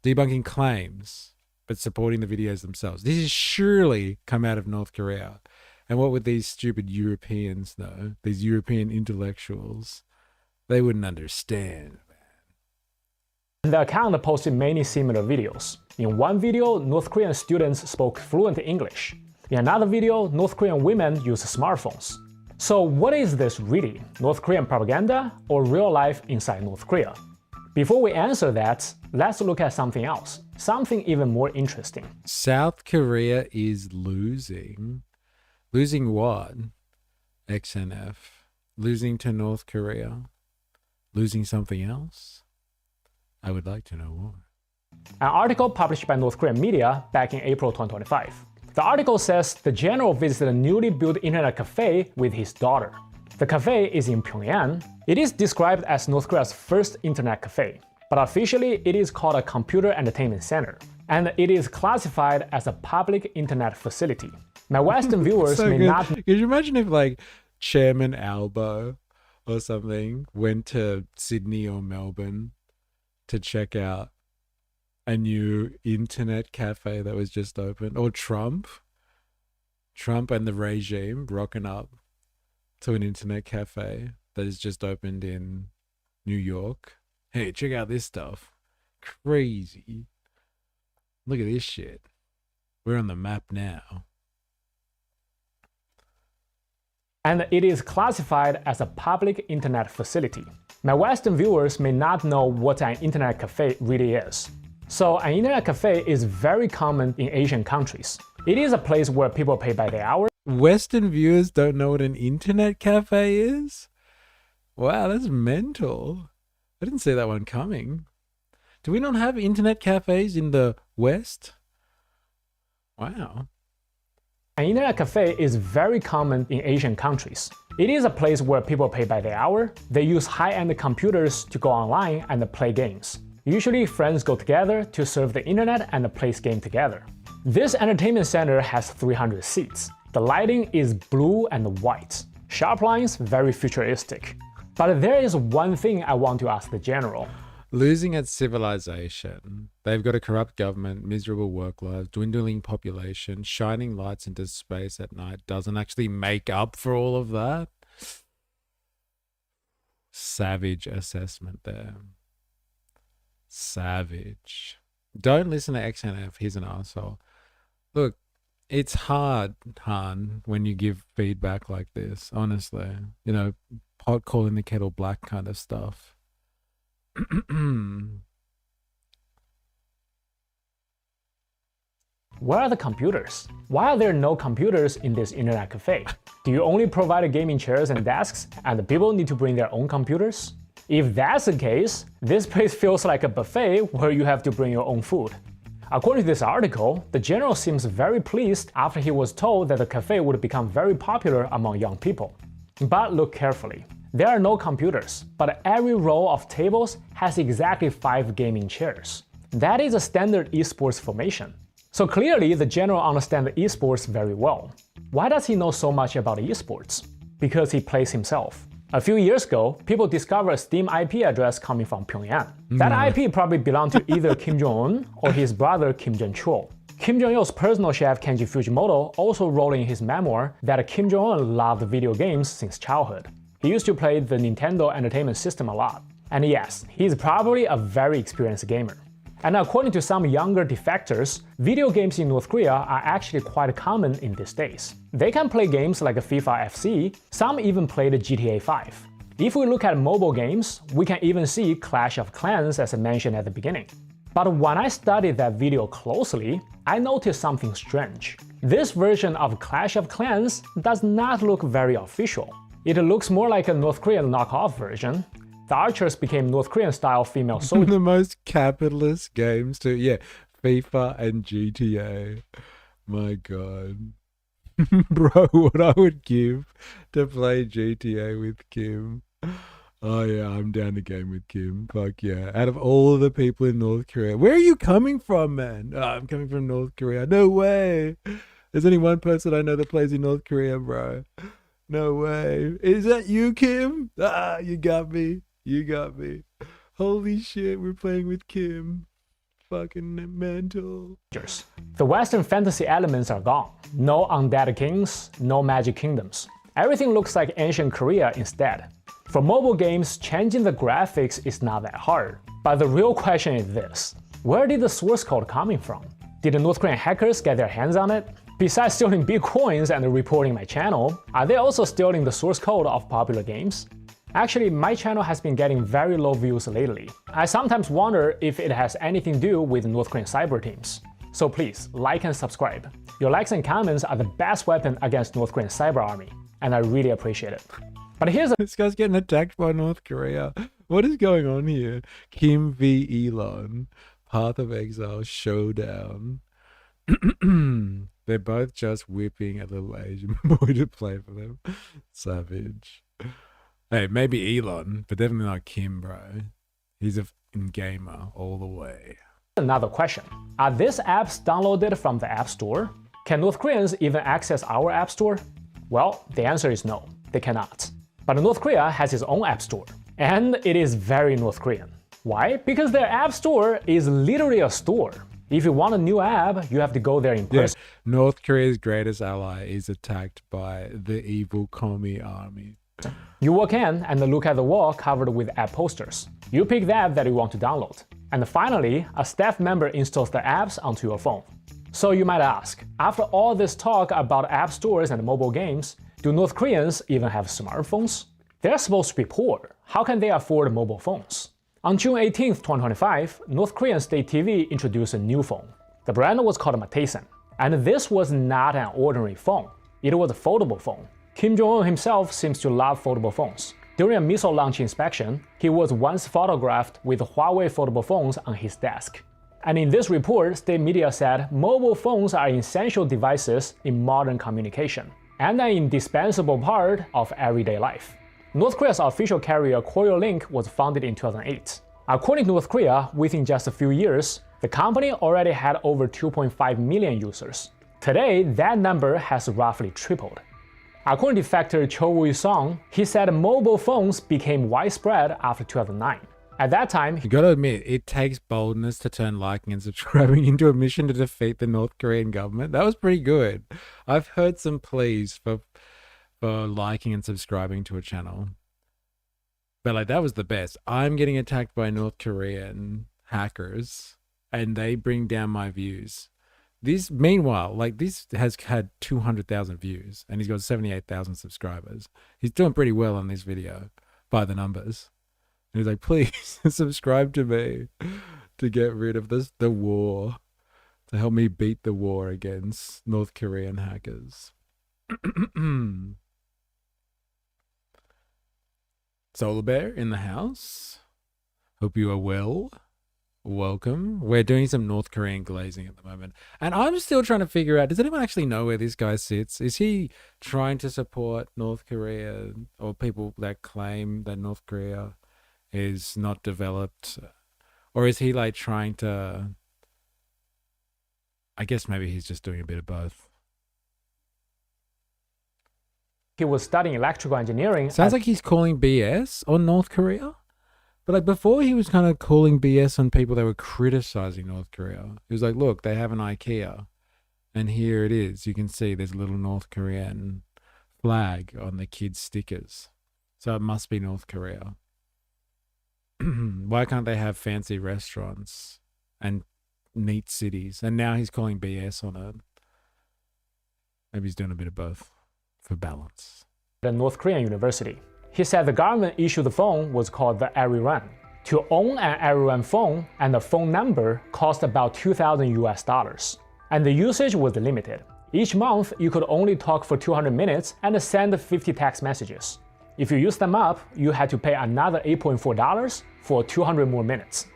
Debunking claims, but supporting the videos themselves. This is surely come out of North Korea. And what would these stupid Europeans know? These European intellectuals, they wouldn't understand. The account posted many similar videos. In one video, North Korean students spoke fluent English. In another video, North Korean women use smartphones. So what is this really? North Korean propaganda or real life inside North Korea? Before we answer that, let's look at something else. Something even more interesting. South Korea is losing. Losing what? XNF. Losing to North Korea. Losing something else? I would like to know more. An article published by North Korean media back in April 2025. The article says the general visited a newly built internet cafe with his daughter. The cafe is in Pyongyang. It is described as North Korea's first internet cafe, but officially it is called a computer entertainment center, and it is classified as a public internet facility. My Western viewers So may good. not... Could you imagine if like Chairman Albo or something went to Sydney or Melbourne to check out a new internet cafe that was just opened? Or Trump and the regime rocking up to an internet cafe that is just opened in New York. Hey, check out this stuff. Crazy. Look at this shit. We're on the map now. And it is classified as a public internet facility. My Western viewers may not know what an internet cafe really is. So an internet cafe is very common in Asian countries. It is a place where people pay by the hour. Western viewers don't know what an internet cafe is? Wow, that's mental. I didn't see that one coming. Do we not have internet cafes in the West? Wow. An internet cafe is very common in Asian countries. It is a place where people pay by the hour. They use high-end computers to go online and play games. Usually friends go together to surf the internet and play games together. This entertainment center has 300 seats. The lighting is blue and white. Sharp lines, very futuristic. But there is one thing I want to ask the general. Losing its civilization. They've got a corrupt government, miserable work lives, dwindling population, shining lights into space at night doesn't actually make up for all of that. Savage assessment there. Savage. Don't listen to XNF, he's an asshole. Look, it's hard, Han, when you give feedback like this, honestly. You know, pot calling the kettle black kind of stuff. Where are the computers? Why are there no computers in this internet cafe? Do you only provide gaming chairs and desks, and the people need to bring their own computers? If that's the case, this place feels like a buffet where you have to bring your own food. According to this article, the general seems very pleased after he was told that the cafe would become very popular among young people. But look carefully. There are no computers, but every row of tables has exactly 5 gaming chairs. That is a standard esports formation. So clearly, the general understands esports very well. Why does he know so much about esports? Because he plays himself. A few years ago, people discovered a Steam IP address coming from Pyongyang. That IP probably belonged to either Kim Jong-un or his brother Kim Jong-chul. Kim Jong-il's personal chef Kenji Fujimoto also wrote in his memoir that Kim Jong-un loved video games since childhood. He used to play the Nintendo Entertainment System a lot. And yes, he's probably a very experienced gamer. And according to some younger defectors, video games in North Korea are actually quite common in these days. They can play games like FIFA FC, some even play the GTA 5. If we look at mobile games, we can even see Clash of Clans as I mentioned at the beginning. But when I studied that video closely, I noticed something strange. This version of Clash of Clans does not look very official. It looks more like a North Korean knockoff version. The archers became North Korean-style female soldiers. The most capitalist games too. Yeah, FIFA and GTA. My God. Bro, what I would give to play GTA with Kim. Oh yeah, I'm down to game with Kim. Fuck yeah. Out of all of the people in North Korea, where are you coming from, man? Oh, I'm coming from North Korea. No way. There's only one person I know that plays in North Korea, bro. No way. Is that you, Kim? Ah, you got me. You got me. Holy shit, we're playing with Kim. Fucking mental. The Western fantasy elements are gone. No undead kings, no magic kingdoms. Everything looks like ancient Korea instead. For mobile games, changing the graphics is not that hard. But the real question is this: where did the source code coming from? Did the North Korean hackers get their hands on it? Besides stealing Bitcoins and reporting my channel, are they also stealing the source code of popular games? Actually, my channel has been getting very low views lately. I sometimes wonder if it has anything to do with North Korean cyber teams. So please, like and subscribe. Your likes and comments are the best weapon against North Korean cyber army, and I really appreciate it. But here's this guy's getting attacked by North Korea. What is going on here? Kim v. Elon, Path of Exile showdown. They're both just whipping a little Asian boy to play for them. Savage. Hey, maybe Elon, but definitely not Kim, bro. He's a gamer all the way. Another question. Are these apps downloaded from the App Store? Can North Koreans even access our App Store? Well, the answer is no, they cannot. But North Korea has its own App Store, and it is very North Korean. Why? Because their App Store is literally a store. If you want a new app, you have to go there in person. Yeah, North Korea's greatest ally is attacked by the evil commie army. You walk in and look at the wall covered with app posters. You pick the app that you want to download. And finally, a staff member installs the apps onto your phone. So you might ask, after all this talk about app stores and mobile games, do North Koreans even have smartphones? They're supposed to be poor. How can they afford mobile phones? On June 18, 2025, North Korean State TV introduced a new phone. The brand was called Mataisen. And this was not an ordinary phone. It was a foldable phone. Kim Jong-un himself seems to love foldable phones. During a missile launch inspection, he was once photographed with Huawei foldable phones on his desk. And in this report, state media said mobile phones are essential devices in modern communication and an indispensable part of everyday life. North Korea's official carrier Korealink was founded in 2008. According to North Korea, within just a few years, the company already had over 2.5 million users. Today, that number has roughly tripled. According to factor Cho Woo-sung, he said mobile phones became widespread after 2009. At that time, you gotta admit, it takes boldness to turn liking and subscribing into a mission to defeat the North Korean government. That was pretty good. I've heard some pleas for liking and subscribing to a channel. But like, that was the best. I'm getting attacked by North Korean hackers and they bring down my views. This, meanwhile, like, this has had 200,000 views and he's got 78,000 subscribers. He's doing pretty well on this video by the numbers. And he's like, please subscribe to me to get rid of the war, to help me beat the war against North Korean hackers. Solar Bear in the house. Hope you are well. Welcome. We're doing some North Korean glazing at the moment. And I'm still trying to figure out, does anyone actually know where this guy sits? Is he trying to support North Korea or people that claim that North Korea is not developed? Or is he like trying to, I guess maybe he's just doing a bit of both. He was studying electrical engineering. Sounds like he's calling BS on North Korea. But like before, he was kind of calling BS on people that were criticizing North Korea. He was like, look, they have an IKEA. And here it is. You can see there's a little North Korean flag on the kids' stickers. So it must be North Korea. Why can't they have fancy restaurants and neat cities? And now he's calling BS on it. Maybe he's doing a bit of both for balance. The North Korean university. He said the government issued the phone was called the Iranian. To own an Iranian phone and the phone number cost about $2,000 US. And the usage was limited. Each month, you could only talk for 200 minutes and send 50 text messages. If you used them up, you had to pay another $8.4 for 200 more minutes.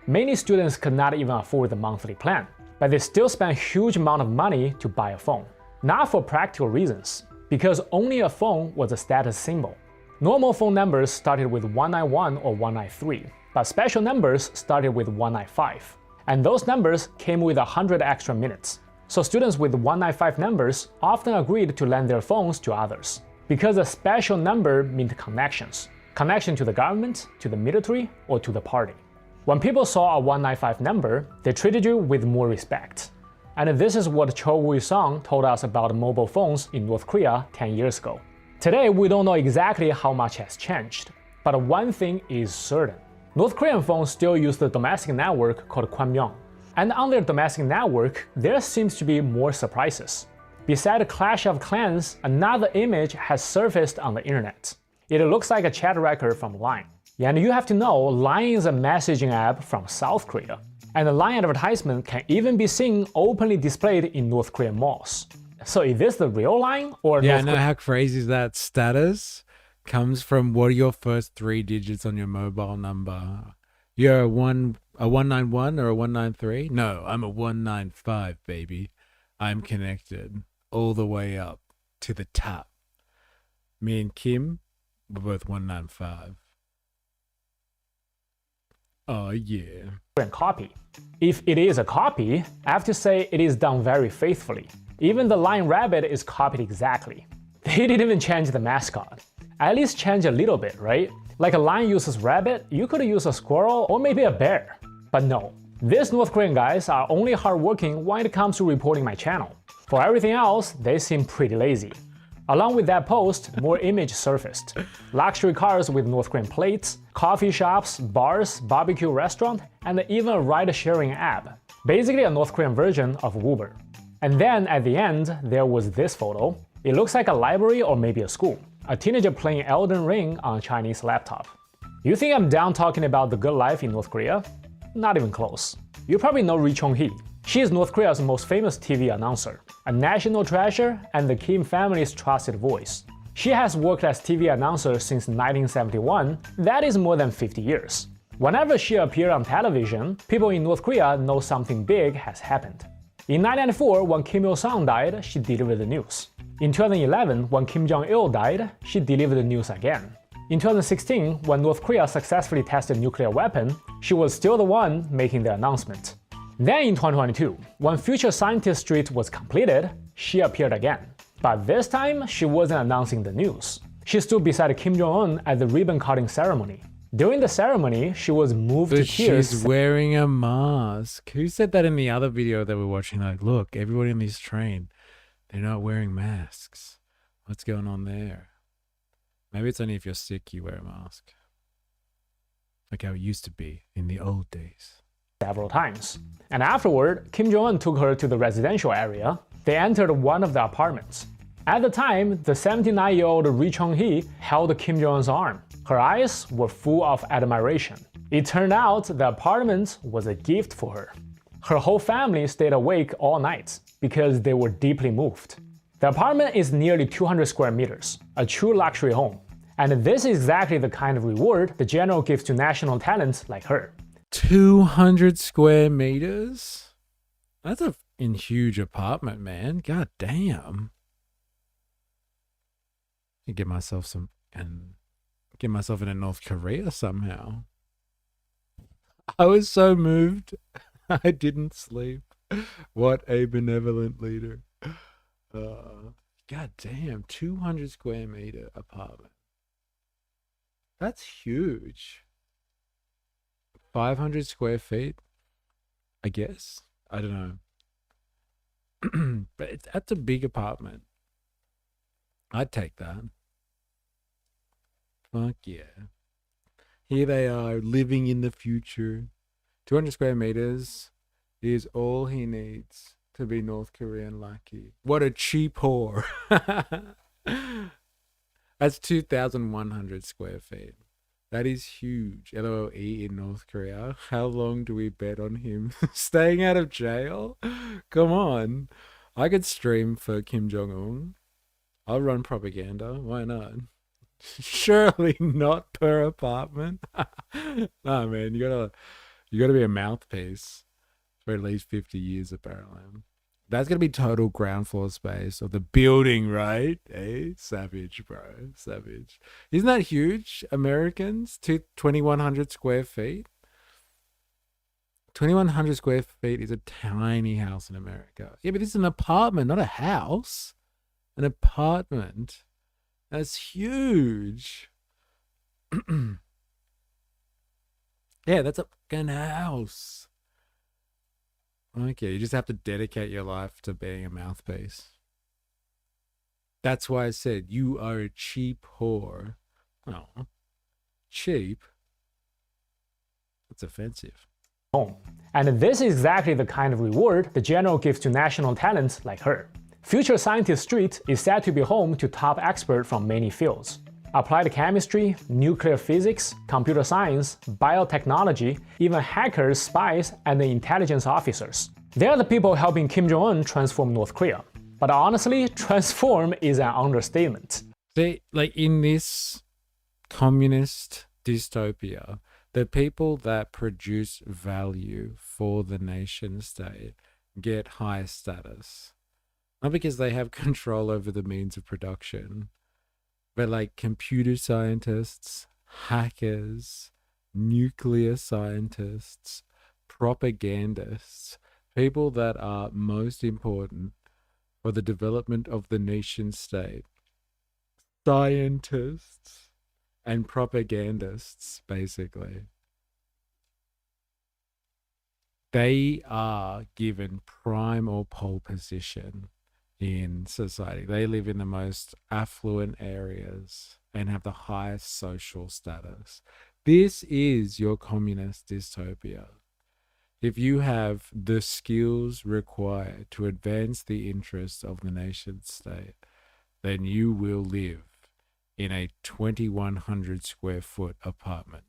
Many students could not even afford the monthly plan, but they still spent a huge amount of money to buy a phone. Not for practical reasons, because owning a phone was a status symbol. Normal phone numbers started with 191 or 193, but special numbers started with 195. And those numbers came with 100 extra minutes. So students with 195 numbers often agreed to lend their phones to others, because a special number meant connections. Connection to the government, to the military, or to the party. When people saw a 195 number, they treated you with more respect. And this is what Cho Woo-sung told us about mobile phones in North Korea 10 years ago. Today, we don't know exactly how much has changed, but one thing is certain. North Korean phones still use the domestic network called Kwangmyeong. And on their domestic network, there seems to be more surprises. Beside Clash of Clans, another image has surfaced on the internet. It looks like a chat record from Line. And you have to know, Line is a messaging app from South Korea. And the Line advertisement can even be seen openly displayed in North Korean malls. So is this the real Line? Or yeah, I know how crazy is that. Status comes from what are your first 3 digits on your mobile number. You're a 191 or a 193? No, I'm a 195, baby. I'm connected all the way up to the top. Me and Kim, we're both 195. Oh, yeah. Copy. If it is a copy, I have to say it is done very faithfully. Even the Line Rabbit is copied exactly. They didn't even change the mascot. At least change a little bit, right? Like a lion uses rabbit, you could use a squirrel or maybe a bear. But no, these North Korean guys are only hardworking when it comes to reporting my channel. For everything else, they seem pretty lazy. Along with that post, more images surfaced. Luxury cars with North Korean plates, coffee shops, bars, barbecue restaurant, and even a ride-sharing app. Basically a North Korean version of Uber. And then at the end, there was this photo. It looks like a library or maybe a school. A teenager playing Elden Ring on a Chinese laptop. You think I'm down talking about the good life in North Korea? Not even close. You probably know Ri Chung-hee. She is North Korea's most famous TV announcer, a national treasure and the Kim family's trusted voice. She has worked as TV announcer since 1971, that is more than 50 years. Whenever she appears on television, people in North Korea know something big has happened. In 1994, when Kim Il-sung died, she delivered the news. In 2011, when Kim Jong-il died, she delivered the news again. In 2016, when North Korea successfully tested a nuclear weapon, she was still the one making the announcement. Then in 2022, when Future Scientist Street was completed, she appeared again. But this time, she wasn't announcing the news. She stood beside Kim Jong-un at the ribbon-cutting ceremony. During the ceremony, she was moved to tears. She's wearing a mask. Who said that in the other video that we're watching? Like, look, everybody on this train, they're not wearing masks. What's going on there? Maybe it's only if you're sick you wear a mask. Like how it used to be in the old days. Several times. And afterward, Kim Jong-un took her to the residential area. They entered one of the apartments. At the time, the 79-year-old Ri Chung-hee held Kim Jong-un's arm. Her eyes were full of admiration. It turned out the apartment was a gift for her. Her whole family stayed awake all night because they were deeply moved. The apartment is nearly 200 square meters, a true luxury home. And this is exactly the kind of reward the general gives to national talents like her. 200 square meters? That's a huge apartment, man. God damn. I get myself some and get myself into North Korea somehow. I was so moved. I didn't sleep. What a benevolent leader. God damn, 200 square meter apartment. That's huge. 500 square feet, I guess. I don't know. But that's a big apartment. I'd take that. Fuck yeah. Here they are, living in the future. 200 square meters is all he needs to be North Korean lucky. What a cheap whore. That's 2,100 square feet. That is huge. LOLE in North Korea. How long do we bet on him staying out of jail? Come on. I could stream for Kim Jong-un. I'll run propaganda. Why not? Surely not per apartment. Nah, man, you gotta be a mouthpiece for at least 50 years apparently. That's going to be total ground floor space of the building, right? Hey, savage, bro. Savage. Isn't that huge? Americans, 2,100 square feet. 2,100 square feet is a tiny house in America. Yeah, but this is an apartment, not a house. An apartment. That's huge. Yeah, that's a fucking house. Okay, you just have to dedicate your life to being a mouthpiece. That's why I said you are a cheap whore. Oh, cheap? That's offensive. Home. And this is exactly the kind of reward the general gives to national talents like her. Future Scientist Street is said to be home to top experts from many fields. Applied chemistry, nuclear physics, computer science, biotechnology, even hackers, spies, and the intelligence officers. They are the people helping Kim Jong-un transform North Korea. But honestly, transform is an understatement. See, like in this communist dystopia, the people that produce value for the nation state get high status. Not because they have control over the means of production, but like computer scientists, hackers, nuclear scientists, propagandists, people that are most important for the development of the nation state, scientists and propagandists, basically. They are given prime or pole position in society. They live in the most affluent areas and have the highest social status. This is your communist dystopia. If you have the skills required to advance the interests of the nation state, then you will live in a 2,100 square foot apartment.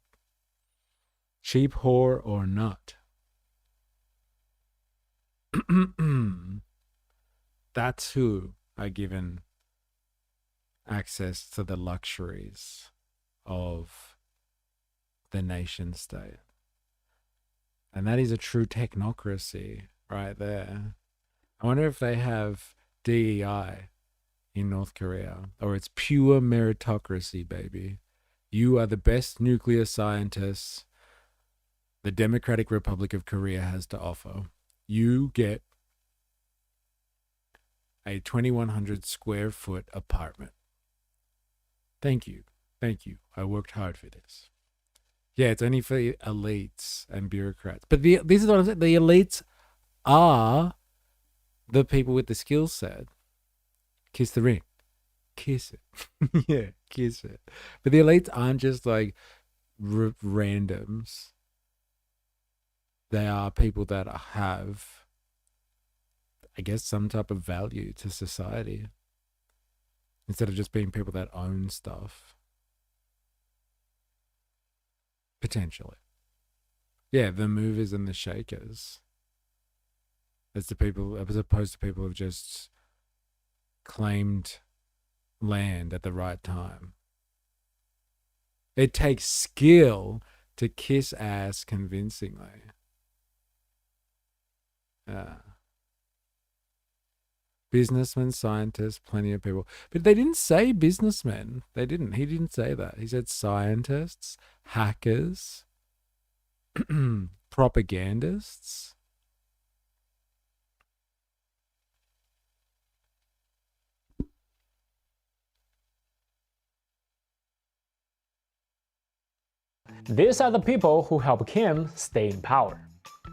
Cheap whore or not. That's who are given access to the luxuries of the nation state. And that is a true technocracy right there. I wonder if they have DEI in North Korea, or it's pure meritocracy, baby. You are the best nuclear scientists the Democratic Republic of Korea has to offer. You get a 2,100 square foot apartment. Thank you. Thank you. I worked hard for this. Yeah, it's only for the elites and bureaucrats. But this is what I'm saying. The elites are the people with the skill set. Kiss the ring. Kiss it. Yeah, kiss it. But the elites aren't just like randoms. They are people that have, I guess, some type of value to society. Instead of just being people that own stuff. Potentially. Yeah, the movers and the shakers. As the people, as opposed to people who've just claimed land at the right time. It takes skill to kiss ass convincingly. Businessmen, scientists, plenty of people. But they didn't say businessmen. They didn't. He didn't say that. He said scientists, hackers, propagandists. These are the people who help Kim stay in power.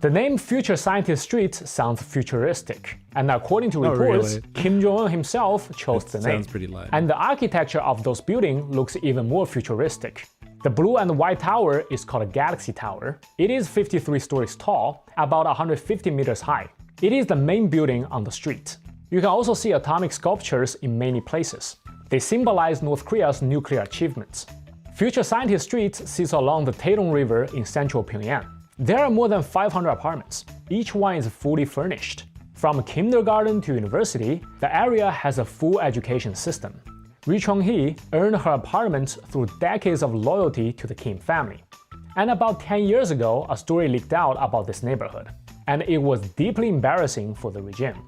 The name Future Scientist Street sounds futuristic, and according to reports, really. Kim Jong-un himself chose the name. Sounds pretty lame. And the architecture of those buildings looks even more futuristic. The blue and white tower is called a Galaxy Tower. It is 53 stories tall, about 150 meters high. It is the main building on the street. You can also see atomic sculptures in many places. They symbolize North Korea's nuclear achievements. Future Scientist Street sits along the Taedong River in central Pyongyang. There are more than 500 apartments. Each one is fully furnished. From kindergarten to university, the area has a full education system. Ri Chong-hee earned her apartment through decades of loyalty to the Kim family. And about 10 years ago, a story leaked out about this neighborhood. And it was deeply embarrassing for the regime.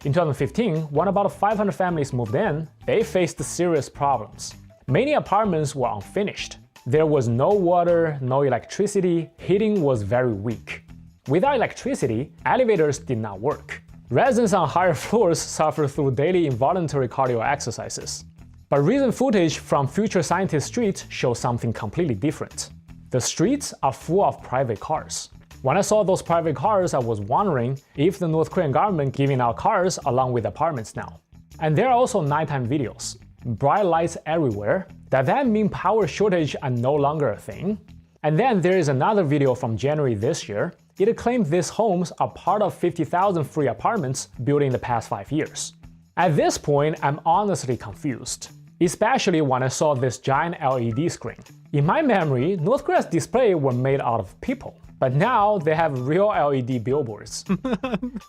In 2015, when about 500 families moved in, they faced serious problems. Many apartments were unfinished. There was no water, no electricity, heating was very weak. Without electricity, elevators did not work. Residents on higher floors suffered through daily involuntary cardio exercises. But recent footage from Future Scientist Street shows something completely different. The streets are full of private cars. When I saw those private cars, I was wondering if the North Korean government giving out cars along with apartments now. And there are also nighttime videos. Bright lights everywhere. Does that mean power shortage are no longer a thing? And then there is another video from January this year. It claimed these homes are part of 50,000 free apartments built in the past 5 years. At this point, I'm honestly confused, especially when I saw this giant LED screen. In my memory, North Korea's display were made out of people, but now they have real LED billboards.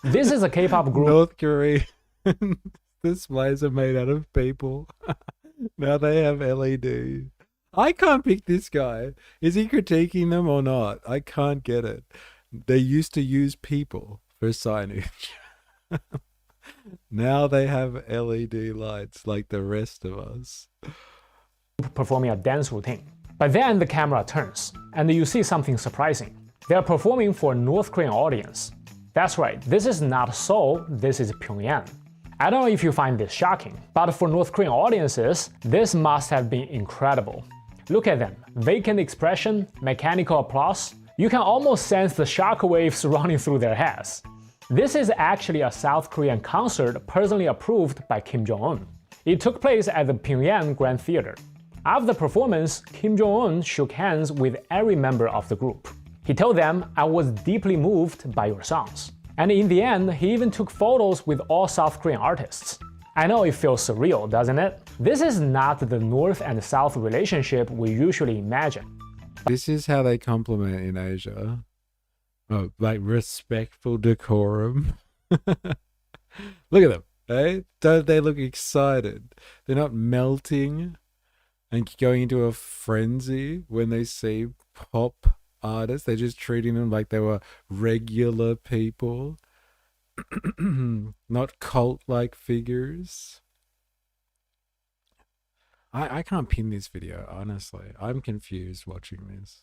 This is a K-pop group. North Korea displays are made out of people. Now they have LED. I can't pick this guy. Is he critiquing them or not? I can't get it. They used to use people for signage. Now they have LED lights like the rest of us. Performing a dance routine. But then the camera turns, and you see something surprising. They are performing for a North Korean audience. That's right, this is not Seoul, this is Pyongyang. I don't know if you find this shocking, but for North Korean audiences, this must have been incredible. Look at them, vacant expression, mechanical applause. You can almost sense the shockwaves running through their heads. This is actually a South Korean concert personally approved by Kim Jong-un. It took place at the Pyongyang Grand Theater. After the performance, Kim Jong-un shook hands with every member of the group. He told them, "I was deeply moved by your songs." And in the end, he even took photos with all South Korean artists. I know it feels surreal, doesn't it? This is not the North and South relationship we usually imagine. This is how they compliment in Asia. Oh, like respectful decorum. Look at them, eh? Don't they look excited? They're not melting and going into a frenzy when they see pop artists. They're just treating them like they were regular people. Not cult-like figures. I can't pin this video, honestly. I'm confused watching this.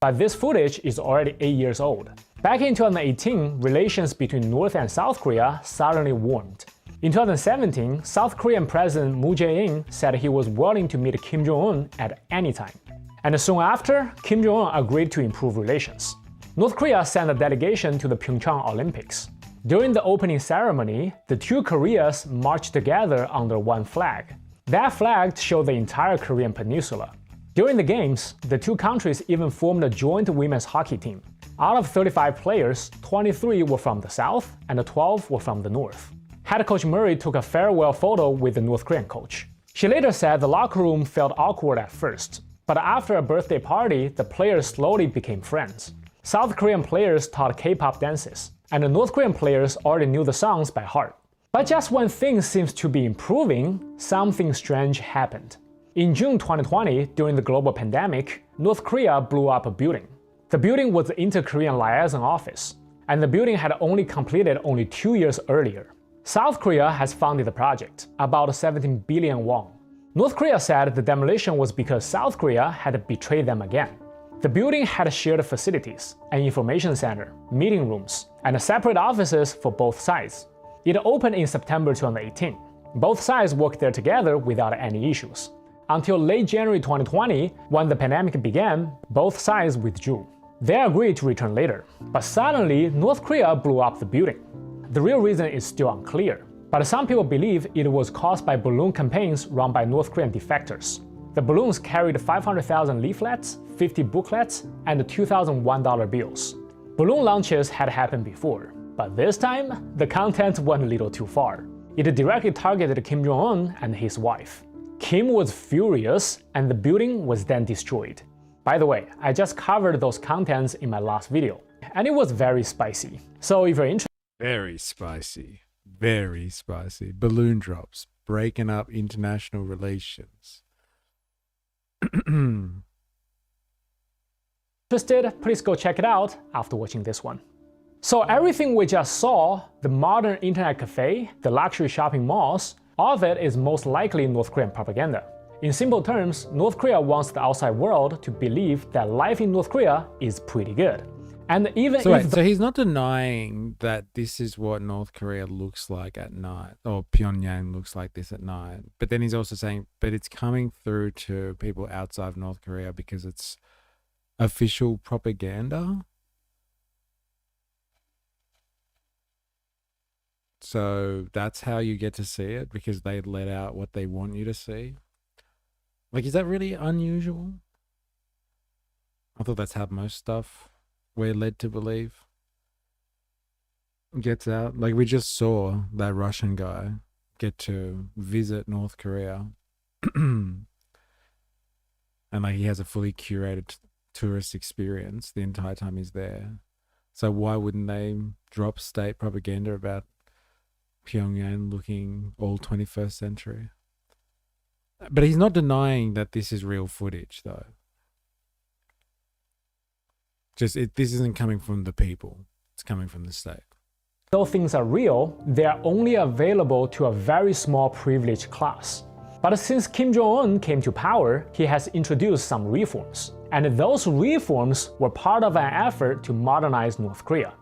But this footage is already 8 years old. Back in 2018, relations between North and South Korea suddenly warmed. In 2017, South Korean President Moon Jae-in said he was willing to meet Kim Jong-un at any time. And soon after, Kim Jong-un agreed to improve relations. North Korea sent a delegation to the Pyeongchang Olympics. During the opening ceremony, the two Koreas marched together under one flag. That flag showed the entire Korean peninsula. During the games, the two countries even formed a joint women's hockey team. Out of 35 players, 23 were from the south and 12 were from the north. Head coach Murray took a farewell photo with the North Korean coach. She later said the locker room felt awkward at first, but after a birthday party, the players slowly became friends. South Korean players taught K-pop dances, and the North Korean players already knew the songs by heart. But just when things seemed to be improving, something strange happened. In June 2020, during the global pandemic, North Korea blew up a building. The building was the Inter-Korean Liaison Office, and the building had only completed only 2 years earlier. South Korea has funded the project, about 17 billion won. North Korea said the demolition was because South Korea had betrayed them again. The building had shared facilities, an information center, meeting rooms, and separate offices for both sides. It opened in September 2018. Both sides worked there together without any issues. Until late January 2020, when the pandemic began, both sides withdrew. They agreed to return later, but suddenly North Korea blew up the building. The real reason is still unclear, but some people believe it was caused by balloon campaigns run by North Korean defectors. The balloons carried 500,000 leaflets, 50 booklets, and $2,001 bills. Balloon launches had happened before, but this time, the content went a little too far. It directly targeted Kim Jong-un and his wife. Kim was furious, and the building was then destroyed. By the way, I just covered those contents in my last video, and it was very spicy. So if you're interested... Very spicy. Very spicy. Balloon drops. Breaking up international relations. Please go check it out after watching this one. So everything we just saw, the modern internet cafe, the luxury shopping malls, all of it is most likely North Korean propaganda. In simple terms, North Korea wants the outside world to believe that life in North Korea is pretty good. And even so he's not denying that this is what North Korea looks like at night, or Pyongyang looks like this at night. But then he's also saying, but it's coming through to people outside of North Korea because it's official propaganda. So that's how you get to see it, because they let out what they want you to see. Like, is that really unusual? I thought that's how most stuff we're led to believe gets out. Like, we just saw that Russian guy get to visit North Korea. And like, he has a fully curated tourist experience the entire time he's there. So why wouldn't they drop state propaganda about Pyongyang looking all 21st century? But he's not denying that this is real footage, though. This isn't coming from the people. It's coming from the state. Though things are real, they are only available to a very small privileged class. But since Kim Jong-un came to power, he has introduced some reforms. And those reforms were part of an effort to modernize North Korea.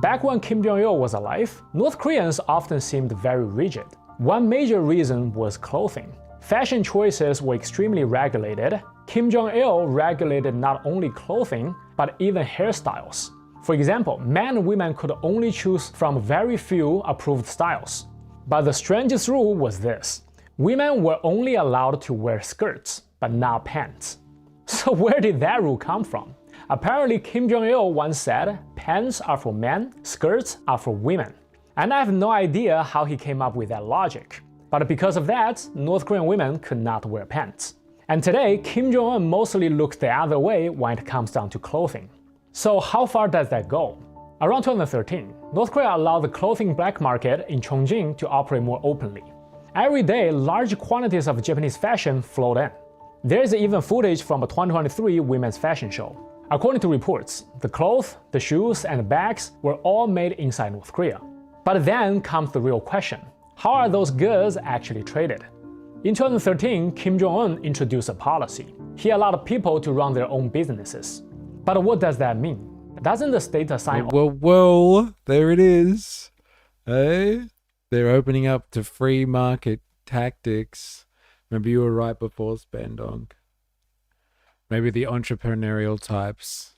Back when Kim Jong-il was alive, North Koreans often seemed very rigid. One major reason was clothing. Fashion choices were extremely regulated. Kim Jong-il regulated not only clothing, but even hairstyles. For example, men and women could only choose from very few approved styles. But the strangest rule was this: women were only allowed to wear skirts, but not pants. So where did that rule come from? Apparently, Kim Jong-il once said, pants are for men, skirts are for women. And I have no idea how he came up with that logic. But because of that, North Korean women could not wear pants. And today, Kim Jong-un mostly looks the other way when it comes down to clothing. So how far does that go? Around 2013, North Korea allowed the clothing black market in Chongjin to operate more openly. Every day, large quantities of Japanese fashion flowed in. There is even footage from a 2023 women's fashion show. According to reports, the clothes, the shoes, and the bags were all made inside North Korea. But then comes the real question: how are those goods actually traded? In 2013, Kim Jong-un introduced a policy. He allowed people to run their own businesses. But what does that mean? Doesn't the state assign... Well, there it is. Hey? They're opening up to free market tactics. Maybe you were right before Spendonk. Maybe the entrepreneurial types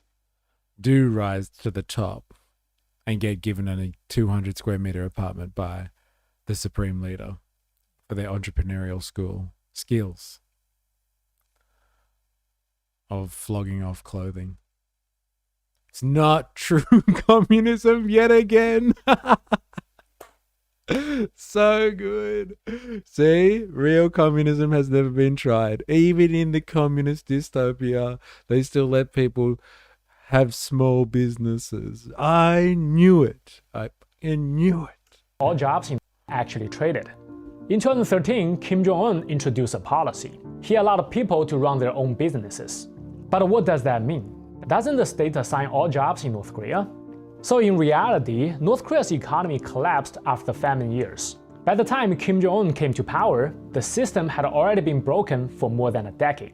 do rise to the top and get given a 200 square meter apartment by the supreme leader for their entrepreneurial skills of flogging off clothing. It's not true communism yet again. So good. See, real communism has never been tried. Even in the communist dystopia, they still let people have small businesses. I knew it. I knew it. All jobs actually traded. In 2013, Kim Jong-un introduced a policy. He allowed people to run their own businesses. But what does that mean? Doesn't the state assign all jobs in North Korea? So in reality, North Korea's economy collapsed after famine years. By the time Kim Jong-un came to power, the system had already been broken for more than a decade.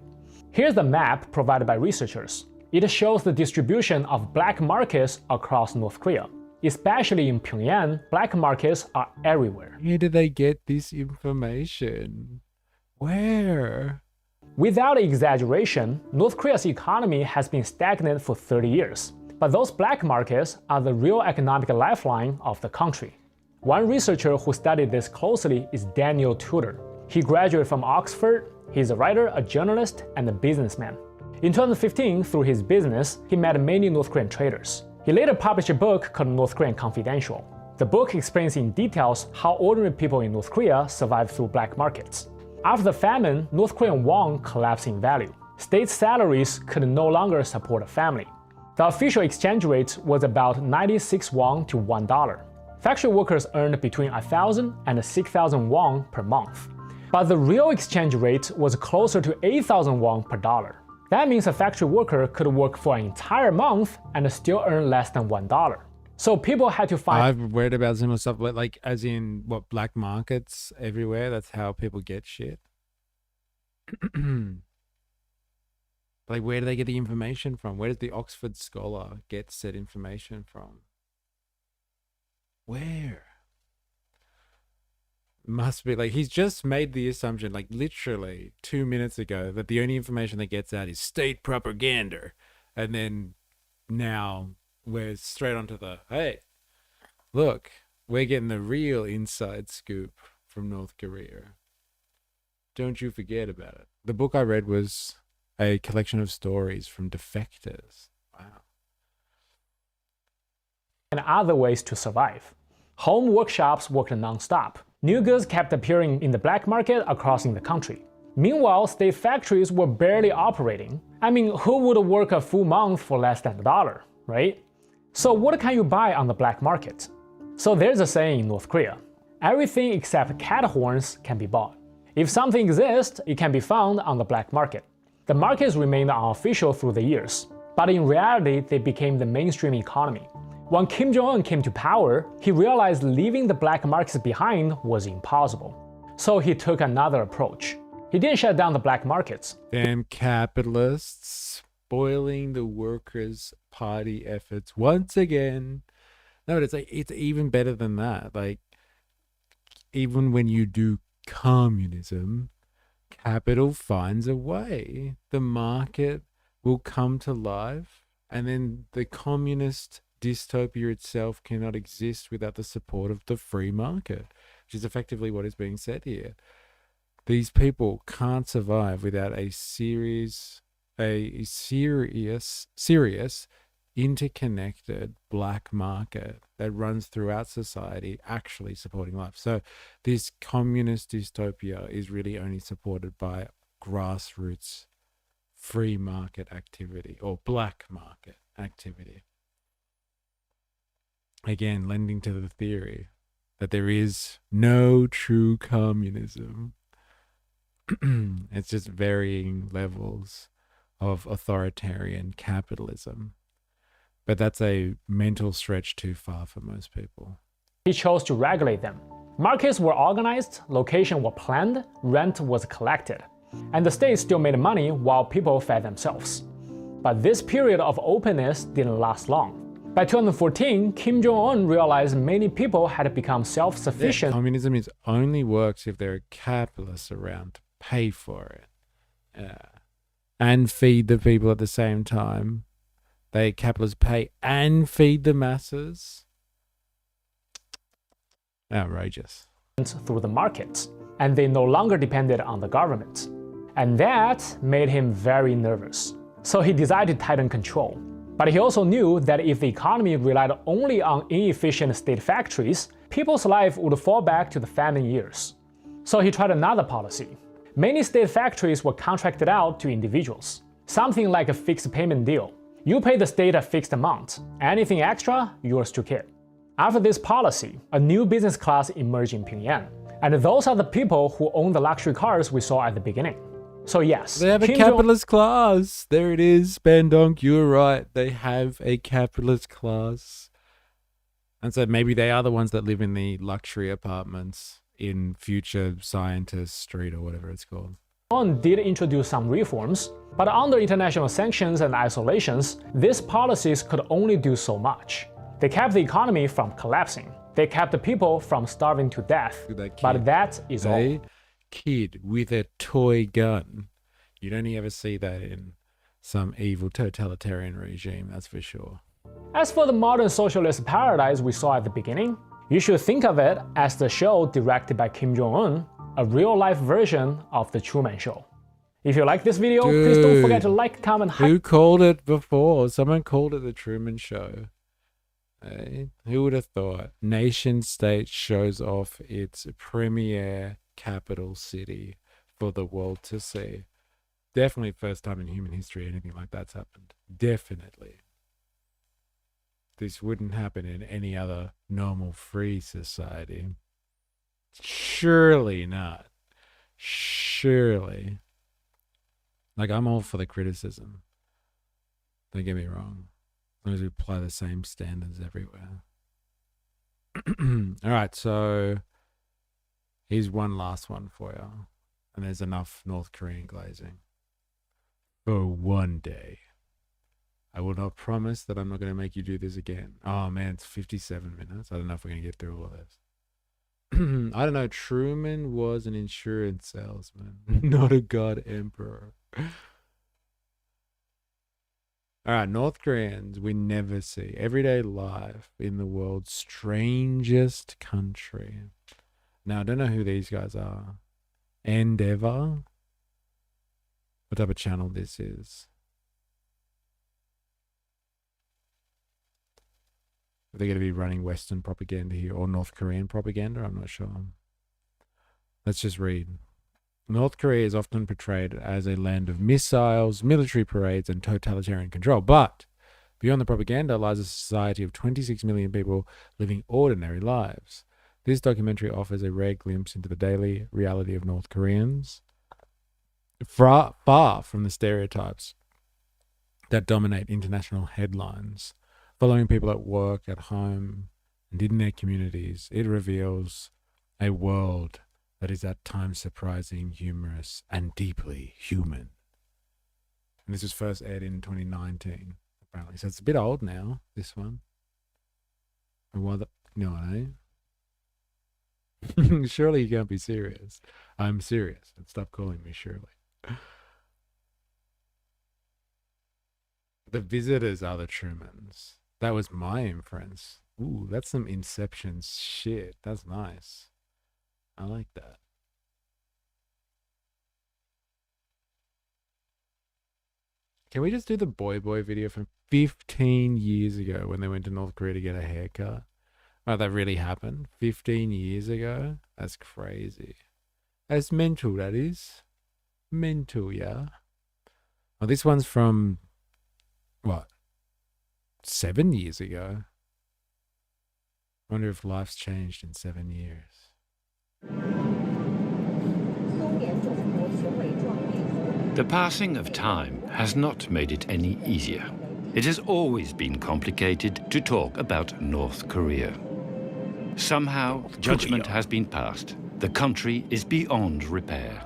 Here's the map provided by researchers. It shows the distribution of black markets across North Korea. Especially in Pyongyang, black markets are everywhere. Where did they get this information? Where? Without exaggeration, North Korea's economy has been stagnant for 30 years. But those black markets are the real economic lifeline of the country. One researcher who studied this closely is Daniel Tudor. He graduated from Oxford. He's a writer, a journalist, and a businessman. In 2015, through his business, he met many North Korean traders. He later published a book called North Korean Confidential. The book explains in details how ordinary people in North Korea survived through black markets. After the famine, North Korean won collapsed in value. State salaries could no longer support a family. The official exchange rate was about 96 won to $1. Factory workers earned between 1,000 and 6,000 won per month. But the real exchange rate was closer to 8,000 won per dollar. That means a factory worker could work for an entire month and still earn less than $1. So people had to find. I've read about similar stuff, but like as in what, black markets everywhere. That's how people get shit. Like, where do they get the information from? Where does the Oxford scholar get said information from? Where? Must be like he's just made the assumption, like literally 2 minutes ago, that the only information that gets out is state propaganda, and then now we're straight onto the, hey, look, we're getting the real inside scoop from North Korea. Don't you forget about it. The book I read was a collection of stories from defectors. Wow. And other ways to survive. Home workshops worked non-stop. New goods kept appearing in the black market across the country. Meanwhile, state factories were barely operating. I mean, who would work a full month for less than $1, right? So what can you buy on the black market? So there's a saying in North Korea: everything except cat horns can be bought. If something exists, it can be found on the black market. The markets remained unofficial through the years, but in reality, they became the mainstream economy. When Kim Jong-un came to power, he realized leaving the black markets behind was impossible. So he took another approach. He didn't shut down the black markets. Damn capitalists spoiling the Workers' Party efforts once again. No, but it's even better than that. Like, even when you do communism, capital finds a way. The market will come to life, and then the communist dystopia itself cannot exist without the support of the free market, which is effectively what is being said here. These people can't survive without a serious, interconnected black market that runs throughout society, actually supporting life. So this communist dystopia is really only supported by grassroots free market activity or black market activity. Again, lending to the theory that there is no true communism. It's just varying levels of authoritarian capitalism. But that's a mental stretch too far for most people. He chose to regulate them. Markets were organized, locations were planned, rent was collected. And the state still made money while people fed themselves. But this period of openness didn't last long. By 2014, Kim Jong-un realized many people had become self-sufficient. Yeah, communism only works if there are capitalists around to pay for it. And feed the people at the same time. Capitalists pay and feed the masses. Outrageous. Through the markets, and they no longer depended on the government. And that made him very nervous. So he decided to tighten control. But he also knew that if the economy relied only on inefficient state factories, people's life would fall back to the famine years. So he tried another policy. Many state factories were contracted out to individuals, something like a fixed payment deal. You pay the state a fixed amount, anything extra, yours to keep. After this policy, a new business class emerged in Pyongyang, and those are the people who own the luxury cars we saw at the beginning. So yes, they have a capitalist class. There it is, Bandonk, you're right. They have a capitalist class. And so maybe they are the ones that live in the luxury apartments in future Scientist Street or whatever it's called. Jong-un did introduce some reforms, but under international sanctions and isolations, these policies could only do so much. They kept the economy from collapsing. They kept the people from starving to death. But that is all. Kid with a toy gun. You'd only ever see that in some evil totalitarian regime, that's for sure. As for the modern socialist paradise we saw at the beginning, you should think of it as the show directed by Kim Jong-un, a real-life version of The Truman Show. If you like this video, please don't forget to like, comment, Who called it before? Someone called it The Truman Show. Hey, who would have thought? Nation state shows off its premiere capital city for the world to see. Definitely first time in human history anything like that's happened. Definitely. This wouldn't happen in any other normal free society. Surely not. Surely. Like, I'm all for the criticism. Don't get me wrong. long as we apply the same standards everywhere. All right, so here's one last one for you. And there's enough North Korean glazing. For one day. I will not promise that I'm not going to make you do this again. Oh man, it's 57 minutes. I don't know if we're going to get through all of this. I don't know. Truman was an insurance salesman, not a god emperor. All right, North Koreans we never see. Everyday life in the world's strangest country. Now, I don't know who these guys are. Endeavor? What type of channel this is? Are they going to be running Western propaganda here or North Korean propaganda? I'm not sure. Let's just read. North Korea is often portrayed as a land of missiles, military parades, and totalitarian control. But beyond the propaganda lies a society of 26 million people living ordinary lives. This documentary offers a rare glimpse into the daily reality of North Koreans, far from the stereotypes that dominate international headlines. Following people at work, at home, and in their communities, it reveals a world that is at times surprising, humorous, and deeply human. And this was first aired in 2019, apparently. So it's a bit old now, this one. And why the... No, eh? Surely you can't be serious. I'm serious. And stop calling me Shirley. The visitors are the Trumans. That was my inference. Ooh, that's some Inception shit. That's nice. I like that. Can we just do the boy video from 15 years ago when they went to North Korea to get a haircut? Oh, that really happened? 15 years ago? That's crazy. That's mental, that is. Mental, yeah. Oh, this one's from, what? 7 years ago. I wonder if life's changed in 7 years. The passing of time has not made it any easier. It has always been complicated to talk about North Korea. Somehow, judgment has been passed. The country is beyond repair.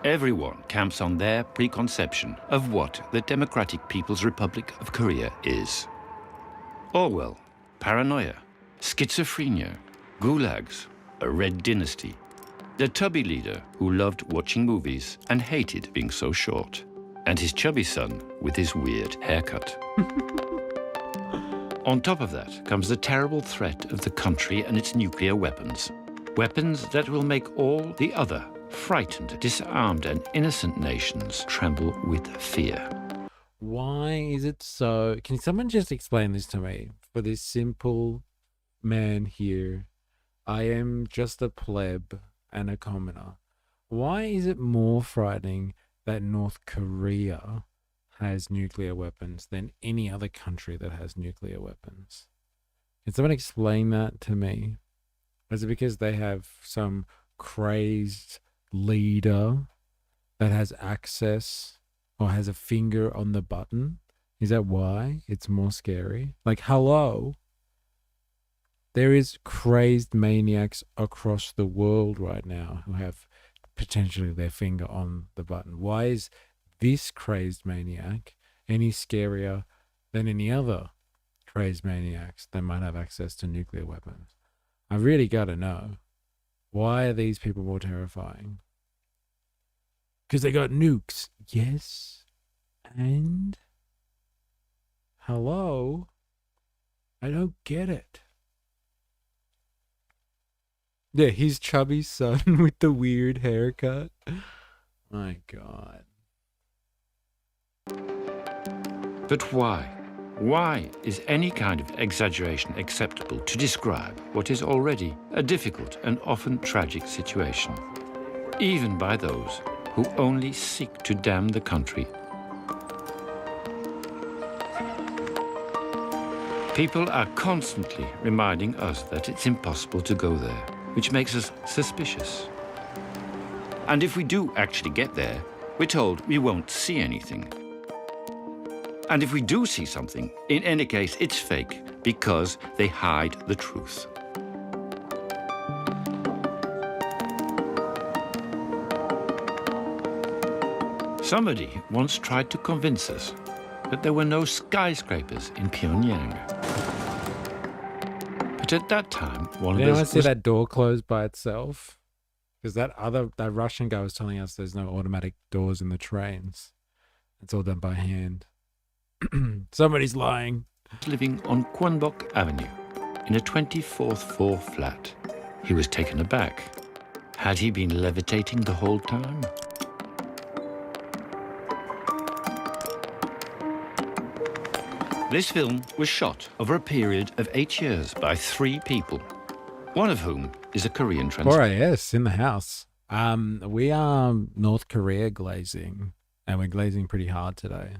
Everyone camps on their preconception of what the Democratic People's Republic of Korea is. Orwell, paranoia, schizophrenia, gulags, a red dynasty, the tubby leader who loved watching movies and hated being so short, and his chubby son with his weird haircut. On top of that comes the terrible threat of the country and its nuclear weapons. Weapons that will make all the other frightened, disarmed, and innocent nations tremble with fear. Why is it so... Can someone just explain this to me? For this simple man here, I am just a pleb and a commoner. Why is it more frightening that North Korea has nuclear weapons than any other country that has nuclear weapons? Can someone explain that to me? Is it because they have some crazed leader that has access or has a finger on the button? Is that why it's more scary? Like, hello? There is crazed maniacs across the world right now who have potentially their finger on the button. Why is this crazed maniac any scarier than any other crazed maniacs that might have access to nuclear weapons? I really got to know. Why are these people more terrifying? Because they got nukes. Yes. And? Hello? I don't get it. Yeah, his chubby son with the weird haircut. My God. But why? Why is any kind of exaggeration acceptable to describe what is already a difficult and often tragic situation, even by those who only seek to damn the country? People are constantly reminding us that it's impossible to go there, which makes us suspicious. And if we do actually get there, we're told we won't see anything. And if we do see something, in any case, it's fake because they hide the truth. Somebody once tried to convince us that there were no skyscrapers in Pyongyang. But at that time, one Did of anyone those see that door closed by itself? Because that Russian guy was telling us there's no automatic doors in the trains. It's all done by hand. Somebody's lying. living on Kwanbok Avenue in a 24th floor flat. He was taken aback. Had he been levitating the whole time? This film was shot over a period of 8 years by 3 people, one of whom is a Korean translator. 4 AS in the house. We are North Korea glazing, and we're glazing pretty hard today.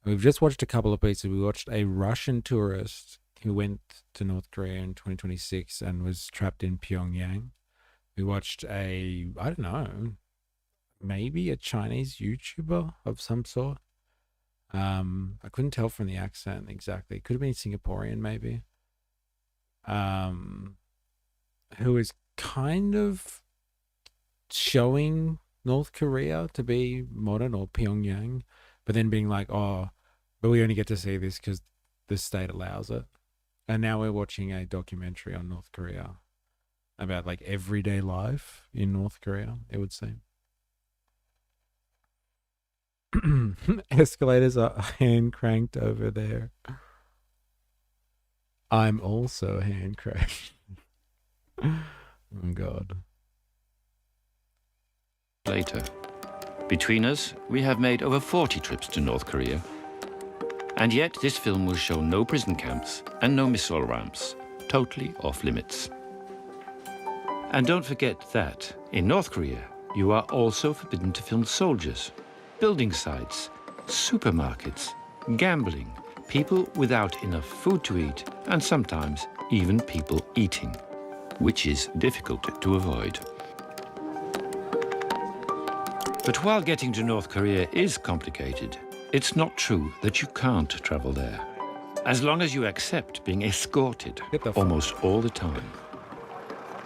We've just watched a couple of pieces. We watched a Russian tourist who went to North Korea in 2026 and was trapped in Pyongyang. We watched I don't know, maybe a Chinese YouTuber of some sort. I couldn't tell from the accent exactly. It could have been Singaporean, maybe. Who is kind of showing North Korea to be modern, or Pyongyang, but then being like, oh, but we only get to see this because the state allows it. And now we're watching a documentary on North Korea about like everyday life in North Korea, it would seem. Escalators are hand cranked over there. I'm also hand cranked. Oh God. Later. Between us, we have made over 40 trips to North Korea. And yet this film will show no prison camps and no missile ramps, totally off limits. And don't forget that in North Korea, you are also forbidden to film soldiers, building sites, supermarkets, gambling, people without enough food to eat, and sometimes even people eating, which is difficult to avoid. But while getting to North Korea is complicated, it's not true that you can't travel there, as long as you accept being escorted almost all the time.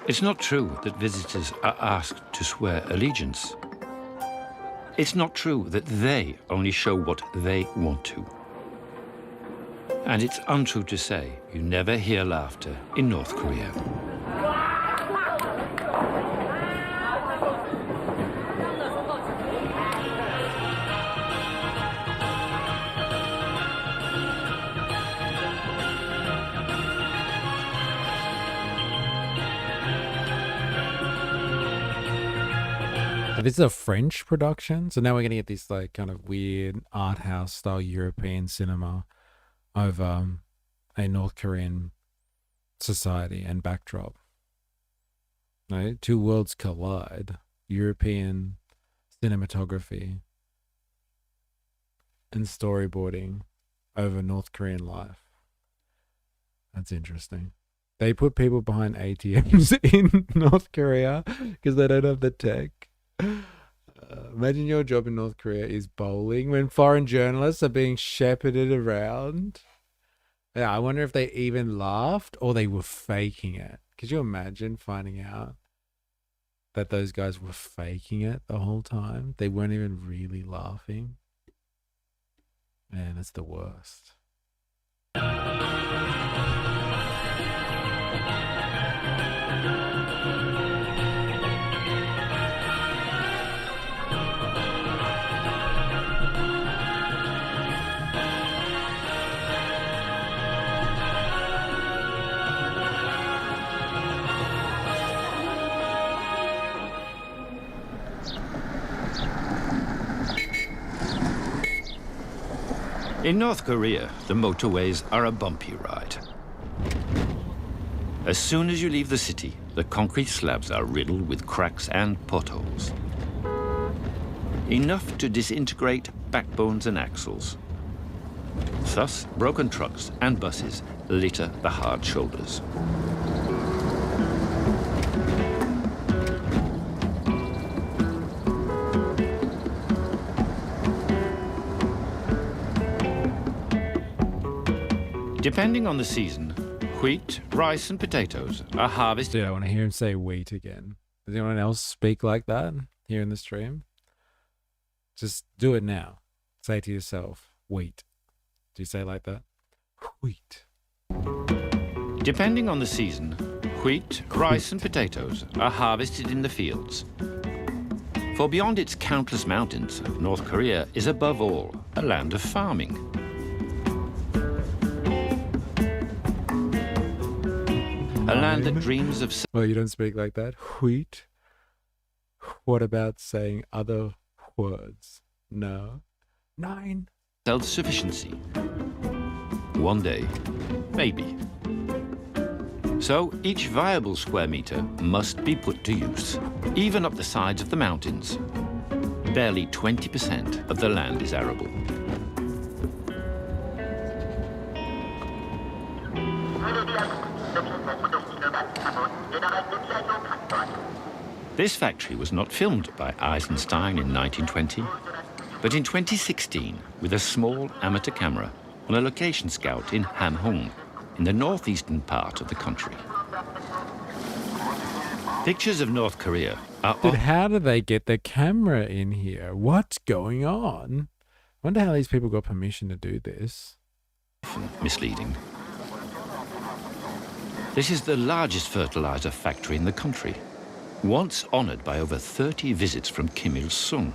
It's not true that visitors are asked to swear allegiance. It's not true that they only show what they want to. And it's untrue to say you never hear laughter in North Korea. This is a French production, so now we're going to get this like kind of weird art house style European cinema over a North Korean society and backdrop. Right? Two worlds collide. European cinematography and storyboarding over North Korean life. That's interesting. They put people behind ATMs in North Korea because they don't have the tech. Imagine your job in North Korea is bowling when foreign journalists are being shepherded around. Yeah, I wonder if they even laughed or they were faking it. Could you imagine finding out that those guys were faking it the whole time? They weren't even really laughing. Man, that's the worst. In North Korea, the motorways are a bumpy ride. As soon as you leave the city, the concrete slabs are riddled with cracks and potholes. Enough to disintegrate backbones and axles. Thus, broken trucks and buses litter the hard shoulders. Depending on the season, wheat, rice and potatoes are harvested. Dude, I want to hear him say wheat again. Does anyone else speak like that here in the stream? Just do it now. Say to yourself, wheat. Do you say it like that? Wheat. Depending on the season, wheat, rice and potatoes are harvested in the fields. For beyond its countless mountains, North Korea is above all a land of farming. A land that dreams of... Well, you don't speak like that. Wheat. What about saying other words? No. 9. Self-sufficiency. One day, maybe. So each viable square metre must be put to use, even up the sides of the mountains. Barely 20% of the land is arable. This factory was not filmed by Eisenstein in 1920, but in 2016 with a small amateur camera on a location scout in Hamhung, in the northeastern part of the country. Pictures of North Korea are Dude, how do they get the camera in here? What's going on? Wonder how these people got permission to do this. often misleading. This is the largest fertilizer factory in the country, once honored by over 30 visits from Kim Il-sung,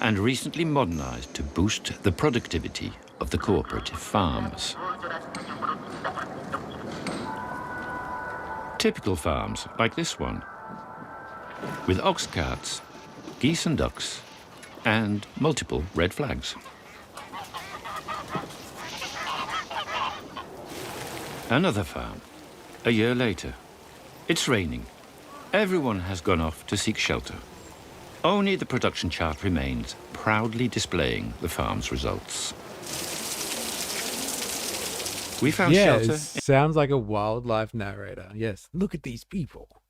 and recently modernized to boost the productivity of the cooperative farms. Typical farms like this one, with ox carts, geese and ducks, and multiple red flags. Another farm, a year later. It's raining. Everyone has gone off to seek shelter. Only the production chart remains, proudly displaying the farm's results. We found shelter. Sounds like a wildlife narrator. Yes, look at these people,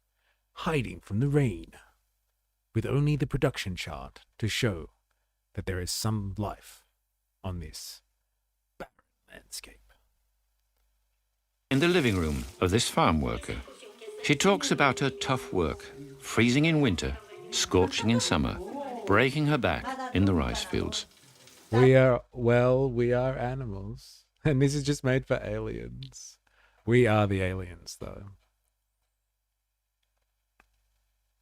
hiding from the rain, with only the production chart to show that there is some life on this barren landscape. In the living room of this farm worker, she talks about her tough work, freezing in winter, scorching in summer, breaking her back in the rice fields. We are animals. And this is just made for aliens. We are the aliens, though.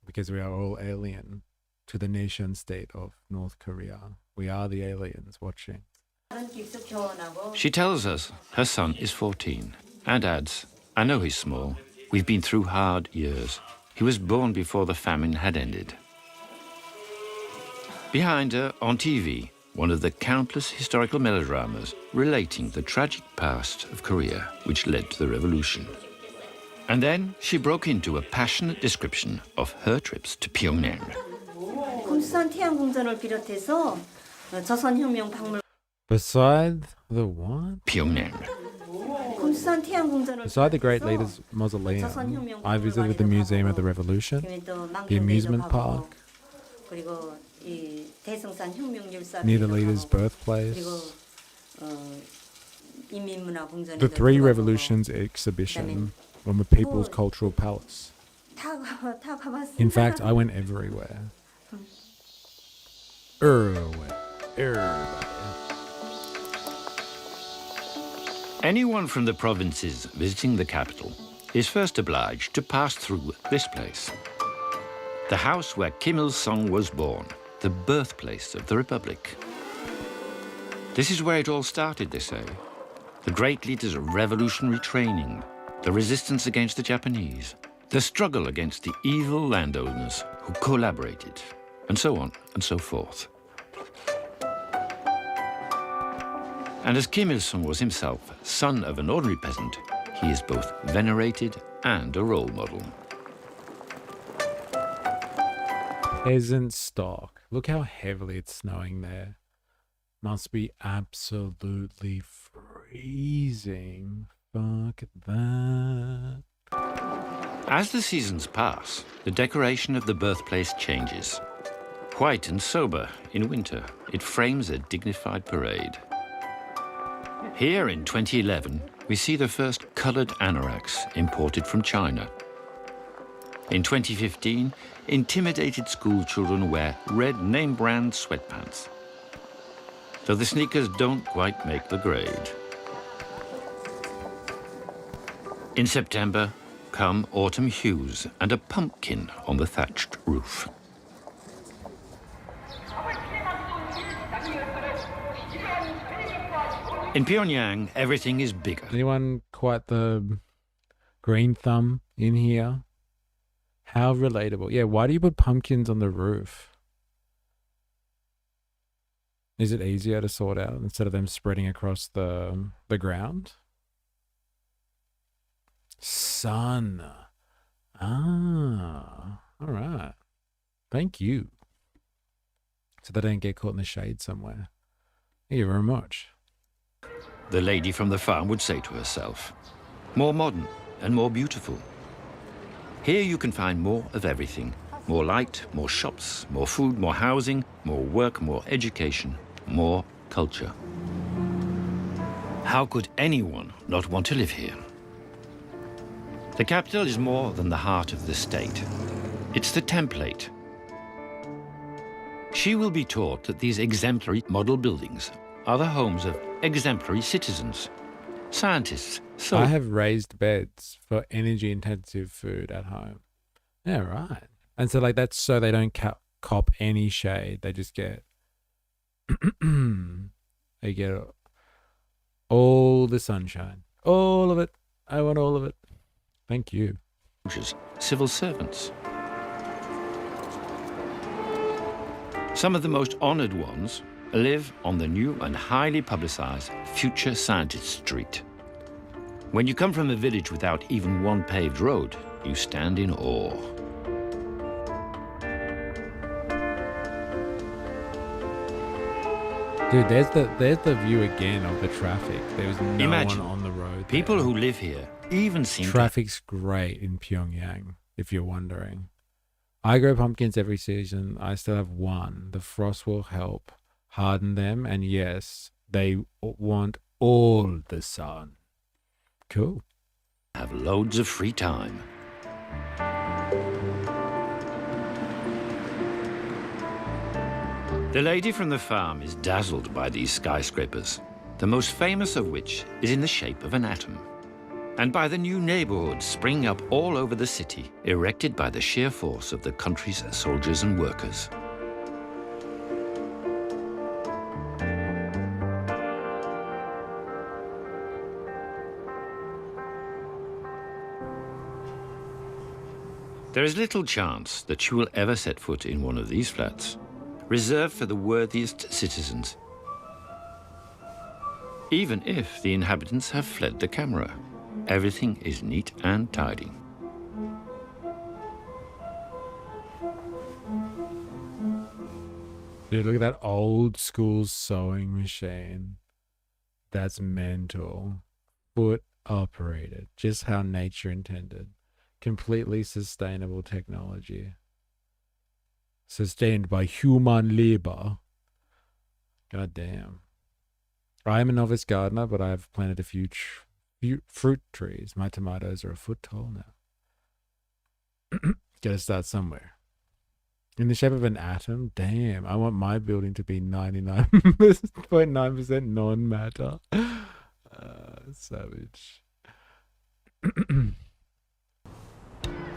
Because we are all alien to the nation state of North Korea. We are the aliens watching. She tells us her son is 14 and adds, I know he's small. We've been through hard years. He was born before the famine had ended. Behind her, on TV, one of the countless historical melodramas relating the tragic past of Korea, which led to the revolution. And then she broke into a passionate description of her trips to Pyongyang. Beside the what? Pyongyang. Beside the Great Leaders Mausoleum, I visited the Museum of the Revolution, the amusement park, near the leader's birthplace, the Three Revolutions exhibition on the People's Cultural Palace. In fact, I went everywhere. Everywhere. Anyone from the provinces visiting the capital is first obliged to pass through this place. The house where Kim Il-sung was born, the birthplace of the Republic. This is where it all started, they say. The great leaders of revolutionary training, the resistance against the Japanese, the struggle against the evil landowners who collaborated, and so on and so forth. And as Kim Il-sung was himself son of an ordinary peasant, he is both venerated and a role model. Peasant stock. Look how heavily it's snowing there. Must be absolutely freezing. Fuck that. As the seasons pass, the decoration of the birthplace changes. White and sober in winter, it frames a dignified parade. Here in 2011, we see the first coloured anoraks imported from China. In 2015, intimidated school children wear red name-brand sweatpants, though the sneakers don't quite make the grade. In September, come autumn hues and a pumpkin on the thatched roof. In Pyongyang, everything is bigger. Anyone quite the green thumb in here? How relatable. Yeah, why do you put pumpkins on the roof? Is it easier to sort out instead of them spreading across the ground? Sun. Ah, all right. Thank you. So they don't get caught in the shade somewhere. Thank you very much. The lady from the farm would say to herself, more modern and more beautiful. Here you can find more of everything. More light, more shops, more food, more housing, more work, more education, more culture. How could anyone not want to live here? The capital is more than the heart of the state. It's the template. She will be taught that these exemplary model buildings are the homes of exemplary citizens, scientists. So I have raised beds for energy-intensive food at home. Yeah, right. And so, like, that's so they don't cop any shade. They just get, they get all the sunshine, all of it. I want all of it. Thank you. Civil servants. Some of the most honored ones live on the new and highly publicized Future Scientist Street. When you come from a village without even one paved road, you stand in awe. Dude, there's the view again of the traffic. There's no Imagine one on the road. People there. who live here even seem Traffic's great in Pyongyang, if you're wondering. I grow pumpkins every season. I still have one. The frost will help harden them, and yes, they want all the sun. Cool. Have loads of free time. The lady from the farm is dazzled by these skyscrapers, the most famous of which is in the shape of an atom, and by the new neighborhoods springing up all over the city, erected by the sheer force of the country's soldiers and workers. There is little chance that she will ever set foot in one of these flats, reserved for the worthiest citizens, even if the inhabitants have fled the camera. Everything is neat and tidy. Dude, look at that old school sewing machine. That's mental. Foot operated. Just how nature intended. Completely sustainable technology. Sustained by human labor. God damn. I am a novice gardener, but I have planted a few fruit trees. My tomatoes are a foot tall now. Gotta start somewhere. In the shape of an atom? Damn, I want my building to be 99.9% non-matter. Savage.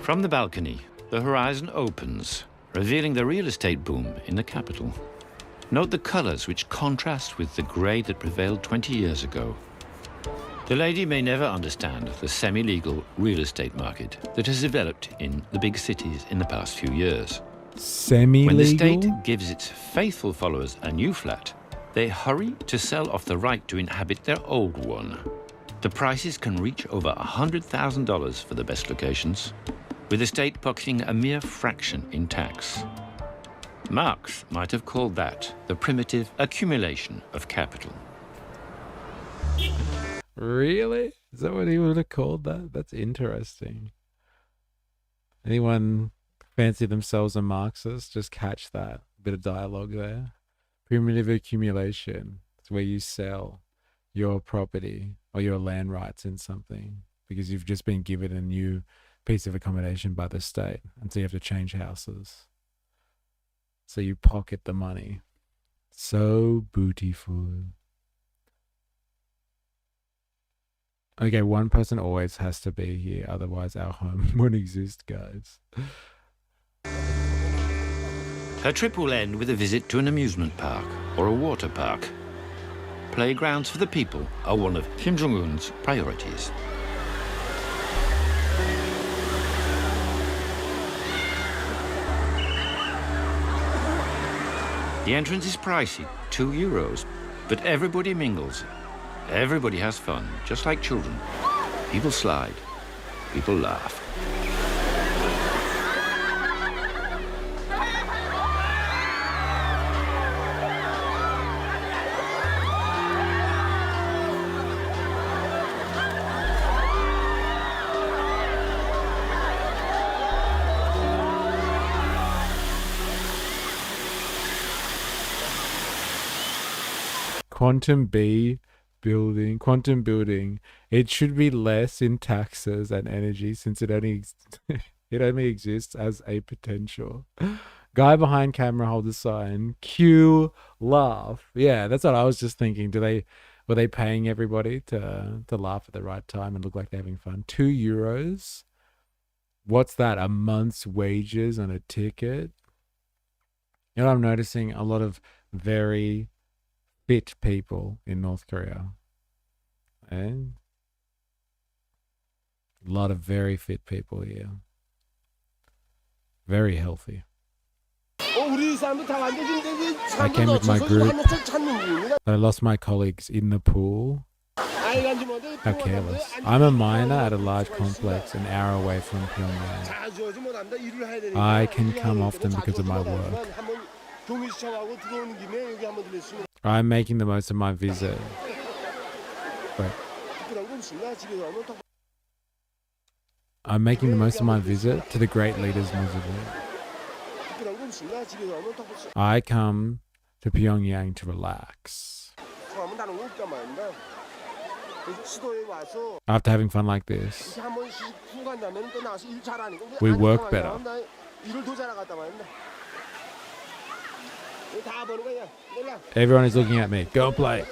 From the balcony, the horizon opens, revealing the real estate boom in the capital. Note the colors which contrast with the gray that prevailed 20 years ago. The lady may never understand the semi-legal real estate market that has developed in the big cities in the past few years. Semi-legal? When the state gives its faithful followers a new flat, they hurry to sell off the right to inhabit their old one. The prices can reach over $100,000 for the best locations, with the state pocketing a mere fraction in tax. Marx might have called that the primitive accumulation of capital. Really? Is that what he would have called that? That's interesting. Anyone fancy themselves a Marxist? Just catch that. Bit of dialogue there. Primitive accumulation. It's where you sell your property or your land rights in something because you've just been given a new piece of accommodation by the state, and so you have to change houses. So you pocket the money. So beautiful. Okay, one person always has to be here, otherwise our home won't exist, guys. Her trip will end with a visit to an amusement park or a water park. Playgrounds for the people are one of Kim Jong-un's priorities. The entrance is pricey, €2, but everybody mingles. Everybody has fun, just like children. People slide, people laugh. Quantum building. It should be less in taxes and energy since it only exists as a potential. Guy behind camera holds a sign. Cue laugh. Yeah, that's what I was just thinking. Were they paying everybody to laugh at the right time and look like they're having fun? €2. What's that? A month's wages on a ticket? You know what I'm noticing? A lot of very fit people in North Korea. And a lot of very fit people here. Very healthy. I came with my group. I lost my colleagues in the pool. How careless. I'm a miner at a large complex an hour away from Pyongyang. I can come often because of my work. I'm making the most of my visit. Wait. I'm making the most of my visit to the Great Leaders Mausoleum. I come to Pyongyang to relax. After having fun like this, we work better. Everyone is looking at me. Go and play.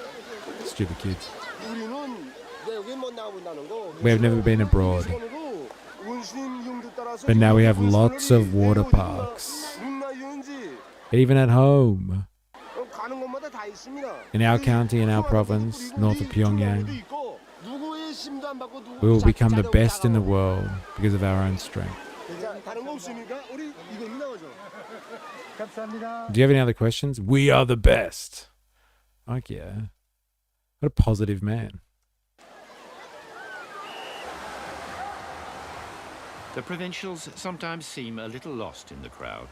Stupid kids. We have never been abroad. But now we have lots of water parks. Even at home. In our county, in our province, north of Pyongyang, we will become the best in the world because of our own strength. Do you have any other questions? We are the best. Like, yeah. What a positive man. The provincials sometimes seem a little lost in the crowd.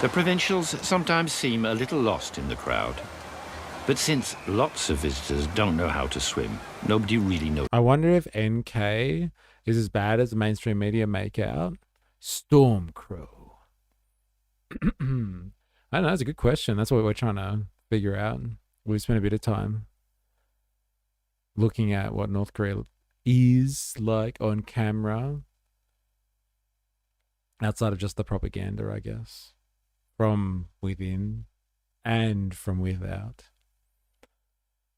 The provincials sometimes seem a little lost in the crowd. But since lots of visitors don't know how to swim, nobody really knows. I wonder if NK is as bad as the mainstream media make out. Storm Crow. I don't know, that's a good question. That's what we're trying to figure out. We've spent a bit of time looking at what North Korea is like on camera. Outside of just the propaganda, I guess. From within and from without.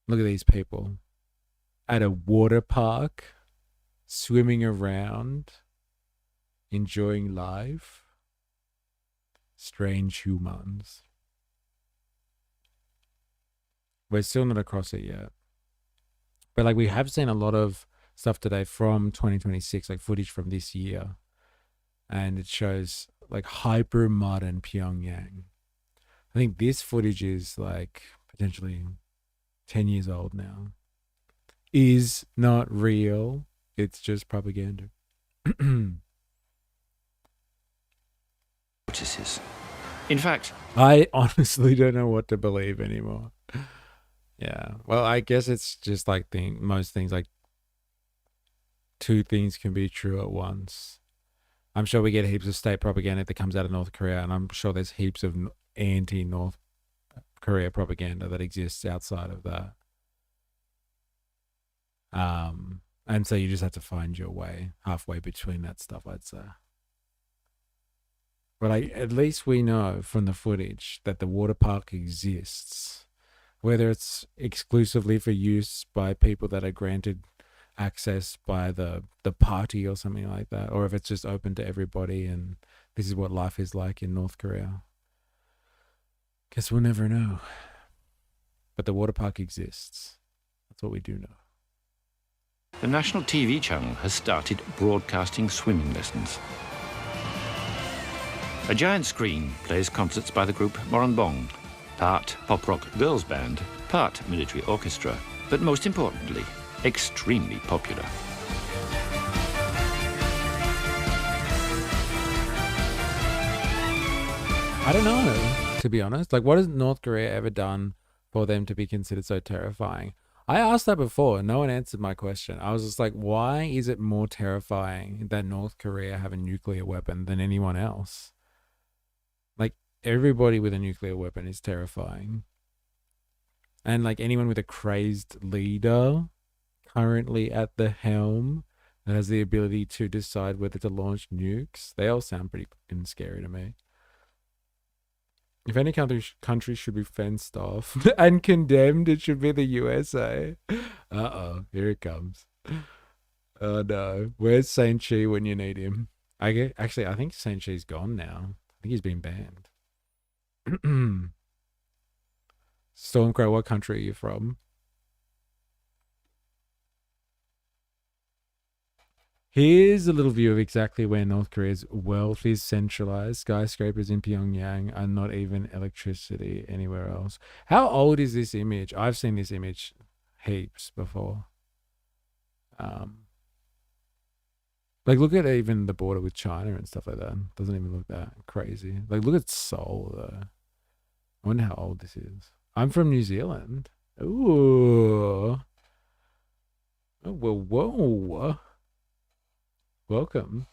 Look at these people at a water park, swimming around, enjoying life. Strange humans. We're still not across it yet. But like we have seen a lot of stuff today from 2026, like footage from this year. And it shows like hyper modern Pyongyang. I think this footage is like potentially 10 years old now. Is not real. It's just propaganda. In fact, I honestly don't know what to believe anymore. Yeah. Well, I guess it's just like most things, like two things can be true at once. I'm sure we get heaps of state propaganda that comes out of North Korea, and I'm sure there's heaps of anti-North Korea propaganda that exists outside of that. And so you just have to find your way halfway between that stuff, I'd say. But at least we know from the footage that the water park exists. Whether it's exclusively for use by people that are granted access by the party or something like that, or if it's just open to everybody and this is what life is like in North Korea. Guess we'll never know. But the water park exists. That's what we do know. The national TV channel has started broadcasting swimming lessons. A giant screen plays concerts by the group Moranbong, part pop-rock girls band, part military orchestra, but most importantly, extremely popular. I don't know, to be honest. Like, what has North Korea ever done for them to be considered so terrifying? I asked that before, and no one answered my question. I was just like, why is it more terrifying that North Korea have a nuclear weapon than anyone else? Like, everybody with a nuclear weapon is terrifying. And like anyone with a crazed leader currently at the helm that has the ability to decide whether to launch nukes, they all sound pretty fucking scary to me. If any country should be fenced off and condemned, it should be the USA. Uh-oh, here it comes. Oh no, where's Saint Chi when you need him? Actually, I think Saint Chi's gone now. I think he's been banned. Stormcrow, what country are you from? Here's a little view of exactly where North Korea's wealth is centralized. Skyscrapers in Pyongyang are not even electricity anywhere else. How old is this image? I've seen this image heaps before. Like, look at even the border with China and stuff like that. Doesn't even look that crazy. Like, look at Seoul, though. I wonder how old this is. I'm from New Zealand. Ooh. Oh, well, whoa. Welcome.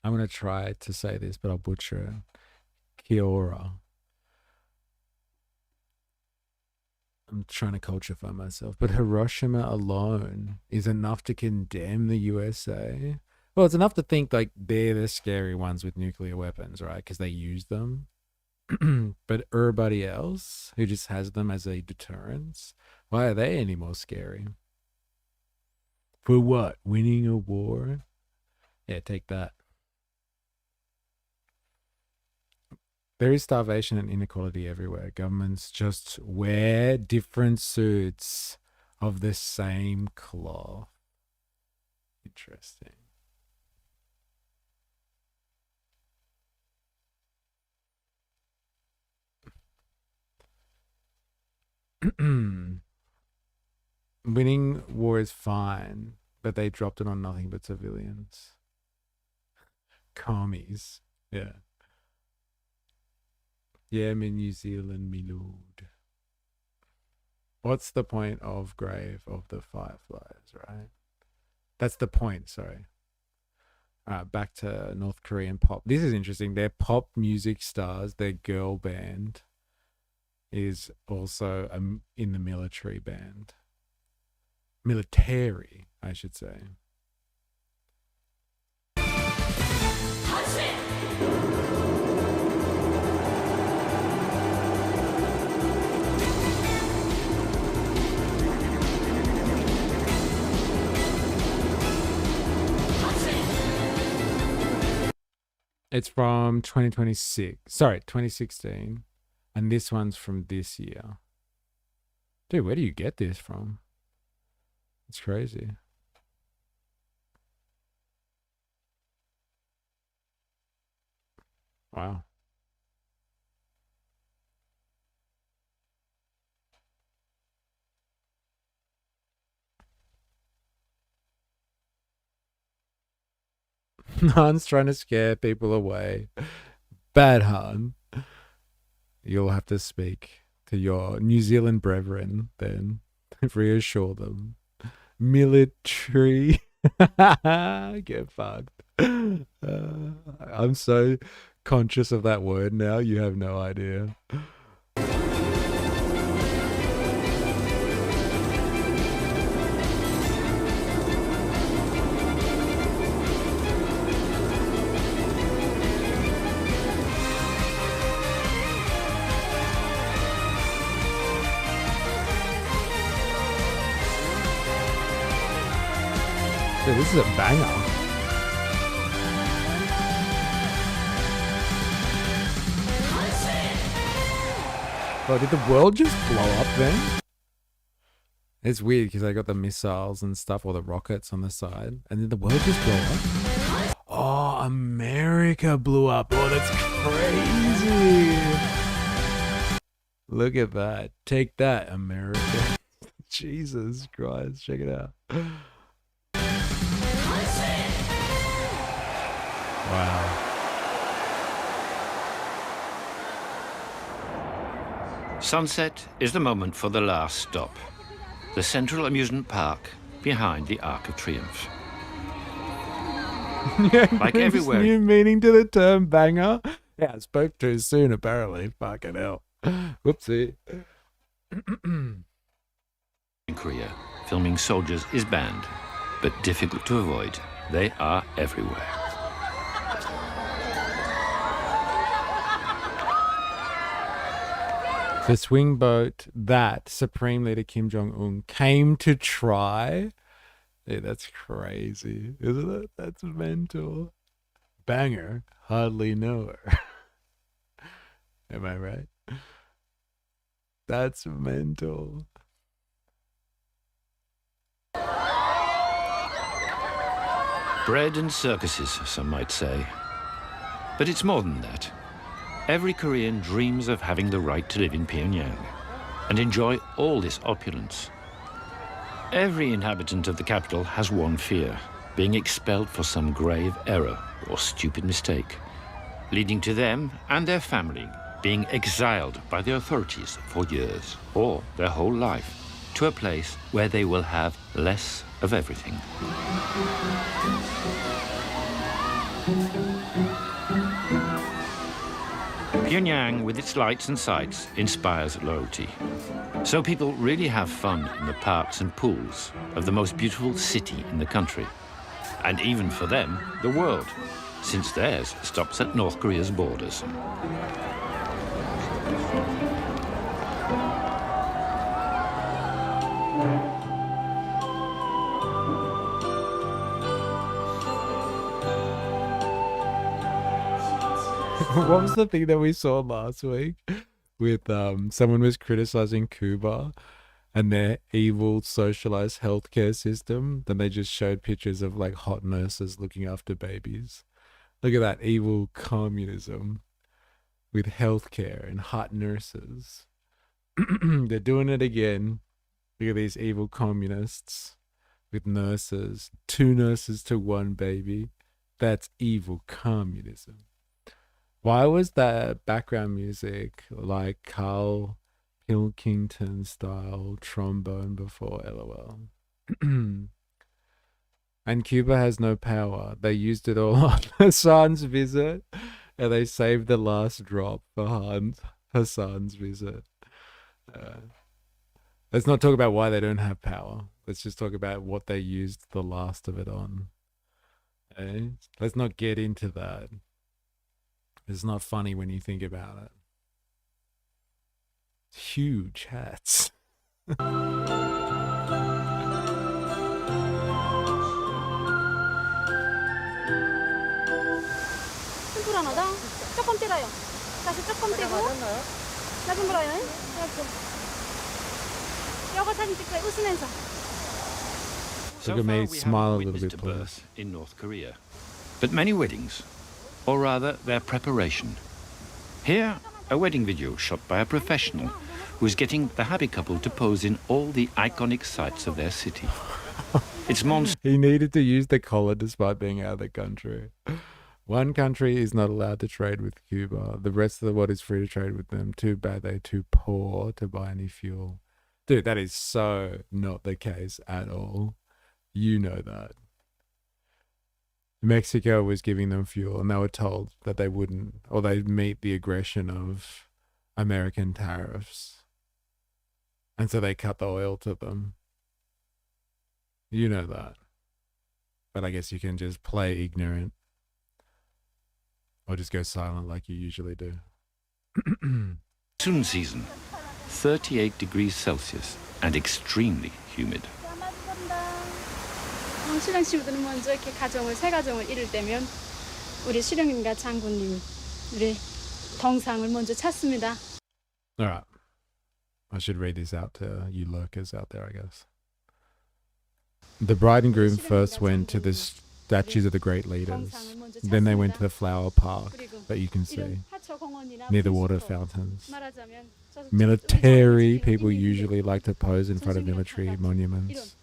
I'm going to try to say this, but I'll butcher it. Kia ora. I'm trying to culturify myself, but Hiroshima alone is enough to condemn the USA. Well, it's enough to think like they're the scary ones with nuclear weapons, right? Because they use them. But everybody else who just has them as a deterrence, why are they any more scary? For what? Winning a war? Yeah, take that. There is starvation and inequality everywhere. Governments just wear different suits of the same cloth. Interesting. Winning war is fine, but they dropped it on nothing but civilians. Commies. Yeah. Yeah, I'm in New Zealand, me lord. What's the point of Grave of the Fireflies, right? That's the point, sorry. Alright, back to North Korean pop. This is interesting. Their pop music stars, their girl band, is also in the military band. Military, I should say. It's from 2026. Sorry, 2016. And this one's from this year. Dude, where do you get this from? It's crazy. Wow. Han's trying to scare people away. Bad Han. You'll have to speak to your New Zealand brethren then. Reassure them. Military. Get fucked. I'm so conscious of that word now, you have no idea. Dude, this is a banger. Bro, did the world just blow up then? It's weird because I got the missiles and stuff, or the rockets on the side, and did the world just blow up? Oh, America blew up. Oh, that's crazy. Look at that. Take that, America. Jesus Christ, check it out. Wow. Sunset is the moment for the last stop. The Central Amusement Park behind the Arc of Triumph. Like everywhere. New meaning to the term banger. Yeah, I spoke too soon apparently. Fucking hell. Whoopsie. In Korea, filming soldiers is banned, but difficult to avoid. They are everywhere. The swing boat that Supreme Leader Kim Jong-un came to try. Yeah, that's crazy, isn't it? That's mental. Banger, hardly know her. Am I right? That's mental. Bread and circuses, some might say. But it's more than that. Every Korean dreams of having the right to live in Pyongyang and enjoy all this opulence. Every inhabitant of the capital has one fear: being expelled for some grave error or stupid mistake, leading to them and their family being exiled by the authorities for years or their whole life to a place where they will have less of everything. Pyongyang, with its lights and sights, inspires loyalty. So people really have fun in the parks and pools of the most beautiful city in the country. And even for them, the world, since theirs stops at North Korea's borders. What was the thing that we saw last week with someone was criticizing Cuba and their evil socialized healthcare system? Then they just showed pictures of like hot nurses looking after babies. Look at that evil communism with healthcare and hot nurses. They're doing it again. Look at these evil communists with nurses, 2 nurses to 1 baby. That's evil communism. Why was that background music like Carl Pilkington style trombone before LOL? And Cuba has no power. They used it all on Hassan's visit, and they saved the last drop for Hassan's visit. Let's not talk about why they don't have power. Let's just talk about what they used the last of it on. Okay? Let's not get into that. It's not funny when you think about it. Huge hats. 불안하다. 조금 떼가요. 다시 조금 떼고. 나좀 불어요. 이렇게. 여거 사진 찍고요. 웃으면서. Look at me smile a little bit, please. In North Korea, but many weddings, or rather their preparation. Here, a wedding video shot by a professional who's getting the happy couple to pose in all the iconic sites of their city. It's monster. He needed to use the collar despite being out of the country. One country is not allowed to trade with Cuba. The rest of the world is free to trade with them. Too bad they're too poor to buy any fuel. Dude, that is so not the case at all. You know that. Mexico was giving them fuel, and they were told that they wouldn't, or they'd meet the aggression of American tariffs. And so they cut the oil to them. You know that. But I guess you can just play ignorant. Or just go silent like you usually do. Monsoon season, 38 degrees Celsius and extremely humid. 실령 씨들은 먼저 이렇게 새 가정을 이룰 때면 우리 실령님과 장군님 우리 동상을 먼저 찾습니다. All right. I should read this out to you lurkers out there, I guess. The bride and groom first went to the statues of the great leaders. Then they went to the flower park that you can see near the water fountains. Military people usually like to pose in front of military monuments,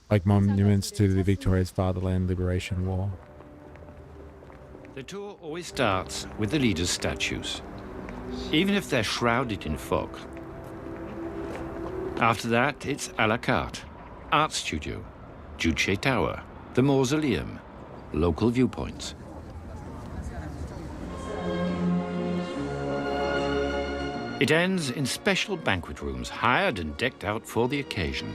like monuments to the Victoria's Fatherland Liberation War. The tour always starts with the leaders' statues, even if they're shrouded in fog. After that, it's a la carte, art studio, Juche Tower, the mausoleum, local viewpoints. It ends in special banquet rooms, hired and decked out for the occasion.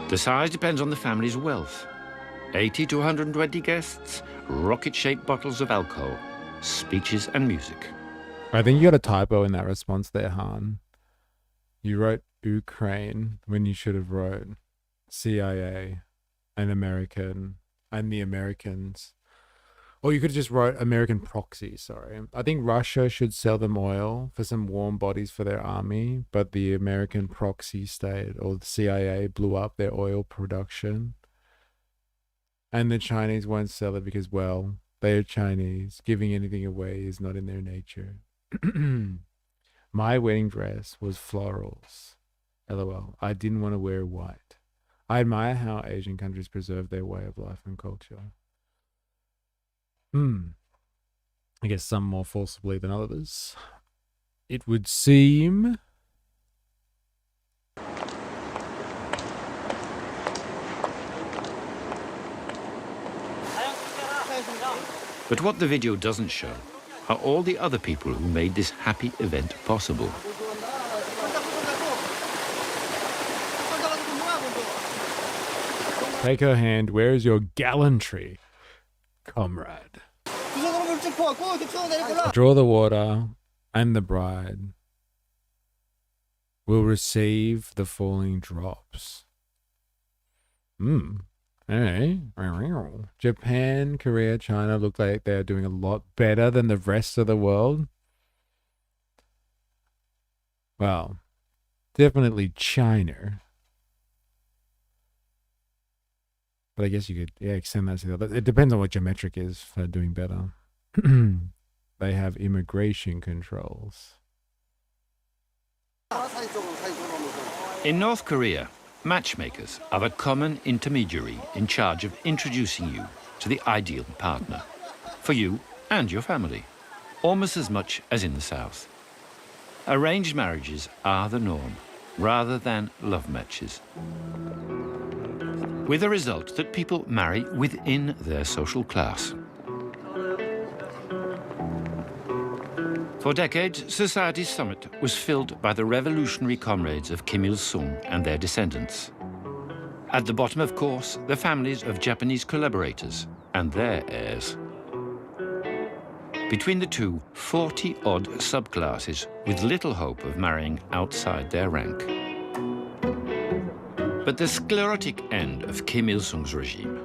The size depends on the family's wealth. 80 to 120 guests, rocket-shaped bottles of alcohol, speeches and music. I think you got a typo in that response there, Han. You wrote Ukraine when you should have wrote CIA and American and the Americans. Or you could have just wrote American proxy, sorry. I think Russia should sell them oil for some warm bodies for their army, but the American proxy state or the CIA blew up their oil production. And the Chinese won't sell it because, well, they're Chinese. Giving anything away is not in their nature. My wedding dress was florals. LOL. I didn't want to wear white. I admire how Asian countries preserve their way of life and culture. I guess some more forcibly than others. It would seem. But what the video doesn't show are all the other people who made this happy event possible. Take her hand. Where is your gallantry, comrade? Draw the water, and the bride will receive the falling drops. Hey. Japan, Korea, China look like they're doing a lot better than the rest of the world. Well, definitely China. But I guess you could, extend that to the other. It depends on what your metric is for doing better. They have immigration controls. In North Korea, matchmakers are the common intermediary in charge of introducing you to the ideal partner, for you and your family, almost as much as in the South. Arranged marriages are the norm, rather than love matches, with the result that people marry within their social class. For decades, society's summit was filled by the revolutionary comrades of Kim Il-sung and their descendants. At the bottom, of course, the families of Japanese collaborators and their heirs. Between the two, 40-odd subclasses with little hope of marrying outside their rank. But the sclerotic end of Kim Il-sung's regime,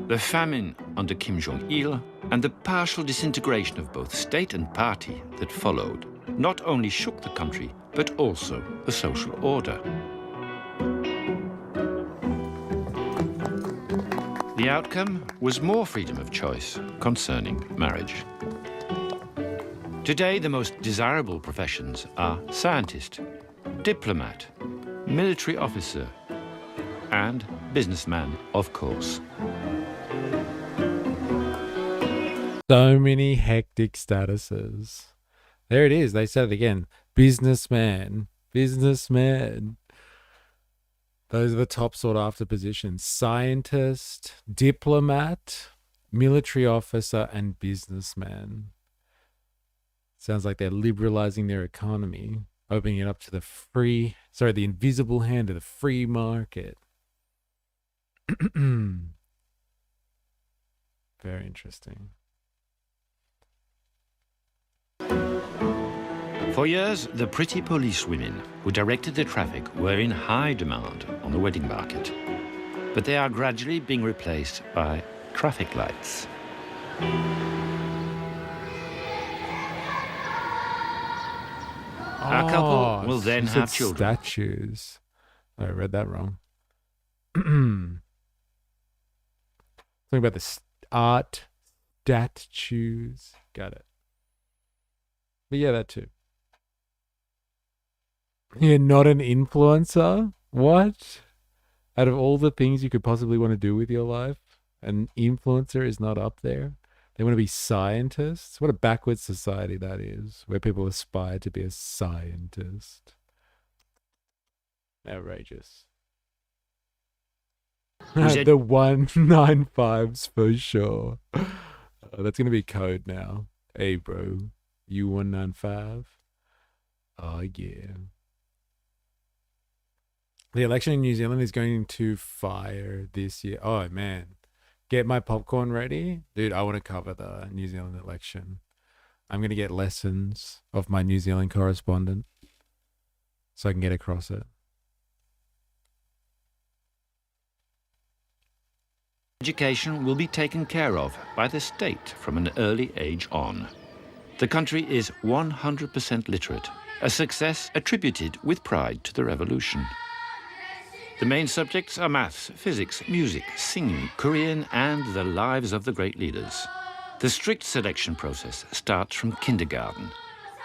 the famine under Kim Jong-il, and the partial disintegration of both state and party that followed not only shook the country, but also the social order. The outcome was more freedom of choice concerning marriage. Today, the most desirable professions are scientist, diplomat, military officer, and businessman, of course. So many hectic statuses. There it is. They said it again. Businessman. Businessman. Those are the top sought after positions: scientist, diplomat, military officer, and businessman. Sounds like they're liberalizing their economy, opening it up to the invisible hand of the free market. Very interesting. For years, the pretty policewomen who directed the traffic were in high demand on the wedding market. But they are gradually being replaced by traffic lights. Our couple will then have children. Statues. I read that wrong. Talking about the art statues. Got it. But yeah, that too. You're not an influencer? What? Out of all the things you could possibly want to do with your life, an influencer is not up there. They want to be scientists. What a backwards society that is, where people aspire to be a scientist. Outrageous. The 195s for sure. That's going to be code now. Hey, bro. You 195? Oh, yeah. The election in New Zealand is going to fire this year. Oh, man. Get my popcorn ready. Dude, I want to cover the New Zealand election. I'm going to get lessons of my New Zealand correspondent so I can get across it. Education will be taken care of by the state from an early age on. The country is 100% literate, a success attributed with pride to the revolution. The main subjects are maths, physics, music, singing, Korean, and the lives of the great leaders. The strict selection process starts from kindergarten.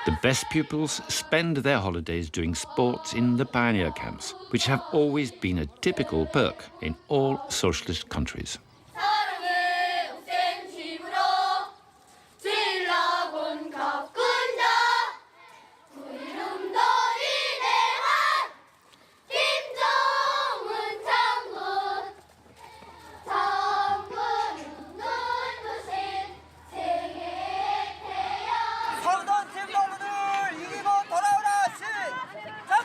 The best pupils spend their holidays doing sports in the pioneer camps, which have always been a typical perk in all socialist countries.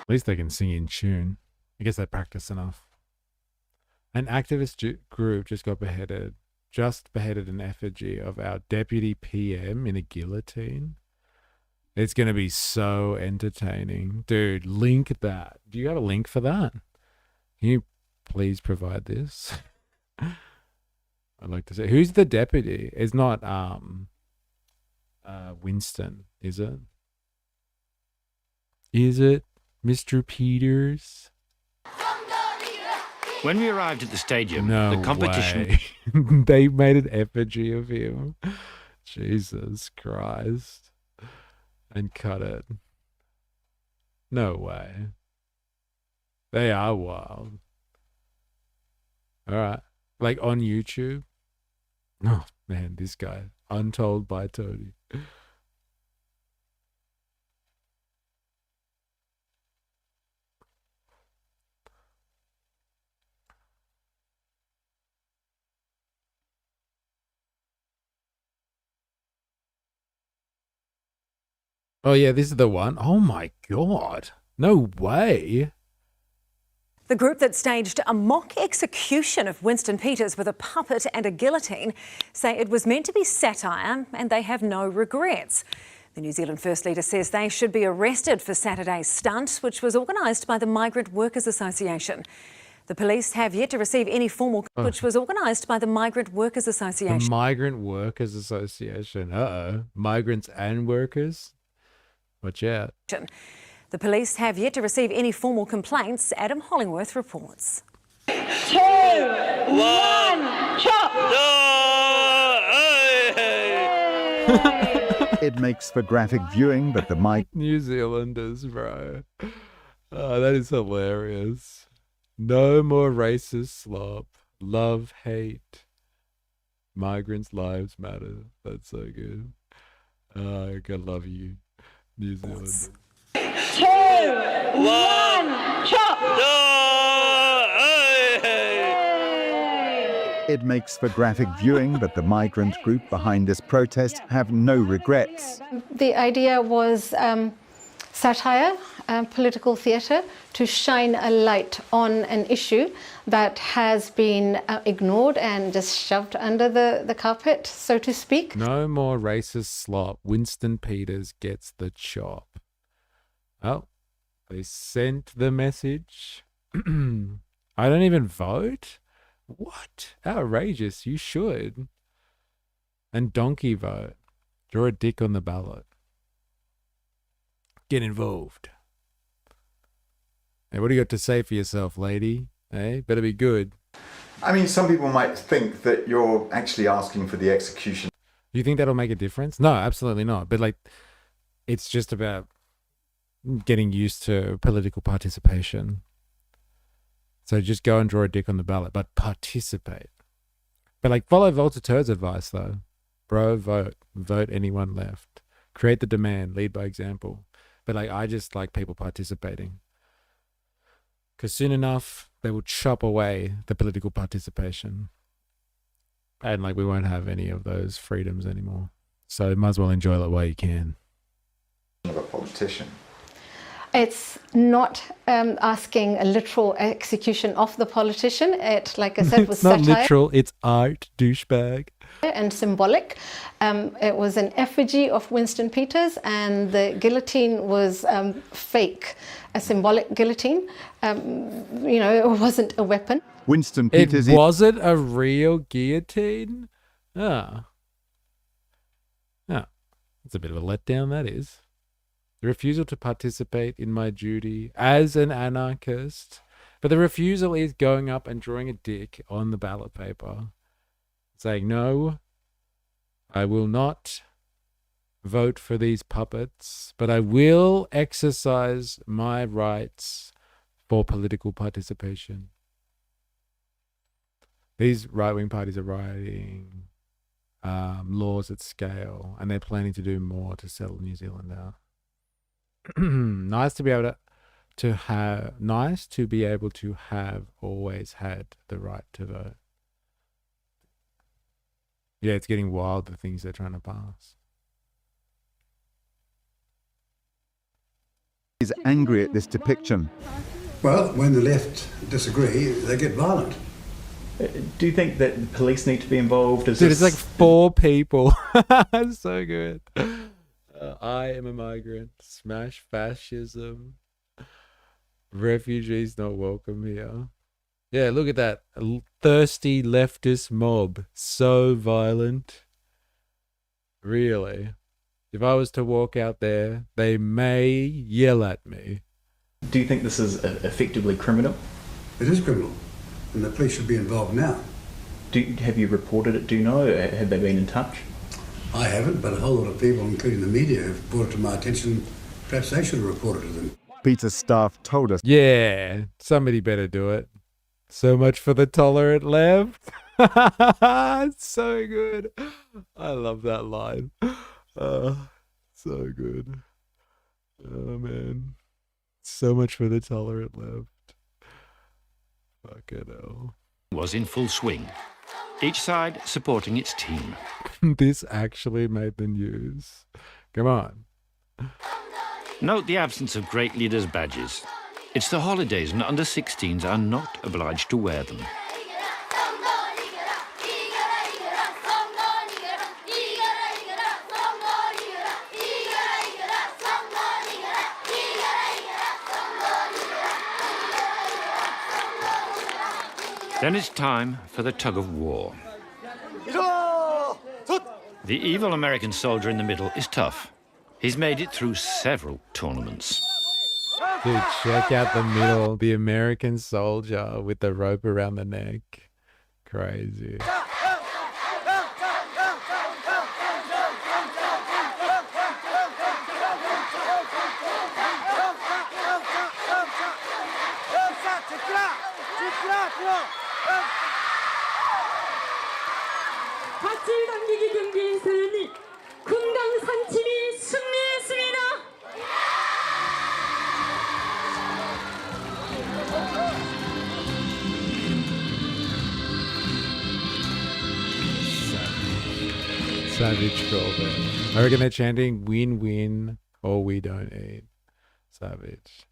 At least they can sing in tune. I guess they practice enough. An activist group just beheaded an effigy of our deputy PM in a guillotine. It's going to be so entertaining. Dude, link that. Do you have a link for that? Can you please provide this? I'd like to say. Who's the deputy? It's not Winston, is it? Is it Mr. Peters? When we arrived at the stadium, No the competition... way. They made an effigy of him. Jesus Christ. And cut it. No way. They are wild. Alright. Like on YouTube. Oh, man, this guy. Untold by Tony. Oh, yeah, this is the one. Oh, my God. No way. The group that staged a mock execution of Winston Peters with a puppet and a guillotine say it was meant to be satire and they have no regrets. The New Zealand First Leader says they should be arrested for Saturday's stunt, which was organised by the Migrant Workers Association. The police have yet to receive any formal... which was organised by the Migrant Workers Association. The Migrant Workers Association. Uh-oh. Migrants and workers? Watch out. The police have yet to receive any formal complaints. Adam Hollingworth reports. 2, 1, chop! It makes for graphic viewing, but the New Zealanders, bro. Oh, that is hilarious. No more racist slop. Love, hate. Migrants' lives matter. That's so good. I gotta love you, New Zealand. 2, 1, chop! It makes for graphic viewing, but the migrant group behind this protest have no regrets. The idea was satire, political theatre, to shine a light on an issue that has been ignored and just shoved under the carpet, so to speak. No more racist slop. Winston Peters gets the chop. Oh, they sent the message. I don't even vote? What? Outrageous. You should. And donkey vote. Draw a dick on the ballot. Get involved. Hey, what do you got to say for yourself, lady? Hey, better be good. I mean, some people might think that you're actually asking for the execution. Do you think that'll make a difference? No, absolutely not. But like, it's just about getting used to political participation. So just go and draw a dick on the ballot, but participate. But like, follow Volta Turd's advice though. Bro, vote. Vote anyone left. Create the demand. Lead by example. But like, I just like people participating. Because soon enough, they will chop away the political participation. And like, we won't have any of those freedoms anymore. So you might as well enjoy it while you can. Of a politician. It's not asking a literal execution of the politician. It, like I said, was satire. It's not literal, it's art, douchebag. And symbolic. It was an effigy of Winston Peters, and the guillotine was fake, a symbolic guillotine. You know, it wasn't a weapon. Winston Peters. It wasn't a real guillotine? Ah. Ah. That's a bit of a letdown, that is. The refusal to participate in my duty as an anarchist. But the refusal is going up and drawing a dick on the ballot paper. Saying, no, I will not vote for these puppets, but I will exercise my rights for political participation. These right-wing parties are writing laws at scale, and they're planning to do more to settle New Zealand out. Nice to be able to have always had the right to vote. Yeah, it's getting wild, the things they're trying to pass. He's angry at this depiction. Well, when the left disagree, they get violent. Do you think that the police need to be involved? Dude, it's like 4 people. So good. I am a migrant. Smash fascism. Refugees not welcome here. Yeah, look at that. A thirsty leftist mob. So violent. Really. If I was to walk out there, they may yell at me. Do you think this is effectively criminal? It is criminal, and the police should be involved now. Have you reported it? Do you know? Have they been in touch? I haven't, but a whole lot of people, including the media, have brought it to my attention. Perhaps they should have reported to them. Peter's staff told us. Yeah, somebody better do it. So much for the tolerant left. It's so good. I love that line. So good. Oh, man. So much for the tolerant left. Fucking hell. Was in full swing. Each side supporting its team. This actually made the news. Come on. Note the absence of great leaders' badges. It's the holidays and under 16s are not obliged to wear them. Then it's time for the tug of war. The evil American soldier in the middle is tough. He's made it through several tournaments. Dude, check out the middle. The American soldier with the rope around the neck. Crazy. 밧줄 당기기 경기에서는 금강산팀이 승리했습니다. Savage Corbett. I reckon they're chanting win-win or we don't eat. Savage.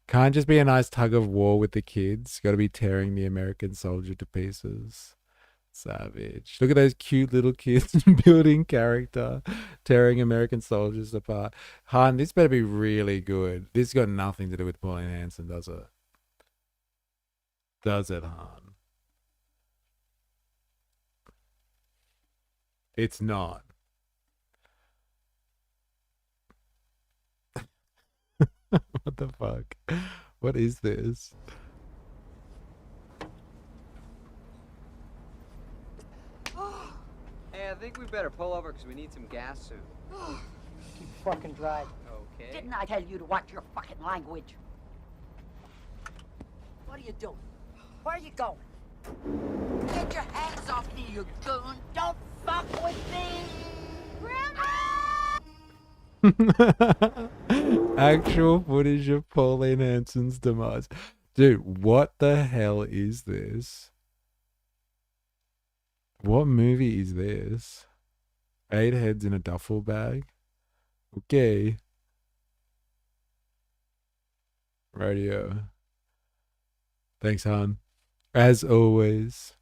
Can't just be a nice tug of war with the kids. Got to be tearing the American soldier to pieces. Savage. Look at those cute little kids building character, tearing American soldiers apart. Han, this better be really good. This got nothing to do with Pauline Hanson, does it? Does it, Han? It's not. What the fuck? What is this? Hey, I think we better pull over because we need some gas soon. Keep fucking drive. Okay. Didn't I tell you to watch your fucking language? What are you doing? Where are you going? Get your hands off me, you goon! Don't fuck with me! Actual footage of Pauline Hanson's demise. Dude, what the hell is this? What movie is this? 8 heads in a duffel bag? Okay. Radio. Thanks, Han. As always.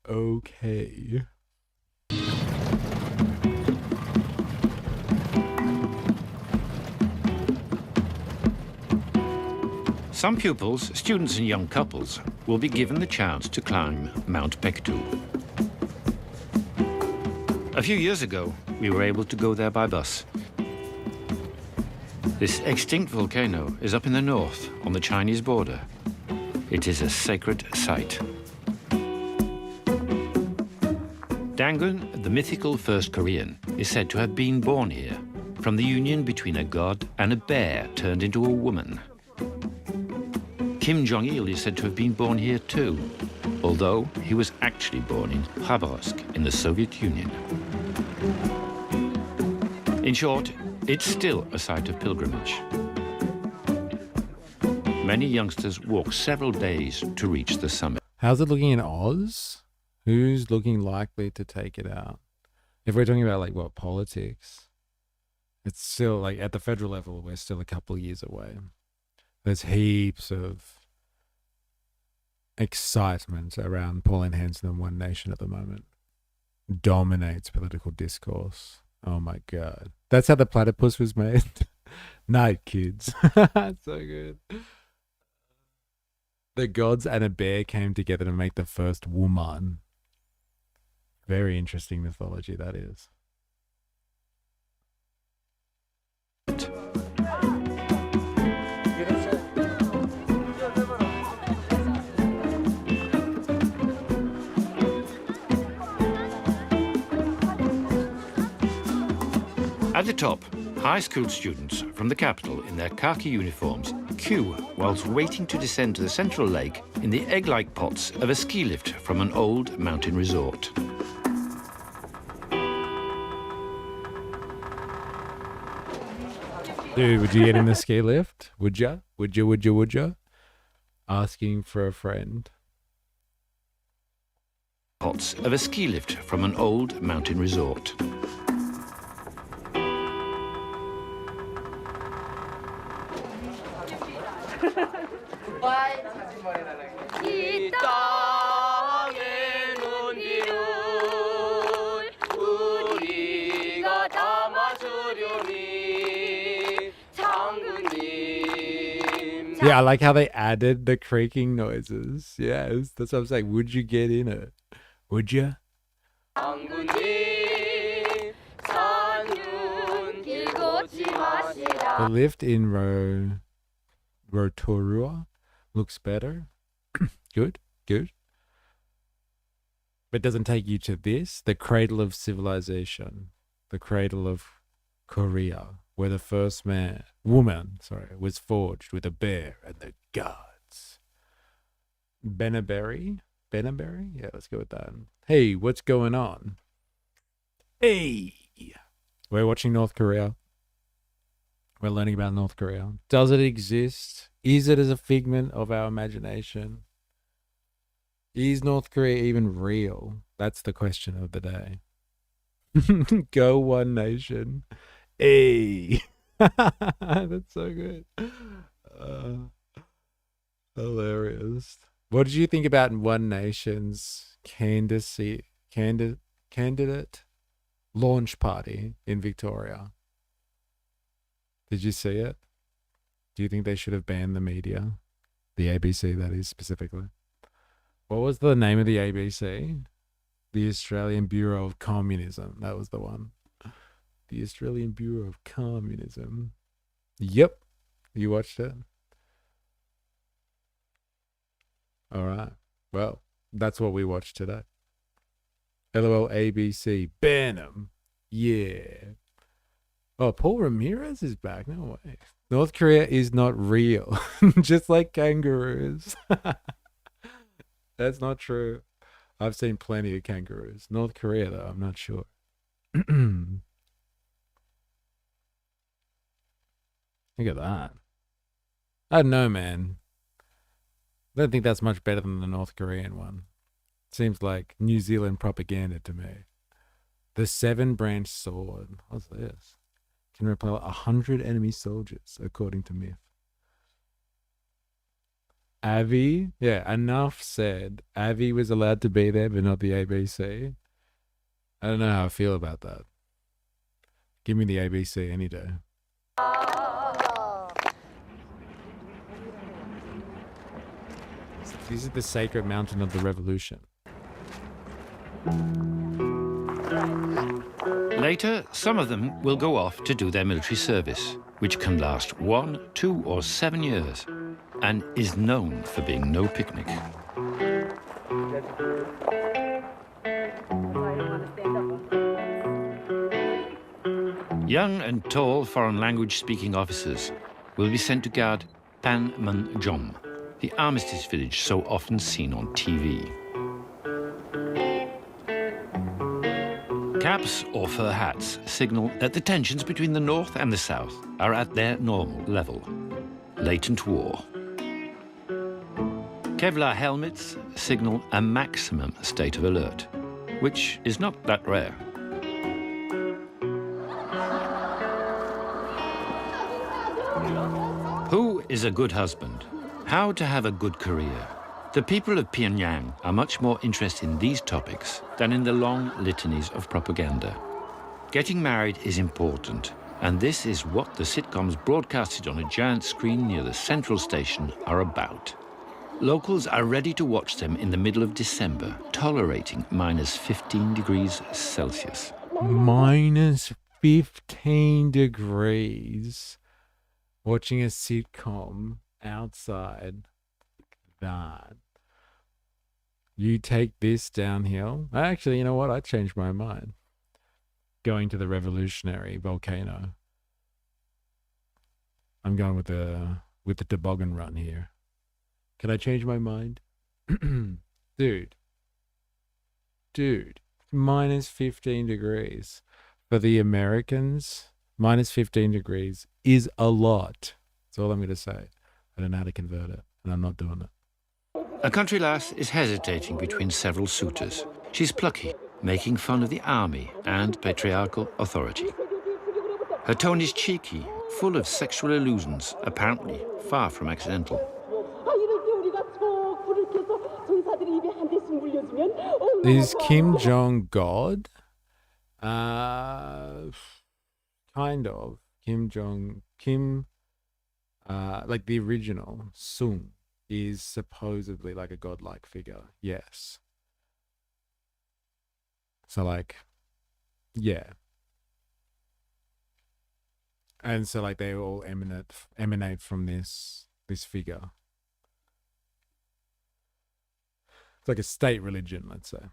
Okay. Some pupils, students and young couples will be given the chance to climb Mount Pektu. A few years ago, we were able to go there by bus. This extinct volcano is up in the north on the Chinese border. It is a sacred site. Dangun, the mythical first Korean, is said to have been born here from the union between a god and a bear turned into a woman. Kim Jong-il is said to have been born here too, although he was actually born in Khabarovsk in the Soviet Union. In short, it's still a site of pilgrimage. Many youngsters walk several days to reach the summit. How's it looking in Oz? Who's looking likely to take it out? If we're talking about like what, politics, it's still like at the federal level, we're still a couple of years away. There's heaps of excitement around Pauline Hanson and One Nation at the moment. Dominates political discourse. Oh my God. That's how the platypus was made. Night, kids. So good. The gods and a bear came together to make the first woman. Very interesting mythology that is. At the top, high school students from the capital in their khaki uniforms queue whilst waiting to descend to the central lake in the egg-like pots of a ski lift from an old mountain resort. Dude, would you get in the ski lift? Would ya? Would ya? Asking for a friend. Pots of a ski lift from an old mountain resort. Yeah, I like how they added the creaking noises. Yes, that's what I'm saying. Would you get in it? Would you? The lift in Rotorua looks better. Good. But doesn't take you to this, the cradle of civilization, the cradle of Korea, where the first woman was forged with a bear and the gods. Benaberry? Yeah, let's go with that. Hey, what's going on? Hey! We're watching North Korea. We're learning about North Korea. Does it exist? Is it as a figment of our imagination? Is North Korea even real? That's the question of the day. Go One Nation. Hey. That's so good. Hilarious. What did you think about One Nation's candidate launch party in Victoria? Did you see it? Do you think they should have banned the media? The ABC, that is, specifically. What was the name of the ABC? The Australian Bureau of Communism. That was the one. The Australian Bureau of Communism. Yep. You watched it? All right. Well, that's what we watched today. LOL ABC. Ban them. Yeah. Oh, Paul Ramirez is back. No way. North Korea is not real. Just like kangaroos. That's not true. I've seen plenty of kangaroos. North Korea, though, I'm not sure. Look at that. I don't know, man. I don't think that's much better than the North Korean one. Seems like New Zealand propaganda to me. The 7-branch sword. What's this? Can repel 100 enemy soldiers, according to myth. Avi? Yeah, enough said. Avi was allowed to be there, but not the ABC. I don't know how I feel about that. Give me the ABC any day. This is the sacred mountain of the revolution. Later, some of them will go off to do their military service, which can last 1, 2, or 7 years, and is known for being no picnic. Young and tall foreign language-speaking officers will be sent to guard Panmunjom, the armistice village so often seen on TV. Caps or fur hats signal that the tensions between the North and the South are at their normal level. Latent war. Kevlar helmets signal a maximum state of alert, which is not that rare. Who is a good husband? How to have a good career? The people of Pyongyang are much more interested in these topics than in the long litanies of propaganda. Getting married is important, and this is what the sitcoms broadcasted on a giant screen near the central station are about. Locals are ready to watch them in the middle of December, tolerating minus 15 degrees Celsius. Minus 15 degrees. Watching a sitcom outside. That. You take this downhill. Actually, you know what? I changed my mind. Going to the revolutionary volcano. I'm going with the toboggan run here. Can I change my mind? Dude, minus 15 degrees. For the Americans, minus 15 degrees is a lot. That's all I'm going to say. I don't know how to convert it, and I'm not doing it. A country lass is hesitating between several suitors. She's plucky, making fun of the army and patriarchal authority. Her tone is cheeky, full of sexual allusions, apparently far from accidental. Is Kim Jong God? Kind of. Kim, like the original, Sung, is supposedly like a godlike figure. Yes. So like, yeah. And so like they all emanate from this figure. It's like a state religion, let's say.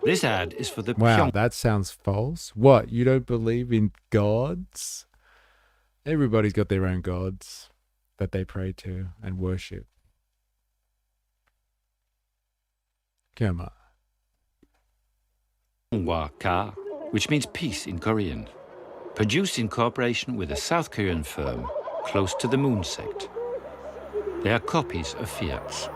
This ad is for the Wow, that sounds false. What? You don't believe in gods? Everybody's got their own gods that they pray to and worship. Come on. Pyongyang, which means peace in Korean. produced in cooperation with a South Korean firm close to the moon sect. They are copies of Fiat's.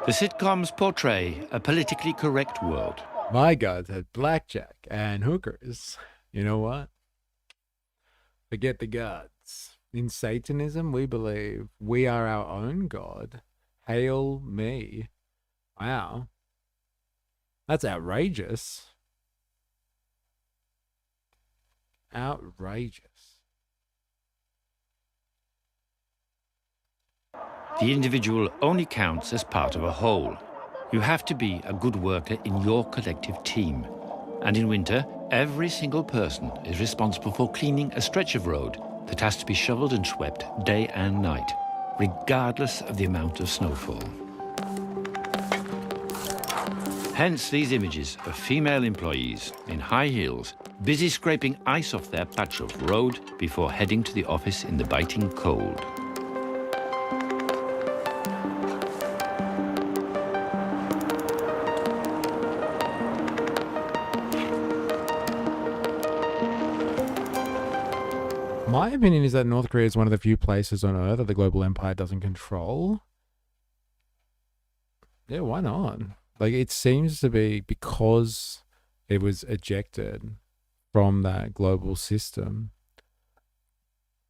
The sitcoms portray a politically correct world. My God, had blackjack and hookers. You know what? Forget the gods. In Satanism, we believe we are our own God. Hail me. Wow. That's outrageous. Outrageous. The individual only counts as part of a whole. You have to be a good worker in your collective team. And in winter, every single person is responsible for cleaning a stretch of road that has to be shoveled and swept day and night, regardless of the amount of snowfall. Hence these images of female employees in high heels, busy scraping ice off their patch of road before heading to the office in the biting cold. My opinion is that North Korea is one of the few places on Earth that the global empire doesn't control. Yeah, why not? Like, it seems to be because it was ejected from that global system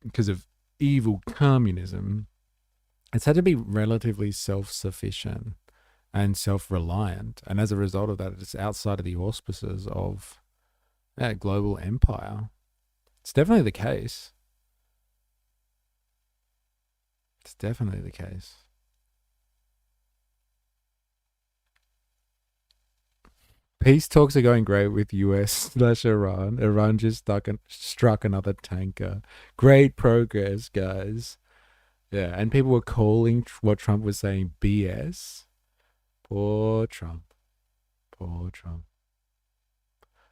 because of evil communism. It's had to be relatively self-sufficient and self-reliant. And as a result of that, it's outside of the auspices of that global empire. It's definitely the case. It's definitely the case. Peace talks are going great with US/Iran. Iran just struck another tanker. Great progress, guys. Yeah, and people were calling what Trump was saying BS. Poor Trump. Poor Trump.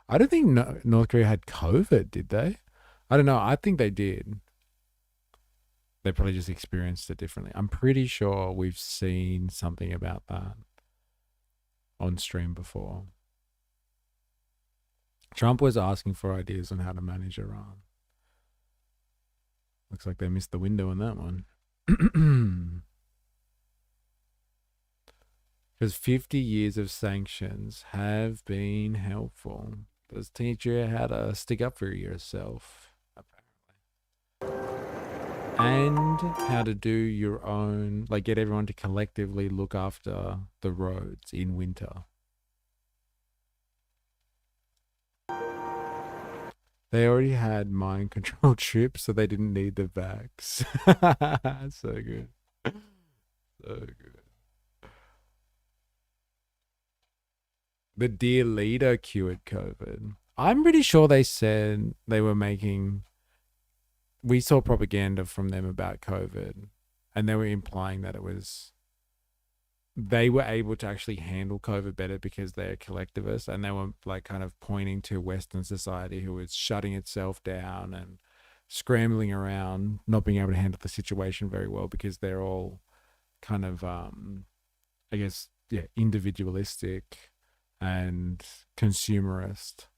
I don't think North Korea had COVID, did they? I don't know. I think they did. They probably just experienced it differently. I'm pretty sure we've seen something about that on stream before. Trump was asking for ideas on how to manage Iran. Looks like they missed the window on that one. Because 50 years of sanctions have been helpful. Does teach you how to stick up for yourself, apparently. And how to do your own, like get everyone to collectively look after the roads in winter. They already had mind control chips, so they didn't need the vax. So good. So good. The dear leader cured COVID. I'm pretty sure they said they were making... We saw propaganda from them about COVID, and they were implying that it was... They were able to actually handle COVID better because they're collectivists, and they were like kind of pointing to Western society who was shutting itself down and scrambling around, not being able to handle the situation very well because they're all kind of, I guess, yeah, individualistic and consumerist.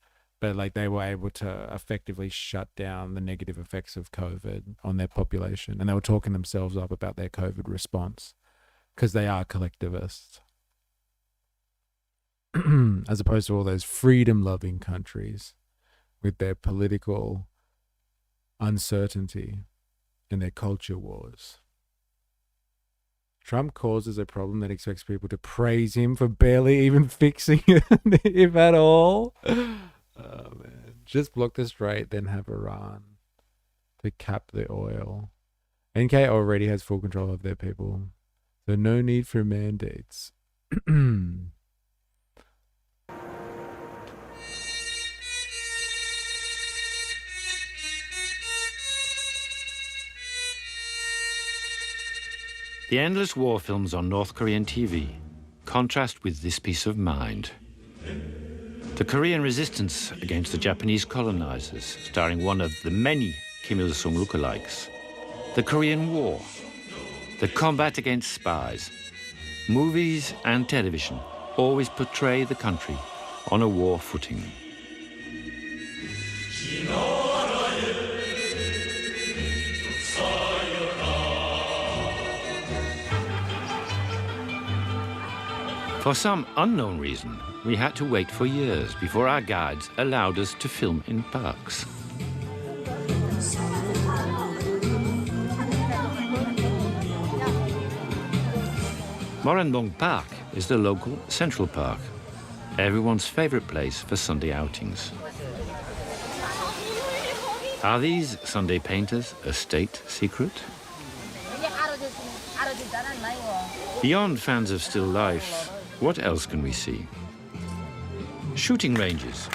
But like they were able to effectively shut down the negative effects of COVID on their population. And they were talking themselves up about their COVID response because they are collectivists. As opposed to all those freedom-loving countries with their political uncertainty and their culture wars. Trump causes a problem that expects people to praise him for barely even fixing it, if at all. Oh, man. Just block the strait, then have Iran to cap the oil. NK already has full control of their people, so no need for mandates. The endless war films on North Korean TV contrast with this peace of mind. The Korean resistance against the Japanese colonizers, starring one of the many Kim Il-sung lookalikes. The Korean War. The combat against spies. Movies and television always portray the country on a war footing. For some unknown reason, we had to wait for years before our guides allowed us to film in parks. Moranbong Park is the local central park, everyone's favorite place for Sunday outings. Are these Sunday painters a state secret? Beyond fans of still life, what else can we see? Shooting ranges,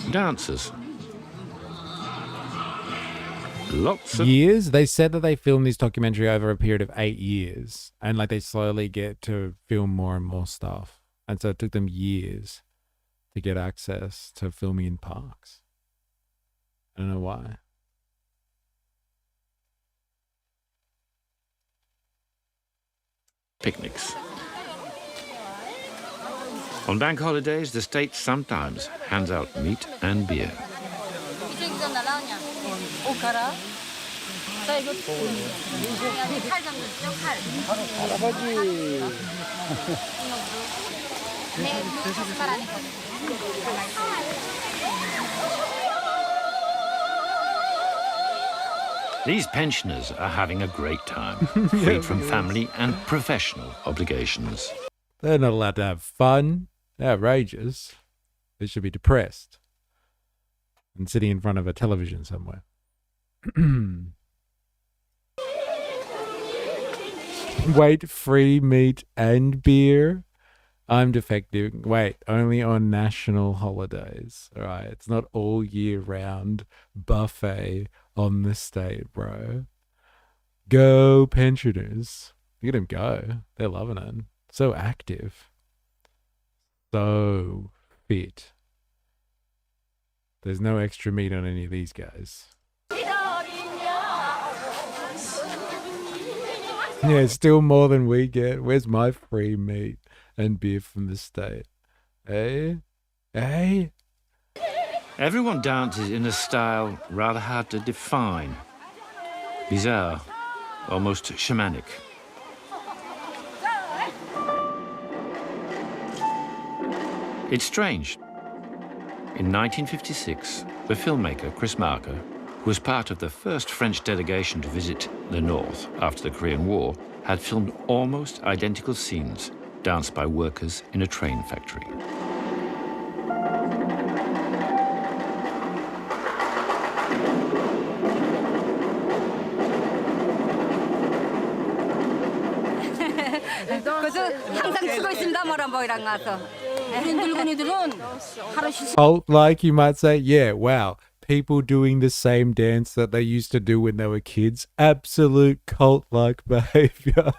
dancers, lots of years. They said that they filmed this documentary over a period of 8 years, and like they slowly get to film more and more stuff, and so it took them years to get access to filming in parks. I don't know why. picnics. On bank holidays, the state sometimes hands out meat and beer. These pensioners are having a great time, freed from family and professional obligations. They're not allowed to have fun. They're outrageous. They should be depressed and sitting in front of a television somewhere. Wait, free meat and beer? I'm defective. Wait, only on national holidays. All right, it's not all year round buffet on the state, bro. Go pensioners. Look at them go. They're loving it. So active. So fit. There's no extra meat on any of these guys. Yeah, still more than we get. Where's my free meat and beer from the state? Eh? Eh? Everyone dances in a style rather hard to define. Bizarre, almost shamanic. It's strange. In 1956, the filmmaker Chris Marker, who was part of the first French delegation to visit the North after the Korean War, had filmed almost identical scenes danced by workers in a train factory. Cult-like, you might say? Yeah, wow. People doing the same dance that they used to do when they were kids. Absolute cult-like behavior.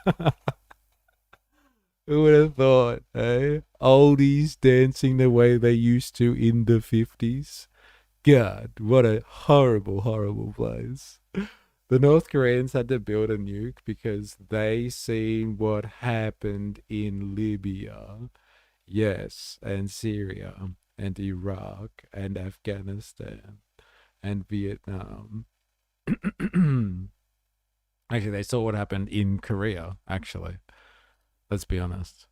Who would have thought, eh? Oldies dancing the way they used to in the 50s. God, what a horrible, horrible place. The North Koreans had to build a nuke because they seen what happened in Libya. Yes, and Syria, and Iraq, and Afghanistan, and Vietnam. Actually, they saw what happened in Korea, actually. Let's be honest.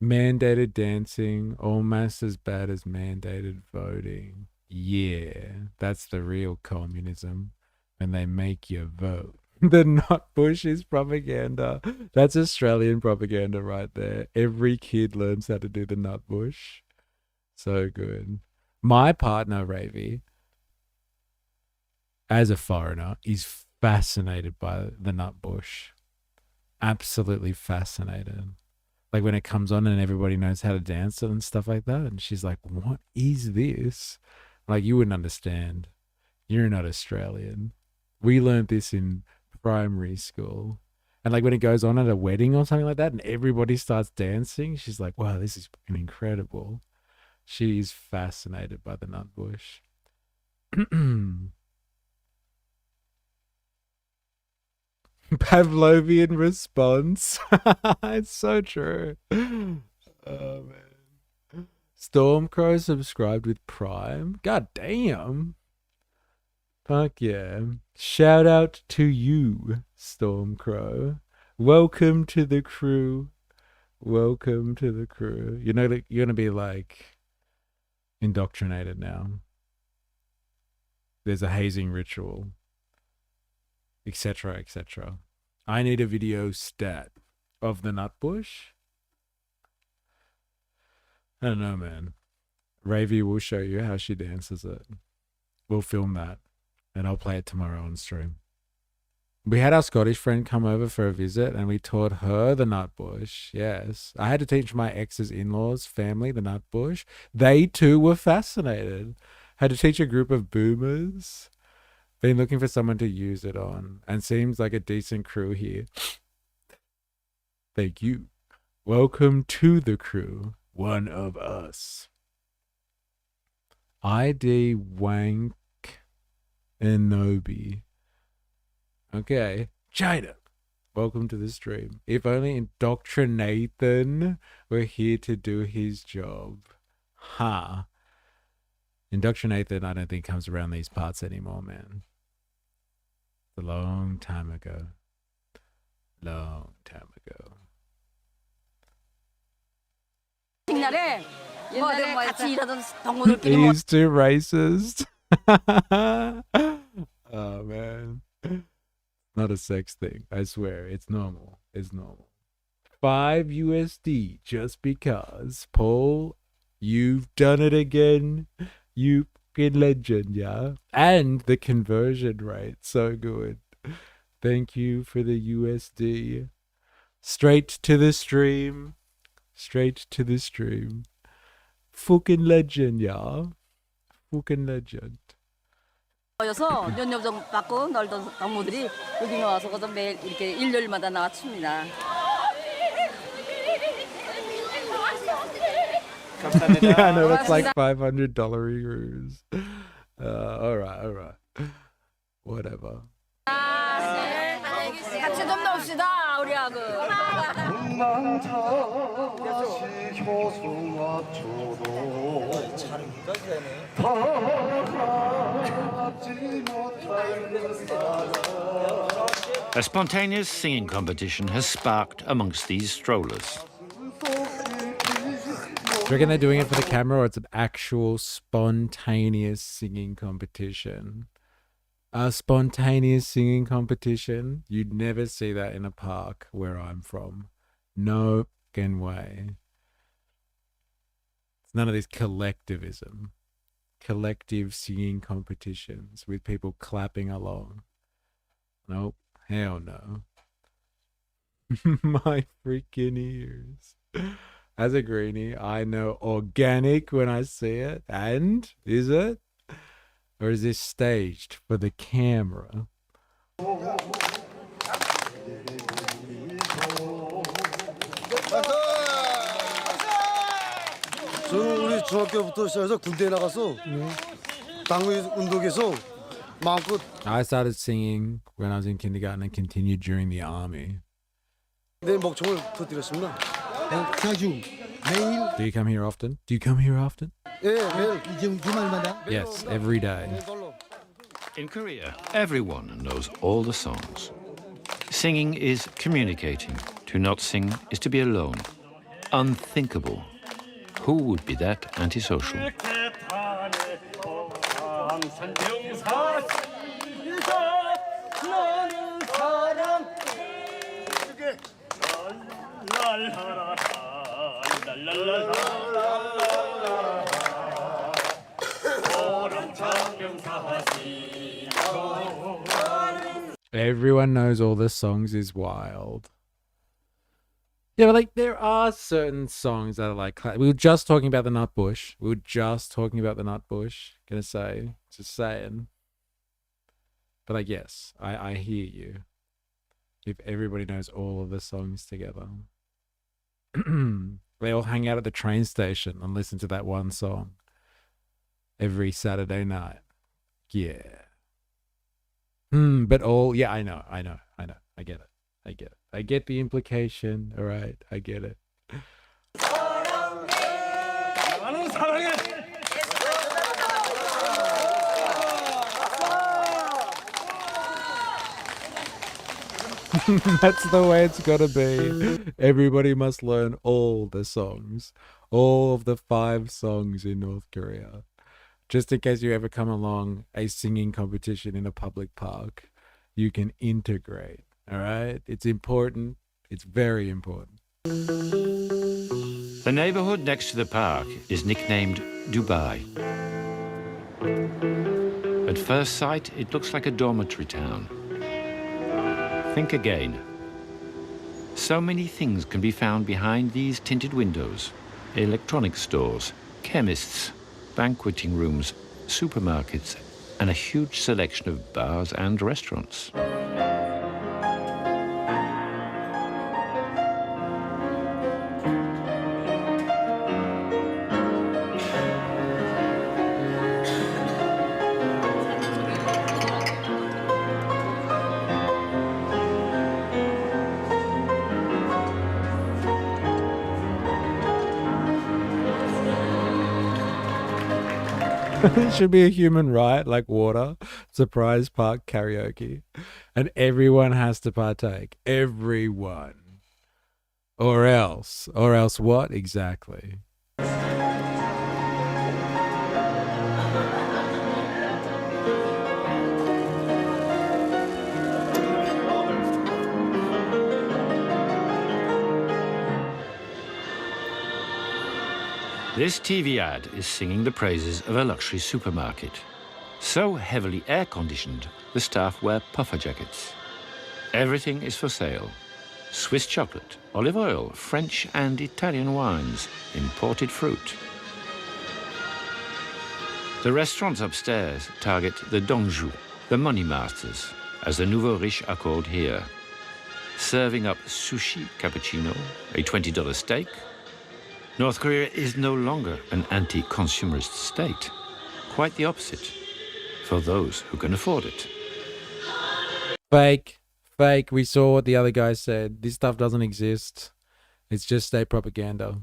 Mandated dancing, almost as bad as mandated voting. Yeah, that's the real communism, when they make you vote. The nut bush is propaganda. That's Australian propaganda right there. Every kid learns how to do the nut bush. So good. My partner, Ravi, as a foreigner, is fascinated by the nut bush. Absolutely fascinated. Like when it comes on and everybody knows how to dance it and stuff like that. And she's like, what is this? Like, you wouldn't understand. You're not Australian. We learned this in primary school. And like when it goes on at a wedding or something like that and everybody starts dancing, she's like, wow, this is fucking incredible. She's fascinated by the nutbush. Pavlovian response. It's so true. Oh, man. Stormcrow subscribed with Prime. God damn. Fuck yeah. Shout out to you, Stormcrow. Welcome to the crew. Welcome to the crew. You're going to be like indoctrinated now. There's a hazing ritual, etc., etc. I need a video stat of the nutbush. I don't know, man. Ravy will show you how she dances it. We'll film that, and I'll play it tomorrow on stream. We had our Scottish friend come over for a visit, and we taught her the nutbush. Yes. I had to teach my ex's in-laws family the nutbush. They too were fascinated. Had to teach a group of boomers. Been looking for someone to use it on, and seems like a decent crew here. Thank you. Welcome to the crew. One of us. ID Wank Enobi. Okay. China. Welcome to the stream. If only Indoctrinathan were here to do his job. Ha. Indoctrinathan, I don't think comes around these parts anymore, man. A long time ago. Long time ago. He's too racist. Oh, man. Not a sex thing. I swear. It's normal. It's normal. $5 USD just because. Paul, you've done it again. You fucking legend, yeah? And the conversion rate. So good. Thank you for the USD. Straight to the stream. Straight to the stream. Fucking legend, yeah? Fucking legend. 여서 연료좀 받고 놀던 동무들이 여기 나와서 매일 이렇게 일요일마다 나와 춥니다. Yeah, I know that's like $500 euros. Alright. Whatever. 같이 좀 놉시다 우리하고. A spontaneous singing competition has sparked amongst these strollers. Do you reckon they're doing it for the camera, or it's an actual spontaneous singing competition? A spontaneous singing competition? You'd never see that in a park where I'm from. No fucking way. It's none of this collectivism. Collective singing competitions with people clapping along. Nope. Hell no. My freaking ears. As a greenie, I know organic when I see it. And is it? Or is this staged for the camera? 저는 우리 중학교부터 시작해서 군대에 나가서 당의 운동에서 마음껏. I started singing when I was in kindergarten and continued during the army. 내 목청을 터뜨렸습니다. 자주 매일. Do you come here often? Do you come here often? 예, 매일. 주말마다. Yes, every day. In Korea, everyone knows all the songs. Singing is communicating. To not sing is to be alone. Unthinkable. Who would be that antisocial? Everyone knows all the songs is wild. Yeah, but like there are certain songs that are like we were just talking about the Nutbush. Gonna say, just saying. But like yes, I hear you. if everybody knows all of the songs together. They all hang out at the train station and listen to that one song every Saturday night. Yeah. But all, yeah, I know. I get it. I get the implication. All right, I get it. That's the way it's gotta be. Everybody must learn all the songs, all of the 5 songs in North Korea. Just in case you ever come along a singing competition in a public park, you can integrate. All right? It's important. It's very important. The neighborhood next to the park is nicknamed Dubai. At first sight, it looks like a dormitory town. Think again. So many things can be found behind these tinted windows. Electronic stores, chemists, banqueting rooms, supermarkets, and a huge selection of bars and restaurants. It should be a human right, like water, surprise park karaoke, and everyone has to partake. Everyone. Or else what exactly? This TV ad is singing the praises of a luxury supermarket. So heavily air-conditioned, the staff wear puffer jackets. Everything is for sale. Swiss chocolate, olive oil, French and Italian wines, imported fruit. The restaurants upstairs target the dongju, the money masters, as the nouveau riches are called here. Serving up sushi cappuccino, a $20 steak. North Korea is no longer an anti-consumerist state. Quite the opposite, for those who can afford it. Fake. We saw what the other guy said. This stuff doesn't exist. It's just state propaganda.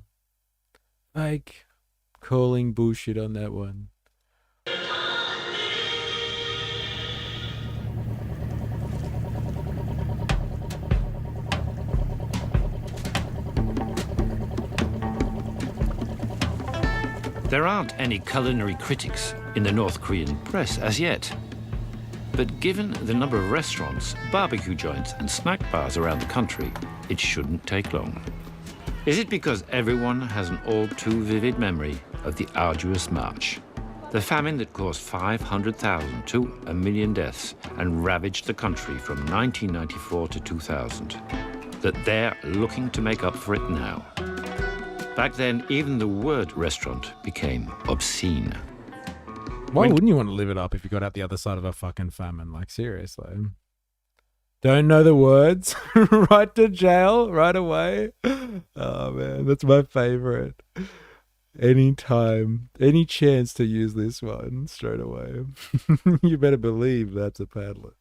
Fake. Calling bullshit on that one. There aren't any culinary critics in the North Korean press as yet. But given the number of restaurants, barbecue joints and snack bars around the country, it shouldn't take long. Is it because everyone has an all too vivid memory of the arduous march? The famine that caused 500,000 to 1 million deaths and ravaged the country from 1994 to 2000. That they're looking to make up for it now. Back then, even the word restaurant became obscene. Why wouldn't you want to live it up if you got out the other side of a fucking famine? Like, seriously. Don't know the words? Right to jail right away? Oh, man, that's my favorite. Anytime, any chance to use this one straight away. You better believe that's a paddler.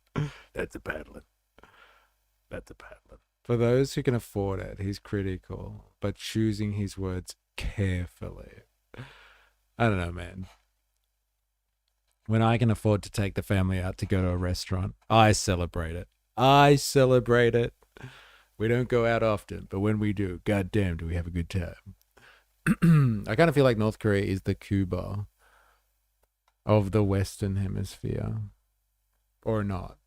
That's a paddler. That's a paddler. For those who can afford it, he's critical, but choosing his words carefully. I don't know, man. When I can afford to take the family out to go to a restaurant, I celebrate it. We don't go out often, but when we do, goddamn, do we have a good time. I kind of feel like North Korea is the Cuba of the Western Hemisphere. Or not.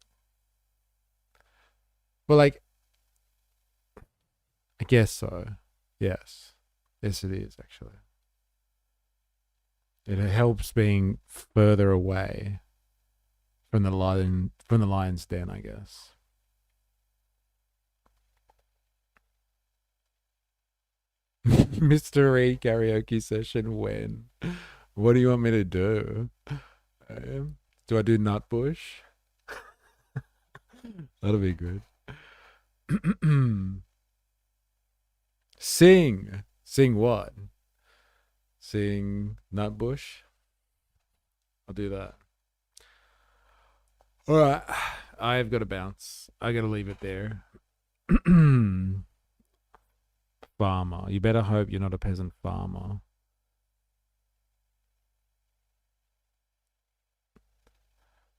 Well, like, I guess so. Yes. Yes, it is, actually. It helps being further away from the lion's den, I guess. Mystery karaoke session when? What do you want me to do? Do I do Nutbush? That'll be good. Sing. Sing what? Sing Nutbush? I'll do that. All right. I've got to bounce. I got to leave it there. Farmer. You better hope you're not a peasant farmer.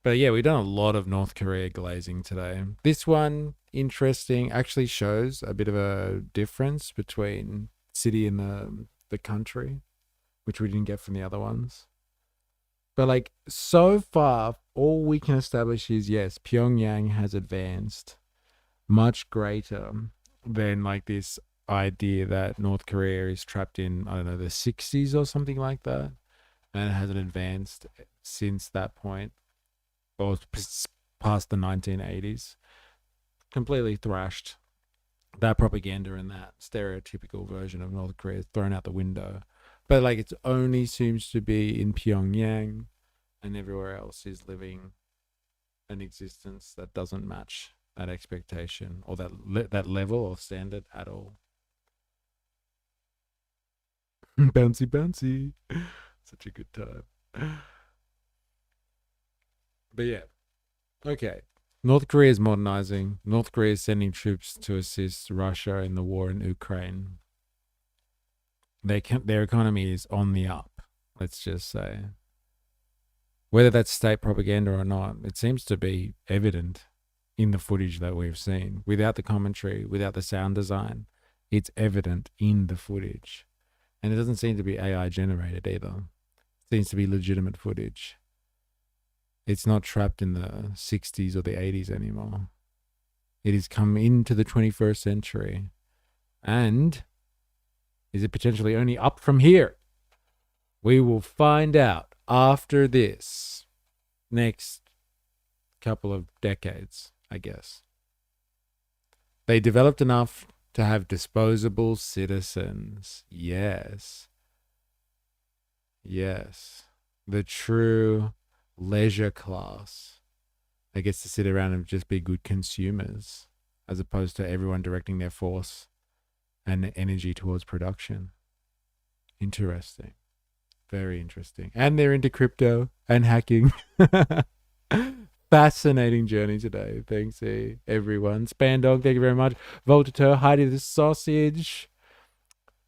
But yeah, we've done a lot of North Korea glazing today. This one, interesting, actually shows a bit of a difference between city and the country, which we didn't get from the other ones. But like, so far, all we can establish is, yes, Pyongyang has advanced much greater than like this idea that North Korea is trapped in, I don't know, the 60s or something like that. And it hasn't advanced since that point, or past the 1980s. Completely thrashed. That propaganda and that stereotypical version of North Korea is thrown out the window. But like, it only seems to be in Pyongyang, and everywhere else is living an existence that doesn't match that expectation or that level or standard at all. Bouncy, bouncy. Such a good time. But yeah, okay. North Korea is modernizing. North Korea is sending troops to assist Russia in the war in Ukraine. Their economy is on the up, let's just say. Whether that's state propaganda or not, it seems to be evident in the footage that we've seen. Without the commentary, without the sound design, it's evident in the footage. And it doesn't seem to be AI generated either. It seems to be legitimate footage. It's not trapped in the 60s or the 80s anymore. It has come into the 21st century. And is it potentially only up from here? We will find out after this next couple of decades, I guess. They developed enough to have disposable citizens. Yes. Yes. The true leisure class that gets to sit around and just be good consumers, as opposed to everyone directing their force and energy towards production. Interesting. Very interesting. And they're into crypto and hacking. Fascinating journey today. Thanks, everyone. Spandog, thank you very much. Voltateur, Heidi the Sausage.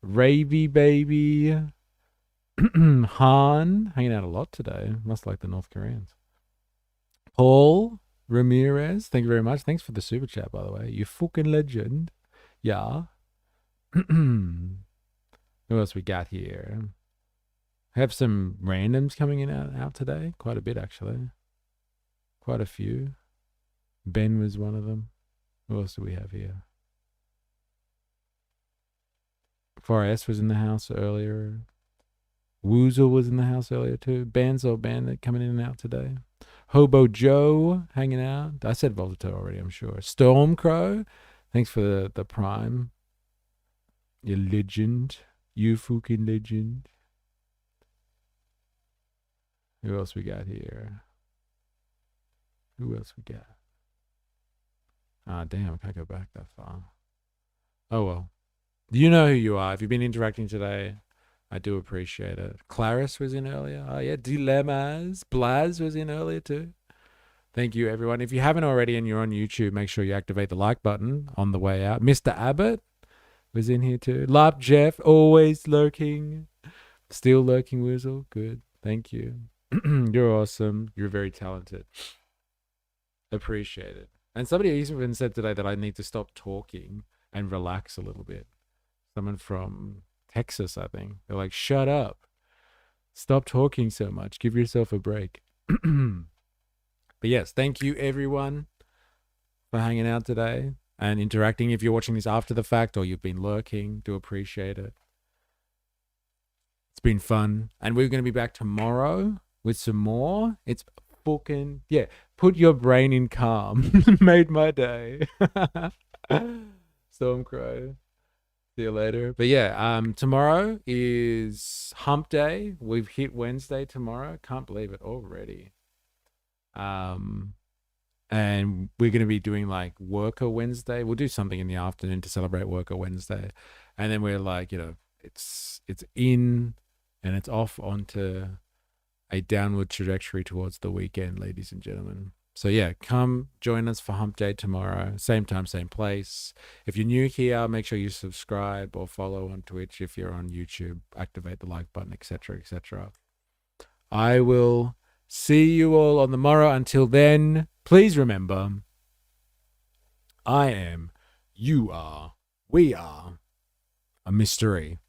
Ravy Baby. Han, hanging out a lot today. Must like the North Koreans. Paul Ramirez, thank you very much. Thanks for the super chat, by the way. You fucking legend. Yeah. Who else we got here? Have some randoms coming in out today. Quite a bit, actually. Quite a few. Ben was one of them. Who else do we have here? 4S was in the house earlier. Woozle was in the house earlier too. Banzo Bandit coming in and out today. Hobo Joe hanging out. I said Voltaire already, I'm sure. Stormcrow, thanks for the prime. You legend. You fucking legend. Who else we got here? Who else we got? Ah, damn, I can't go back that far. Oh, well. You know who you are. If you've been interacting today, I do appreciate it. Clarice was in earlier. Oh, yeah. Dilemmas. Blaz was in earlier too. Thank you, everyone. If you haven't already and you're on YouTube, make sure you activate the like button on the way out. Mr. Abbott was in here too. Lap Jeff, always lurking. Still lurking, Woozle. Good. Thank you. You're awesome. You're very talented. Appreciate it. And somebody even said today that I need to stop talking and relax a little bit. Someone from Texas, I think. They're like, shut up. Stop talking so much. Give yourself a break. But yes, thank you everyone for hanging out today and interacting. If you're watching this after the fact or you've been lurking, do appreciate it. It's been fun. And we're going to be back tomorrow with some more. It's fucking, yeah, put your brain in calm. Made my day. Stormcrow. See you later. But yeah, tomorrow is hump day. We've hit Wednesday tomorrow. Can't believe it already. and we're going to be doing like Worker Wednesday. We'll do something in the afternoon to celebrate Worker Wednesday, and then we're like, it's in and it's off onto a downward trajectory towards the weekend, ladies and gentlemen. So yeah, come join us for Hump Day tomorrow, same time, same place. If you're new here, make sure you subscribe or follow on Twitch. If you're on YouTube, activate the like button, etc., etc. I will see you all on the morrow. Until then, please remember, I am, you are, we are a mystery.